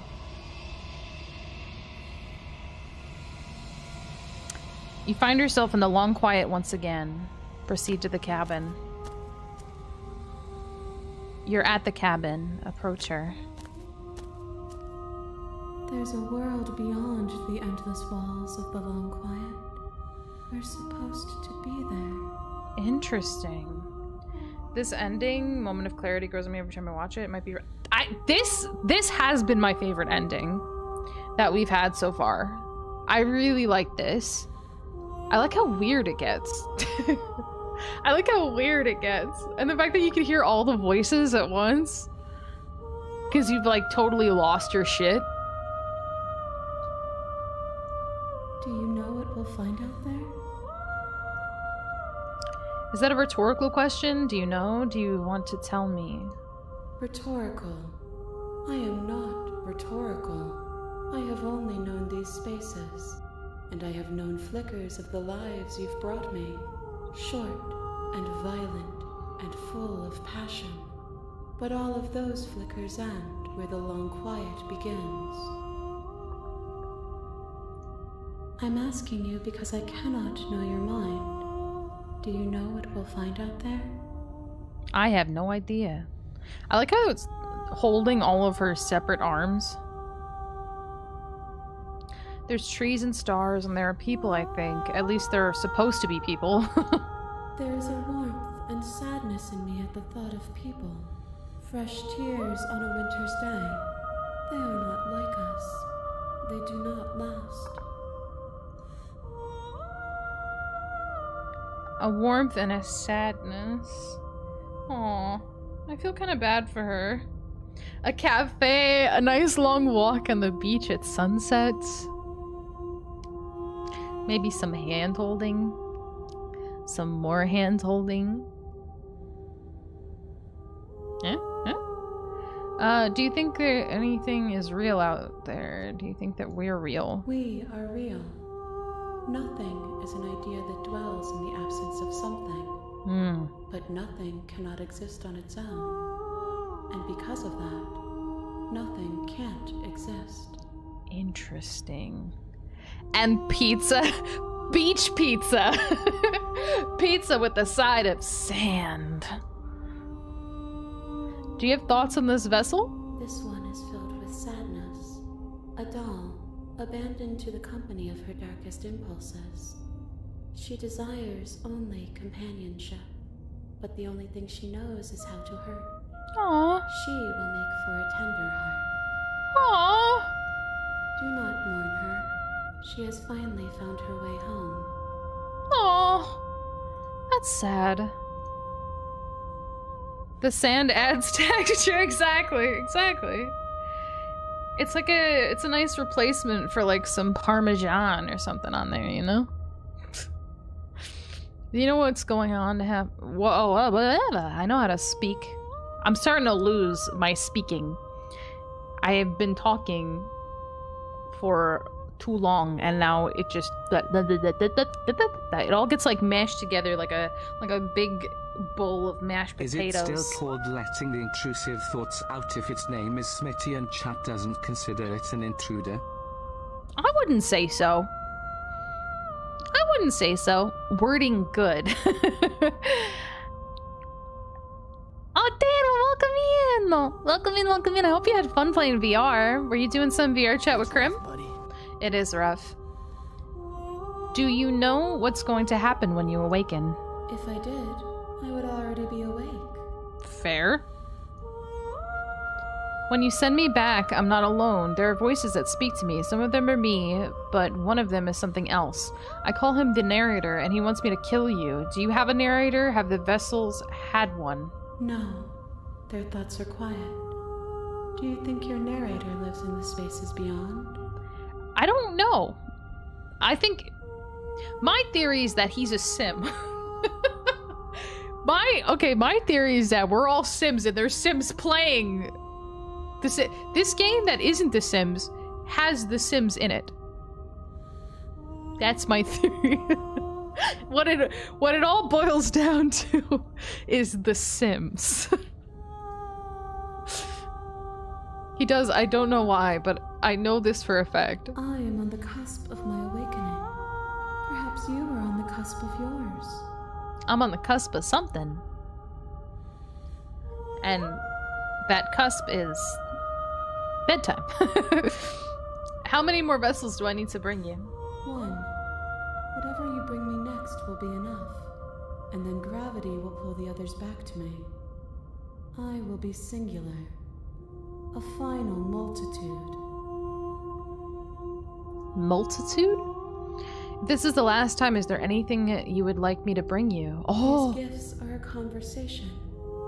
You find yourself in the long quiet once again. Proceed to the cabin. You're at the cabin. Approach her. There's a world beyond the endless walls of the long quiet. We're supposed to be there. Interesting. This ending, moment of clarity, grows on me every time I watch it. It might be. This has been my favorite ending that we've had so far. I really like this. I like how weird it gets. I like how weird it gets, and the fact that you can hear all the voices at once, because you've like totally lost your shit. Do you know what we'll find out there? Is that a rhetorical question? Do you know? Do you want to tell me? Rhetorical. I am not rhetorical. I have only known these spaces, and I have known flickers of the lives you've brought me. Short and violent and full of passion. But all of those flickers end where the long quiet begins. I'm asking you because I cannot know your mind. Do you know what we'll find out there? I have no idea. I like how it's holding all of her separate arms. There's trees and stars, and there are people, I think. At least there are supposed to be people. There is a warmth and sadness in me at the thought of people. Fresh tears on a winter's day. They are not like us. They do not last. A warmth and a sadness. Aw, I feel kind of bad for her. A cafe, a nice long walk on the beach at sunset. Maybe some hand holding. Some more hand holding. Do you think that anything is real out there? Do you think that we're real? We are real. Nothing is an idea that dwells in the absence of something. But nothing cannot exist on its own. And because of that, nothing can't exist. Interesting. And pizza. Beach pizza. Pizza with a side of sand. Do you have thoughts on this vessel? This one is filled with sadness. A doll, abandoned to the company of her darkest impulses. She desires only companionship, but the only thing she knows is how to hurt. Aww. She will make for a tender heart. Aww. Do not mourn her. She has finally found her way home. Aww. That's sad. The sand adds texture. Exactly. It's like it's a nice replacement for like some Parmesan or something on there, you know? You know what's going on to have? Whoa, I know how to speak. I'm starting to lose my speaking. I have been talking for too long, and now it just it all gets like mashed together like a big bowl of mashed potatoes. Is it still called letting the intrusive thoughts out if its name is Smitty and chat doesn't consider it an intruder? I wouldn't say so. Wording good. Oh, Dana, welcome in. I hope you had fun playing VR. Were you doing some VR chat with Krim? It is rough. Do you know what's going to happen when you awaken? If I did, I would already be awake. Fair. When you send me back, I'm not alone. There are voices that speak to me. Some of them are me, but one of them is something else. I call him the narrator, and he wants me to kill you. Do you have a narrator? Have the vessels had one? No. Their thoughts are quiet. Do you think your narrator lives in the spaces beyond? I don't know. I think... My theory is that he's a sim. My theory is that we're all Sims, and there's Sims playing... This game that isn't The Sims has The Sims in it. That's my theory. What it all boils down to is The Sims. He does, I don't know why, but I know this for a fact. I am on the cusp of my awakening. Perhaps you are on the cusp of yours. I'm on the cusp of something. And that cusp is bedtime. How many more vessels do I need to bring you? One. Whatever you bring me next will be enough. and then gravity will pull the others back to me. I will be singular, a final multitude. Multitude? If this is the last time, is there anything you would like me to bring you? Oh! These gifts are a conversation,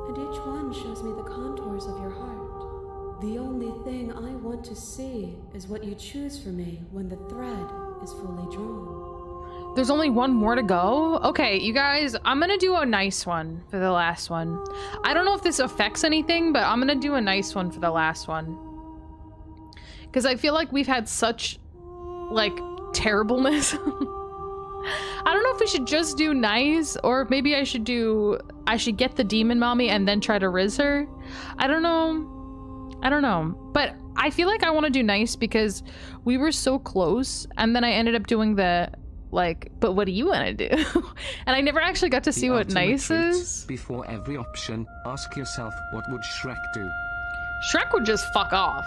and each one shows me the contours of your heart. The only thing I want to see is what you choose for me when the thread is fully drawn. There's only one more to go? Okay, you guys, I'm gonna do a nice one for the last one. I don't know if this affects anything, but I'm gonna do a nice one for the last one. Because I feel like we've had such, like, terribleness. I don't know if we should just do nice, or maybe I should get the demon mommy and then try to riz her. I don't know. But I feel like I want to do nice because we were so close, and then I ended up doing the, like, but what do you want to do? And I never actually got to see what nice is. Before every option, ask yourself, what would Shrek do? Shrek would just fuck off.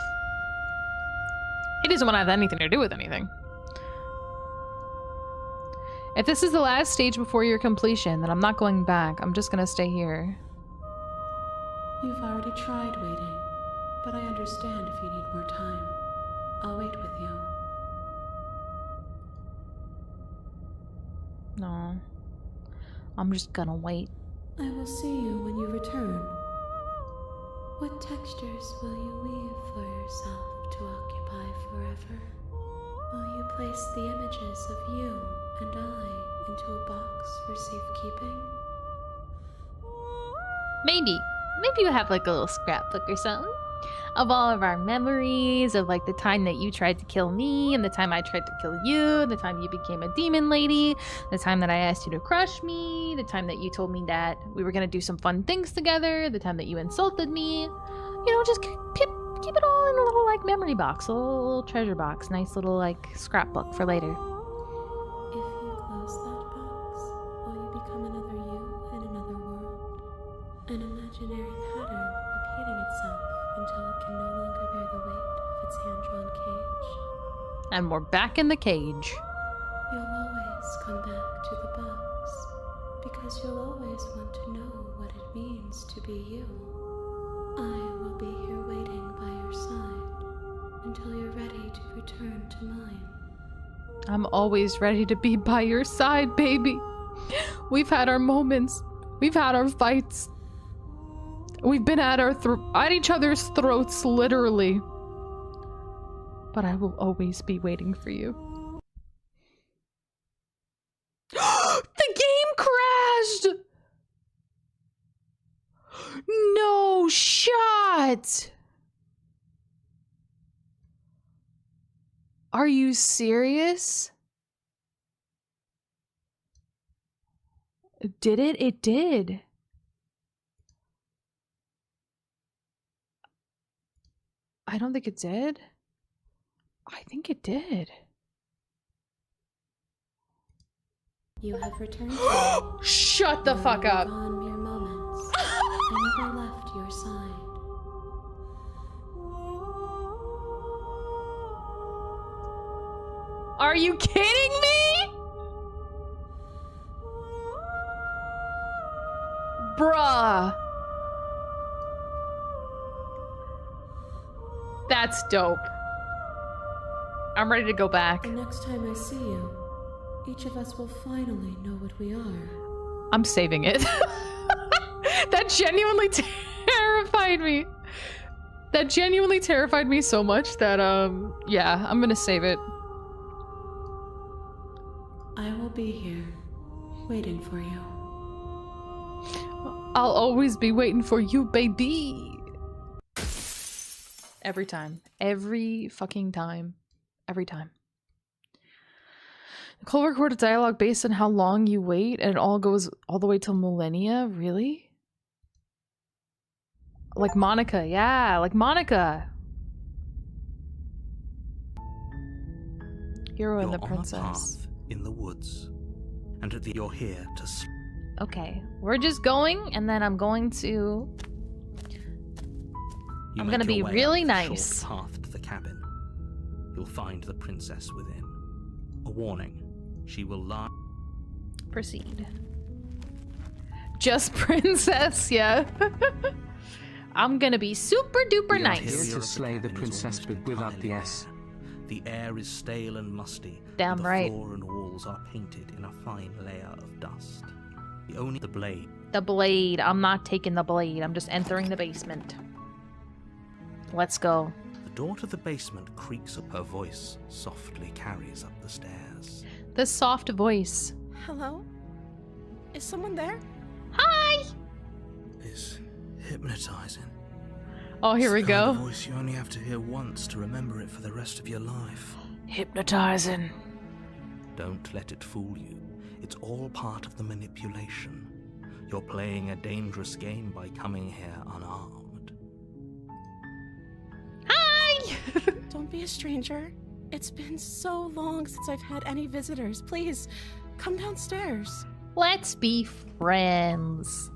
He doesn't want to have anything to do with anything. If this is the last stage before your completion, then I'm not going back. I'm just gonna stay here. You've already tried waiting, but I understand if you need more time. I'll wait with you. No. I'm just gonna wait. I will see you when you return. What textures will you weave for yourself to occupy forever? Will you place the images of you and I into a box for safekeeping? Maybe we'll have like a little scrapbook or something of all of our memories of like the time that you tried to kill me and the time I tried to kill you, the time you became a demon lady, the time that I asked you to crush me, the time that you told me that we were gonna do some fun things together, the time that you insulted me. You know, just keep it all in a little like memory box, a little treasure box, nice little like scrapbook for later. If you close that box, will you become another you in another world? An imaginary pattern repeating itself until it can no longer bear the weight of its hand-drawn cage. And we're back in the cage. You'll always come back to the box, because you'll always want to know what it means to be you. I will be here waiting by your side until you're ready to return to mine. I'm always ready to be by your side, baby. We've had our moments. We've had our fights. We've been at each other's throats, literally. But I will always be waiting for you. The game crashed! No shot! Are you serious? Did it? It did. I don't think it did. I think it did. You have returned to me. Shut the fuck up. Gone mere moments. I never left your side. Are you kidding me? Bruh. That's dope. I'm ready to go back. The next time I see you, each of us will finally know what we are. I'm saving it. That genuinely terrified me. That genuinely terrified me so much that, yeah, I'm gonna save it. I will be here, waiting for you. I'll always be waiting for you, baby. Every time. Every fucking time. Every time. Nicole recorded dialogue based on how long you wait, and it all goes all the way till millennia? Really? Like Monica, yeah, like Monica. Hero and the princess. On a path in the woods, and you're here to. Okay, we're just going, and then I'm going to. I'm gonna be really nice. Short path to the cabin. You'll find the princess within. A warning: she will lie. Proceed. Just princess, yeah. I'm gonna be super duper We are nice. here to slay the princess, but without the S. The air is stale and musty. Damn and the right. floor and walls are painted in a fine layer of dust. The blade. The blade. I'm not taking the blade. I'm just entering the basement. Let's go. The door to the basement creaks up. Her voice softly carries up the stairs. The soft voice. Hello? Is someone there? Hi! It's hypnotizing. Oh, here we It's the kind of go. voice you only have to hear once to remember it for the rest of your life. Hypnotizing. Don't let it fool you. It's all part of the manipulation. You're playing a dangerous game by coming here unarmed. Hi! Don't be a stranger. It's been so long since I've had any visitors. Please, come downstairs. Let's be friends.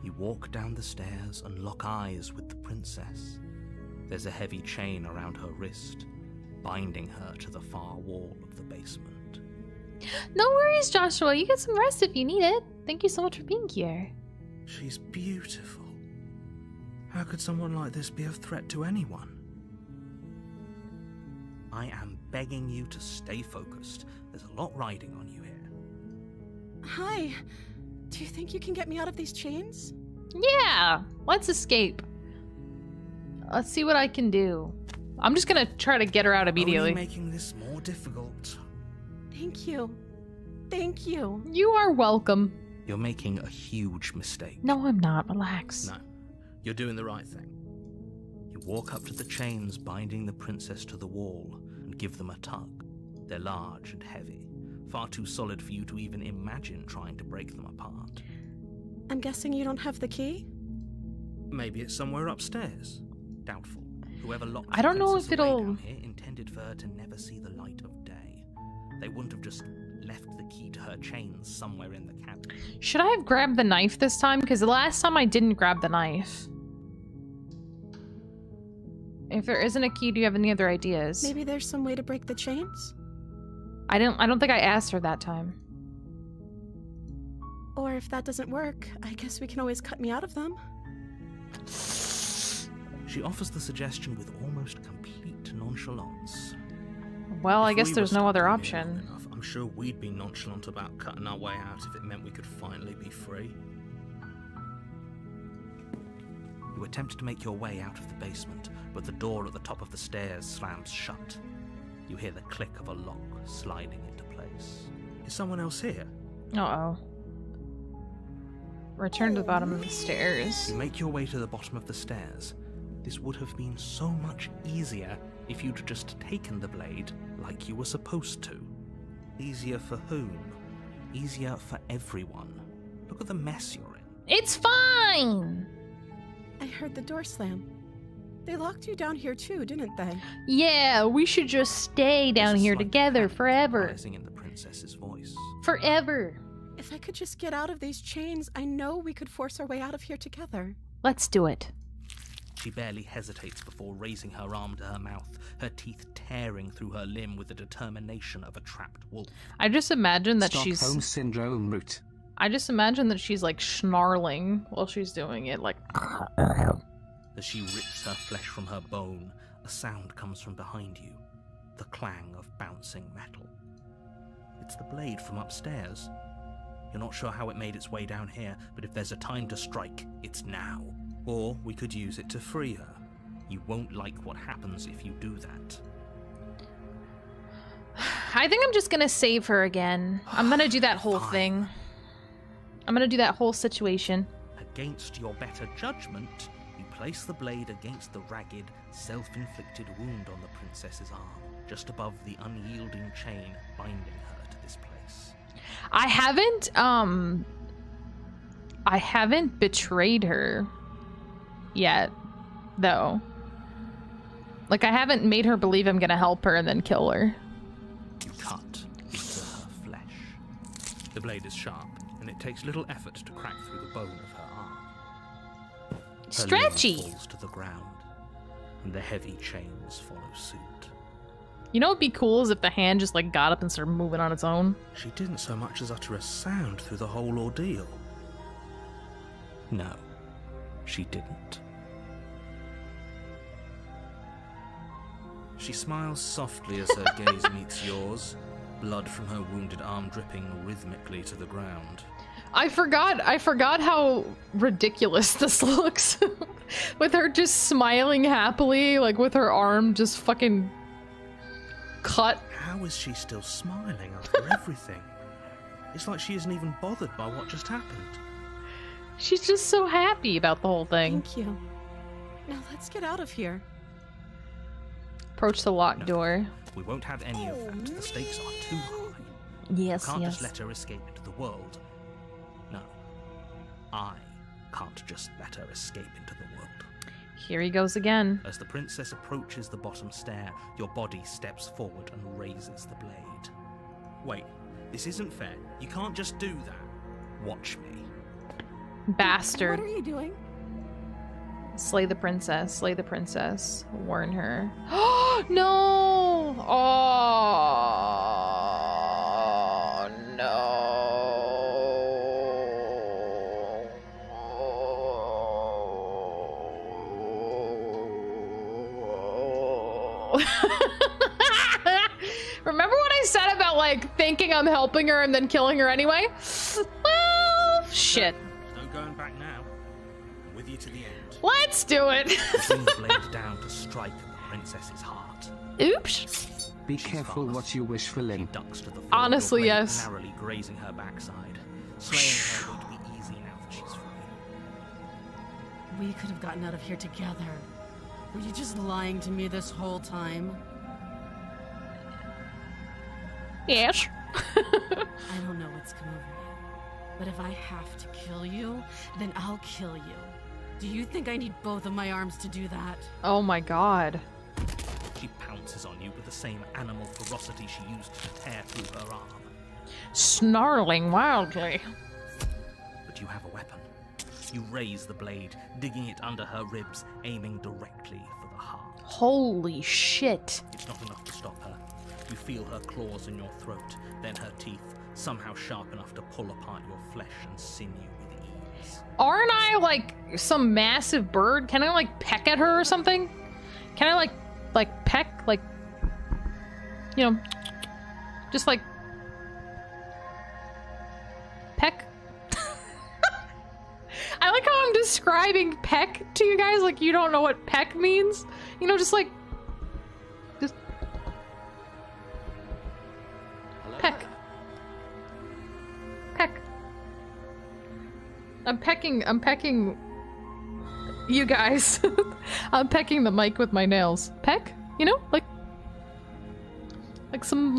You walk down the stairs and lock eyes with the princess. There's a heavy chain around her wrist, binding her to the far wall of the basement. No worries, Joshua. You get some rest if you need it. Thank you so much for being here. She's beautiful. How could someone like this be a threat to anyone? I am begging you to stay focused. There's a lot riding on you here. Hi. Do you think you can get me out of these chains? Yeah, let's escape. Let's see what I can do. I'm just gonna try to get her out immediately. Only making this more difficult. Thank you. Thank you. You are welcome. You're making a huge mistake. No, I'm not. Relax. No, you're doing the right thing. You walk up to the chains binding the princess to the wall and give them a tug. They're large and heavy, far too solid for you to even imagine trying to break them apart. I'm guessing you don't have the key? Maybe it's somewhere upstairs. Doubtful. Whoever locked I don't know the princess if away it'll- down here intended for her to never see the light of day. They wouldn't have just left the key to her chains somewhere in the cabin. Should I have grabbed the knife this time? Because the last time I didn't grab the knife. If there isn't a key, do you have any other ideas? Maybe there's some way to break the chains? I don't think I asked her that time. Or if that doesn't work, I guess we can always cut me out of them. She offers the suggestion with almost complete nonchalance. Well, I If guess we there's were no stuck other in here option. long enough, I'm sure we'd be nonchalant about cutting our way out if it meant we could finally be free. You attempt to make your way out of the basement, but the door at the top of the stairs slams shut. You hear the click of a lock sliding into place. Is someone else here? Uh-oh. Return to the bottom of the stairs. You make your way to the bottom of the stairs. This would have been so much easier if you'd just taken the blade like you were supposed to. Easier for whom? Easier for everyone. Look at the mess you're in. It's fine! I heard the door slam. They locked you down here too, didn't they? Yeah, we should just stay down There's a here slight together panic forever. rising in the princess's voice. Forever. If I could just get out of these chains, I know we could force our way out of here together. Let's do it. She barely hesitates before raising her arm to her mouth, her teeth tearing through her limb with the determination of a trapped wolf. I just imagine that Stockholm Syndrome route. I just imagine that she's like snarling while she's doing it, like. As she rips her flesh from her bone, a sound comes from behind you, the clang of bouncing metal. It's the blade from upstairs. You're not sure how it made its way down here, but if there's a time to strike, it's now. Or we could use it to free her. You won't like what happens if you do that. I think I'm just gonna save her again. I'm gonna do that whole Fine. thing. I'm gonna do that whole situation. Against your better judgment, you place the blade against the ragged, self-inflicted wound on the princess's arm, just above the unyielding chain binding her to this place. I haven't betrayed her yet, though. Like, I haven't made her believe I'm gonna help her and then kill her. You cut into her flesh. The blade is sharp, and it takes little effort to crack through the bone of her arm. Her Stretchy! limb falls to the ground, and the heavy chains follow suit. You know what'd be cool is if the hand just like got up and started moving on its own. She didn't so much as utter a sound through the whole ordeal. No, she didn't. She smiles softly as her gaze meets yours, blood from her wounded arm dripping rhythmically to the ground. I forgot how ridiculous this looks. With her just smiling happily, like with her arm just fucking cut. How is she still smiling after everything? It's like she isn't even bothered by what just happened. She's just so happy about the whole thing. Thank you. Now let's get out of here. Approach the locked door. We won't have any of that. The stakes are too high. Yes, You can't yes. just let her escape into the world. No. I can't just let her escape into the world. Here he goes again. As the princess approaches the bottom stair, your body steps forward and raises the blade. Wait, this isn't fair. You can't just do that. Watch me. Bastard. What are you doing? Slay the princess. Slay the princess. Warn her. Oh no! Oh no! Remember what I said about like thinking I'm helping her and then killing her anyway? Well, shit. No going back now. I'm with you to the end. Let's do it. Bring the blade down to strike the princess's heart. Oops. Be careful what you wish for, Lynn. Ducks to the floor, Honestly, your blade yes. narrowly grazing her backside. Slaying her won't be easy now that she's free. We could have gotten out of here together. Were you just lying to me this whole time? Yes. I don't know what's come over you, but if I have to kill you, then I'll kill you. Do you think I need both of my arms to do that? Oh my god. She pounces on you with the same animal ferocity she used to tear through her arm. Snarling wildly. But you have a weapon. You raise the blade, digging it under her ribs, aiming directly for the heart. Holy shit. It's not enough to stop her. You feel her claws in your throat, then her teeth, somehow sharp enough to pull apart your flesh and sinew with ease. Aren't I like some massive bird? Can I like peck at her or something? Can I like peck, like, you know, just like peck? I like how I'm describing peck to you guys like you don't know what peck means. You know, just like, just peck. Peck. I'm pecking you guys. I'm pecking the mic with my nails. Peck? You know? Like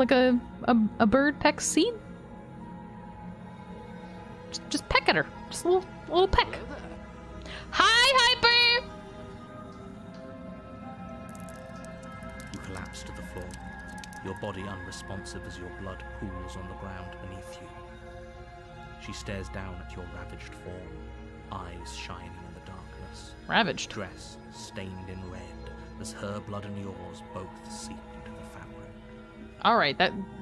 a bird pecks seed? Just peck at her. Just a little peck. Hi, Hyper! You collapse to the floor, your body unresponsive as your blood pools on the ground beneath you. She stares down at your ravaged form, eyes shining in the darkness. Ravaged. Dress stained in red as her blood and yours both seep into the fabric. Alright,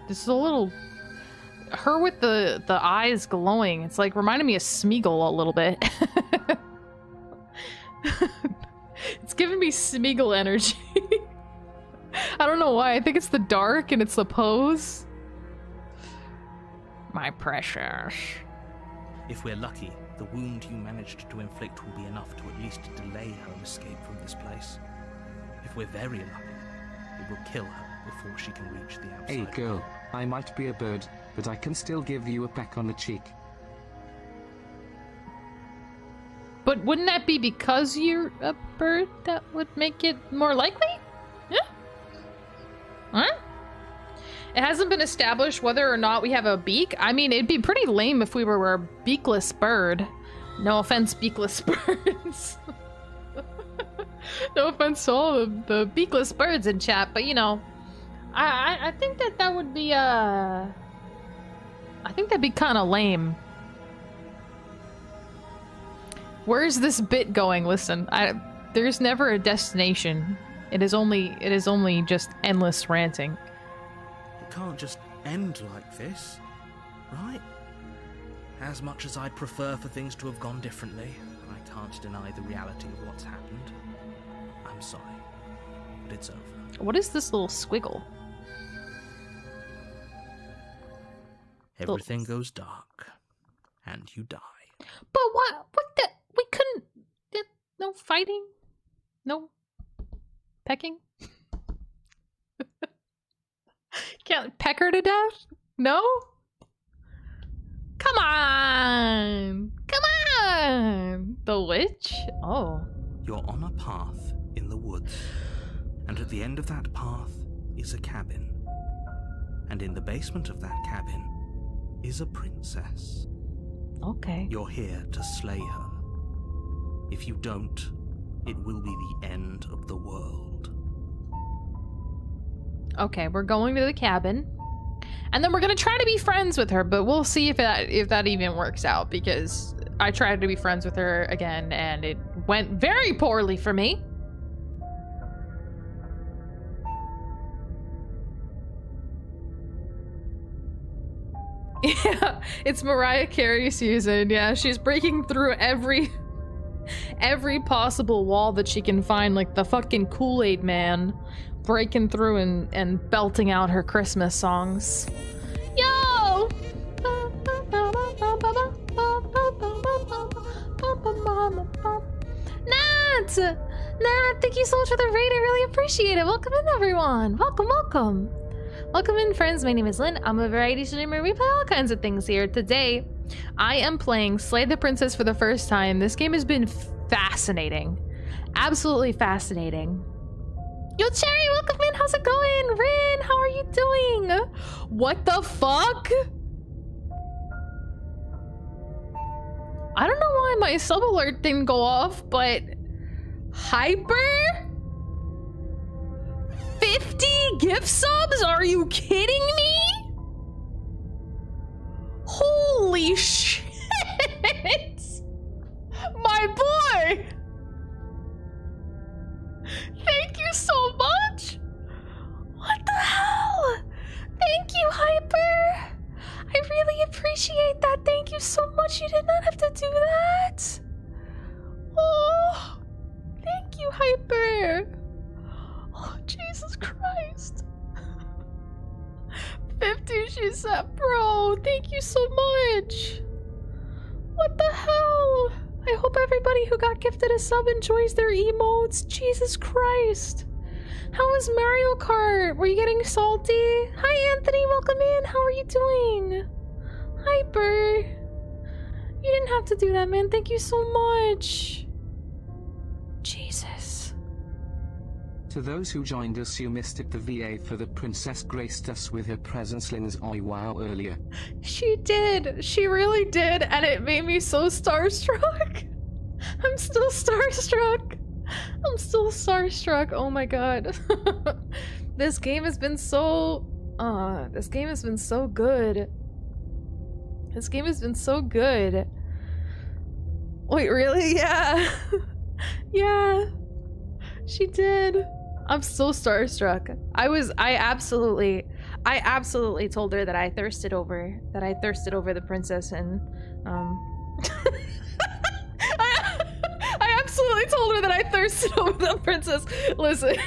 this is a little... Her with the eyes glowing. It's like reminding me of Smeagol a little bit. It's giving me Smeagol energy. I don't know why. I think it's the dark and it's the pose. My precious. If we're lucky, the wound you managed to inflict will be enough to at least delay her escape from this place. If we're very lucky, it will kill her before she can reach the outside. Hey girl, I might be a bird, but I can still give you a peck on the cheek. But wouldn't that be because you're a bird that would make it more likely? Yeah? Huh? It hasn't been established whether or not we have a beak. I mean, it'd be pretty lame if we were a beakless bird. No offense, beakless birds. No offense to all the beakless birds in chat, but you know, I think that would be, I think that'd be kind of lame. Where's this bit going? Listen, there's never a destination. It is only just endless ranting. It can't just end like this, right? As much as I'd prefer for things to have gone differently, I can't deny the reality of what's happened. I'm sorry, but it's over. What is this little squiggle? Everything goes dark, and you die. But what the? We couldn't. No fighting? No pecking? Can't peck her to death? No? Come on! Come on! The witch? Oh. You're on a path in the woods, and at the end of that path is a cabin. And in the basement of that cabin is a princess. Okay. You're here to slay her. If you don't, it will be the end of the world. Okay, we're going to the cabin. And then we're gonna try to be friends with her, but we'll see if that even works out, because I tried to be friends with her again and it went very poorly for me. Yeah, it's Mariah Carey season. Yeah, she's breaking through every possible wall that she can find, like the fucking Kool-Aid Man, breaking through and belting out her Christmas songs. Yo! Nat, thank you so much for the raid. I really appreciate it. Welcome in, everyone. Welcome. Welcome in, friends. My name is Lynn. I'm a variety streamer. We play all kinds of things here. Today, I am playing Slay the Princess for the first time. This game has been fascinating. Absolutely fascinating. Yo, Cherry, welcome in. How's it going? Rin, how are you doing? What the fuck? I don't know why my sub alert didn't go off, but Hyper? 50 gift subs? Are you kidding me? Holy shit! My boy! Thank you so much! What the hell? Thank you, Hyper! I really appreciate that. Thank you so much. You did not have to do that. Oh, thank you, Hyper. Oh, Jesus Christ. 50, she said, bro. Thank you so much. What the hell? I hope everybody who got gifted a sub enjoys their emotes. Jesus Christ. How was Mario Kart? Were you getting salty? Hi, Anthony. Welcome in. How are you doing? Hyper. You didn't have to do that, man. Thank you so much. Jesus. To those who joined us, you missed it. The VA for the princess graced us with her presence, Lynn's oi wow earlier. She did. She really did. And it made me so starstruck. I'm still starstruck. I'm still starstruck. Oh my god. This game has been so this game has been so good. This game has been so good. Wait, really? Yeah. Yeah. She did. I'm so starstruck. I absolutely told her that I thirsted over the princess, and I absolutely told her that I thirsted over the princess. Listen.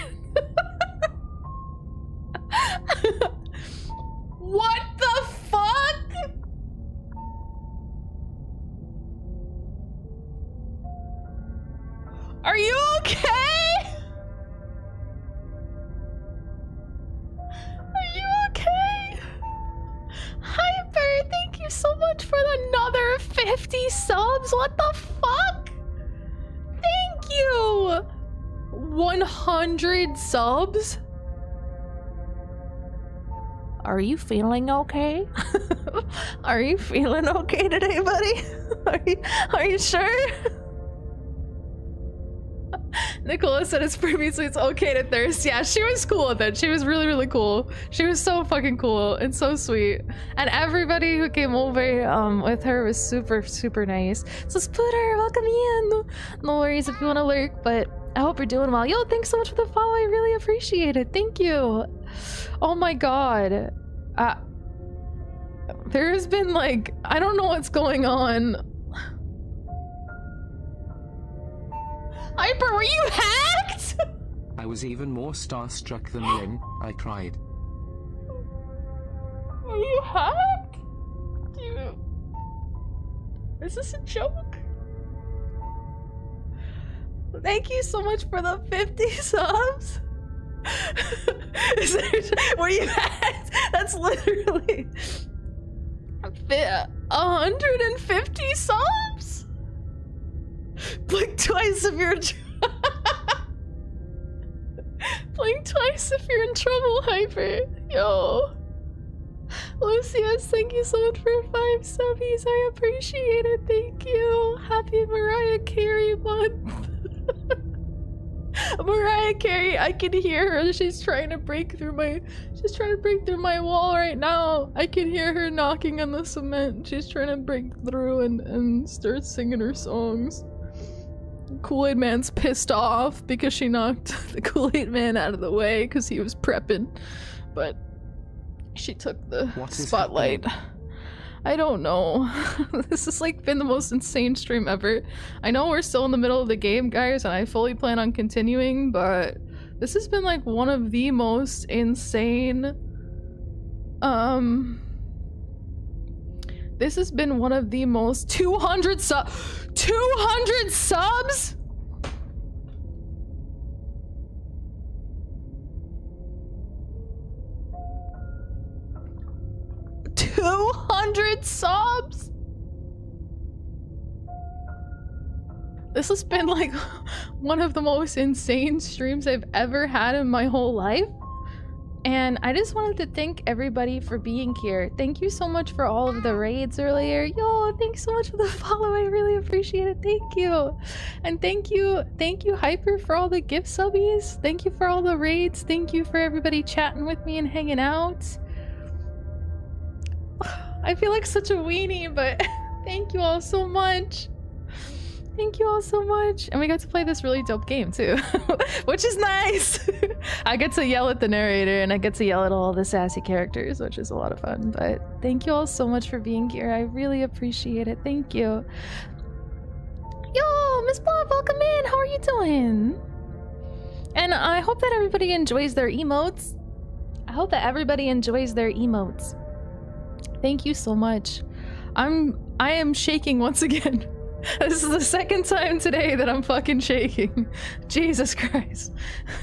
What the fuck? Are you okay? Are you okay? Hyper, thank you so much for another 50 subs. What the fuck? Thank you. 100 subs? Are you feeling okay? Are you feeling okay today, buddy? Are you sure? Nicola said it's previously it's okay to thirst. Yeah, she was cool with it. She was really, really cool. She was so fucking cool and so sweet. And everybody who came over with her was super, super nice. So Spooter, welcome in. No worries if you want to lurk, but I hope you're doing well. Yo, thanks so much for the follow. I really appreciate it. Thank you. Oh my god. There's been like, I don't know what's going on. Hyper, were you hacked? I was even more starstruck than Lynn. I cried. Were you hacked? Is this a joke? Thank you so much for the 50 subs. Were you hacked? That's literally 150 subs? Blink twice if you're blink twice if you're in trouble, Hyper. Yo. Lucius, thank you so much for 5 subbies. I appreciate it. Thank you. Happy Mariah Carey month. Mariah Carey, I can hear her. She's trying to break through my wall right now. I can hear her knocking on the cement. She's trying to break through and start singing her songs. Kool-Aid Man's pissed off because she knocked the Kool-Aid Man out of the way because he was prepping. But she took the spotlight. I don't know. This has like been the most insane stream ever. I know we're still in the middle of the game, guys, and I fully plan on continuing, but this has been like one of the most insane this has been one of the most 200 subs 200 subs? 200 subs? This has been like one of the most insane streams I've ever had in my whole life. And I just wanted to thank everybody for being here. Thank you so much for all of the raids earlier. Yo, thanks so much for the follow. I really appreciate it. Thank you. And thank you Hyper for all the gift subbies. Thank you for all the raids. Thank you for everybody chatting with me and hanging out. I feel like such a weenie, but thank you all so much. Thank you all so much. And we got to play this really dope game too, which is nice. I get to yell at the narrator and I get to yell at all the sassy characters, which is a lot of fun. But thank you all so much for being here. I really appreciate it. Thank you. Yo, Miss Blood, welcome in. How are you doing? And I hope that everybody enjoys their emotes. I hope that everybody enjoys their emotes. Thank you so much. I am shaking once again. This is the second time today that I'm fucking shaking. Jesus Christ.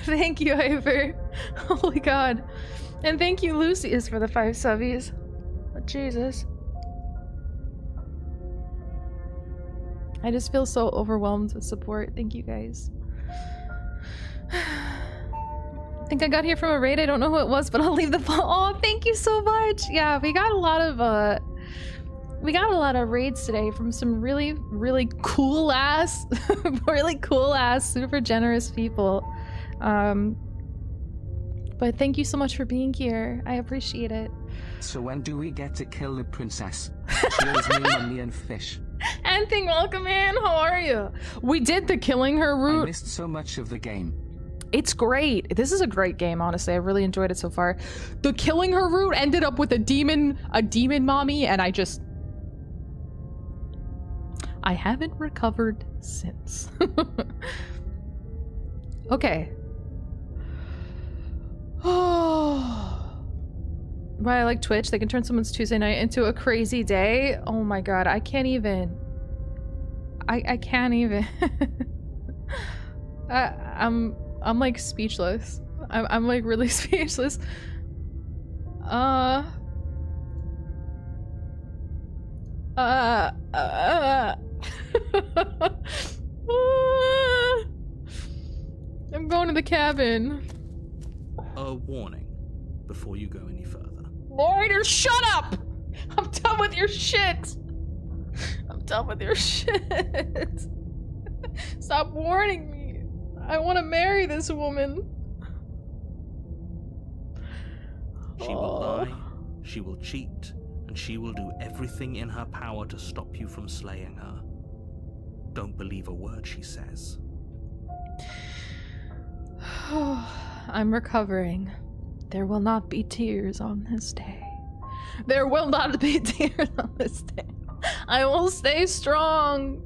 Thank you, Hyper. Holy God. And thank you, Lucius, for the 5 subbies. Oh, Jesus. I just feel so overwhelmed with support. Thank you, guys. I think I got here from a raid. I don't know who it was, but I'll leave the phone. Oh, thank you so much. Yeah, we got a lot of raids today from some really cool ass super generous people. But thank you so much for being here. I appreciate it. So when do we get to kill the princess? She owes me money and fish. Anthony, welcome in. How are you? We did the killing her route. I missed so much of the game. It's great. This is a great game, honestly. I really enjoyed it so far. The killing her route ended up with a demon mommy, and I haven't recovered since. Okay. Oh. Why I like Twitch? They can turn someone's Tuesday night into a crazy day. Oh my god, I can't even. I can't even. I'm like speechless. I'm like really speechless. I'm going to the cabin. A warning before you go any further. Lloyd, shut up! I'm done with your shit. I'm done with your shit. Stop warning me. I want to marry this woman. She will lie, she will cheat, and she will do everything in her power to stop you from slaying her. Don't believe a word she says. I'm recovering. There will not be tears on this day. There will not be tears on this day. I will stay strong.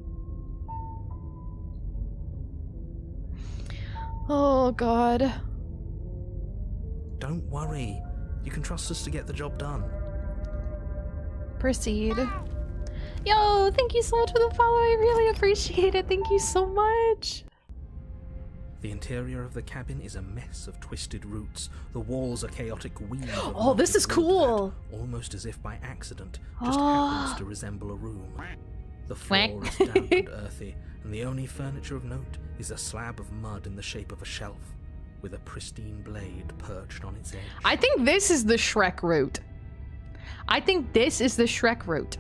Oh, God. Don't worry. You can trust us to get the job done. Proceed. Yo, thank you so much for the follow. I really appreciate it. Thank you so much. The interior of the cabin is a mess of twisted roots. The walls are chaotic weave. Oh, this is cool. That, almost as if by accident, just happens to resemble a room. The floor is damp and earthy, and the only furniture of note is a slab of mud in the shape of a shelf, with a pristine blade perched on its edge. I think this is the Shrek route. I think this is the Shrek route.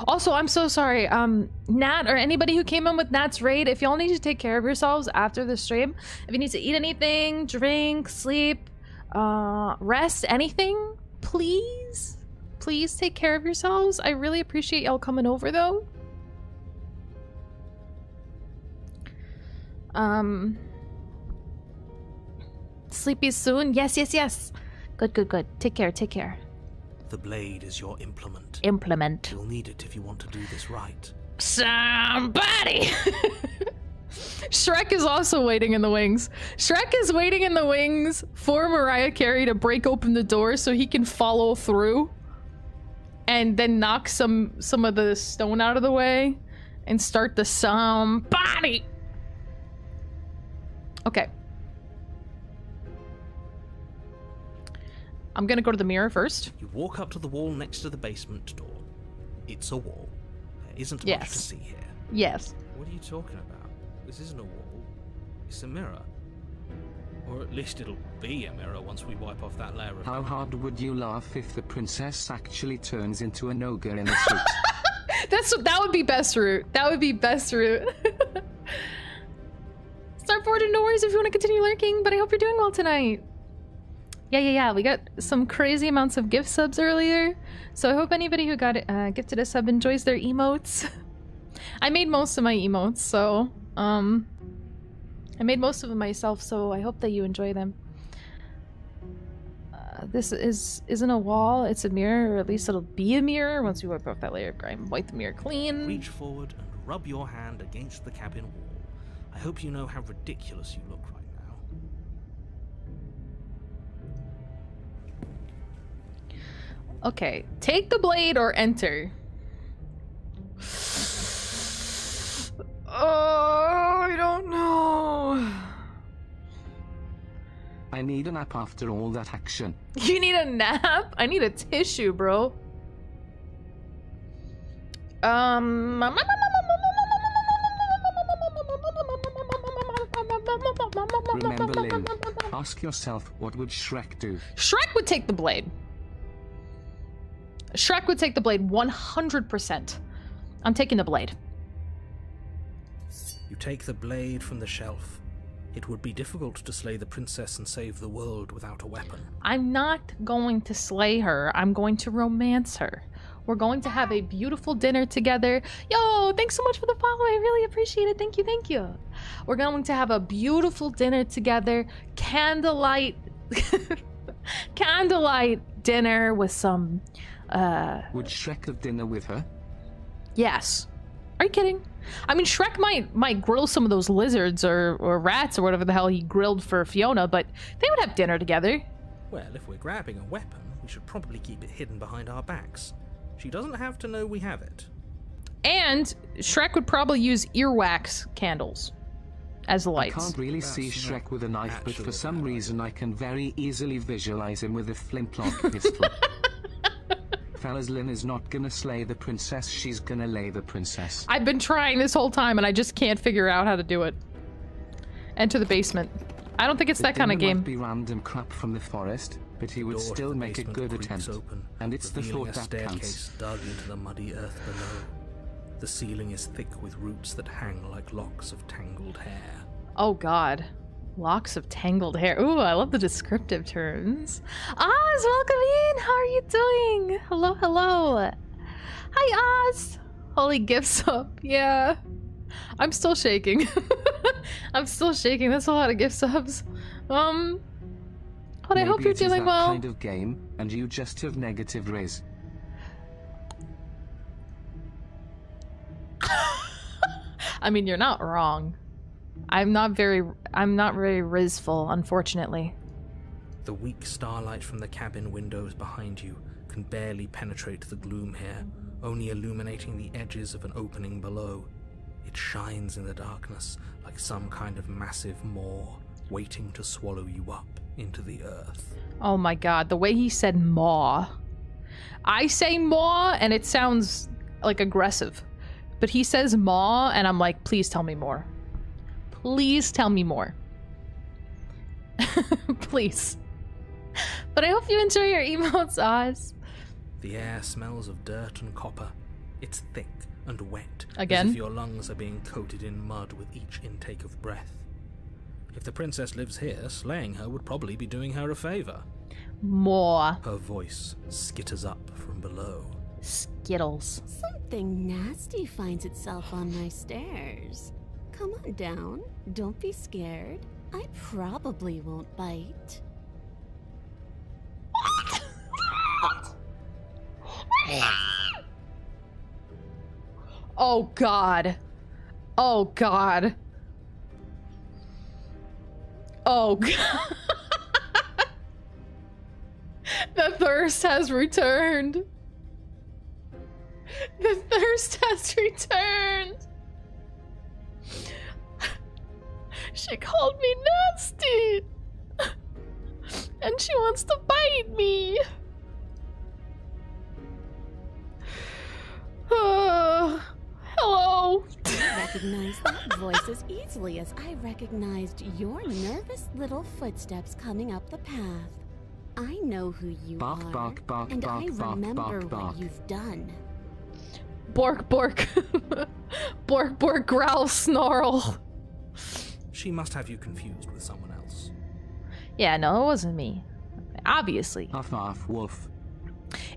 Also, I'm so sorry, Nat or anybody who came in with Nat's raid, if y'all need to take care of yourselves after the stream, if you need to eat anything, drink, sleep, rest, anything, please take care of yourselves. I really appreciate y'all coming over, though. Sleepy soon? Yes. Good. Take care. The blade is your implement. You'll need it if you want to do this right. Somebody! Shrek is also waiting in the wings. Shrek is waiting in the wings for Mariah Carey to break open the door so he can follow through and then knock some of the stone out of the way and start the somebody. Okay. I'm gonna go to the mirror first. You walk up to the wall next to the basement door. It's a wall. There isn't much to see here. Yes. What are you talking about? This isn't a wall. It's a mirror. Or at least it'll be a mirror once we wipe off that layer of... How hard would you laugh if the princess actually turns into an ogre in a suit? That would be best route. That would be best route. Start forwarding, no worries if you want to continue lurking, but I hope you're doing well tonight. Yeah. We got some crazy amounts of gift subs earlier, so I hope anybody who got gifted a sub enjoys their emotes. I made most of my emotes, so I made most of them myself, so I hope that you enjoy them. This isn't a wall, it's a mirror, or at least it'll be a mirror once we wipe off that layer of grime. Wipe the mirror clean. Reach forward and rub your hand against the cabin wall. I hope you know how ridiculous you look right now. Okay, take the blade or enter. Oh, I don't know. I need a nap after all that action. You need a nap? I need a tissue, bro. Remember, Lynn, ask yourself, what would Shrek do? Shrek would take the blade. Shrek would take the blade 100%. I'm taking the blade. You take the blade from the shelf. It would be difficult to slay the princess and save the world without a weapon. I'm not going to slay her. I'm going to romance her. We're going to have a beautiful dinner together. Yo, thanks so much for the follow. I really appreciate it. Thank you. We're going to have a beautiful dinner together. Candlelight dinner with some Would Shrek have dinner with her? Yes. Are you kidding? I mean, Shrek might grill some of those lizards or rats or whatever the hell he grilled for Fiona, but they would have dinner together. Well, if we're grabbing a weapon, we should probably keep it hidden behind our backs. She doesn't have to know we have it. And Shrek would probably use earwax candles as lights. I can't really see Shrek with a knife, but for some reason I can very easily visualize him with a flintlock pistol. Fellas, Lynn is not gonna slay the princess, she's gonna lay the princess. I've been trying this whole time and I just can't figure out how to do it. Enter the basement. I don't think it's that kind of game. Might be random crap from the forest, but he would still make a good attempt. Open, and it's the thought that staircase counts. Dug into the muddy earth below. The ceiling is thick with roots that hang like locks of tangled hair. Oh god. Locks of tangled hair. Ooh, I love the descriptive terms. Oz, welcome in! How are you doing? Hello. Hi, Oz! Holy gifts up. Yeah. I'm still shaking. I'm still shaking. That's a lot of gift subs. But I hope you're doing well. Kind of game, and you just have negative riz. I mean, you're not wrong. I'm not very rizful, unfortunately. The weak starlight from the cabin windows behind you can barely penetrate the gloom here, only illuminating the edges of an opening below. It shines in the darkness like some kind of massive maw waiting to swallow you up into the earth. Oh my god, the way he said maw. I say maw and it sounds like aggressive. But he says maw and I'm like, please tell me more. Please tell me more. Please. But I hope you enjoy your emotes, Oz. The air smells of dirt and copper. It's thick and wet, Again? as if your lungs are being coated in mud with each intake of breath. If the princess lives here, slaying her would probably be doing her a favor. More. Her voice skitters up from below. Skittles. Something nasty finds itself on my stairs. Come on down. Don't be scared. I probably won't bite. Oh god. Oh god. Oh god. The thirst has returned. The thirst has returned. She called me nasty. And she wants to bite me. Hello. I recognize that voice as easily as I recognized your nervous little footsteps coming up the path. I know who you Bark, are, bark, bark, and bark, I bark, remember bark, what bark. you've done. Bork, bork. Bork, bork, growl, snarl. She must have you confused with someone else. Yeah, no, it wasn't me. Obviously. Huff, huff, wolf.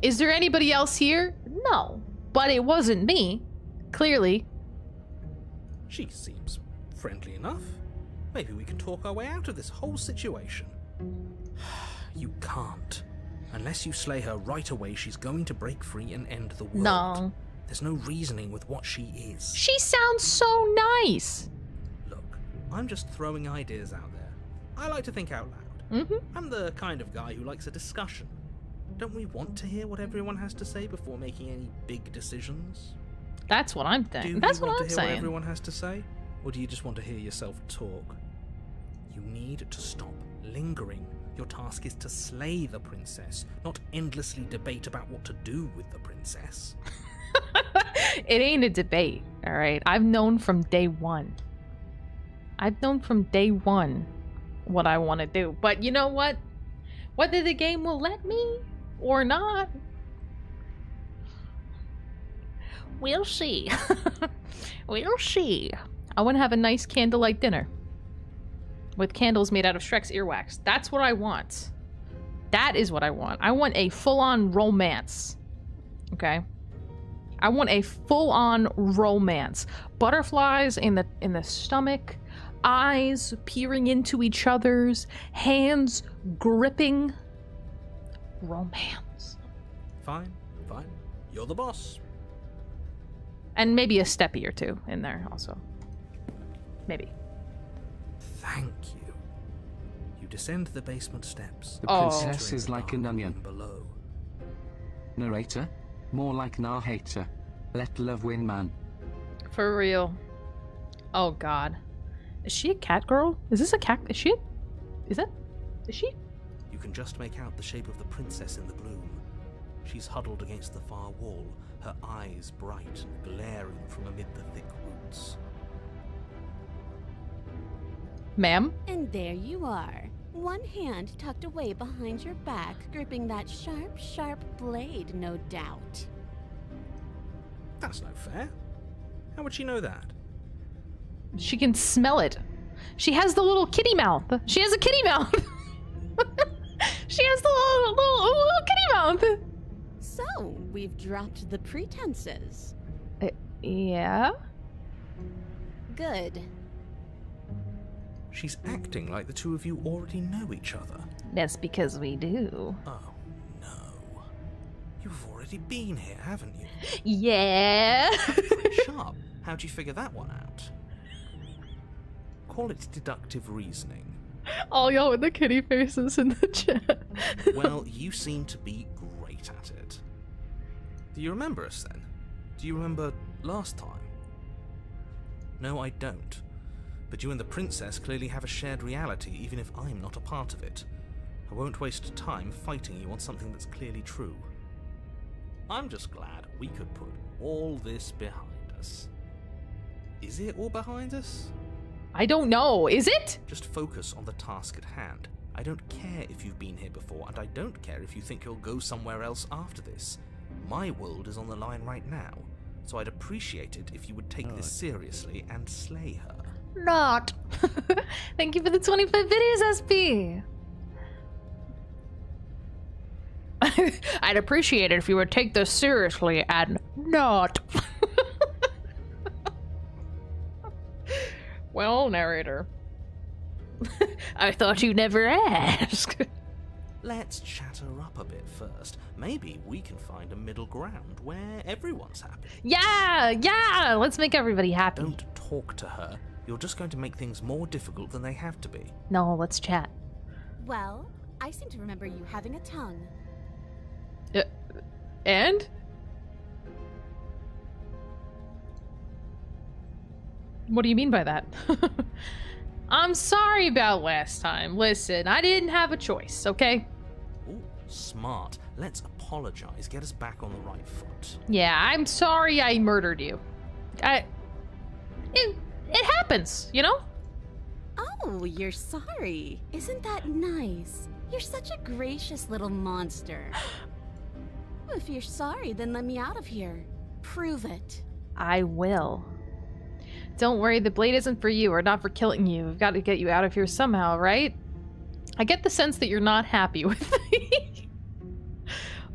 Is there anybody else here? No. But it wasn't me. Clearly. She seems friendly enough. Maybe we can talk our way out of this whole situation. You can't. Unless you slay her right away, she's going to break free and end the world. No. There's no reasoning with what she is. She sounds so nice. Look, I'm just throwing ideas out there. I like to think out loud. I'm the kind of guy who likes a discussion. Don't we want to hear what everyone has to say before making any big decisions? That's what I'm Do thinking. you That's want what to I'm hear what saying. everyone has to say? Or do you just want to hear yourself talk? You need to stop lingering. Your task is to slay the princess, not endlessly debate about what to do with the princess. It ain't a debate, alright? I've known from day one. I've known from day one what I want to do. But you know what? Whether the game will let me or not, we'll see. We'll see. I want to have a nice candlelight dinner with candles made out of Shrek's earwax. That's what I want. That is what I want. I want a full-on romance. Okay? I want a full-on romance. Butterflies in the stomach, eyes peering into each other's, hands gripping. Romance. Fine, fine. You're the boss. And maybe a steppy or two in there also. Maybe. Thank you. You descend the basement steps. The princess is like an onion. Below. Narrator? More like nah hater. Let love win, man. For real. Oh god. Is she a cat girl? Is this a cat? Is she? Is she? You can just make out the shape of the princess in the gloom. She's huddled against the far wall, her eyes bright and glaring from amid the thick roots. Ma'am? And there you are. One hand tucked away behind your back, gripping that sharp, sharp blade, no doubt. That's no fair. How would she know that? She can smell it. She has the little kitty mouth. She has a kitty mouth. She has the little kitty mouth. So, we've dropped the pretenses. Yeah? Good. She's acting like the two of you already know each other. That's because we do. Oh, no. You've already been here, haven't you? Yeah. That's pretty sharp. How'd you figure that one out? Call it deductive reasoning. All y'all with the kitty faces in the chat. Well, you seem to be great at it. Do you remember us then? Do you remember last time? No, I don't. But you and the princess clearly have a shared reality, even if I'm not a part of it. I won't waste time fighting you on something that's clearly true. I'm just glad we could put all this behind us. Is it all behind us? I don't know. Is it? Just focus on the task at hand. I don't care if you've been here before, and I don't care if you think you'll go somewhere else after this. My world is on the line right now, so I'd appreciate it if you would take this seriously and slay her. Not. Thank you for the 25 videos, SB. I'd appreciate it if you would take this seriously and not. Well, narrator. I thought you'd never ask. Let's chat her up a bit first. Maybe we can find a middle ground where everyone's happy. Yeah, let's make everybody happy. Don't talk to her. You're just going to make things more difficult than they have to be. No, let's chat. Well, I seem to remember you having a tongue. And? What do you mean by that? I'm sorry about last time. Listen, I didn't have a choice, okay? Ooh, smart. Let's apologize. Get us back on the right foot. Yeah, I'm sorry I murdered you. It happens, you know? Oh, you're sorry. Isn't that nice? You're such a gracious little monster. If you're sorry, then let me out of here. Prove it. I will. Don't worry, the blade isn't for you or not for killing you. We've got to get you out of here somehow, right? I get the sense that you're not happy with me.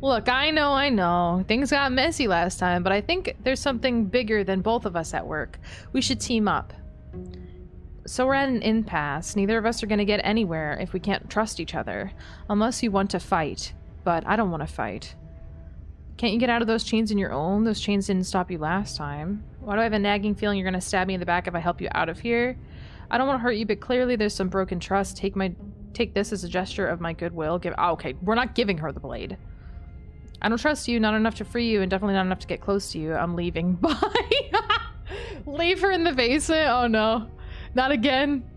Look, I know. Things got messy last time, but I think there's something bigger than both of us at work. We should team up. So we're at an impasse. Neither of us are going to get anywhere if we can't trust each other. Unless you want to fight. But I don't want to fight. Can't you get out of those chains on your own? Those chains didn't stop you last time. Why do I have a nagging feeling you're going to stab me in the back if I help you out of here? I don't want to hurt you, but clearly there's some broken trust. Take this as a gesture of my goodwill. Okay, we're not giving her the blade. I don't trust you, not enough to free you, and definitely not enough to get close to you. I'm leaving. Bye! Leave her in the basement? Oh no. Not again.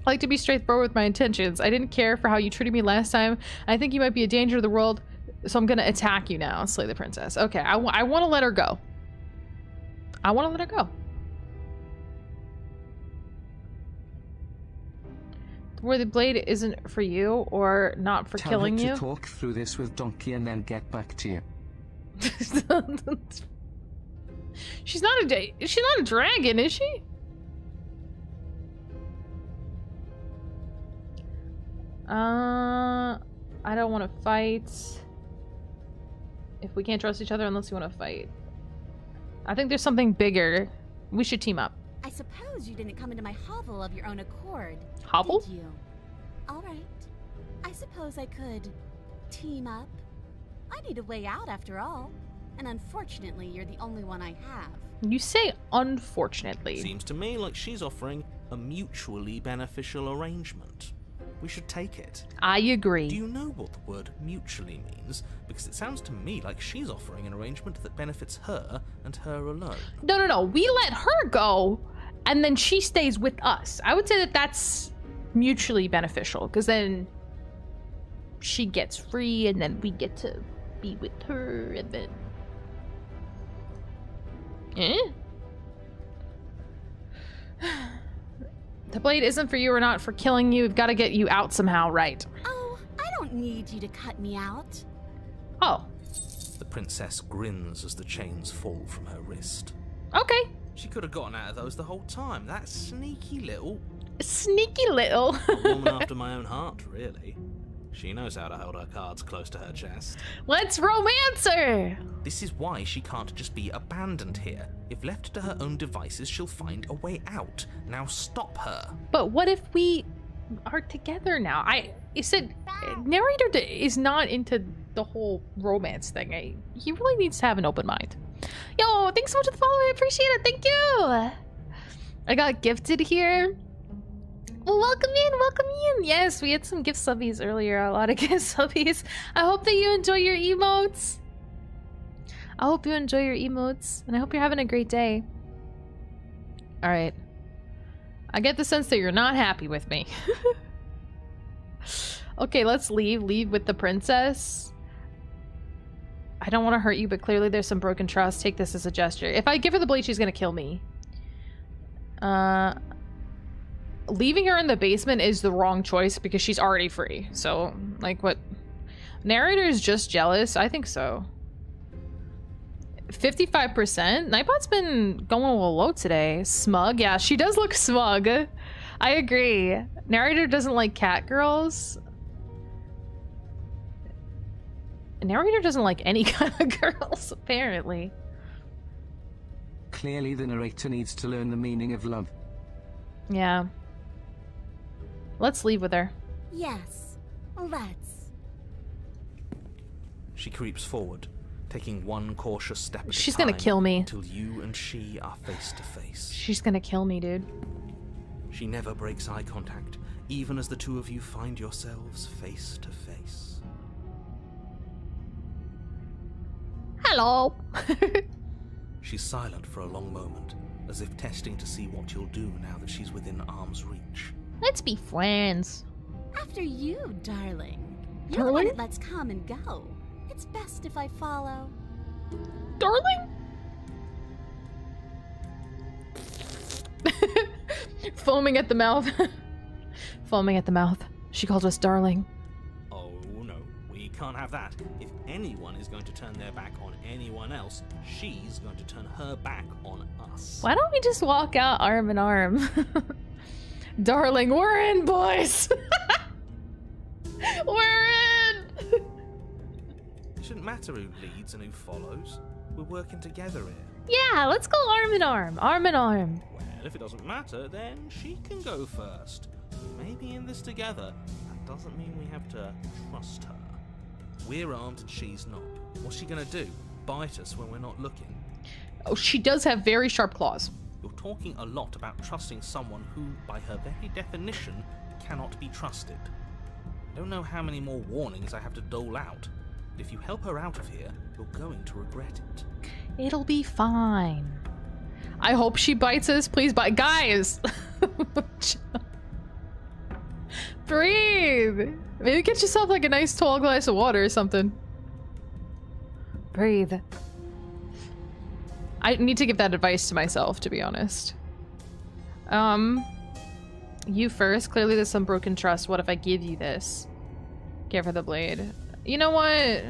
I like to be straightforward with my intentions. I didn't care for how you treated me last time. I think you might be a danger to the world, so I'm gonna attack you now. Slay the princess. Okay, I want to let her go. I want to let her go. Where the blade isn't for you or not for killing you. Tell her to talk through this with Donkey and then get back to you. She's not a dragon, is she? I don't want to fight. If we can't trust each other unless you want to fight. I think there's something bigger. We should team up. I suppose you didn't come into my hovel of your own accord. Hovel? Did you? All right. I suppose I could team up. I need a way out after all. And unfortunately, you're the only one I have. You say unfortunately. Seems to me like she's offering a mutually beneficial arrangement. We should take it. I agree. Do you know what the word mutually means? Because it sounds to me like she's offering an arrangement that benefits her and her alone. No. We let her go, and then she stays with us. I would say that that's mutually beneficial, because then she gets free, and then we get to be with her, and then... The blade isn't for you or not for killing you. We've got to get you out somehow, right? Oh, I don't need you to cut me out. Oh. The princess grins as the chains fall from her wrist. Okay. She could have gotten out of those the whole time. That sneaky little... Sneaky little. A woman after my own heart, really. She knows how to hold her cards close to her chest. Let's romance her! This is why she can't just be abandoned here. If left to her own devices, she'll find a way out. Now stop her. But what if we are together now? You said narrator is not into the whole romance thing. He really needs to have an open mind. Yo, thanks so much for the follow. I appreciate it. Thank you. I got gifted here. Well, welcome in. Yes, we had some gift subbies earlier. A lot of gift subbies. I hope that you enjoy your emotes. And I hope you're having a great day. All right. I get the sense that you're not happy with me. Okay, let's leave. Leave with the princess. I don't want to hurt you, but clearly there's some broken trust. Take this as a gesture. If I give her the blade, she's gonna kill me. Leaving her in the basement is the wrong choice because she's already free. So, like, what? Narrator is just jealous? I think so. 55%? Nightbot's been going a little low today. Smug? Yeah, she does look smug. I agree. Narrator doesn't like cat girls. Narrator doesn't like any kind of girls, apparently. Clearly the narrator needs to learn the meaning of love. Yeah. Let's leave with her. Yes, let's. She creeps forward, taking one cautious step at She's a time gonna kill me. until you and she are face to face. She's gonna kill me, dude. She never breaks eye contact, even as the two of you find yourselves face to face. Hello. She's silent for a long moment, as if testing to see what you'll do now that she's within arm's reach. Let's be friends. After you, darling. You're the one that lets come and go. It's best if I follow. Darling? Foaming at the mouth. Foaming at the mouth. She calls us darling. Oh no, we can't have that. If anyone is going to turn their back on anyone else, she's going to turn her back on us. Why don't we just walk out arm in arm? Darling, we're in, boys! We're in! It shouldn't matter who leads and who follows. We're working together here. Yeah, let's go arm in arm. Arm in arm. Well, if it doesn't matter, then she can go first. We may be in this together. That doesn't mean we have to trust her. We're armed and she's not. What's she gonna do? Bite us when we're not looking? Oh, she does have very sharp claws. You're talking a lot about trusting someone who, by her very definition, cannot be trusted. I don't know how many more warnings I have to dole out. But if you help her out of here, you're going to regret it. It'll be fine. I hope she bites us. Please bite. Guys! Breathe! Maybe get yourself like a nice tall glass of water or something. Breathe. I need to give that advice to myself, to be honest. You first. Clearly there's some broken trust. What if I give you this? Give her the blade. You know what?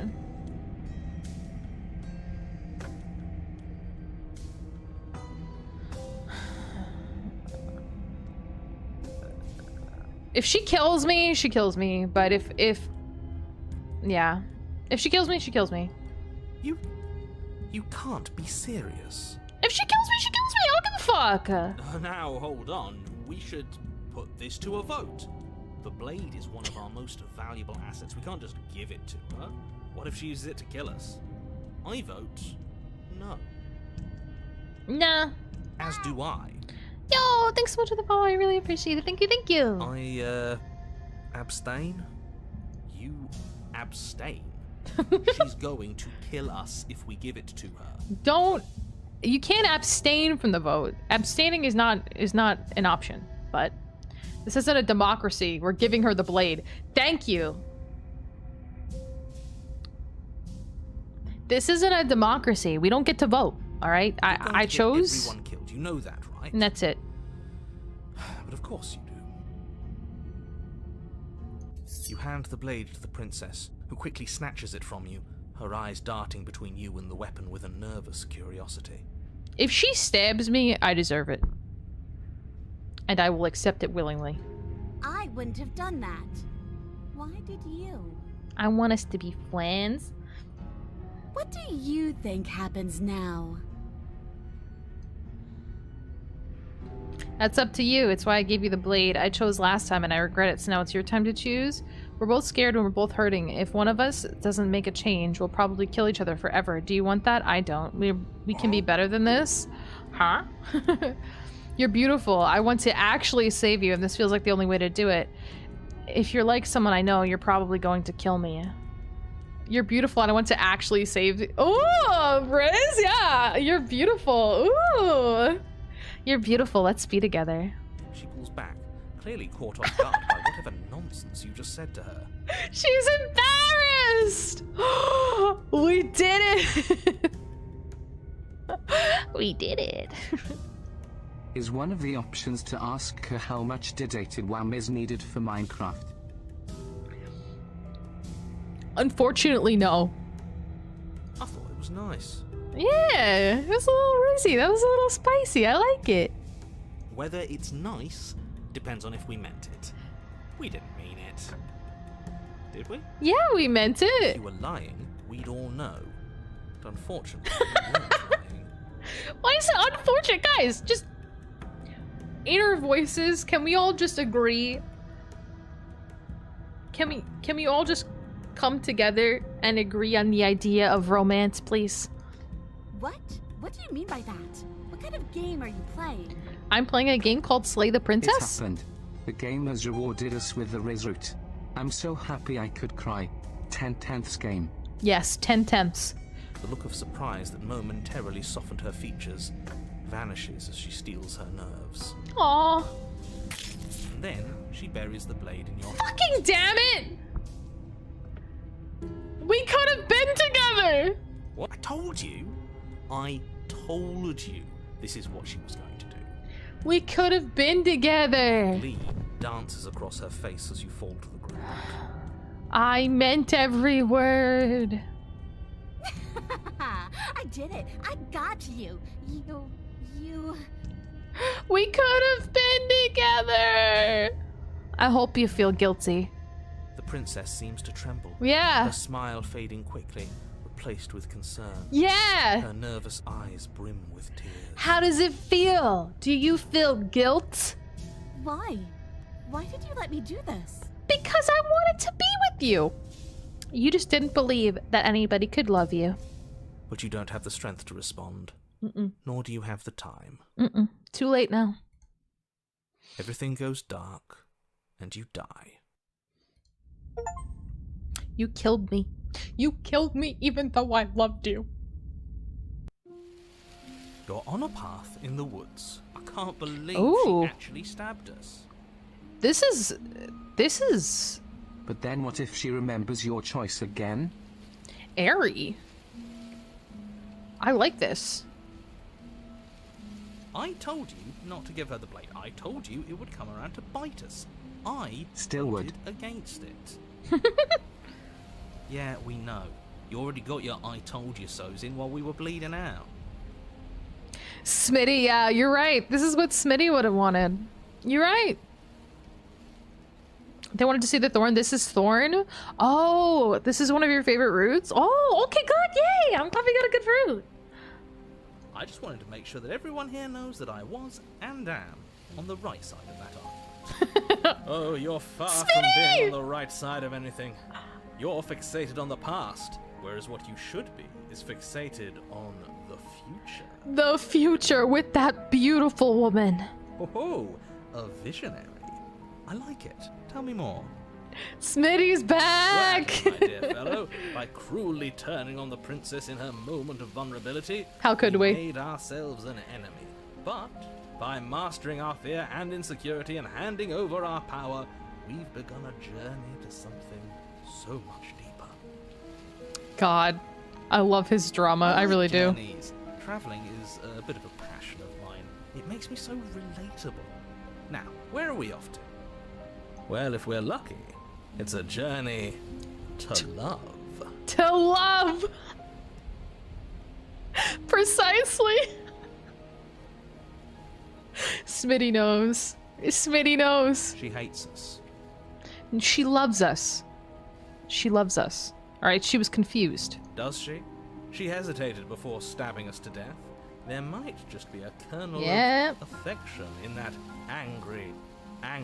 If she kills me, she kills me. But yeah. If she kills me, she kills me. You can't be serious. If she kills me, she kills me. I don't give a fuck. Now, hold on. We should put this to a vote. The blade is one of our most valuable assets. We can't just give it to her. What if she uses it to kill us? I vote no. Nah. As do I. Yo, thanks so much for the follow. I really appreciate it. Thank you, thank you. I, abstain? You abstain. She's going to kill us if we give it to her. You can't abstain from the vote. Abstaining is not an option, but this isn't a democracy. We're giving her the blade. Thank you. This isn't a democracy. We don't get to vote, all right? I chose. Everyone killed. You know that, right? And that's it. But of course you do. You hand the blade to the princess, who quickly snatches it from you, her eyes darting between you and the weapon with a nervous curiosity. If she stabs me, I deserve it. And I will accept it willingly. I wouldn't have done that. Why did you? I want us to be friends. What do you think happens now? That's up to you. It's why I gave you the blade. I chose last time and I regret it, so now it's your time to choose. We're both scared and we're both hurting. If one of us doesn't make a change, we'll probably kill each other forever. Do you want that? I don't. We can be better than this. Huh? You're beautiful. I want to actually save you, and this feels like the only way to do it. If you're like someone I know, you're probably going to kill me. You're beautiful, and I want to actually save you. Ooh, Riz, yeah. You're beautiful. Ooh. You're beautiful. Let's be together. She pulls back, clearly caught off guard by whatever nonsense you just said to her. She's embarrassed. We did it. We did it. Is one of the options to ask her how much dedicated WAM is needed for Minecraft? Unfortunately, no. I thought it was nice. Yeah, it was a little rosy. That was a little spicy. I like it. Whether it's nice depends on if we meant it. We didn't mean it. Did we? Yeah, we meant If it. you were lying, we'd all know. But unfortunately, we weren't lying. Why is it unfortunate? Guys, just... Inner voices, can we all just agree? Can we all just come together and agree on the idea of romance, please? What? What do you mean by that? What kind of game are you playing? I'm playing a game called Slay the It Princess. happened. The game has rewarded us with the Riz route. I'm so happy I could cry. 10/10ths game. Yes, 10/10ths. The look of surprise that momentarily softened her features vanishes as she steels her nerves. Aww. And then she buries the blade in your Fucking damn it! We could have been together! What? I told you! I told you this is what she was going to do. We could have been together! Glee dances across her face as you fall to the ground. I meant every word. I did it. I got you. You... We could have been together! I hope you feel guilty. The princess seems to tremble. Yeah. Her smile fading quickly, replaced with concern. Yeah! Her nervous eyes brim with tears. How does it feel? Do you feel guilt? Why? Why did you let me do this? Because I wanted to be with you. You just didn't believe that anybody could love you. But you don't have the strength to respond. Nor do you have the time. Too late now. Everything goes dark, and you die. You killed me. You killed me even though I loved you. You're on a path in the woods. I can't believe Ooh. she actually stabbed us. This is... But then what if she remembers your choice again? airy. I like this. I told you not to give her the blade. I told you it would come around to bite us. I Still would. against it. Yeah, we know. You already got your I told you so's in while we were bleeding out. Smitty, yeah, you're right. This is what Smitty would have wanted. You're right. They wanted to see the thorn. This is thorn. Oh, this is one of your favorite roots. Oh, okay, good. Yay! I'm glad we got a good root. I just wanted to make sure that everyone here knows that I was and am on the right side of that argument. Oh, you're far from being on the right side of anything. You're fixated on the past, whereas what you should be is fixated on the future. The future with that beautiful woman. Oh, a visionary. I like it. Tell me more. Smitty's back! Well, my dear fellow, by cruelly turning on the princess in her moment of vulnerability, How could we? made ourselves an enemy. But by mastering our fear and insecurity and handing over our power, we've begun a journey to something so much deeper. God, I love his drama. I really do. Journeys. Traveling is a bit of a passion of mine. It makes me so relatable. Now, where are we off to? Well, if we're lucky, it's a journey to love. To love! Precisely! Smitty knows. Smitty knows. She hates us. She loves us. She loves us. Alright, she was confused. Does she? She hesitated before stabbing us to death. There might just be a kernel Yep. of affection in that angry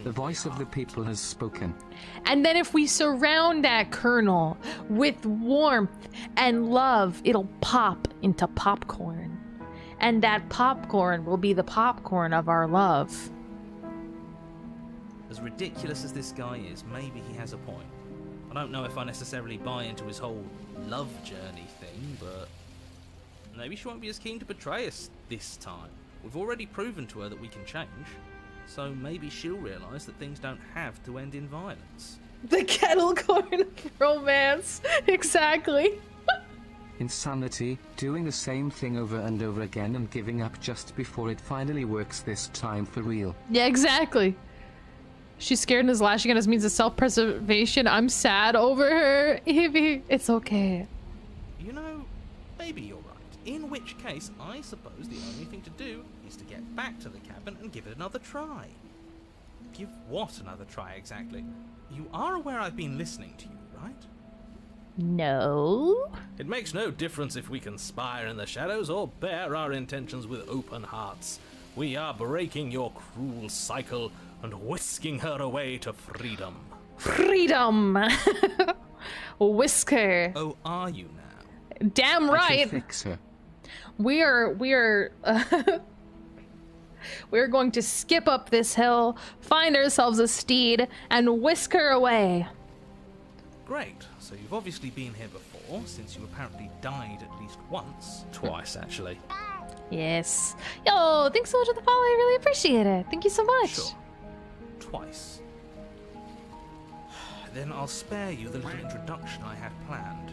The voice of the people has spoken. And then if we surround that kernel with warmth and love, it'll pop into popcorn. And that popcorn will be the popcorn of our love. As ridiculous as this guy is, maybe he has a point. I don't know if I necessarily buy into his whole love journey thing, but maybe she won't be as keen to betray us this time. We've already proven to her that we can change, so maybe she'll realise that things don't have to end in violence. The kettle corn of romance. Exactly. Insanity, doing the same thing over and over again and giving up just before it finally works this time for real. Yeah, exactly. She's scared and is lashing at us means of self-preservation. I'm sad over her. Evie, it's okay. You know, maybe you're right. In which case, I suppose the only thing to do is to get back to the cabin and give it another try. Give what another try exactly? You are aware I've been listening to you, right? No. It makes no difference if we conspire in the shadows or bear our intentions with open hearts. We are breaking your cruel cycle and whisking her away to freedom. Freedom. Whisker. Oh, are you now? Damn I right. can fix her. We're going to skip up this hill, find ourselves a steed, and whisk her away. Great. So you've obviously been here before, since you apparently died at least once. Twice, actually. Yes. Yo, thanks so much for the follow. I really appreciate it. Thank you so much. Sure. Twice. Then I'll spare you the little introduction I had planned.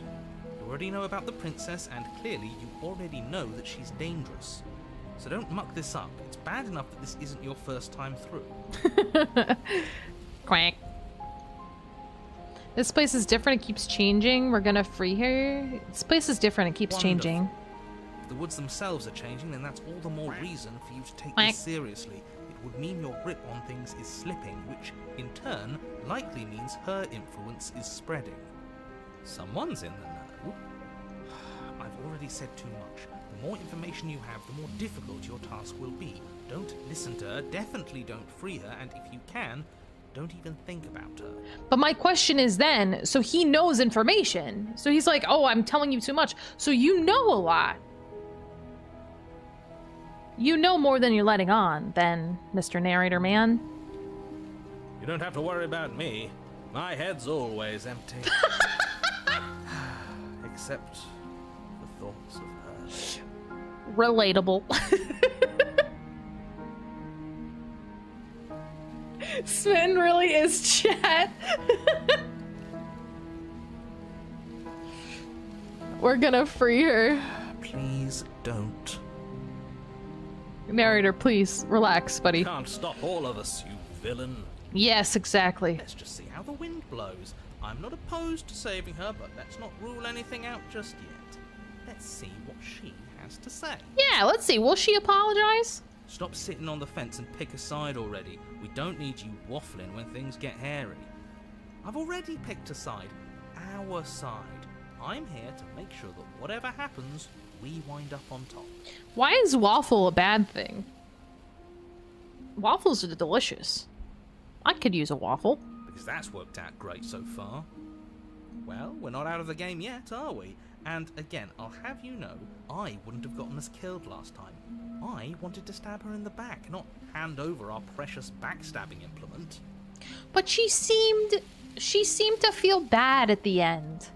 You already know about the princess, and clearly you already know that she's dangerous. So don't muck this up. It's bad enough that this isn't your first time through. Quack. This place is different. It keeps changing. We're gonna free her. This place is different. It keeps Wonderful. changing. If the woods themselves are changing, then that's all the more reason for you to take Quack. this seriously. It would mean your grip on things is slipping, which, in turn, likely means her influence is spreading. Someone's in the know. I've already said too much. The more information you have, the more difficult your task will be. Don't listen to her, definitely don't free her, and if you can, don't even think about her. But my question is then, so he knows information. So he's like, oh, I'm telling you too much. So you know a lot. You know more than you're letting on, then, Mr. Narrator Man. You don't have to worry about me. My head's always empty. Except the thoughts of her. Relatable. Sven really is chat. We're gonna free her. Please don't. Narrator, please, relax, buddy. Can't stop all of us, you villain. Yes, exactly. Let's just see how the wind blows. I'm not opposed to saving her, but let's not rule anything out just yet. Let's see what she has to say. Yeah, let's see. Will she apologize? Stop sitting on the fence and pick a side already. We don't need you waffling when things get hairy. I've already picked a side. Our side. I'm here to make sure that whatever happens, we wind up on top. Why is waffle a bad thing? Waffles are delicious. I could use a waffle. Because that's worked out great so far. Well, we're not out of the game yet, are we? And again, I'll have you know, I wouldn't have gotten us killed last time. I wanted to stab her in the back, not hand over our precious backstabbing implement. But she seemed to feel bad at the end.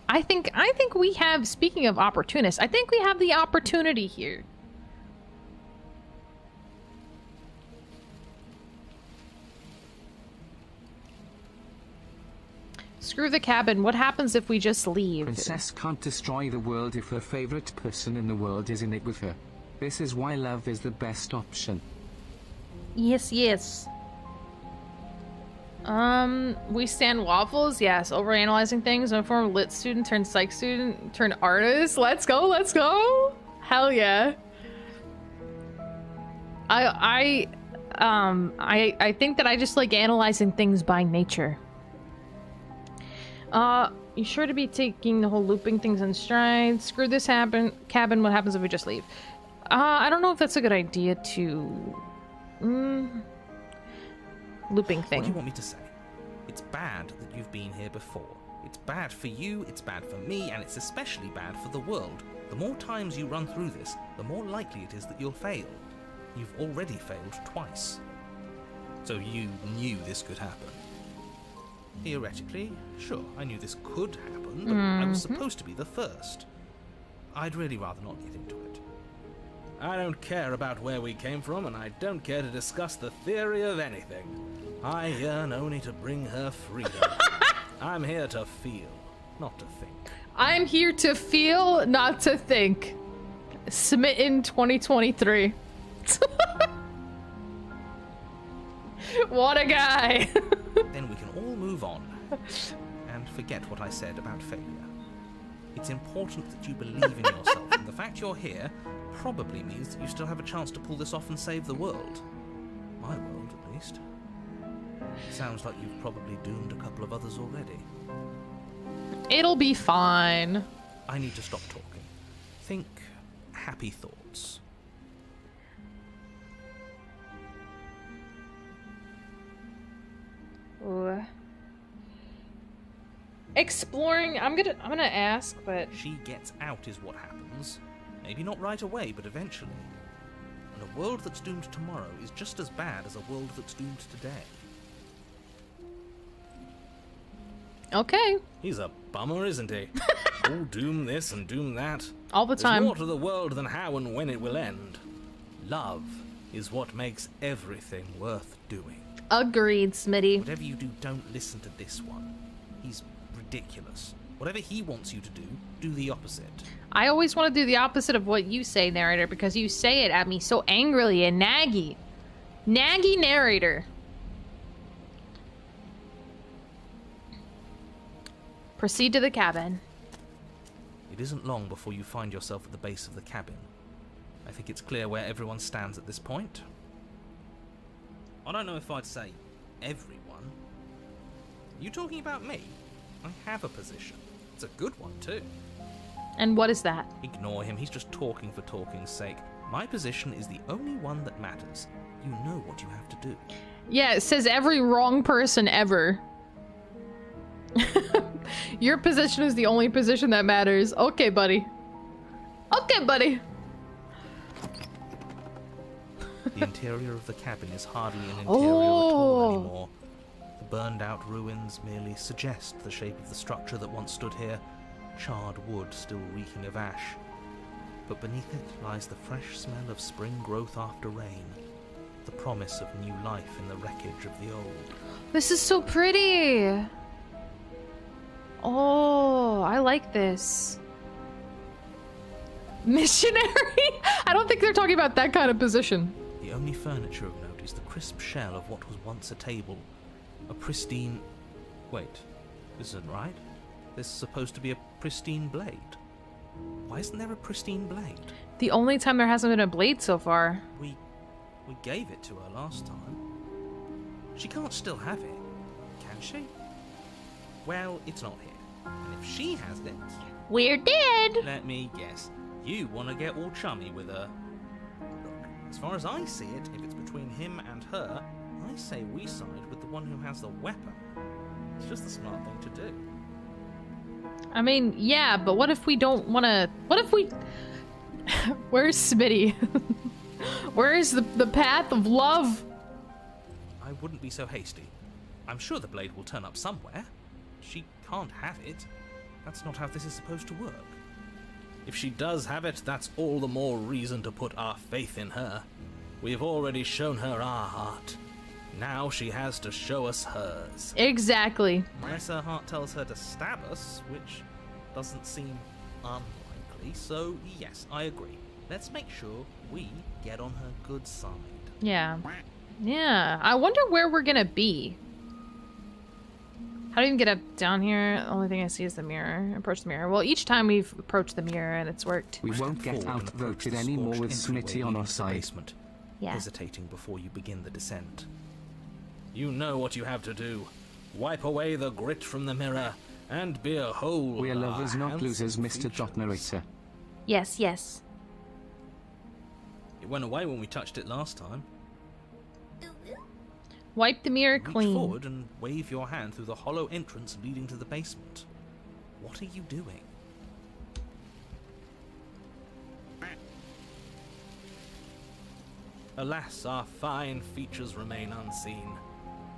I think we have, speaking of opportunists, I think we have the opportunity here. Screw the cabin. What happens if we just leave? Princess can't destroy the world if her favorite person in the world is in it with her. This is why love is the best option. Yes, yes. We stand waffles. Yes, overanalyzing things. Uniform lit student turned psych student turned artist. Let's go, let's go. Hell yeah. I think that I just like analyzing things by nature. You sure to be taking the whole looping things in stride? Screw this cabin. What happens if we just leave? I don't know if that's a good idea to... Looping thing. What do you want me to say? It's bad that you've been here before. It's bad for you, it's bad for me, and it's especially bad for the world. The more times you run through this, the more likely it is that you'll fail. You've already failed twice. So you knew this could happen. Theoretically, sure, I knew this could happen, but I was supposed to be the first. I'd really rather not get into it. I don't care about where we came from, and I don't care to discuss the theory of anything. I yearn only to bring her freedom. I'm here to feel, not to think. I'm here to feel, not to think. Smitten 2023. What a guy. Then we can all move on and forget what I said about failure. It's important that you believe in yourself, and the fact you're here probably means that you still have a chance to pull this off and save the world. My world, at least. Sounds like you've probably doomed a couple of others already. It'll be fine. I need to stop talking. Think happy thoughts. Ooh. Exploring. I'm gonna ask, but She gets out is what happens. Maybe not right away, but eventually. And a world that's doomed tomorrow is just as bad as a world that's doomed today. okay. He's a bummer, isn't he? All doom this and doom that. All the time. There's more to the world than how and when it will end. Love is what makes everything worth doing. Agreed, Smitty. Whatever you do, don't listen to this one. He's ridiculous. Whatever he wants you to do, do the opposite. I always want to do the opposite of what you say, narrator, because you say it at me so angrily and naggy. Naggy narrator. Proceed to the cabin. It isn't long before you find yourself at the base of the cabin. I think it's clear where everyone stands at this point. I don't know if I'd say everyone. You talking about me? I have a position. It's a good one, too. And what is that? Ignore him, he's just talking for talking's sake. My position is the only one that matters. You know what you have to do. Yeah, it says every wrong person ever. Your position is the only position that matters. Okay, buddy. Okay, buddy. The interior of the cabin is hardly an interior at all anymore. The burned out ruins merely suggest the shape of the structure that once stood here, charred wood still reeking of ash. But beneath it lies the fresh smell of spring growth after rain, the promise of new life in the wreckage of the old. This is so pretty. Oh, I like this. Missionary? I don't think they're talking about that kind of position. The only furniture of note is the crisp shell of what was once a table. A pristine... Wait, this isn't right. There's supposed to be a pristine blade. Why isn't there a pristine blade? The only time there hasn't been a blade so far. We gave it to her last time. She can't still have it, can she? Well, it's not here. And if she has it... We're dead! Let me guess. You want to get all chummy with her. Look, as far as I see it, if it's between him and her, I say we side with the one who has the weapon. It's just the smart thing to do. I mean, yeah, but what if we don't want to... What if we... Where's Smitty? Where is the path of love? I wouldn't be so hasty. I'm sure the blade will turn up somewhere. She can't have it. That's not how this is supposed to work. If she does have it, that's all the more reason to put our faith in her. We've already shown her our heart. Now she has to show us hers. Exactly. Unless her heart tells her to stab us, which doesn't seem unlikely, so yes, I agree. Let's make sure we get on her good side. Yeah. Yeah. I wonder where we're gonna be. How do you even get up down here? The only thing I see is the mirror. Approach the mirror. Well, each time we've approached the mirror and it's worked. We won't get outvoted anymore with Smitty on our side. Yeah. Hesitating before you begin the descent. You know what you have to do. Wipe away the grit from the mirror and behold. We're lovers, our not handsome losers, Mr. features. Dot Narrator. Yes, yes. It went away when we touched it last time. Wipe the mirror Reach clean. forward and wave your hand through the hollow entrance leading to the basement. What are you doing? Alas, our fine features remain unseen.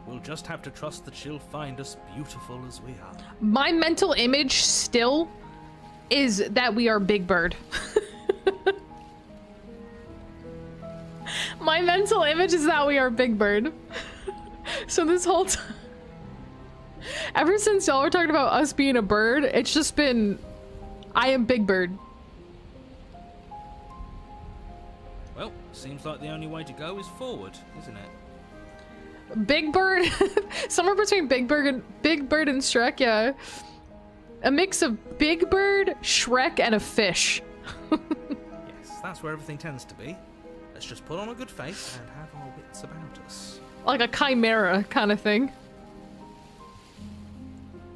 We'll just have to trust that she'll find us beautiful as we are. My mental image still is that we are Big Bird. My mental image is that we are Big Bird. So this whole time, ever since y'all were talking about us being a bird, it's just been, I am Big Bird. Well, seems like the only way to go is forward, isn't it? Big Bird, somewhere between Big Bird and Shrek, yeah. A mix of Big Bird, Shrek, and a fish. Yes, that's where everything tends to be. Let's just put on a good face and have our wits about us. Like a chimera kind of thing.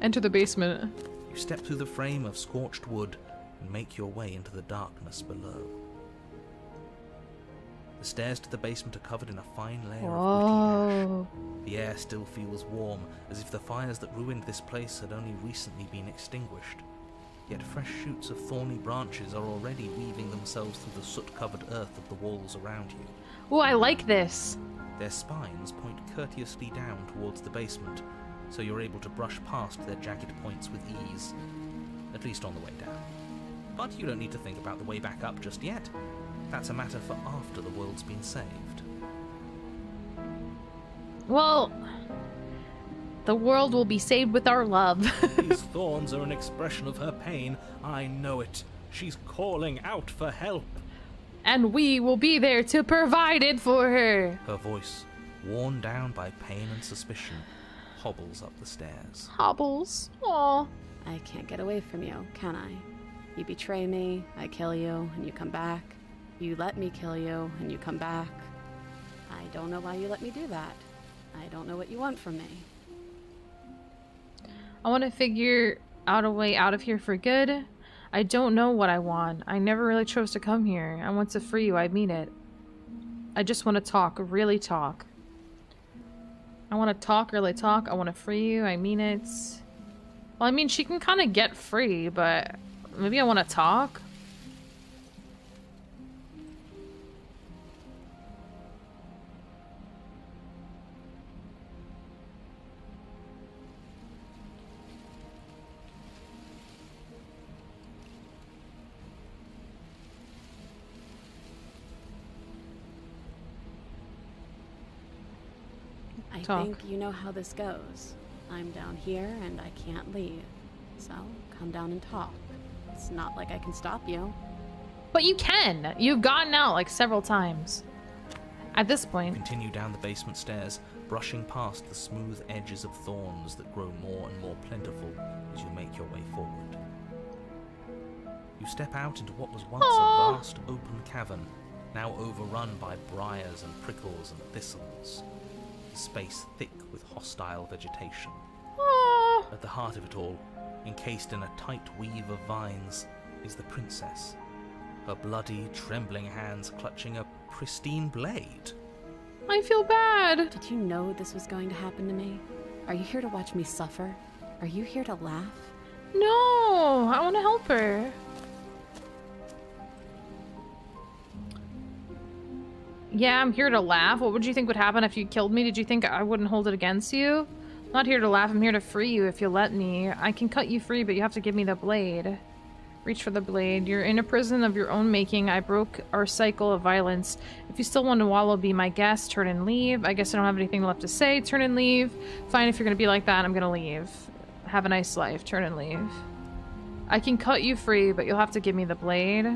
Enter the basement. You step through the frame of scorched wood and make your way into the darkness below. The stairs to the basement are covered in a fine layer of woody ash. The air still feels warm, as if the fires that ruined this place had only recently been extinguished. Yet fresh shoots of thorny branches are already weaving themselves through the soot-covered earth of the walls around you. Oh, I like this. Their spines point courteously down towards the basement, so you're able to brush past their jagged points with ease. At least on the way down. But you don't need to think about the way back up just yet. That's a matter for after the world's been saved. Well, the world will be saved with our love. These thorns are an expression of her pain. I know it. She's calling out for help. And we will be there to provide it for her. Her voice, worn down by pain and suspicion, hobbles up the stairs. Hobbles. Aw. I can't get away from you, can I? You betray me, I kill you, and you come back. You let me kill you, and you come back. I don't know why you let me do that. I don't know what you want from me. I want to figure out a way out of here for good. I don't know what I want. I never really chose to come here. I want to free you, I mean it. I just want to talk, really talk. I want to talk, really talk. I want to free you, I mean it. Well, I mean, she can kind of get free, but maybe I want to talk. I Talk. think you know how this goes. I'm down here and I can't leave. So, come down and talk. It's not like I can stop you. But you can. You've gotten out like several times. At this point. Continue down the basement stairs, brushing past the smooth edges of thorns that grow more and more plentiful as you make your way forward. You step out into what was once a vast open cavern, now overrun by briars and prickles and thistles. A space thick with hostile vegetation. At the heart of it all, encased in a tight weave of vines, is the princess. Her bloody, trembling hands clutching a pristine blade. I feel bad. Did you know this was going to happen to me? Are you here to watch me suffer? Are you here to laugh? No, I want to help her. Yeah, I'm here to laugh. What would you think would happen if you killed me? Did you think I wouldn't hold it against you? I'm not here to laugh. I'm here to free you if you let me. I can cut you free, but you have to give me the blade. Reach for the blade. You're in a prison of your own making. I broke our cycle of violence. If you still want to wallow, be my guest. Turn and leave. I guess I don't have anything left to say. Turn and leave. Fine, if you're going to be like that, I'm going to leave. Have a nice life. Turn and leave. I can cut you free, but you'll have to give me the blade.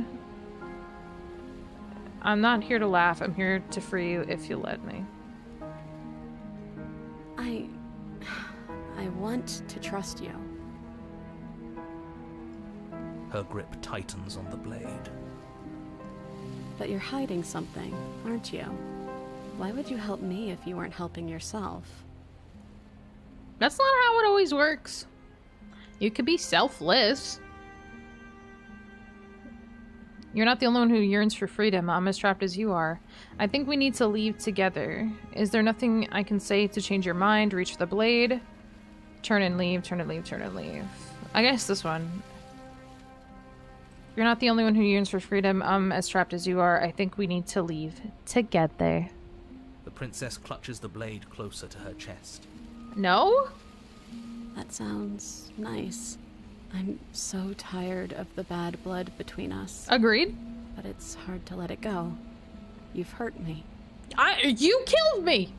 I'm not here to laugh. I'm here to free you if you let me. I want to trust you. Her grip tightens on the blade. But you're hiding something, aren't you? Why would you help me if you weren't helping yourself? That's not how it always works. You could be selfless. You're not the only one who yearns for freedom. I'm as trapped as you are. I think we need to leave together. Is there nothing I can say to change your mind? Reach for the blade. Turn and leave, turn and leave, turn and leave. I guess this one. You're not the only one who yearns for freedom. I'm as trapped as you are. I think we need to leave together. The princess clutches the blade closer to her chest. No? That sounds nice. I'm so tired of the bad blood between us. Agreed. But it's hard to let it go. You've hurt me. You killed me!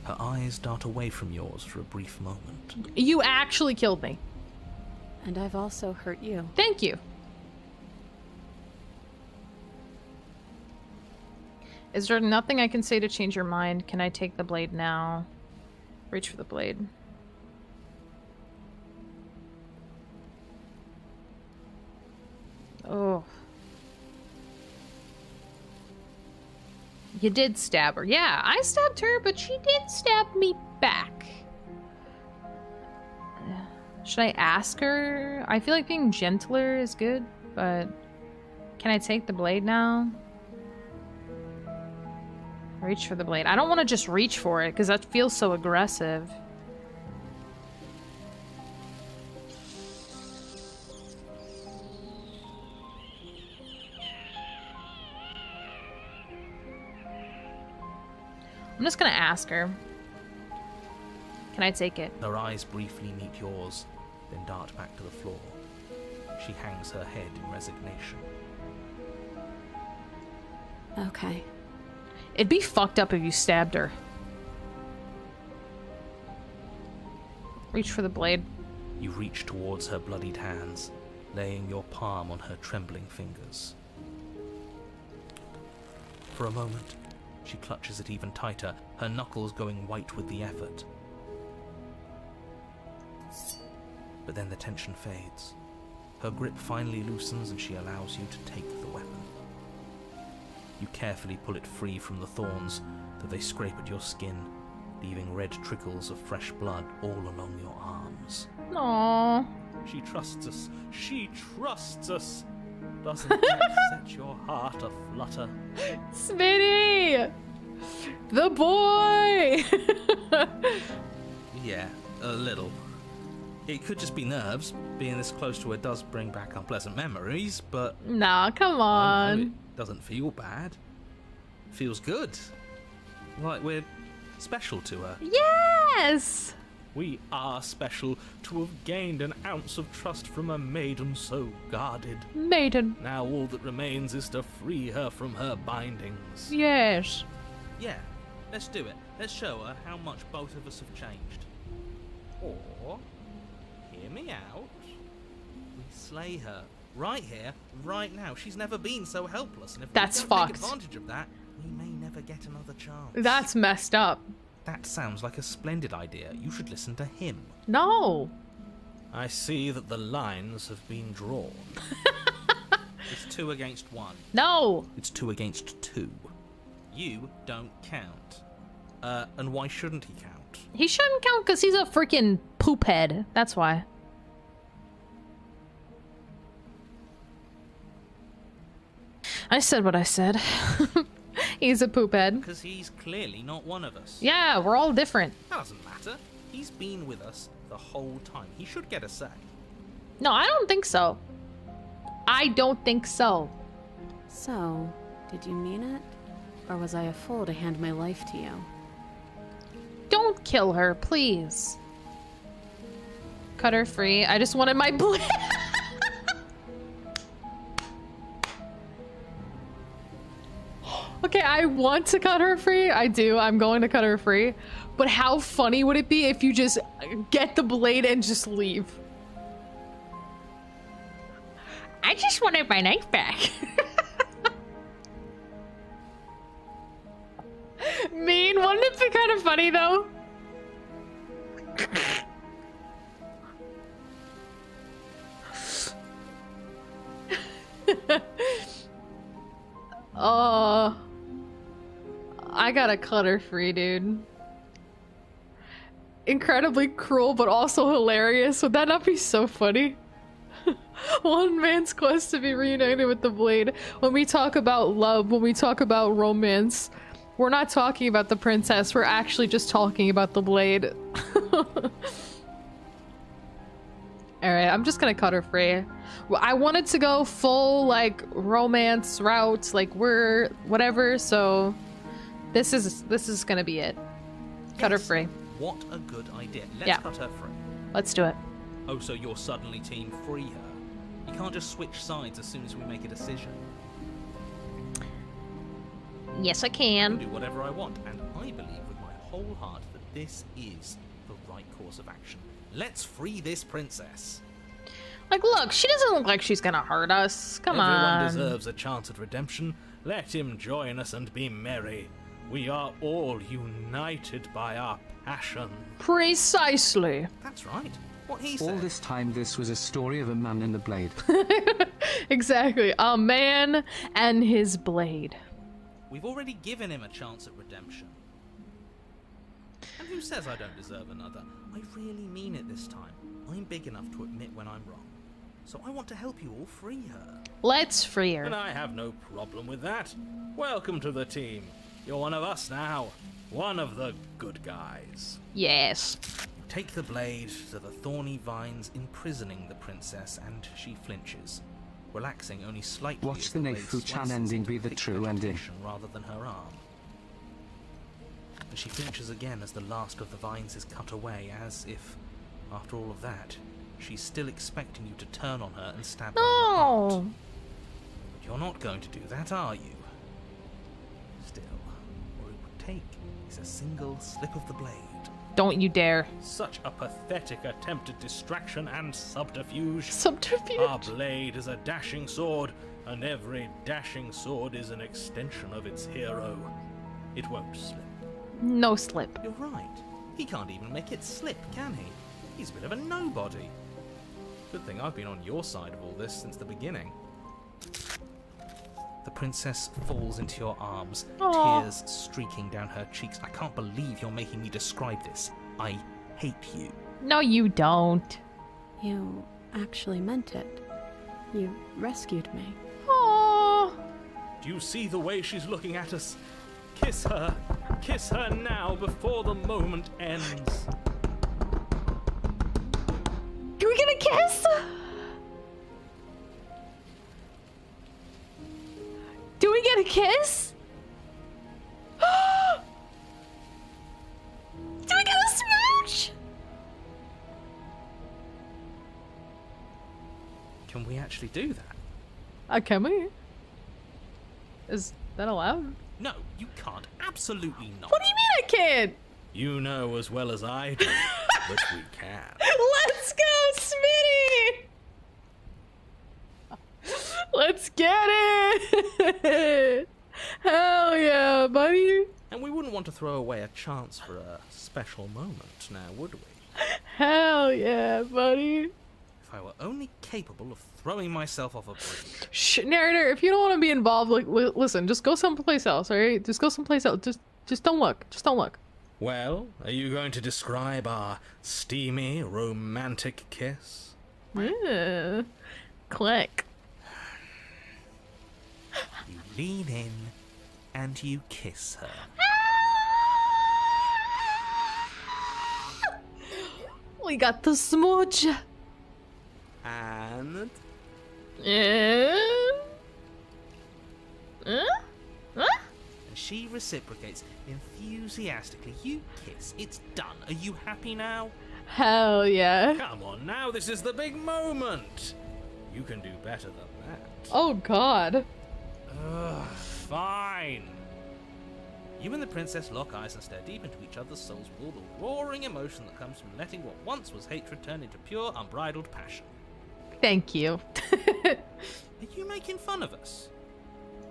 Her eyes dart away from yours for a brief moment. You actually killed me. And I've also hurt you. Thank you. Is there nothing I can say to change your mind? Can I take the blade now? Reach for the blade. Oh. You did stab her. Yeah, I stabbed her, but she did stab me back. Should I ask her? I feel like being gentler is good, but can I take the blade now? Reach for the blade. I don't want to just reach for it because that feels so aggressive. I'm just gonna ask her. Can I take it? Her eyes briefly meet yours, then dart back to the floor. She hangs her head in resignation. Okay. It'd be fucked up if you stabbed her. Reach for the blade. You reach towards her bloodied hands, laying your palm on her trembling fingers. For a moment, she clutches it even tighter, her knuckles going white with the effort. But then the tension fades. Her grip finally loosens and she allows you to take the weapon. You carefully pull it free from the thorns, though they scrape at your skin, leaving red trickles of fresh blood all along your arms. Aww. She trusts us. She trusts us. Doesn't that set your heart aflutter? Smitty! The boy! Yeah, a little. It could just be nerves. Being this close to her does bring back unpleasant memories, but... Nah, come on. it doesn't feel bad. It feels good. Like we're special to her. Yes! We are special to have gained an ounce of trust from a maiden so guarded. Maiden. Now all that remains is to free her from her bindings. Yes. Yeah, let's do it. Let's show her how much both of us have changed. Or, hear me out, we slay her right here, right now. She's never been so helpless, and if That's we don't fucked. take advantage of that, we may never get another chance. That's messed up. That sounds like a splendid idea. You should listen to him. No. I see that the lines have been drawn. It's 2 against 1. No. It's 2 against 2. You don't count. And why shouldn't he count? He shouldn't count because he's a freaking poop head. That's why. I said what I said. He's a poop head. Because he's clearly not one of us. Yeah, we're all different. That doesn't matter. He's been with us the whole time. He should get a say. No, I don't think so. I don't think so. So, did you mean it? Or was I a fool to hand my life to you? Don't kill her, please. Cut her free. I just wanted my blade. Okay, I want to cut her free. I do. I'm going to cut her free. But how funny would it be if you just get the blade and just leave? I just wanted my knife back. Mean, wouldn't it be kind of funny though? I gotta cut her free, dude. incredibly cruel but also hilarious? Would that not be so funny? One man's quest to be reunited with the blade. When we talk about love, when we talk about romance, we're not talking about the princess, we're actually just talking about the blade. Alright, I'm just gonna cut her free. I wanted to go full, like, romance route, like, we're whatever, so this is gonna be it. Cut her free. What a good idea. Let's cut her free. Let's do it. Oh, so you're suddenly team free her. You can't just switch sides as soon as we make a decision. Yes, I I can. can do whatever I want, and I believe with my whole heart that this is the right course of action. Let's free this princess. Like, look, she doesn't look like she's gonna hurt us. Come Everyone on. deserves a chance at redemption. Let him join us and be merry. We are all united by our passion. Precisely. That's right. What he All said. this time, this was a story of a man and a blade. Exactly. A man and his blade. We've already given him a chance at redemption. And who says I don't deserve another? I really mean it this time. I'm big enough to admit when I'm wrong. So I want to help you all free her. Let's free her. And I have no problem with that. Welcome to the team. You're one of us now. One of the good guys. Yes. Take the blade to the thorny vines imprisoning the princess, and she flinches, relaxing only slightly. Watch as the blade Nefu-chan slices ending into be the thick true ending. vegetation rather than her arm. And she flinches again as the last of the vines is cut away, as if, after all of that, she's still expecting you to turn on her and stab her in the heart. No. But you're not going to do that, are you? Still, all it would take is a single slip of the blade. Don't you dare. Such a pathetic attempt at distraction and subterfuge. Subterfuge. Our blade is a dashing sword, and every dashing sword is an extension of its hero. It won't slip. No slip. You're right. He can't even make it slip, can he? He's a bit of a nobody. Good thing I've been on your side of all this since the beginning. The princess falls into your arms, Aww. tears streaking down her cheeks. I can't believe you're making me describe this. I hate you. No, you don't. You actually meant it. You rescued me. Aww. Do you see the way she's looking at us? Kiss her. Kiss her now before the moment ends. Can we get a kiss? Do we get a kiss? Do we get a smooch? Can we actually do that? Can we? Is that allowed? No, you can't. Absolutely not. What do you mean I can't? You know as well as I do that we can. Let's go, Smitty! Let's get it! Hell yeah, buddy! And we wouldn't want to throw away a chance for a special moment now, would we? Hell yeah, buddy! If I were only capable of throwing myself off a bridge. Shh, narrator, if you don't want to be involved, like, listen, just go someplace else, alright? Just go someplace else. Just don't look. Just don't look. Well, are you going to describe our steamy, romantic kiss? Click. You lean in and you kiss her. We got the smooch. And Huh? and she reciprocates enthusiastically. You kiss. It's done. Are you happy now? Hell yeah. Come on now, this is the big moment. You can do better than that. Oh god. Ugh, fine. You and the princess lock eyes and stare deep into each other's souls with all the roaring emotion that comes from letting what once was hatred turn into pure, unbridled passion. Thank you. Are you making fun of us?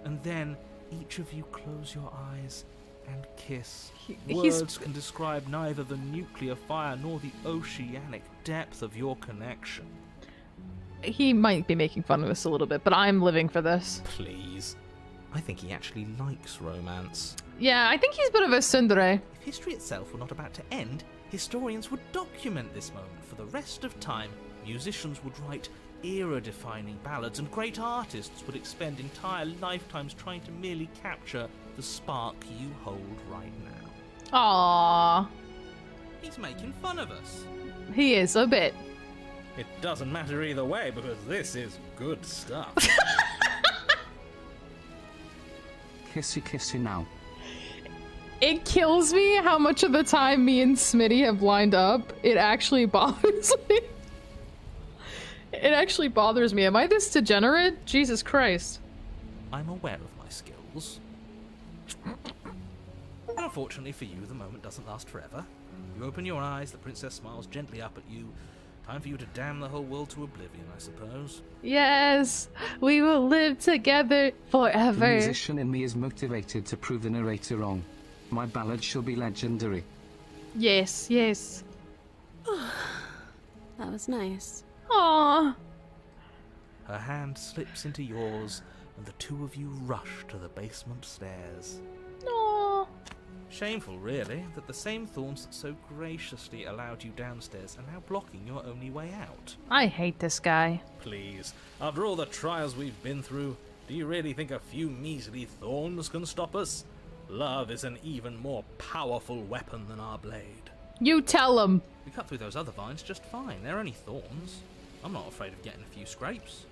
And then each of you close your eyes and kiss. Words can describe neither the nuclear fire nor the oceanic depth of your connection. He might be making fun of us a little bit, but I'm living for this. Please. I think he actually likes romance. Yeah, I think he's a bit of a tsundere. If history itself were not about to end, Historians would document this moment for the rest of time. Musicians would write era-defining ballads, and great artists would expend entire lifetimes trying to merely capture the spark you hold right now. Aww. He's making fun of us. He is a bit. It doesn't matter either way because this is good stuff. Kissy kissy now. It kills me how much of the time me and Smitty have lined up. It actually bothers me. It actually bothers me. Am I this degenerate? Jesus Christ. I'm aware of my skills. Unfortunately for you, the moment doesn't last forever. You open your eyes, the princess smiles gently up at you. Time for you to damn the whole world to oblivion, I suppose. Yes, we will live together forever. The musician in me is motivated to prove the narrator wrong. My ballad shall be legendary. Yes, yes. That was nice. Aww. Her hand slips into yours, and the two of you rush to the basement stairs. Aww. Shameful, really, that the same thorns that so graciously allowed you downstairs are now blocking your only way out. I hate this guy. Please, after all the trials we've been through, do you really think a few measly thorns can stop us? Love is an even more powerful weapon than our blade. You tell him. We cut through those other vines just fine. They're only thorns. I'm not afraid of getting a few scrapes.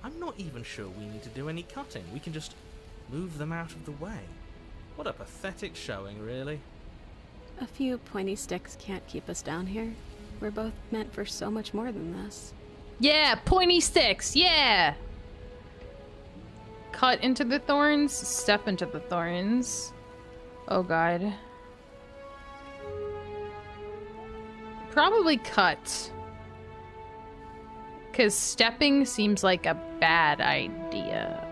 I'm not even sure we need to do any cutting. We can just move them out of the way. What a pathetic showing, really. A few pointy sticks can't keep us down here. We're both meant for so much more than this. Yeah, pointy sticks. Yeah. Cut into the thorns. Step into the thorns. Oh, God. Probably cut. Because stepping seems like a bad idea.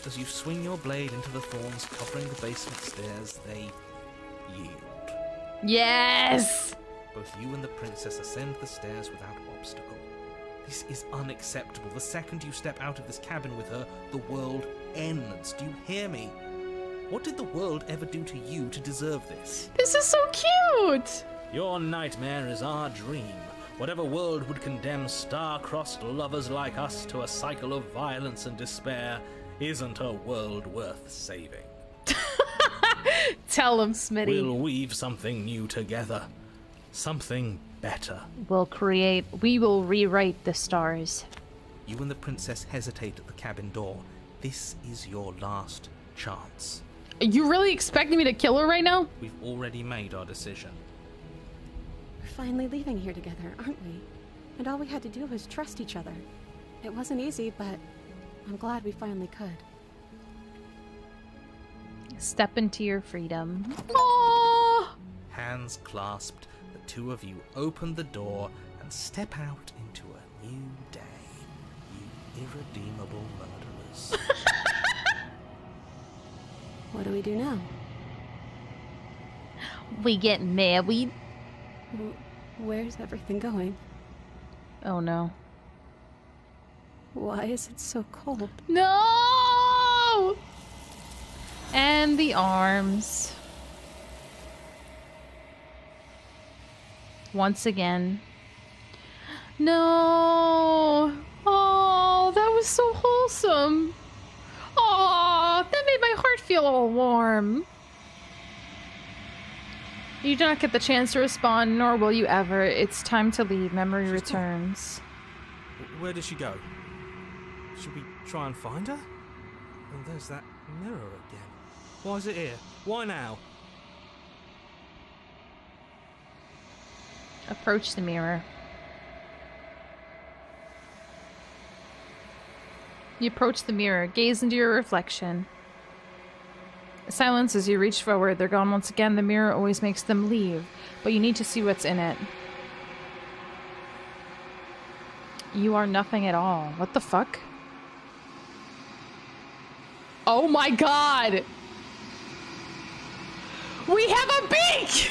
As you swing your blade into the thorns covering the basement stairs, they yield. Yes! Both you and the princess ascend the stairs without obstacle. This is unacceptable. The second you step out of this cabin with her, the world ends. Do you hear me? What did the world ever do to you to deserve this? This is so cute! Your nightmare is our dream. Whatever world would condemn star-crossed lovers like us to a cycle of violence and despair isn't a world worth saving. Tell him, Smitty. We'll weave something new together. Something better. We will rewrite the stars. You and the princess hesitate at the cabin door. This is your last chance. Are you really expecting me to kill her right now? We've already made our decision. We're finally leaving here together, aren't we? And all we had to do was trust each other. It wasn't easy, but I'm glad we finally could. Step into your freedom. Aww. Hands clasped, the two of you open the door and step out into a new day. You irredeemable murderers. What do we do now? We get married. Where's everything going? Oh no. Why is it so cold? No! And the arms. Once again. No! Oh, that was so wholesome. Oh, that made my heart feel all warm. You do not get the chance to respond, nor will you ever. It's time to leave. Memory returns. Where did she go? Should we try and find her? And there's that mirror again. Why is it here? Why now? Approach the mirror. You approach the mirror, gaze into your reflection. Silence as you reach forward. They're gone once again. The mirror always makes them leave, but you need to see what's in it. You are nothing at all. What the fuck? Oh my god! We have a beak!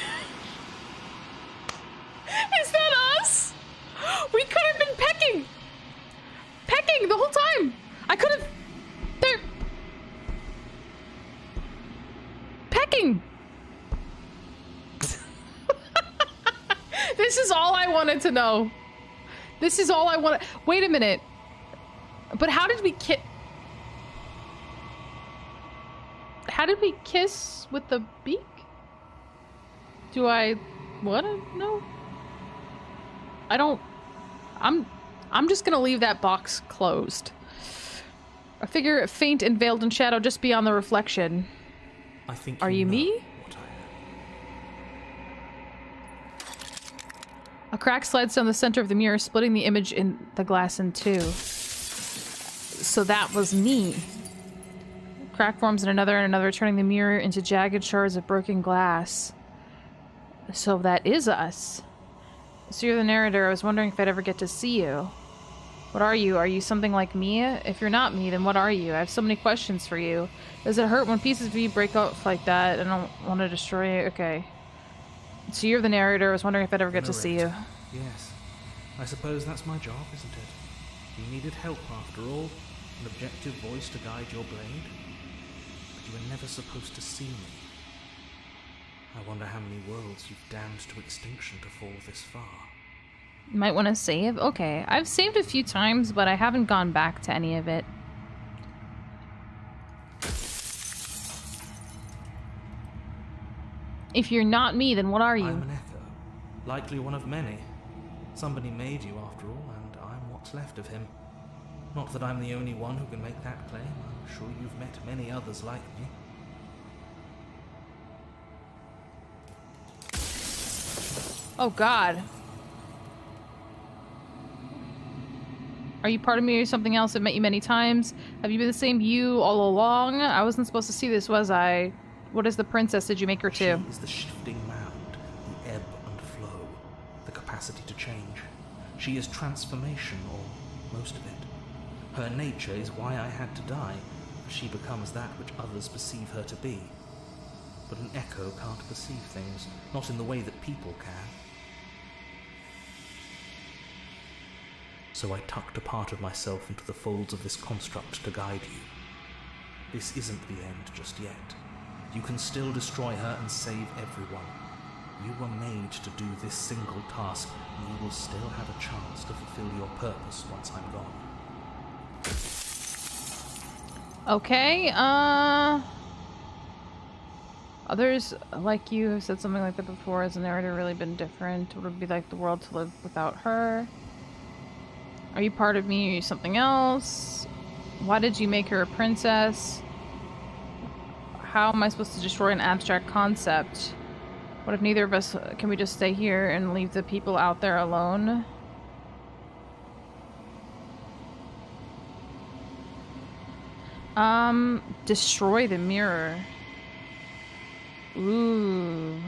Is that us? We could have been pecking! Pecking the whole time! I could have... They're... Pecking! doing? This is all I wanted to know. This is all I want. Wait a minute. But how did we kiss? How did we kiss with the beak? Do I want to know? I don't. I'm just gonna leave that box closed. A figure faint and veiled in shadow just beyond the reflection. I think. Are you me? A crack slides down the center of the mirror, splitting the image in the glass in two. So that was me. Crack forms in another, turning the mirror into jagged shards of broken glass. So that is us. So you're the narrator. I was wondering if I'd ever get to see you. What are you? Are you something like me? If you're not me, then what are you? I have so many questions for you. Does it hurt when pieces of you break off like that? I don't want to destroy you. Okay. So you're the narrator. I was wondering if I'd ever get to see you. Yes. I suppose that's my job, isn't it? You needed help after all. An objective voice to guide your blade. But you were never supposed to see me. I wonder how many worlds you've damned to extinction to fall this far. You might want to save? Okay. I've saved a few times, but I haven't gone back to any of it. If you're not me, then what are you? I'm an echo. Likely one of many. Somebody made you after all, and I'm what's left of him. Not that I'm the only one who can make that claim. I'm sure you've met many others like me. Oh God. Are you part of me or something else? I've met you many times. Have you been the same you all along? I wasn't supposed to see this, was I? What is the princess? Did you make her too? She is the shifting mound, the ebb and flow, the capacity to change. She is transformation, or most of it. Her nature is why I had to die. She becomes that which others perceive her to be. But an echo can't perceive things, not in the way that people can. So I tucked a part of myself into the folds of this construct to guide you. This isn't the end just yet. You can still destroy her and save everyone. You were made to do this single task, and you will still have a chance to fulfill your purpose once I'm gone. Okay, others like you have said something like that before. Has the narrator really been different? Would it be like the world to live without her? Are you part of me or are you something else? Why did you make her a princess? How am I supposed to destroy an abstract concept? What if neither of us... Can we just stay here and leave the people out there alone? Destroy the mirror. Ooh.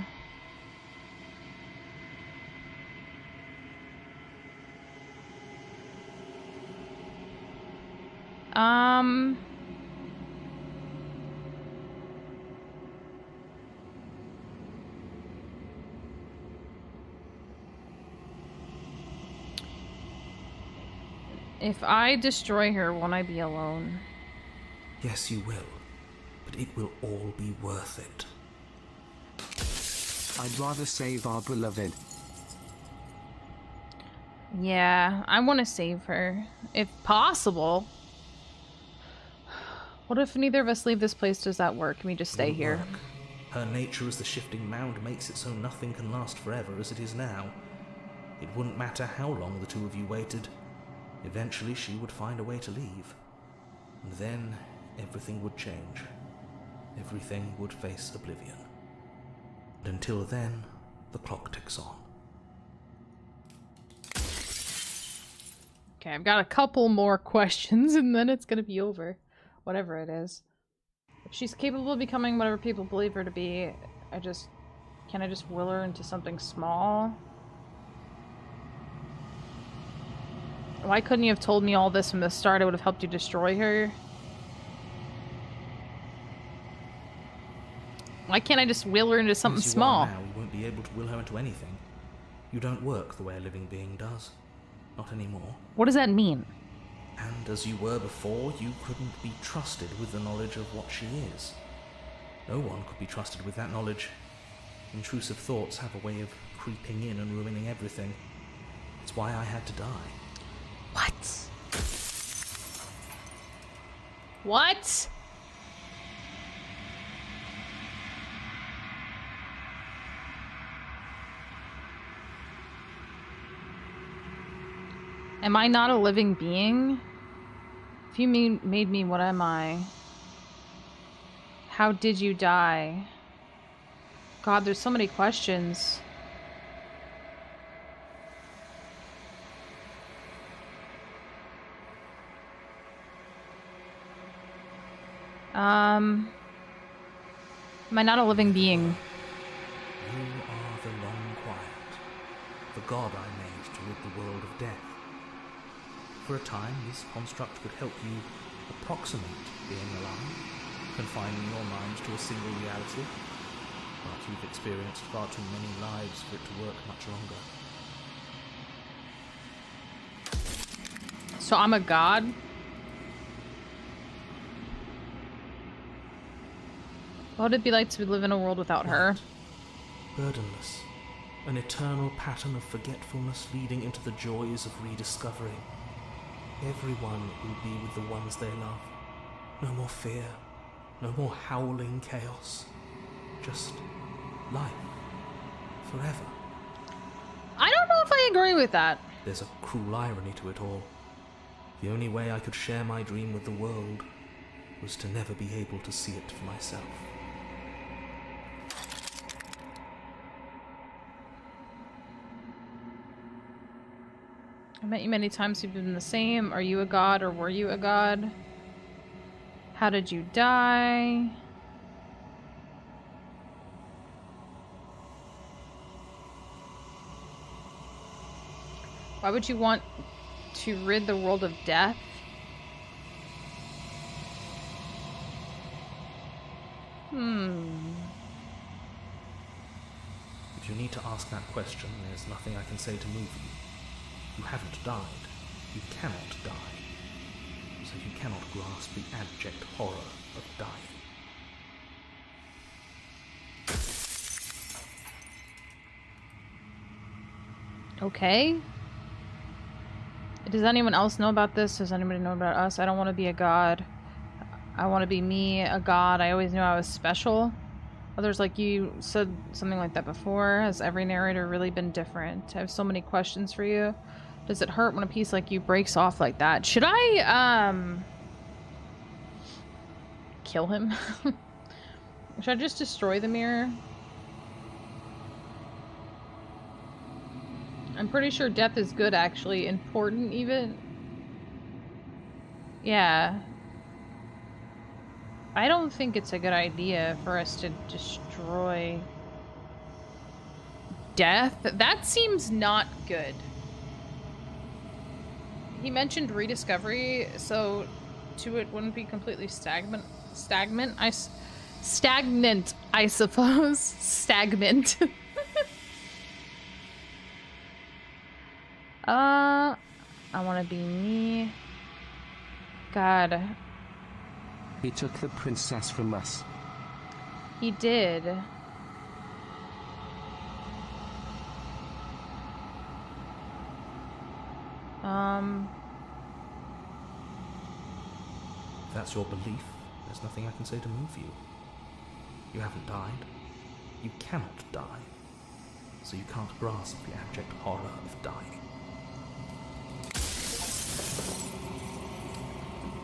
If I destroy her, won't I be alone? Yes, you will. But it will all be worth it. I'd rather save our beloved. Yeah, I want to save her. If possible. What if neither of us leave this place? Does that work? Can we just stay here? Work. Her nature as the shifting mound makes it so nothing can last forever as it is now. It wouldn't matter how long the two of you waited. Eventually she would find a way to leave. And then everything would change. Everything would face oblivion. And until then, the clock ticks on. Okay, I've got a couple more questions and then it's gonna be over. Whatever it is. If she's capable of becoming whatever people believe her to be, can I just will her into something small? Why couldn't you have told me all this from the start? It would have helped you destroy her. Why can't I just will her into something As you small? are now, you won't be able to will her into anything. You don't work the way a living being does. Not anymore. What does that mean? And as you were before, you couldn't be trusted with the knowledge of what she is. No one could be trusted with that knowledge. Intrusive thoughts have a way of creeping in and ruining everything. It's why I had to die. What? What? Am I not a living being? If you made me, what am I? How did you die? God, there's so many questions. Am I not a living being? You are the long quiet, the god I made to rid the world of death. For a time, this construct could help you approximate being alive, confining your mind to a single reality. But you've experienced far too many lives for it to work much longer. So I'm a god? What would it be like to live in a world without her? Burdenless. An eternal pattern of forgetfulness leading into the joys of rediscovery. Everyone will be with the ones they love. No more fear. No more howling chaos. Just life. Forever. I don't know if I agree with that. There's a cruel irony to it all. The only way I could share my dream with the world was to never be able to see it for myself. I met you many times. You've been the same. Are you a god or were you a god? How did you die? Why would you want to rid the world of death? If you need to ask that question, there's nothing I can say to move you. You haven't died. You cannot die. So you cannot grasp the abject horror of dying. Okay. Does anyone else know about this? Does anybody know about us? I don't want to be a god. I want to be me, a god. I always knew I was special. Others like you said something like that before. Has every narrator really been different? I have so many questions for you. Does it hurt when a piece like you breaks off like that? Should I, kill him? Should I just destroy the mirror? I'm pretty sure death is good, actually. Important, even. Yeah. I don't think it's a good idea for us to destroy death. That seems not good. He mentioned rediscovery, so to it wouldn't be completely stagnant, I suppose. Stagnant. I want to be me. God. He took the princess from us. He did. If that's your belief, there's nothing I can say to move you. You haven't died. You cannot die. So you can't grasp the abject horror of dying.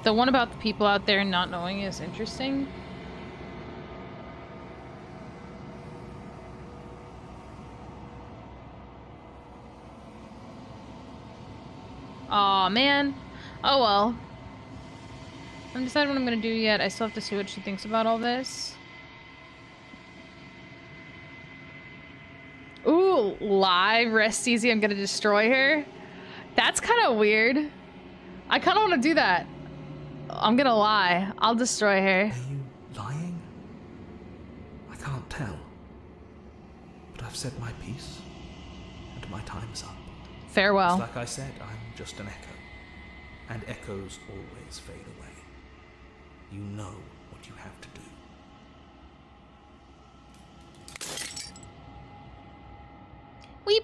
The one about the people out there not knowing is interesting. Aw, man. Oh well. I haven't decided what I'm gonna do yet. I still have to see what she thinks about all this. Ooh, live. Rest easy. I'm gonna destroy her. That's kind of weird. I kind of want to do that. I'm gonna lie. I'll destroy her. Are you lying? I can't tell. But I've said my piece, and my time's up. Farewell. It's like I said, I'm just an echo. And echoes always fade away. You know what you have to do.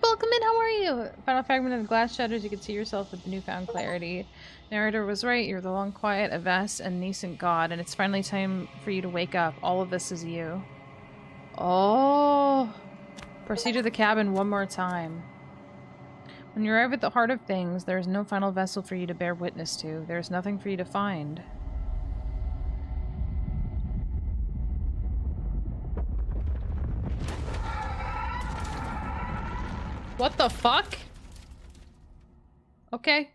welcome in. How are you? Final fragment of the glass shatters. You can see yourself with newfound clarity. Narrator was right. You're the long, quiet, a vast, and nascent god, and it's finally time for you to wake up. All of this is you. Oh. Proceed to the cabin one more time. When you arrive at the heart of things, there is no final vessel for you to bear witness to. There is nothing for you to find. What the fuck? Okay.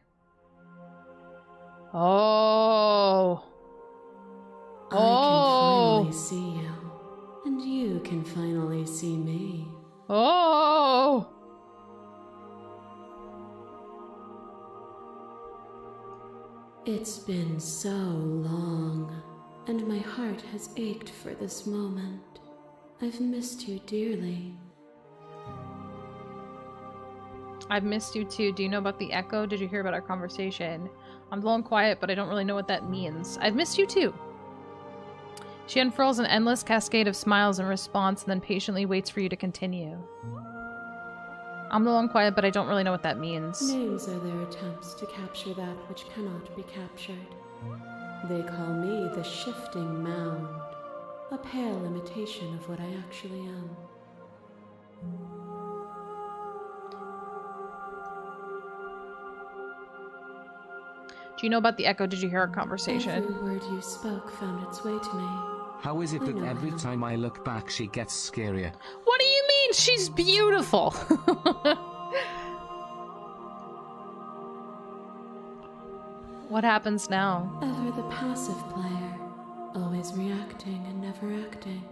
Oh. I can finally see you. And you can finally see me. Oh. It's been so long, and my heart has ached for this moment. I've missed you dearly. I've missed you too. Do you know about the echo? Did you hear about our conversation? I'm low and quiet, but I don't really know what that means. I've missed you too. She unfurls an endless cascade of smiles in response and then patiently waits for you to continue. I'm low and quiet, but I don't really know what that means. Names are their attempts to capture that which cannot be captured. They call me the shifting mound, a pale imitation of what I actually am. Do you know about the echo? Did you hear our conversation? Every word you spoke found its way to me. How is it that every time I look back she gets scarier? What do you mean? She's beautiful! What happens now? Ever the passive player, always reacting and never acting.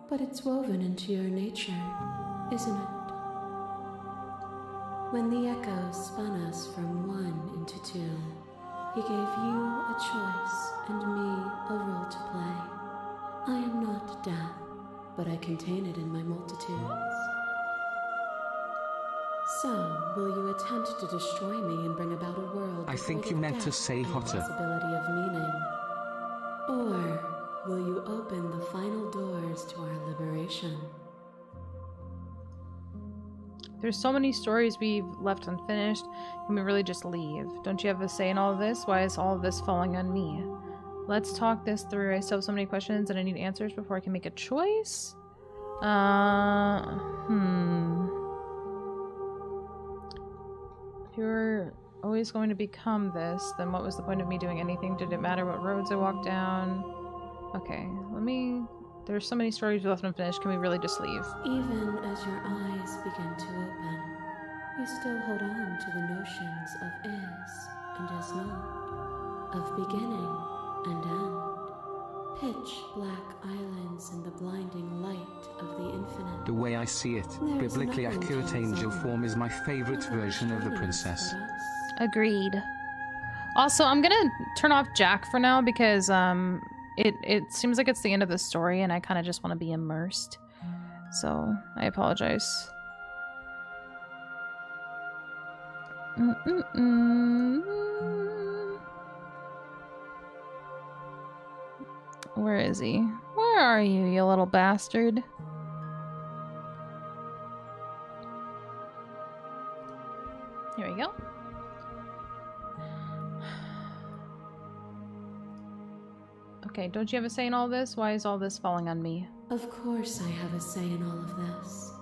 But it's woven into your nature, isn't it? When the echo spun us from one into two, he gave you a choice and me a role to play. I am not death, but I contain it in my multitudes. So, will you attempt to destroy me and bring about a world I think you meant to say hotter. Possibility of meaning? Or will you open the final doors to our liberation? There's so many stories we've left unfinished. Can we really just leave? Don't you have a say in all of this? Why is all of this falling on me? Let's talk this through. I still have so many questions and I need answers before I can make a choice. If you were always going to become this, then what was the point of me doing anything? Did it matter what roads I walked down? Okay, there's so many stories left unfinished. Can we really just leave? Even as your eyes begin to open, you still hold on to the notions of is and is not, of beginning and end. Pitch black islands in the blinding light of the infinite. The way I see it, biblically accurate angel form is my favorite version of the princess. Agreed. Also, I'm gonna turn off Jack for now because it seems like it's the end of the story and I kind of just want to be immersed. So, I apologize. Where is he? Where are you, you little bastard? Here we go. Okay, don't you have a say in all this? Why is all this falling on me? Of course I have a say in all of this.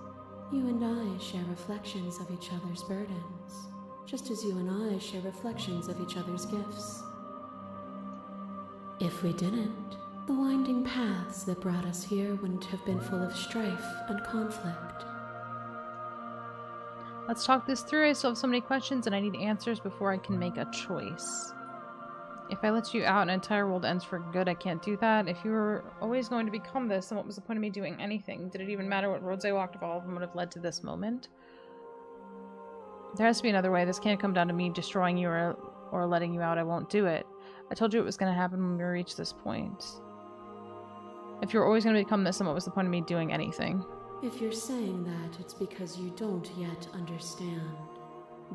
You and I share reflections of each other's burdens, just as you and I share reflections of each other's gifts. If we didn't, the winding paths that brought us here wouldn't have been full of strife and conflict. Let's talk this through. I still have so many questions and I need answers before I can make a choice. If I let you out, an entire world ends for good. I can't do that. If you were always going to become this, then what was the point of me doing anything? Did it even matter what roads I walked if all of them would have led to this moment? There has to be another way. This can't come down to me destroying you or letting you out. I won't do it. I told you it was going to happen when we reached this point. If you're always going to become this, then what was the point of me doing anything? If you're saying that, it's because you don't yet understand.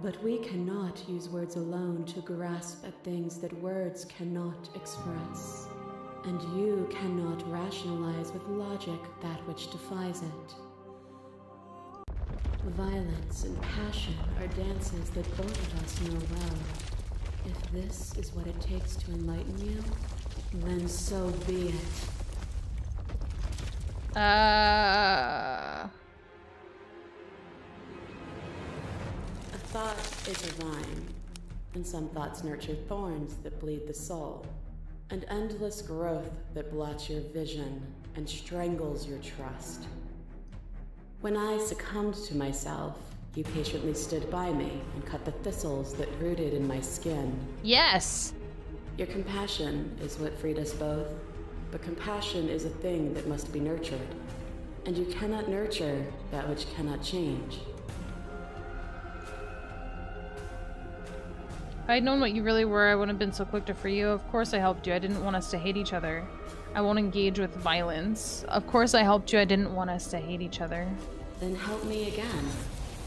But we cannot use words alone to grasp at things that words cannot express. And you cannot rationalize with logic that which defies it. Violence and passion are dances that both of us know well. If this is what it takes to enlighten you, then so be it. A thought is a vine, and some thoughts nurture thorns that bleed the soul, and endless growth that blots your vision and strangles your trust. When I succumbed to myself, you patiently stood by me and cut the thistles that rooted in my skin. Yes! Your compassion is what freed us both, but compassion is a thing that must be nurtured, and you cannot nurture that which cannot change. If I'd known what you really were, I wouldn't have been so quick to free you. Of course I helped you. I didn't want us to hate each other. I won't engage with violence. Of course I helped you. I didn't want us to hate each other. Then help me again.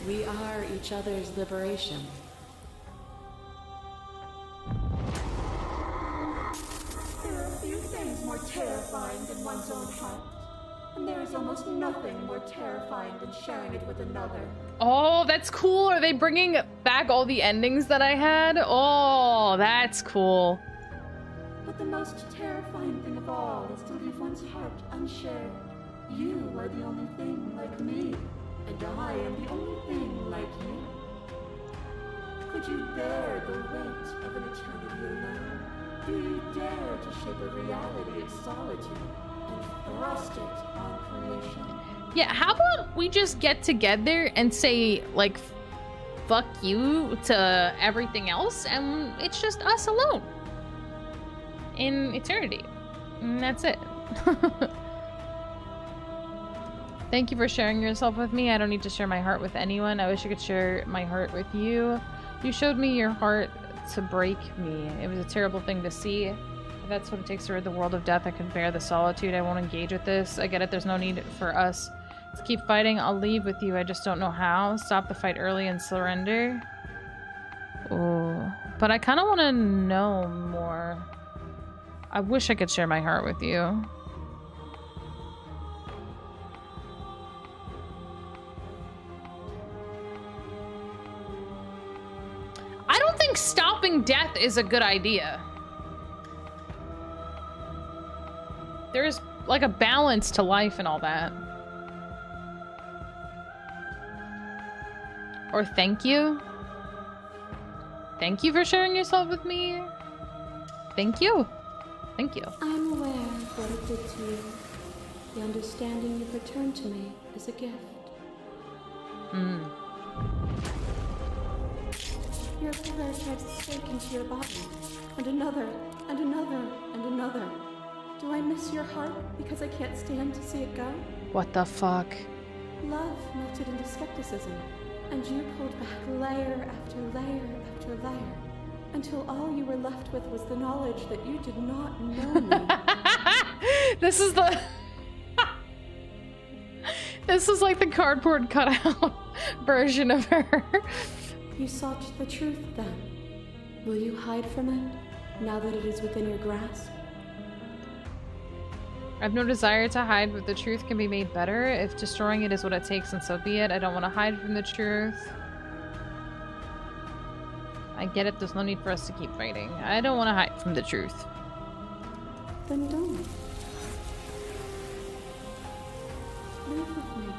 We are each other's liberation. There are few things more terrifying than one's own heart. And there is almost nothing more terrifying than sharing it with another. Oh, that's cool. Are they bringing back all the endings that I had? Oh, that's cool. But the most terrifying thing of all is to leave one's heart unshared. You are the only thing like me, and I am the only thing like you. Could you bear the weight of an eternity alone? Do you dare to shape a reality of solitude and thrust it on creation? Yeah, how about we just get together and say, like, fuck you to everything else, and it's just us alone in eternity. And that's it. Thank you for sharing yourself with me. I don't need to share my heart with anyone. I wish I could share my heart with you. You showed me your heart to break me. It was a terrible thing to see. If that's what it takes to rid the world of death, I can bear the solitude. I won't engage with this. I get it. There's no need for us to keep fighting. I'll leave with you. I just don't know how. Stop the fight early and surrender. Oh, but I kind of want to know more. I wish I could share my heart with you. I don't think stopping death is a good idea. There's like a balance to life and all that. Or thank you. Thank you for sharing yourself with me. Thank you. Thank you. I'm aware of what it did to you. The understanding you've returned to me is a gift. Your prayer drives a stake into your body, and another, and another, and another. Do I miss your heart because I can't stand to see it go? What the fuck? Love melted into skepticism, and you pulled back layer after layer after layer, until all you were left with was the knowledge that you did not know me. This is the... This is like the cardboard cutout version of her. You sought the truth, then. Will you hide from it, now that it is within your grasp? I've no desire to hide, but the truth can be made better. If destroying it is what it takes, and so be it. I don't want to hide from the truth. I get it, there's no need for us to keep fighting. I don't want to hide from the truth. Then don't. Live with me.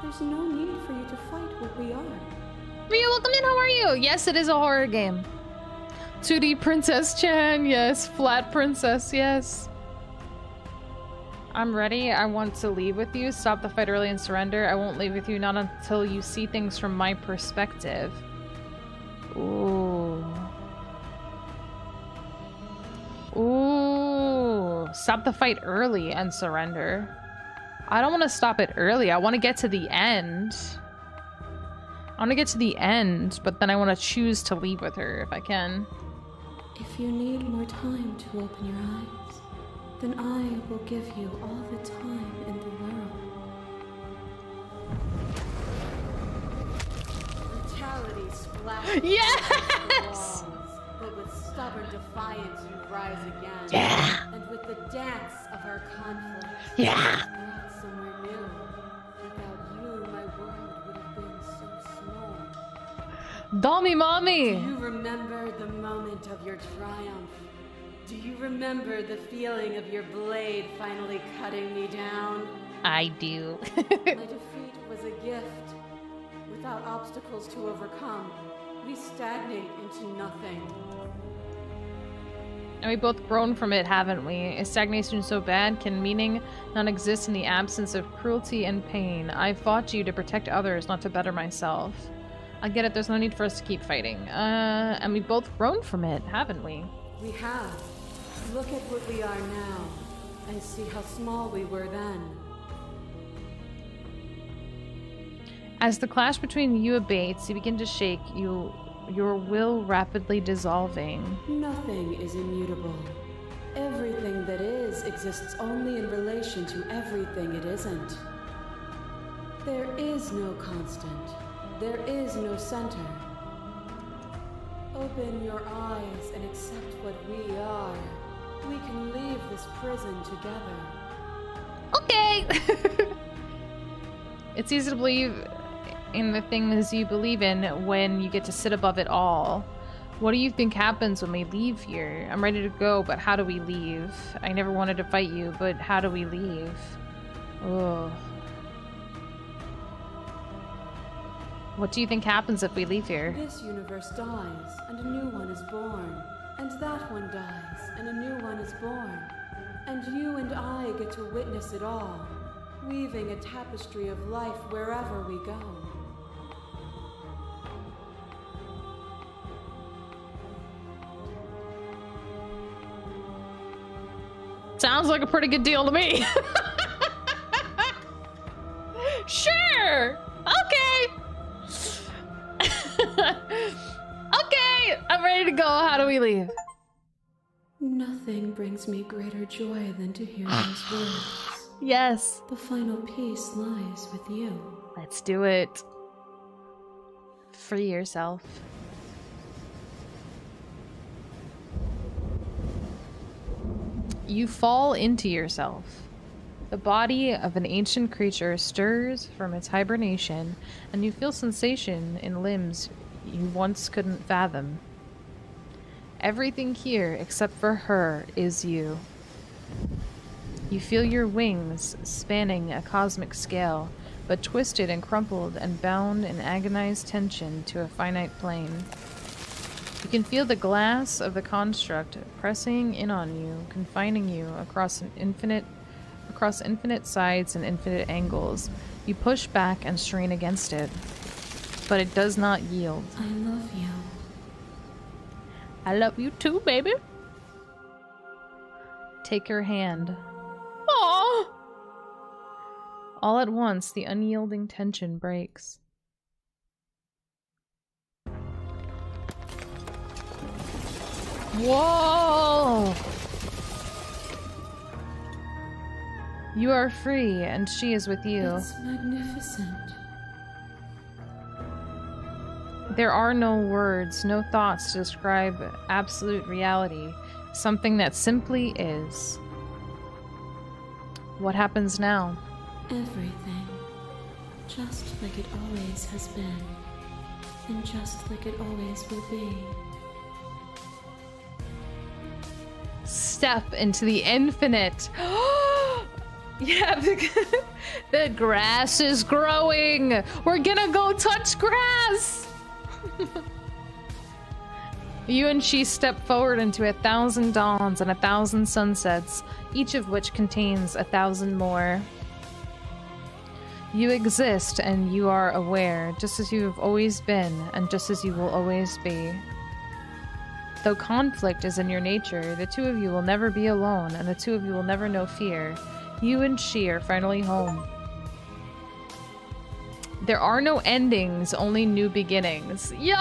There's no need for you to fight what we are. Ria, welcome in, how are you? Yes, it is a horror game. 2D Princess Chan, yes. Flat Princess, yes. I'm ready. I want to leave with you. Stop the fight early and surrender. I won't leave with you, not until you see things from my perspective. Ooh. Ooh. Stop the fight early and surrender. I don't want to stop it early. I want to get to the end. I want to get to the end, but then I want to choose to leave with her if I can. If you need more time to open your eyes, then I will give you all the time in the world. Brutality splashes Yes! the walls, but with stubborn defiance you rise again. Yeah! And with the dance of our conflict, Yeah! brought somewhere new. Without you, my world would have been Dommy mommy! Do you remember the moment of your triumph? Do you remember the feeling of your blade finally cutting me down? I do. My defeat was a gift. Without obstacles to overcome, we stagnate into nothing. And we both grown from it, haven't we? Is stagnation so bad? Can meaning not exist in the absence of cruelty and pain? I fought you to protect others, not to better myself. I get it, there's no need for us to keep fighting. And we both grown from it, haven't we? We have. Look at what we are now, and see how small we were then. As the clash between you abates, you begin to shake, your will rapidly dissolving. Nothing is immutable. Everything that is exists only in relation to everything it isn't. There is no constant. There is no center. Open your eyes and accept what we are. We can leave this prison together. Okay! It's easy to believe in the things you believe in when you get to sit above it all. What do you think happens when we leave here? I'm ready to go, but how do we leave? I never wanted to fight you, but how do we leave? Oh. What do you think happens if we leave here? This universe dies, and a new one is born. And that one dies, and a new one is born. And you and I get to witness it all, weaving a tapestry of life wherever we go. Sounds like a pretty good deal to me. Sure! Okay! Okay! I'm ready to go. How do we leave? Nothing brings me greater joy than to hear those words. Yes. The final peace lies with you. Let's do it. Free yourself. You fall into yourself. The body of an ancient creature stirs from its hibernation, and you feel sensation in limbs you once couldn't fathom. Everything here, except for her, is you. You feel your wings spanning a cosmic scale, but twisted and crumpled and bound in agonized tension to a finite plane. You can feel the glass of the construct pressing in on you, confining you across infinite sides and infinite angles. You push back and strain against it, but it does not yield. I love you. I love you too, baby. Take her hand. Aww. All at once, the unyielding tension breaks. Whoa! You are free, and she is with you. It's magnificent. There are no words, no thoughts to describe absolute reality, something that simply is. What happens now? Everything. Just like it always has been. And just like it always will be. Step into the infinite. Yeah, the grass is growing. We're gonna go touch grass. You and she step forward into 1,000 dawns and 1,000 sunsets, each of which contains 1,000 more. You exist and you are aware, just as you have always been and just as you will always be. Though conflict is in your nature, the two of you will never be alone, and the two of you will never know fear. You and she are finally home. There are no endings, only new beginnings. Yo!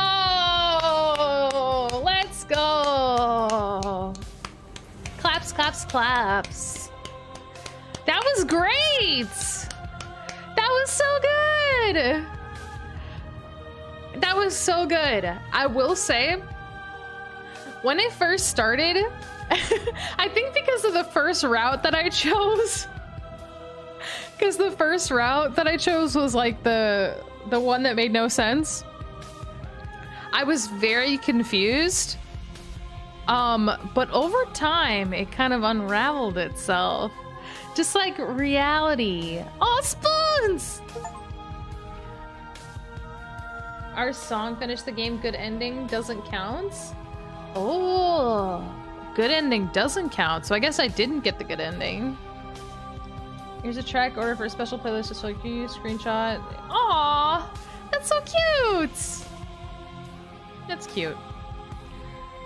Let's go! Claps, claps, claps. That was great! That was so good! That was so good. I will say, when I first started, I think because of the first route that I chose, because the first route that I chose was like the one that made no sense. I was very confused. But over time, it kind of unraveled itself. Just like reality. Oh, spoons! Our song finished the game, good ending doesn't count. Oh, good ending doesn't count. So I guess I didn't get the good ending. Here's a track order for a special playlist just like you. Screenshot. Aw, that's so cute. That's cute.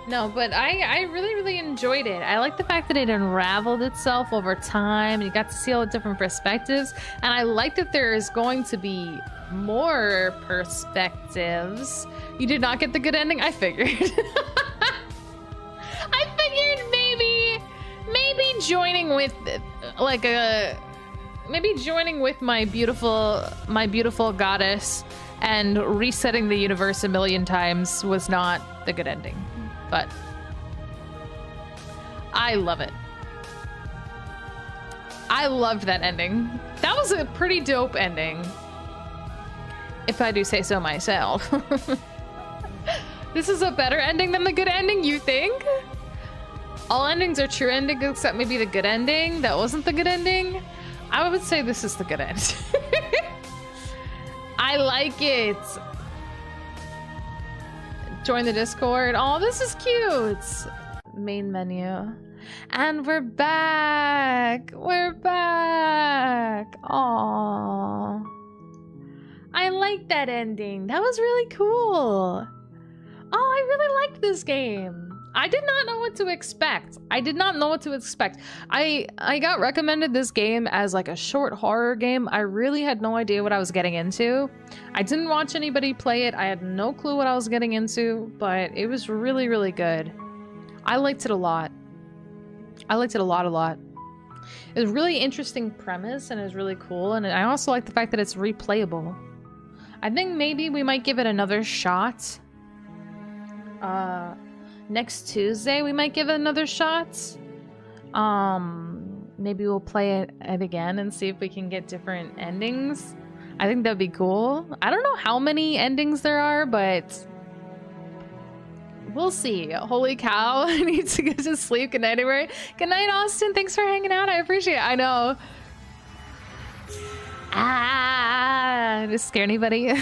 No, but I really, really enjoyed it. I like the fact that it unraveled itself over time. You got to see all the different perspectives. And I like that there is going to be more perspectives. You did not get the good ending? I figured. I figured maybe joining with like maybe joining with my beautiful goddess and resetting the universe a million times was not the good ending. But I love it. I loved that ending. That was a pretty dope ending, if I do say so myself. This is a better ending than the good ending, you think? All endings are true endings except maybe the good ending. That wasn't the good ending. I would say this is the good end. I like it. Join the Discord. Oh, this is cute. Main menu. And we're back. We're back. Aww. I like that ending. That was really cool. Oh, I really liked this game. I did not know what to expect. I got recommended this game as like a short horror game. I really had no idea what I was getting into. I didn't watch anybody play it. I had no clue what I was getting into, but it was really, really good. I liked it a lot. I liked it a lot. It was a really interesting premise and it was really cool. And I also like the fact that it's replayable. I think maybe we might give it another shot. Next Tuesday we might give it another shot. Maybe we'll play it again and see if we can get different endings. I think that'd be cool. I don't know how many endings there are, but we'll see. Holy cow, I need to get to sleep. Good night, everybody. Good night, Austin. Thanks for hanging out. I appreciate it. I know. Did it scare anybody?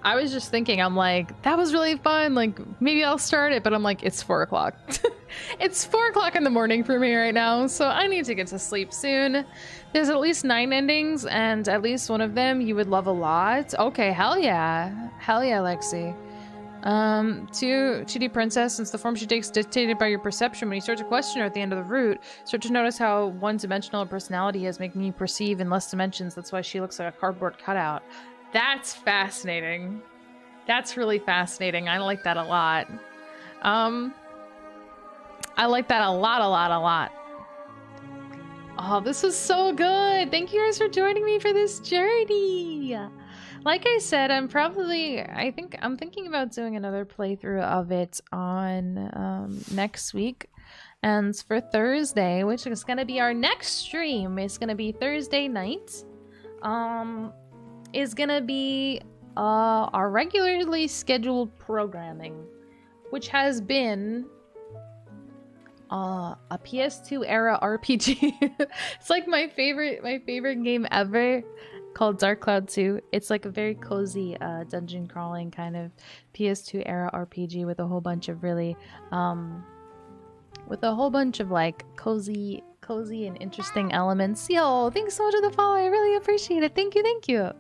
I was just thinking, I'm like, that was really fun. Like, maybe I'll start it, but I'm like, it's 4 o'clock. It's 4 o'clock in the morning for me right now, so I need to get to sleep soon. There's at least 9 endings, and at least one of them you would love a lot. Okay, hell yeah. Hell yeah, Lexi. 2D Princess, since the form she takes dictated by your perception, when you start to question her at the end of the route, start to notice how one-dimensional her personality is, making you perceive in less dimensions. That's why she looks like a cardboard cutout. That's fascinating. That's really fascinating. I like that a lot. I like that a lot. Oh, this was so good. Thank you guys for joining me for this journey. Like I said, I'm thinking about doing another playthrough of it on next week. And for Thursday, which is going to be our next stream, it's going to be Thursday night. Is gonna be our regularly scheduled programming, which has been a PS2 era RPG. It's like my favorite game ever, called Dark Cloud 2. It's like a very cozy dungeon crawling kind of PS2 era RPG with a whole bunch of really like cozy and interesting elements. Yo, thanks so much for the follow. I really appreciate it. Thank you.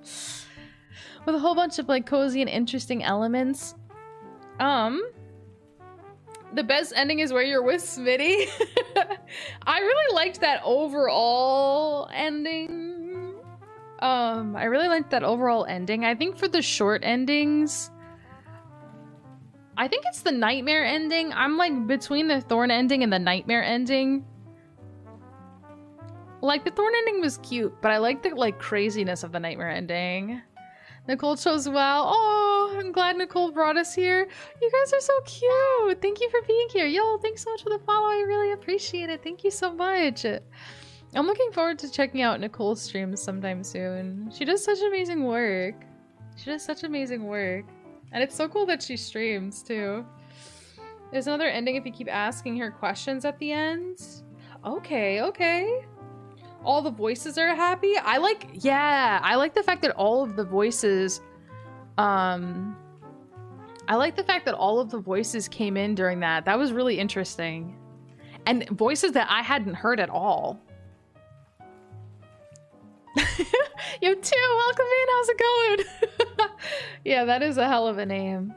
With a whole bunch of like cozy and interesting elements. The best ending is where you're with Smitty. I really liked that overall ending. I really liked that overall ending. I think for the short endings, I think it's the nightmare ending. I'm like between the Thorn ending and the nightmare ending. Like, the Thorn ending was cute, but I like the, like, craziness of the nightmare ending. Nicole chose well. Oh, I'm glad Nicole brought us here. You guys are so cute. Thank you for being here. Yo, thanks so much for the follow. I really appreciate it. Thank you so much. I'm looking forward to checking out Nicole's streams sometime soon. She does such amazing work. She does such amazing work. And it's so cool that she streams, too. There's another ending if you keep asking her questions at the end. Okay, okay. All the voices are happy. I like the fact that all of the voices, I like the fact that all of the voices came in during that. That was really interesting. And voices that I hadn't heard at all. Yo, too, welcome in. How's it going? Yeah, that is a hell of a name.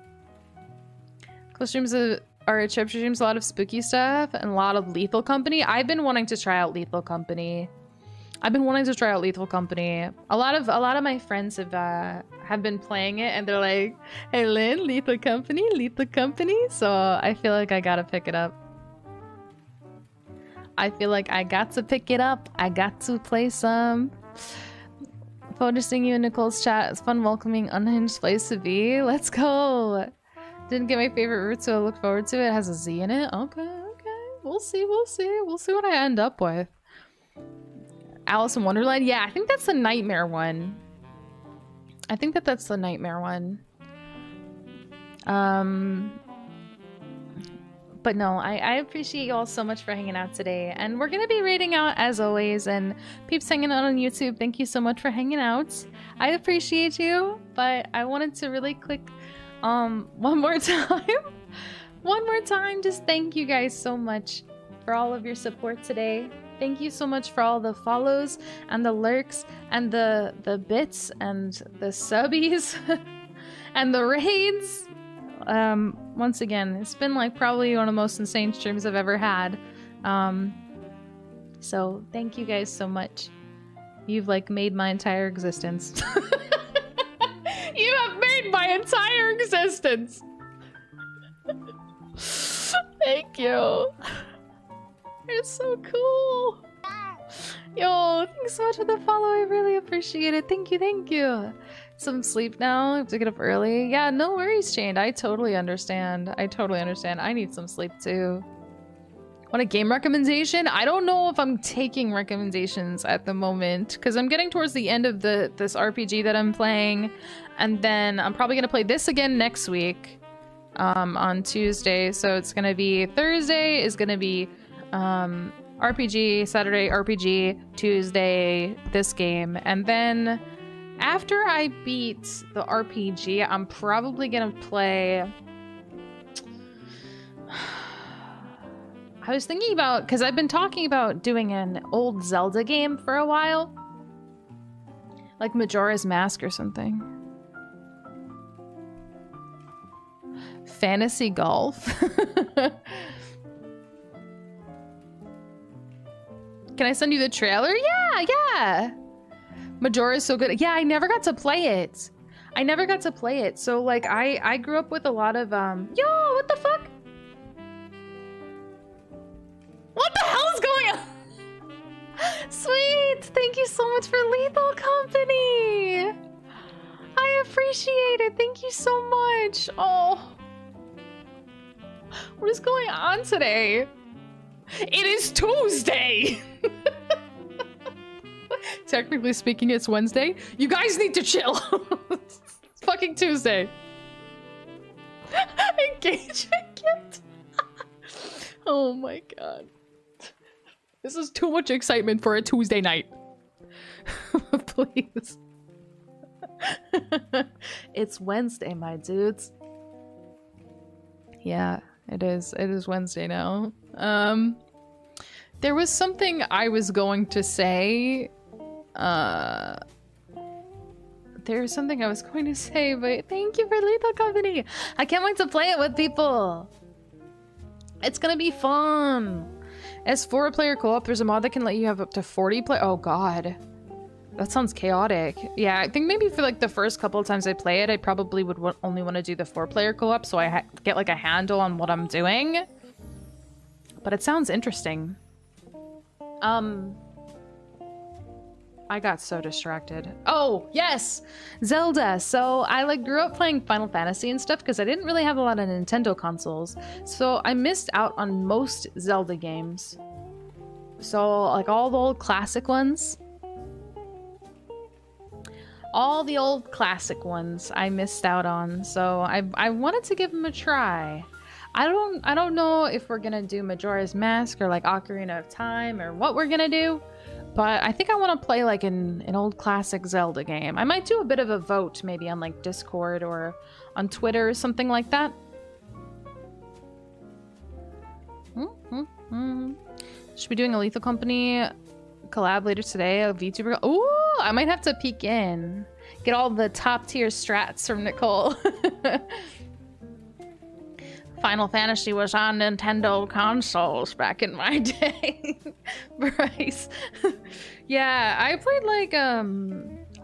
Close streams are a chip streams, a lot of spooky stuff and a lot of Lethal Company. I've been wanting to try out Lethal Company. A lot of my friends have been playing it and they're like, "Hey Lynn, Lethal Company." So I feel like I gotta pick it up. I got to play some. Forward to seeing you in Nicole's chat. It's fun welcoming unhinged place to be. Let's go. Didn't get my favorite route, so I look forward to it. It has a Z in it. Okay. We'll see what I end up with. Alice in Wonderland. Yeah, I think that's the nightmare one. But no, I appreciate you all so much for hanging out today. And we're going to be raiding out as always. And peeps hanging out on YouTube, thank you so much for hanging out. I appreciate you. But I wanted to really click one more time. Just thank you guys so much for all of your support today. Thank you so much for all the follows and the lurks and the bits and the subbies and the raids. Once again, it's been like probably one of the most insane streams I've ever had. So thank you guys so much. You've like made my entire existence. You have made my entire existence. Thank you. It's so cool. Yo, thanks so much for the follow. I really appreciate it. Thank you. Some sleep now. I have to get up early. Yeah, no worries, Chained. I totally understand. I need some sleep too. Want a game recommendation? I don't know if I'm taking recommendations at the moment because I'm getting towards the end of this RPG that I'm playing, and then I'm probably gonna play this again next week on Tuesday. So it's gonna be Thursday is gonna be RPG, Saturday RPG, Tuesday this game, and then after I beat the RPG, I'm probably gonna play. I was thinking about, because I've been talking about doing an old Zelda game for a while, like Majora's Mask or something. Fantasy Golf. Can I send you the trailer? Yeah. Majora is so good. Yeah, I never got to play it. So like I grew up with a lot of yo, what the fuck? What the hell is going on? Sweet. Thank you so much for Lethal Company. I appreciate it. Thank you so much. Oh. What is going on today? It is Tuesday. Technically speaking, it's Wednesday. You guys need to chill. It's fucking Tuesday. Engagement gift. Oh my god. This is too much excitement for a Tuesday night. Please. It's Wednesday, my dudes. Yeah, it is. It is Wednesday now. There was something I was going to say. There's something I was going to say, but thank you for Lethal Company. I can't wait to play it with people. It's gonna be fun. As 4-player co-op, there's a mod that can let you have up to 40 play. Oh god, that sounds chaotic. Yeah, I think maybe for like the first couple of times I play it, I probably would only want to do the 4-player co-op so I get like a handle on what I'm doing. But it sounds interesting. I got so distracted. Oh, yes! Zelda! So I like grew up playing Final Fantasy and stuff because I didn't really have a lot of Nintendo consoles. So I missed out on most Zelda games. So like all the old classic ones. all the old classic ones I missed out on, so I wanted to give them a try. I don't know if we're gonna do Majora's Mask or like Ocarina of Time or what we're gonna do, but I think I want to play like an old classic Zelda game. I might do a bit of a vote maybe on like Discord or on Twitter or something like that. Should be doing a Lethal Company collab later today. A VTuber. Ooh, I might have to peek in. Get all the top tier strats from Nicole. Final Fantasy was on Nintendo consoles back in my day. Bryce. Yeah, I played like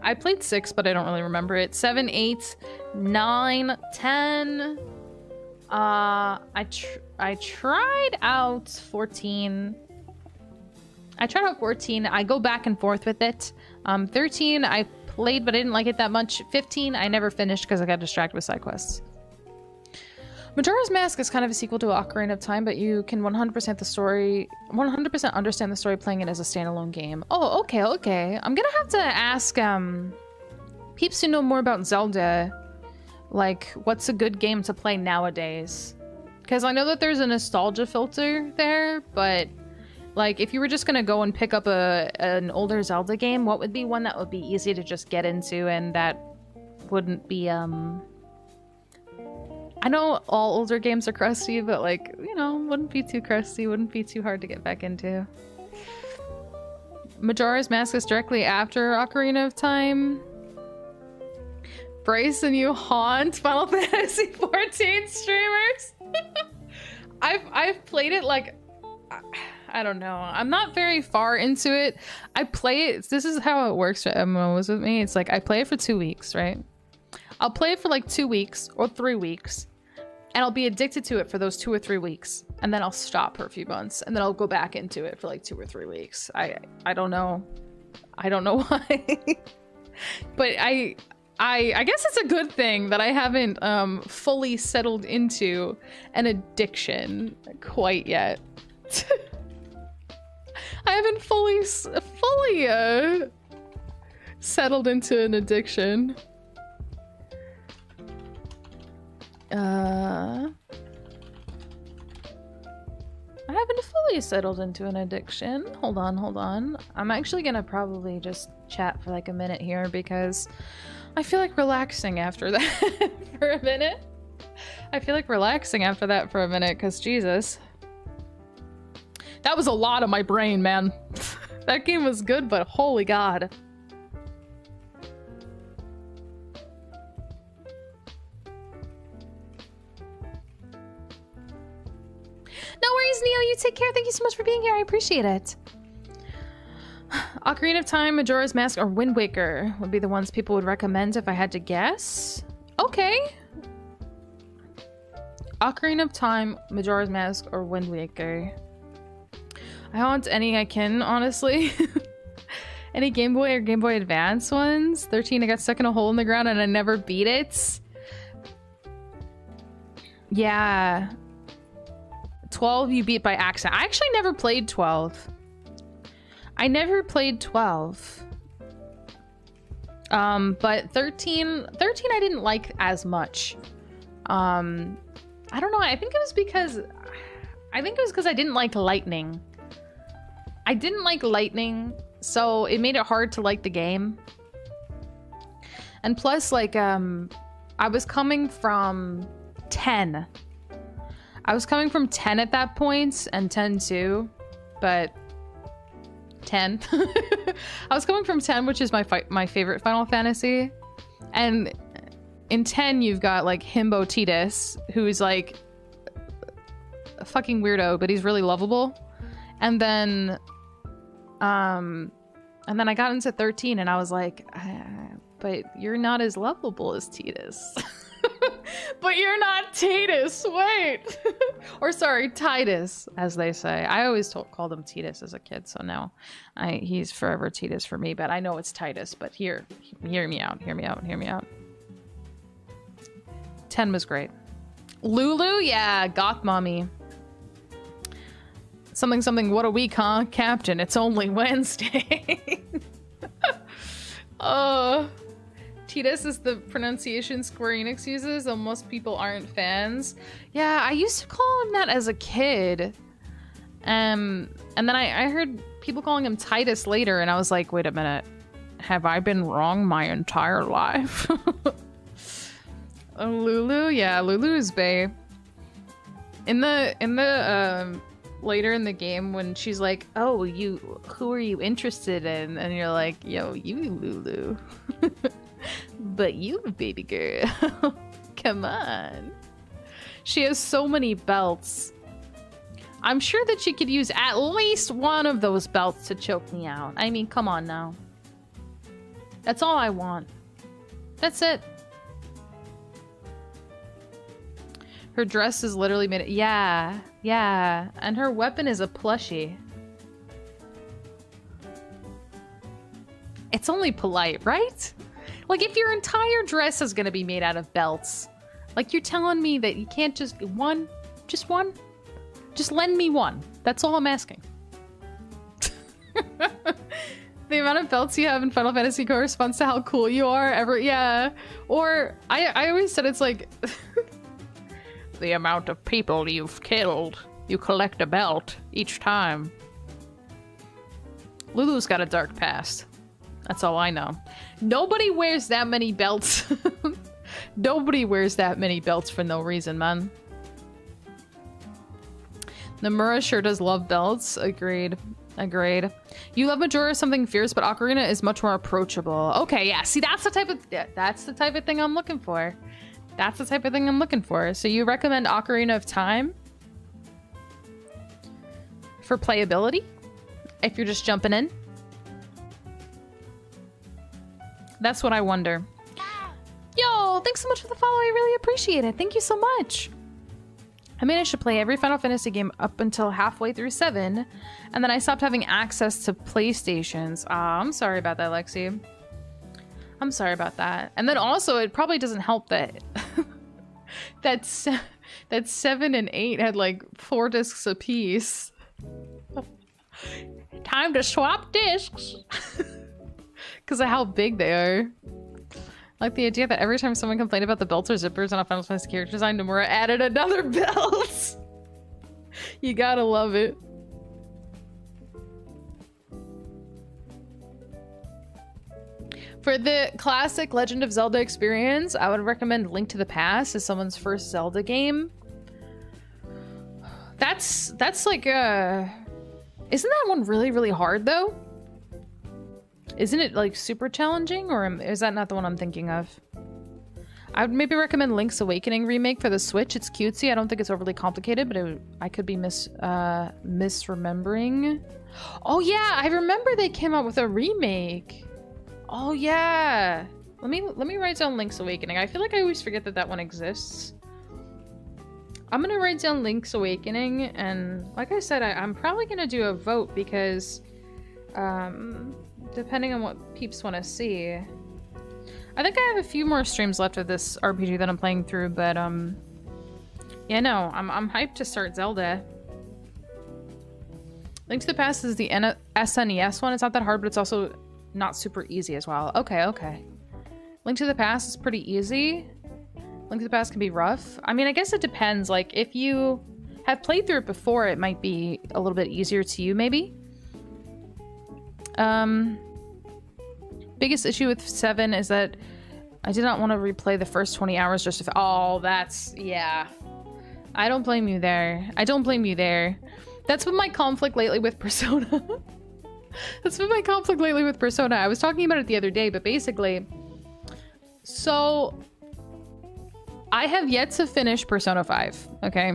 I played 6, but I don't really remember it. 7, 8, 9, 10. I tried out 14. I tried out 14. I go back and forth with it. 13 I played, but I didn't like it that much. 15 I never finished because I got distracted with side quests. Majora's Mask is kind of a sequel to Ocarina of Time, but you can 100% the story, 100% understand the story playing it as a standalone game. Oh, okay, okay. I'm gonna have to ask peeps who know more about Zelda, like what's a good game to play nowadays? Because I know that there's a nostalgia filter there, but like if you were just gonna go and pick up an older Zelda game, what would be one that would be easy to just get into and that wouldn't be I know all older games are crusty, but like, you know, wouldn't be too crusty, wouldn't be too hard to get back into. Majora's Mask is directly after Ocarina of Time. Bryce and you haunt Final Fantasy 14 streamers. I've played it like, I don't know. I'm not very far into it. I play it. This is how it works for MMOs with me. It's like I play it for 2 weeks, right? I'll play it for like 2 weeks or 3 weeks. And I'll be addicted to it for those 2 or 3 weeks. And then I'll stop for a few months. And then I'll go back into it for like 2 or 3 weeks. I don't know. I don't know why. But I guess it's a good thing that I haven't fully settled into an addiction quite yet. I haven't fully settled into an addiction. I haven't fully settled into an addiction. Hold on. I'm actually gonna probably just chat for like a minute here because I feel like relaxing after that for a minute. Because Jesus. That was a lot of my brain, man. That game was good, but holy God. No worries, Neo. You take care. Thank you so much for being here. I appreciate it. Ocarina of Time, Majora's Mask, or Wind Waker would be the ones people would recommend if I had to guess. Okay. Ocarina of Time, Majora's Mask, or Wind Waker. I want any I can, honestly. Any Game Boy or Game Boy Advance ones. 13, I got stuck in a hole in the ground and I never beat it. Yeah. 12 you beat by accident. I actually never played 12. But 13 I didn't like as much. I don't know. I think it was because I didn't like lightning. So it made it hard to like the game. And plus, like, I was coming from 10. I was coming from 10 at that point, and 10 too, but 10. I was coming from 10, which is my favorite Final Fantasy. And in 10, you've got, like, Himbo Tidus, who's, like, a fucking weirdo, but he's really lovable. And then I got into 13, and I was like, but you're not as lovable as Tidus. But you're not Tidus, wait. Or sorry, Tidus, as they say. I always called him Tidus as a kid, so now he's forever Tidus for me, but I know it's Tidus, but hear me out. 10 was great. Lulu, yeah, goth mommy. Something, what a week, huh? Captain, it's only Wednesday. Titus is the pronunciation Square Enix uses, though most people aren't fans. Yeah, I used to call him that as a kid. And then I heard people calling him Titus later, and I was like, wait a minute. Have I been wrong my entire life? Lulu? Yeah, Lulu's bae. In the later in the game when she's like, oh, who are you interested in? And you're like, yo, you Lulu. But you, baby girl. Come on. She has so many belts. I'm sure that she could use at least one of those belts to choke me out. I mean, come on now. That's all I want. That's it. Her dress is literally made. Yeah. And her weapon is a plushie. It's only polite, right? Like, if your entire dress is gonna be made out of belts, like, you're telling me that you can't just one? Just one? Just lend me one. That's all I'm asking. The amount of belts you have in Final Fantasy corresponds to how cool you are. Yeah. Or, I always said it's like... the amount of people you've killed. You collect a belt each time. Lulu's got a dark past. That's all I know. Nobody wears that many belts. Nobody wears that many belts for no reason, man. Nomura sure does love belts. Agreed. You love Majora something fierce, but Ocarina is much more approachable. Okay, yeah. See, that's the type of thing I'm looking for. That's the type of thing I'm looking for. So you recommend Ocarina of Time for playability? If you're just jumping in? That's what I wonder. Yo, thanks so much for the follow. I really appreciate it. Thank you so much. I managed to play every Final Fantasy game up until halfway through 7, and then I stopped having access to PlayStations. I'm sorry about that, Lexi. I'm sorry about that. And then also, it probably doesn't help that that 7 and 8 had like 4 discs apiece. Time to swap discs. Because of how big they are. Like the idea that every time someone complained about the belts or zippers on a Final Fantasy character design, Nomura added another belt. You gotta love it. For the classic Legend of Zelda experience, I would recommend Link to the Past as someone's first Zelda game. That's like isn't that one really, really hard though? Isn't it like super challenging, or is that not the one I'm thinking of? I would maybe recommend Link's Awakening remake for the Switch. It's cutesy. I don't think it's overly complicated, but I could be misremembering. Oh yeah, I remember they came out with a remake. Oh yeah. Let me write down Link's Awakening. I feel like I always forget that that one exists. I'm gonna write down Link's Awakening, and like I said, I'm probably gonna do a vote because depending on what peeps want to see. I think I have a few more streams left of this RPG that I'm playing through, but yeah, no, I'm hyped to start Zelda. Link to the Past is the SNES one. It's not that hard, but it's also not super easy as well. Okay. Link to the Past is pretty easy. Link to the Past can be rough. I mean, I guess it depends. Like, if you have played through it before, it might be a little bit easier to you, maybe. Biggest issue with 7 is that I did not want to replay the first 20 hours just to... Oh, that's... Yeah. I don't blame you there. That's been my conflict lately with Persona. I was talking about it the other day, but basically... So... I have yet to finish Persona 5, okay?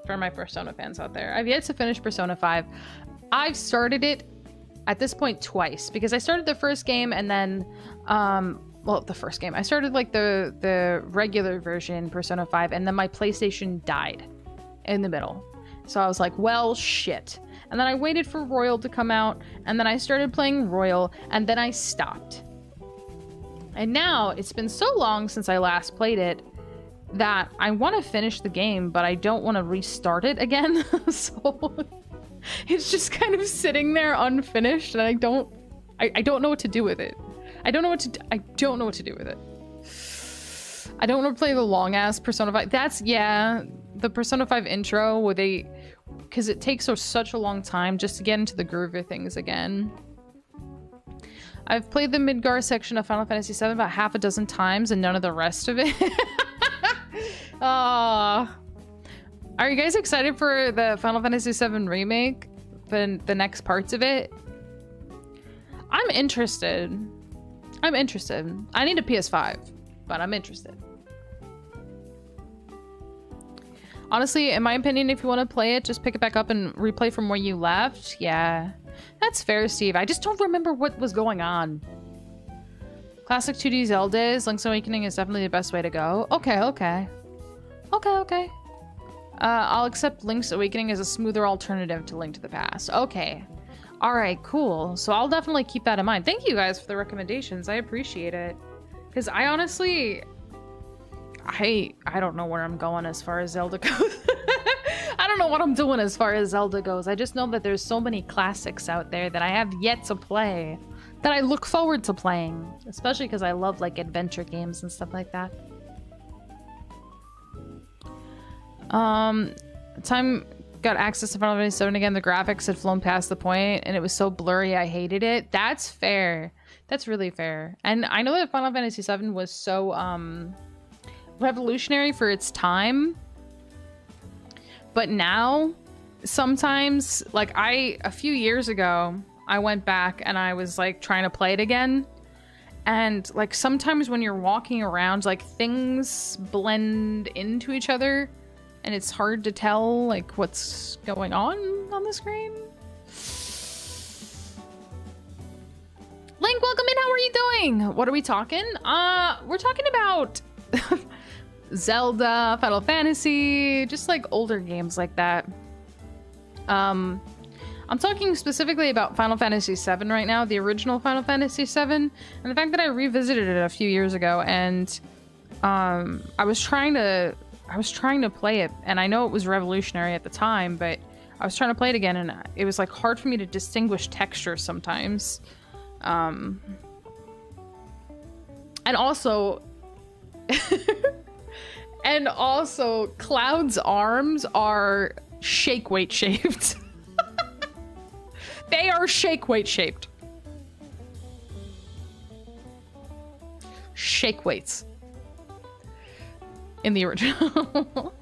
For my Persona fans out there. I've yet to finish Persona 5. I've started it at this point twice, because I started the first game and then the first game I started like the regular version Persona 5, and then my PlayStation died in the middle, so I was like, well, shit. And then I waited for Royal to come out, and then I started playing Royal, and then I stopped. And now it's been so long since I last played it that I want to finish the game, but I don't want to restart it again. So it's just kind of sitting there unfinished, and I don't know what to do with it. I don't know what to do with it. I don't want to play the long ass Persona 5. That's, yeah, the Persona 5 intro where they, because it takes such a long time just to get into the groove of things again. I've played the Midgar section of Final Fantasy VII about half a dozen times and none of the rest of it. Are you guys excited for the Final Fantasy VII remake? The next parts of it? I'm interested. I'm interested. I need a PS5, but I'm interested. Honestly, in my opinion, if you want to play it, just pick it back up and replay from where you left. Yeah, that's fair, Steve. I just don't remember what was going on. Classic 2D Zeldas, Link's Awakening is definitely the best way to go. Okay. I'll accept Link's Awakening as a smoother alternative to Link to the Past. Okay. Alright, cool. So I'll definitely keep that in mind. Thank you guys for the recommendations. I appreciate it. Because I honestly... I don't know where I'm going as far as Zelda goes. I don't know what I'm doing as far as Zelda goes. I just know that there's so many classics out there that I have yet to play. That I look forward to playing. Especially because I love, like, adventure games and stuff like that. Time got access to Final Fantasy VII again. The graphics had flown past the point and it was so blurry I hated it. That's fair. That's really fair. And I know that Final Fantasy VII was so revolutionary for its time. But now, sometimes, like a few years ago, I went back and I was like trying to play it again. And like sometimes when you're walking around, like things blend into each other. And it's hard to tell, like, what's going on the screen. Link, welcome in. How are you doing? What are we talking? We're talking about Zelda, Final Fantasy, just like older games like that. I'm talking specifically about Final Fantasy VII right now, the original Final Fantasy VII, and the fact that I revisited it a few years ago, and I was trying to play it, and I know it was revolutionary at the time, but I was trying to play it again, and it was like hard for me to distinguish texture sometimes. And also Cloud's arms are shake weight shaped. They are shake weight shaped. Shake weights. In the original.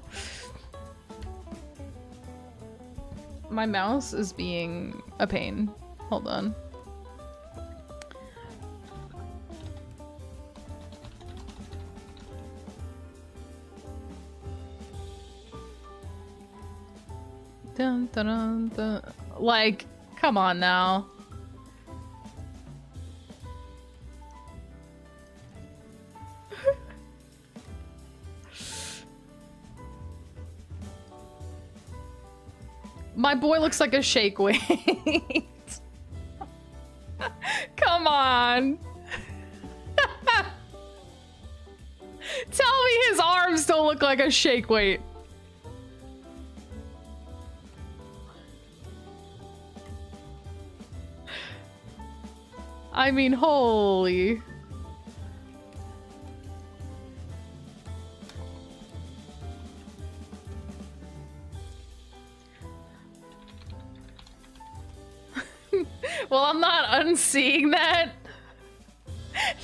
My mouse is being a pain. Hold on. Dun, dun, dun, dun. Like, come on now. My boy looks like a shake weight. Come on. Tell me his arms don't look like a shake weight. I mean, holy. Well, I'm not unseeing that.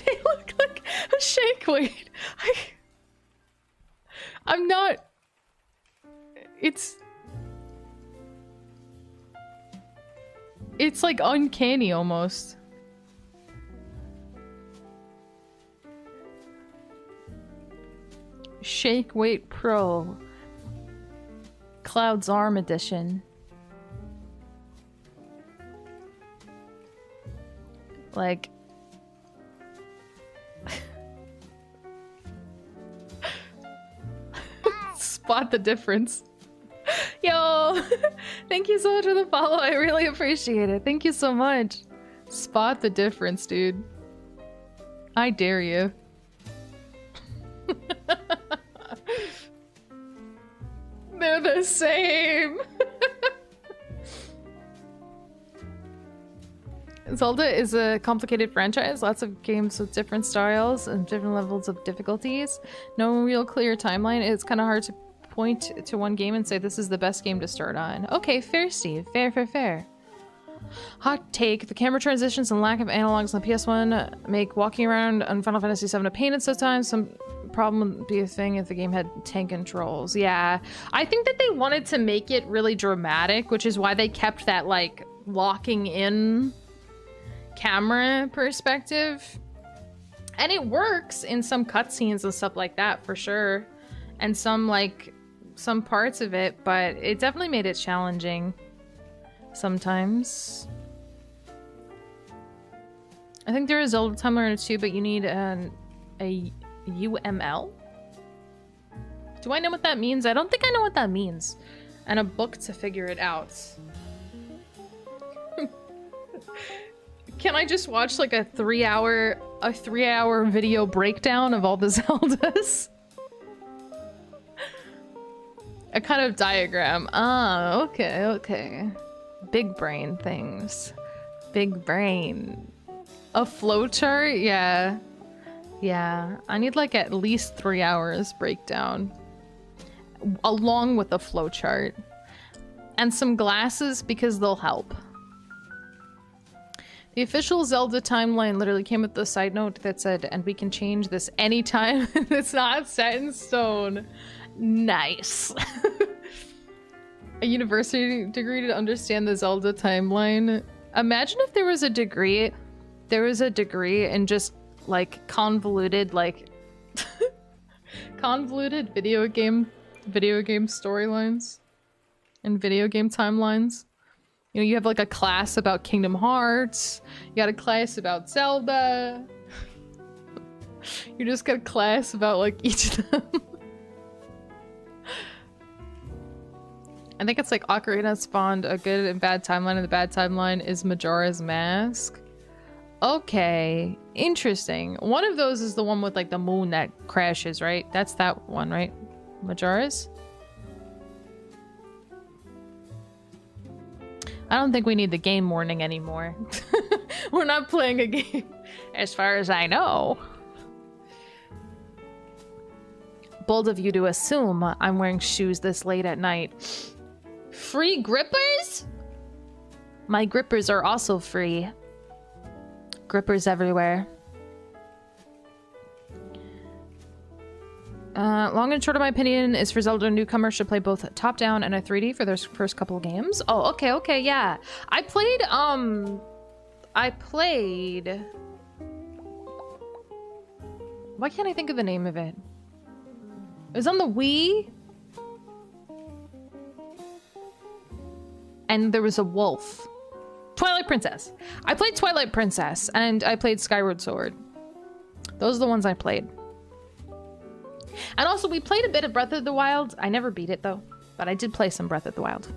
They look like a shake weight. I'm not. It's like uncanny almost. Shake Weight Pro. Cloud's Arm Edition. Like... Spot the difference. Yo! Thank you so much for the follow. I really appreciate it. Thank you so much. Spot the difference, dude. I dare you. They're the same. Zelda is a complicated franchise, lots of games with different styles and different levels of difficulties. No real clear timeline. It's kind of hard to point to one game and say this is the best game to start on. Okay, fair, Steve. Fair. Hot take. The camera transitions and lack of analogs on the PS1 make walking around on Final Fantasy VII a pain at sometimes. Some problem would be a thing if the game had tank controls. Yeah. I think that they wanted to make it really dramatic, which is why they kept that, like, locking in camera perspective. And it works in some cutscenes and stuff like that, for sure. And some parts of it, but it definitely made it challenging sometimes. I think there is Zelda timeline too, but you need a UML. Do I know what that means? I don't think I know what that means. And a book to figure it out. Can I just watch like a 3-hour video breakdown of all the Zeldas? A kind of diagram. Ah, okay. Big brain things. Big brain. A flowchart? Yeah. I need like at least 3 hours breakdown. Along with a flowchart. And some glasses because they'll help. The official Zelda timeline literally came with the side note that said, and we can change this anytime. It's not set in stone. Nice. A university degree to understand the Zelda timeline. Imagine if there was a degree in just like convoluted convoluted video game storylines and video game timelines. You know, you have like a class about Kingdom Hearts, you got a class about Zelda. You just got a class about like each of them. I think it's like Ocarina spawned a good and bad timeline, and the bad timeline is Majora's Mask. Okay, interesting. One of those is the one with like the moon that crashes, right? That's that one, right? Majora's? I don't think we need the game warning anymore. We're not playing a game, as far as I know. Bold of you to assume I'm wearing shoes this late at night. Free grippers? My grippers are also free. Grippers everywhere. Long and short of my opinion is for Zelda newcomers should play both top-down and a 3D for their first couple of games. Oh, okay, yeah. I played... Why can't I think of the name of it? It was on the Wii. And there was a wolf. Twilight Princess. I played Twilight Princess and I played Skyward Sword. Those are the ones I played. And also we played a bit of Breath of the Wild. I never beat it though, but I did play some Breath of the Wild.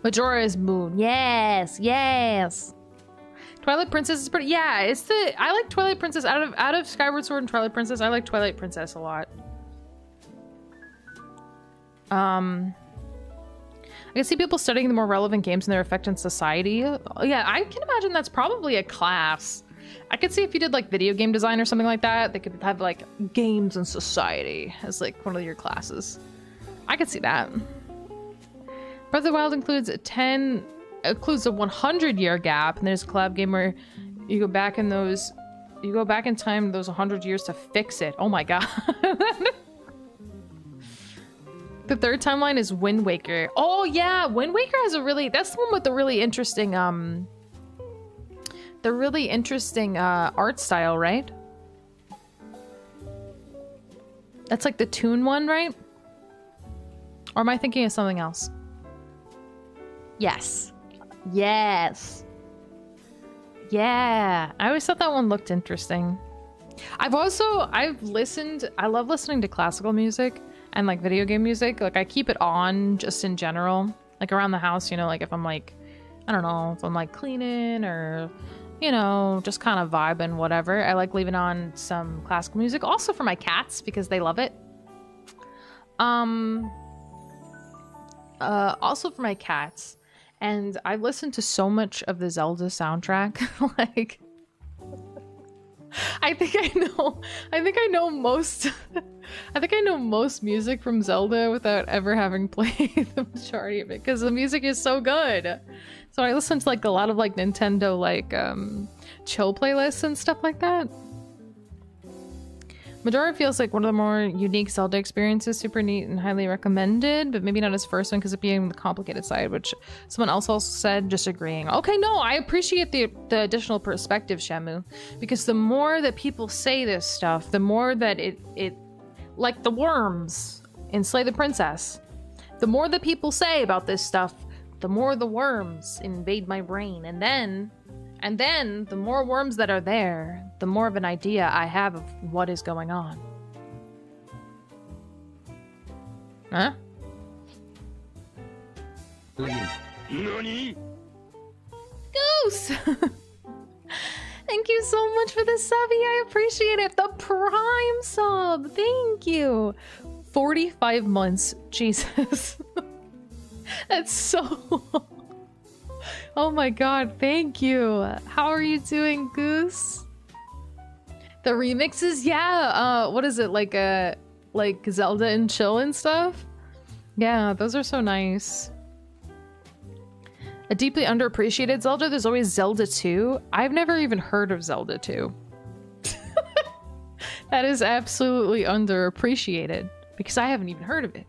Majora's Moon. Yes. Twilight Princess is pretty, yeah, I like Twilight Princess out of Skyward Sword and Twilight Princess. I like Twilight Princess a lot. I can see people studying the more relevant games and their effect on society. Yeah, I can imagine that's probably a class. I could see if you did like video game design or something like that, they could have like games and society as like one of your classes. I could see that. Breath of the Wild includes a 100-year gap, and there's a collab game where you go back in time those 100 years to fix it. Oh my god. The third timeline is Wind Waker. Oh yeah, Wind Waker has that's the one with the really interesting art style, right? That's like the Toon one, right? Or am I thinking of something else? Yes. Yeah, I always thought that one looked interesting. I love listening to classical music and like video game music. Like I keep it on just in general, like around the house, you know, like if I'm like, I don't know, if I'm like cleaning or, you know, just kind of vibing, whatever. I like leaving on some classical music also for my cats because they love it. Also for my cats. And I listened to so much of the Zelda soundtrack. Like, I think I know most music from Zelda without ever having played the majority of it, because the music is so good. So I listened to like a lot of like Nintendo like chill playlists and stuff like that. Majora feels like one of the more unique Zelda experiences, super neat and highly recommended, but maybe not as first one because of being the complicated side, which someone else also said, just agreeing. Okay, no, I appreciate the additional perspective, Shamu, because the more that people say this stuff, the more that it like the worms in Slay the Princess, the more that people say about this stuff, the more the worms invade my brain, and then the more worms that are there, the more of an idea I have of what is going on. Huh? NANI? Goose! Thank you so much for the subby. I appreciate it. The Prime sub. Thank you. 45 months. Jesus. That's so long. Oh my god, thank you. How are you doing, Goose? The remixes, yeah. What is it, like Zelda and Chill and stuff? Yeah, those are so nice. A deeply underappreciated Zelda, there's always Zelda 2. I've never even heard of Zelda 2. That is absolutely underappreciated, because I haven't even heard of it.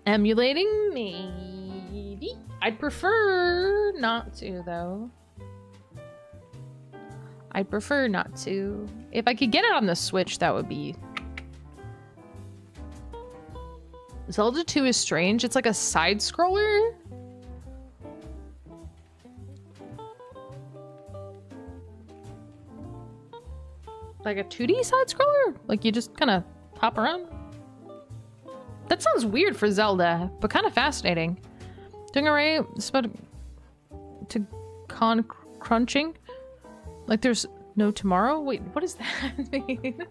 Emulating, maybe. I'd prefer not to, though. I'd prefer not to. If I could get it on the Switch, that would be... Zelda 2 is strange. It's like a side-scroller. Like a 2D side-scroller? Like you just kind of hop around? That sounds weird for Zelda, but kind of fascinating. Doing alright. It's about to crunching. Like there's no tomorrow? Wait, what does that mean?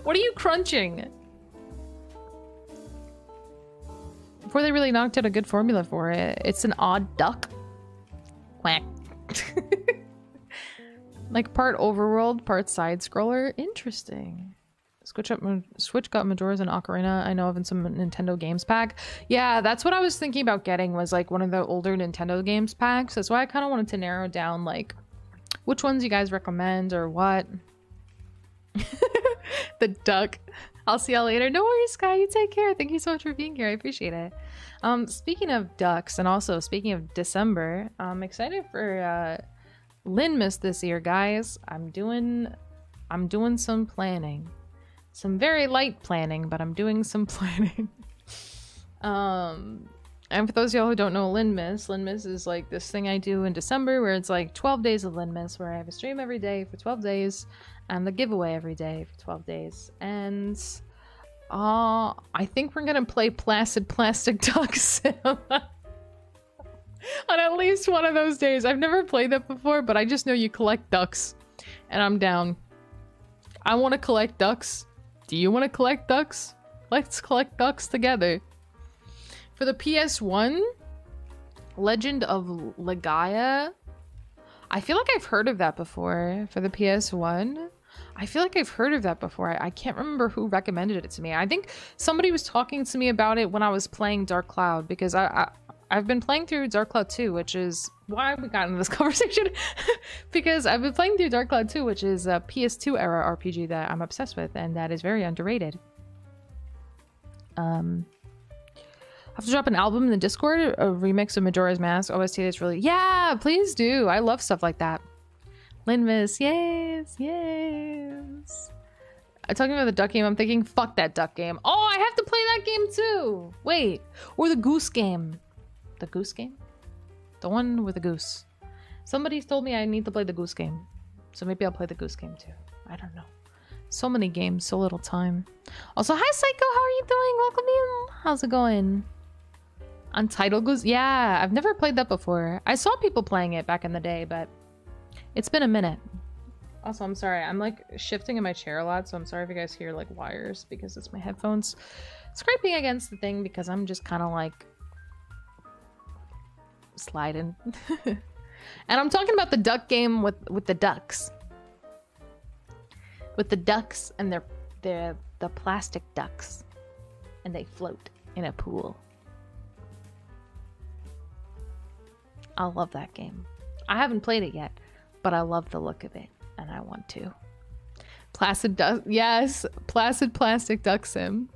What are you crunching? Before they really knocked out a good formula for it. It's an odd duck. Quack. Like part overworld, part side scroller. Interesting. Switch got Majora's and Ocarina I know of in some Nintendo Games pack. Yeah, that's what I was thinking about getting, was like one of the older Nintendo Games packs. That's why I kind of wanted to narrow down like which ones you guys recommend or what. The duck. I'll see y'all later. No worries, Sky. You take care. Thank you so much for being here. I appreciate it. Speaking of ducks, and also speaking of December, I'm excited for Linmas this year, guys. I'm doing some planning. Some very light planning, but I'm doing some planning. And for those of y'all who don't know Linmas is like this thing I do in December where it's like 12 days of Linmas, where I have a stream every day for 12 days and the giveaway every day for 12 days. And I think we're gonna play Placid Plastic Duck Sim on at least one of those days. I've never played that before, but I just know you collect ducks and I'm down. I want to collect ducks. Do you want to collect ducks? Let's collect ducks together. For the PS1, Legend of Legaia. I feel like I've heard of that before. For the PS1, I feel like I've heard of that before. I can't remember who recommended it to me. I think somebody was talking to me about it when I was playing Dark Cloud, because I've been playing through Dark Cloud 2, which is why we got into this conversation. Because I've been playing through Dark Cloud 2, which is a PS2 era RPG that I'm obsessed with, and that is very underrated. I have to drop an album in the Discord, a remix of Majora's Mask OST that's really... Yeah, please do. I love stuff like that. Linmas, yes, yes. I'm talking about the duck game. I'm thinking, fuck that duck game. Oh, I have to play that game too. Wait, or the goose game. The goose game? The one with the goose. Somebody told me I need to play the goose game. So maybe I'll play the goose game too. I don't know. So many games, so little time. Also, hi Psycho, how are you doing? Welcome in. How's it going? Untitled Goose? Yeah, I've never played that before. I saw people playing it back in the day, but it's been a minute. Also, I'm sorry. I'm like shifting in my chair a lot, so I'm sorry if you guys hear like wires because it's my headphones scraping against the thing because I'm just kind of like sliding. And I'm talking about the duck game with the ducks. With the ducks and they're the plastic ducks. And they float in a pool. I love that game. I haven't played it yet, but I love the look of it, and I want to. Placid duck, yes, Placid Plastic Duck Sim.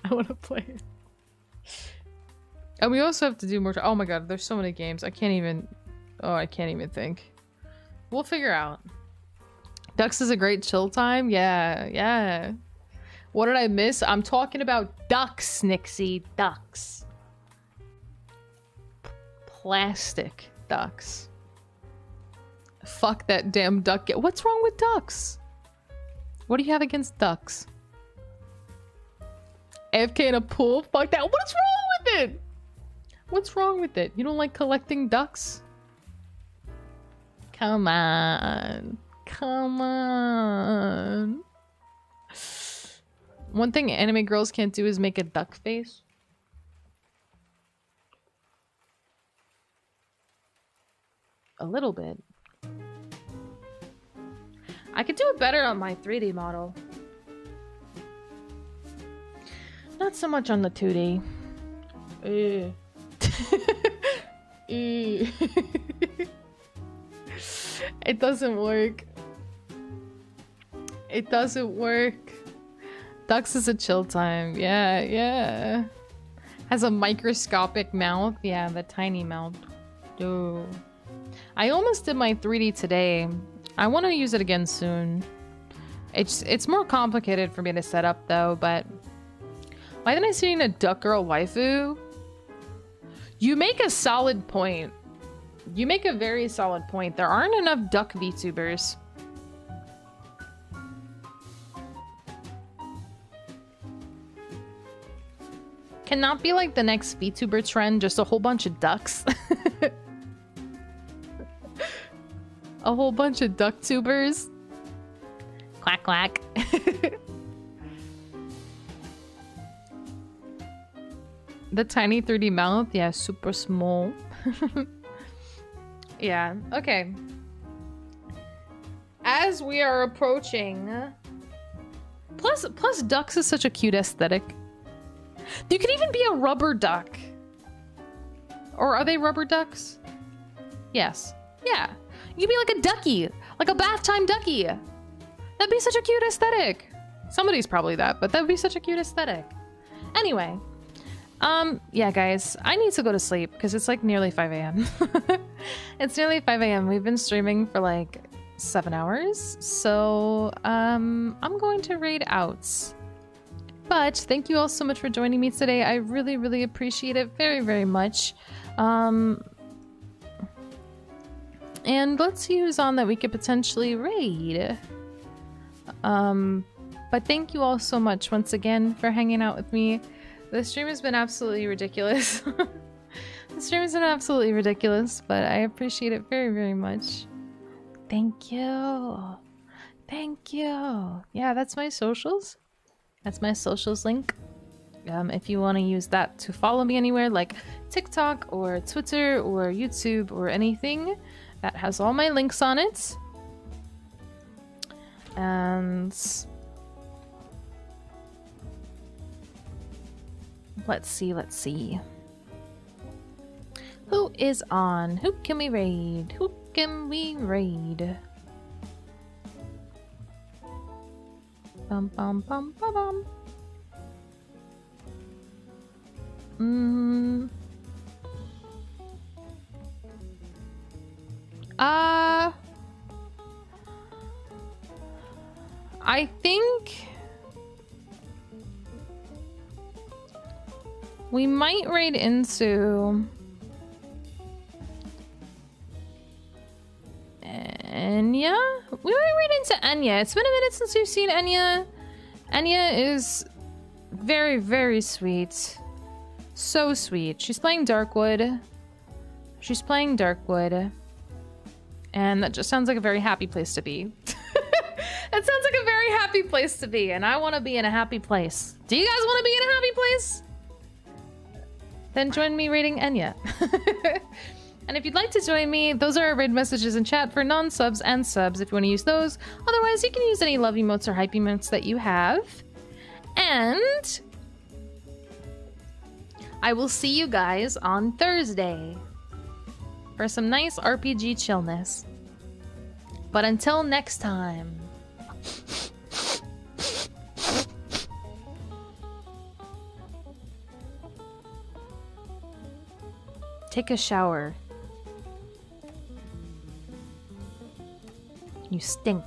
I want to play it. And we also have to do more. Oh my god, there's so many games. I can't even think. We'll figure out. Ducks is a great chill time. Yeah. What did I miss? I'm talking about ducks, Nixie. Ducks. Plastic ducks. Fuck that damn duck. What's wrong with ducks? What do you have against ducks? AFK in a pool? Fuck that. What's wrong with it? What's wrong with it? You don't like collecting ducks? Come on. Come on. One thing anime girls can't do is make a duck face. A little bit. I could do it better on my 3D model. Not so much on the 2D. It doesn't work. It doesn't work. Ducks is a chill time. Yeah. Has a microscopic mouth. Yeah, the tiny mouth. Ooh. I almost did my 3D today. I want to use it again soon. It's more complicated for me to set up though, but why didn't I see a duck girl waifu? You make a solid point. You make a very solid point. There aren't enough duck VTubers. Can that be like the next VTuber trend? Just a whole bunch of ducks? A whole bunch of duck tubers? Quack quack. The tiny 3D mouth? Yeah, super small. Yeah, okay. As we are approaching... Plus ducks is such a cute aesthetic. You could even be a rubber duck. Or are they rubber ducks? Yes. Yeah. You could be like a ducky. Like a bath time ducky. That'd be such a cute aesthetic. Somebody's probably that, but that would be such a cute aesthetic. Anyway. Yeah, guys. I need to go to sleep because it's like nearly 5 a.m. It's nearly 5 a.m. We've been streaming for like 7 hours. So, I'm going to raid out. But thank you all so much for joining me today. I really, really appreciate it very, very much. And let's see who's on that we could potentially raid. But thank you all so much once again for hanging out with me. The stream has been absolutely ridiculous. The stream has been absolutely ridiculous, but I appreciate it very, very much. Thank you. Thank you. Yeah, that's my socials. That's my socials link. If you want to use that to follow me anywhere, like TikTok or Twitter or YouTube or anything, that has all my links on it. And let's see. Who is on? Who can we raid? Who can we raid? Bum bum bum bum bum. I think we might raid into Enya? We might raid into Enya. It's been a minute since we've seen Enya. Enya is very, very sweet. So sweet. She's playing Darkwood. And that just sounds like a very happy place to be. That sounds like a very happy place to be, and I want to be in a happy place. Do you guys want to be in a happy place? then join me rating Enya. And if you'd like to join me, those are our raid messages in chat for non-subs and subs if you want to use those. Otherwise, you can use any love emotes or hype emotes that you have. And I will see you guys on Thursday for some nice RPG chillness. But until next time. Take a shower. You stink.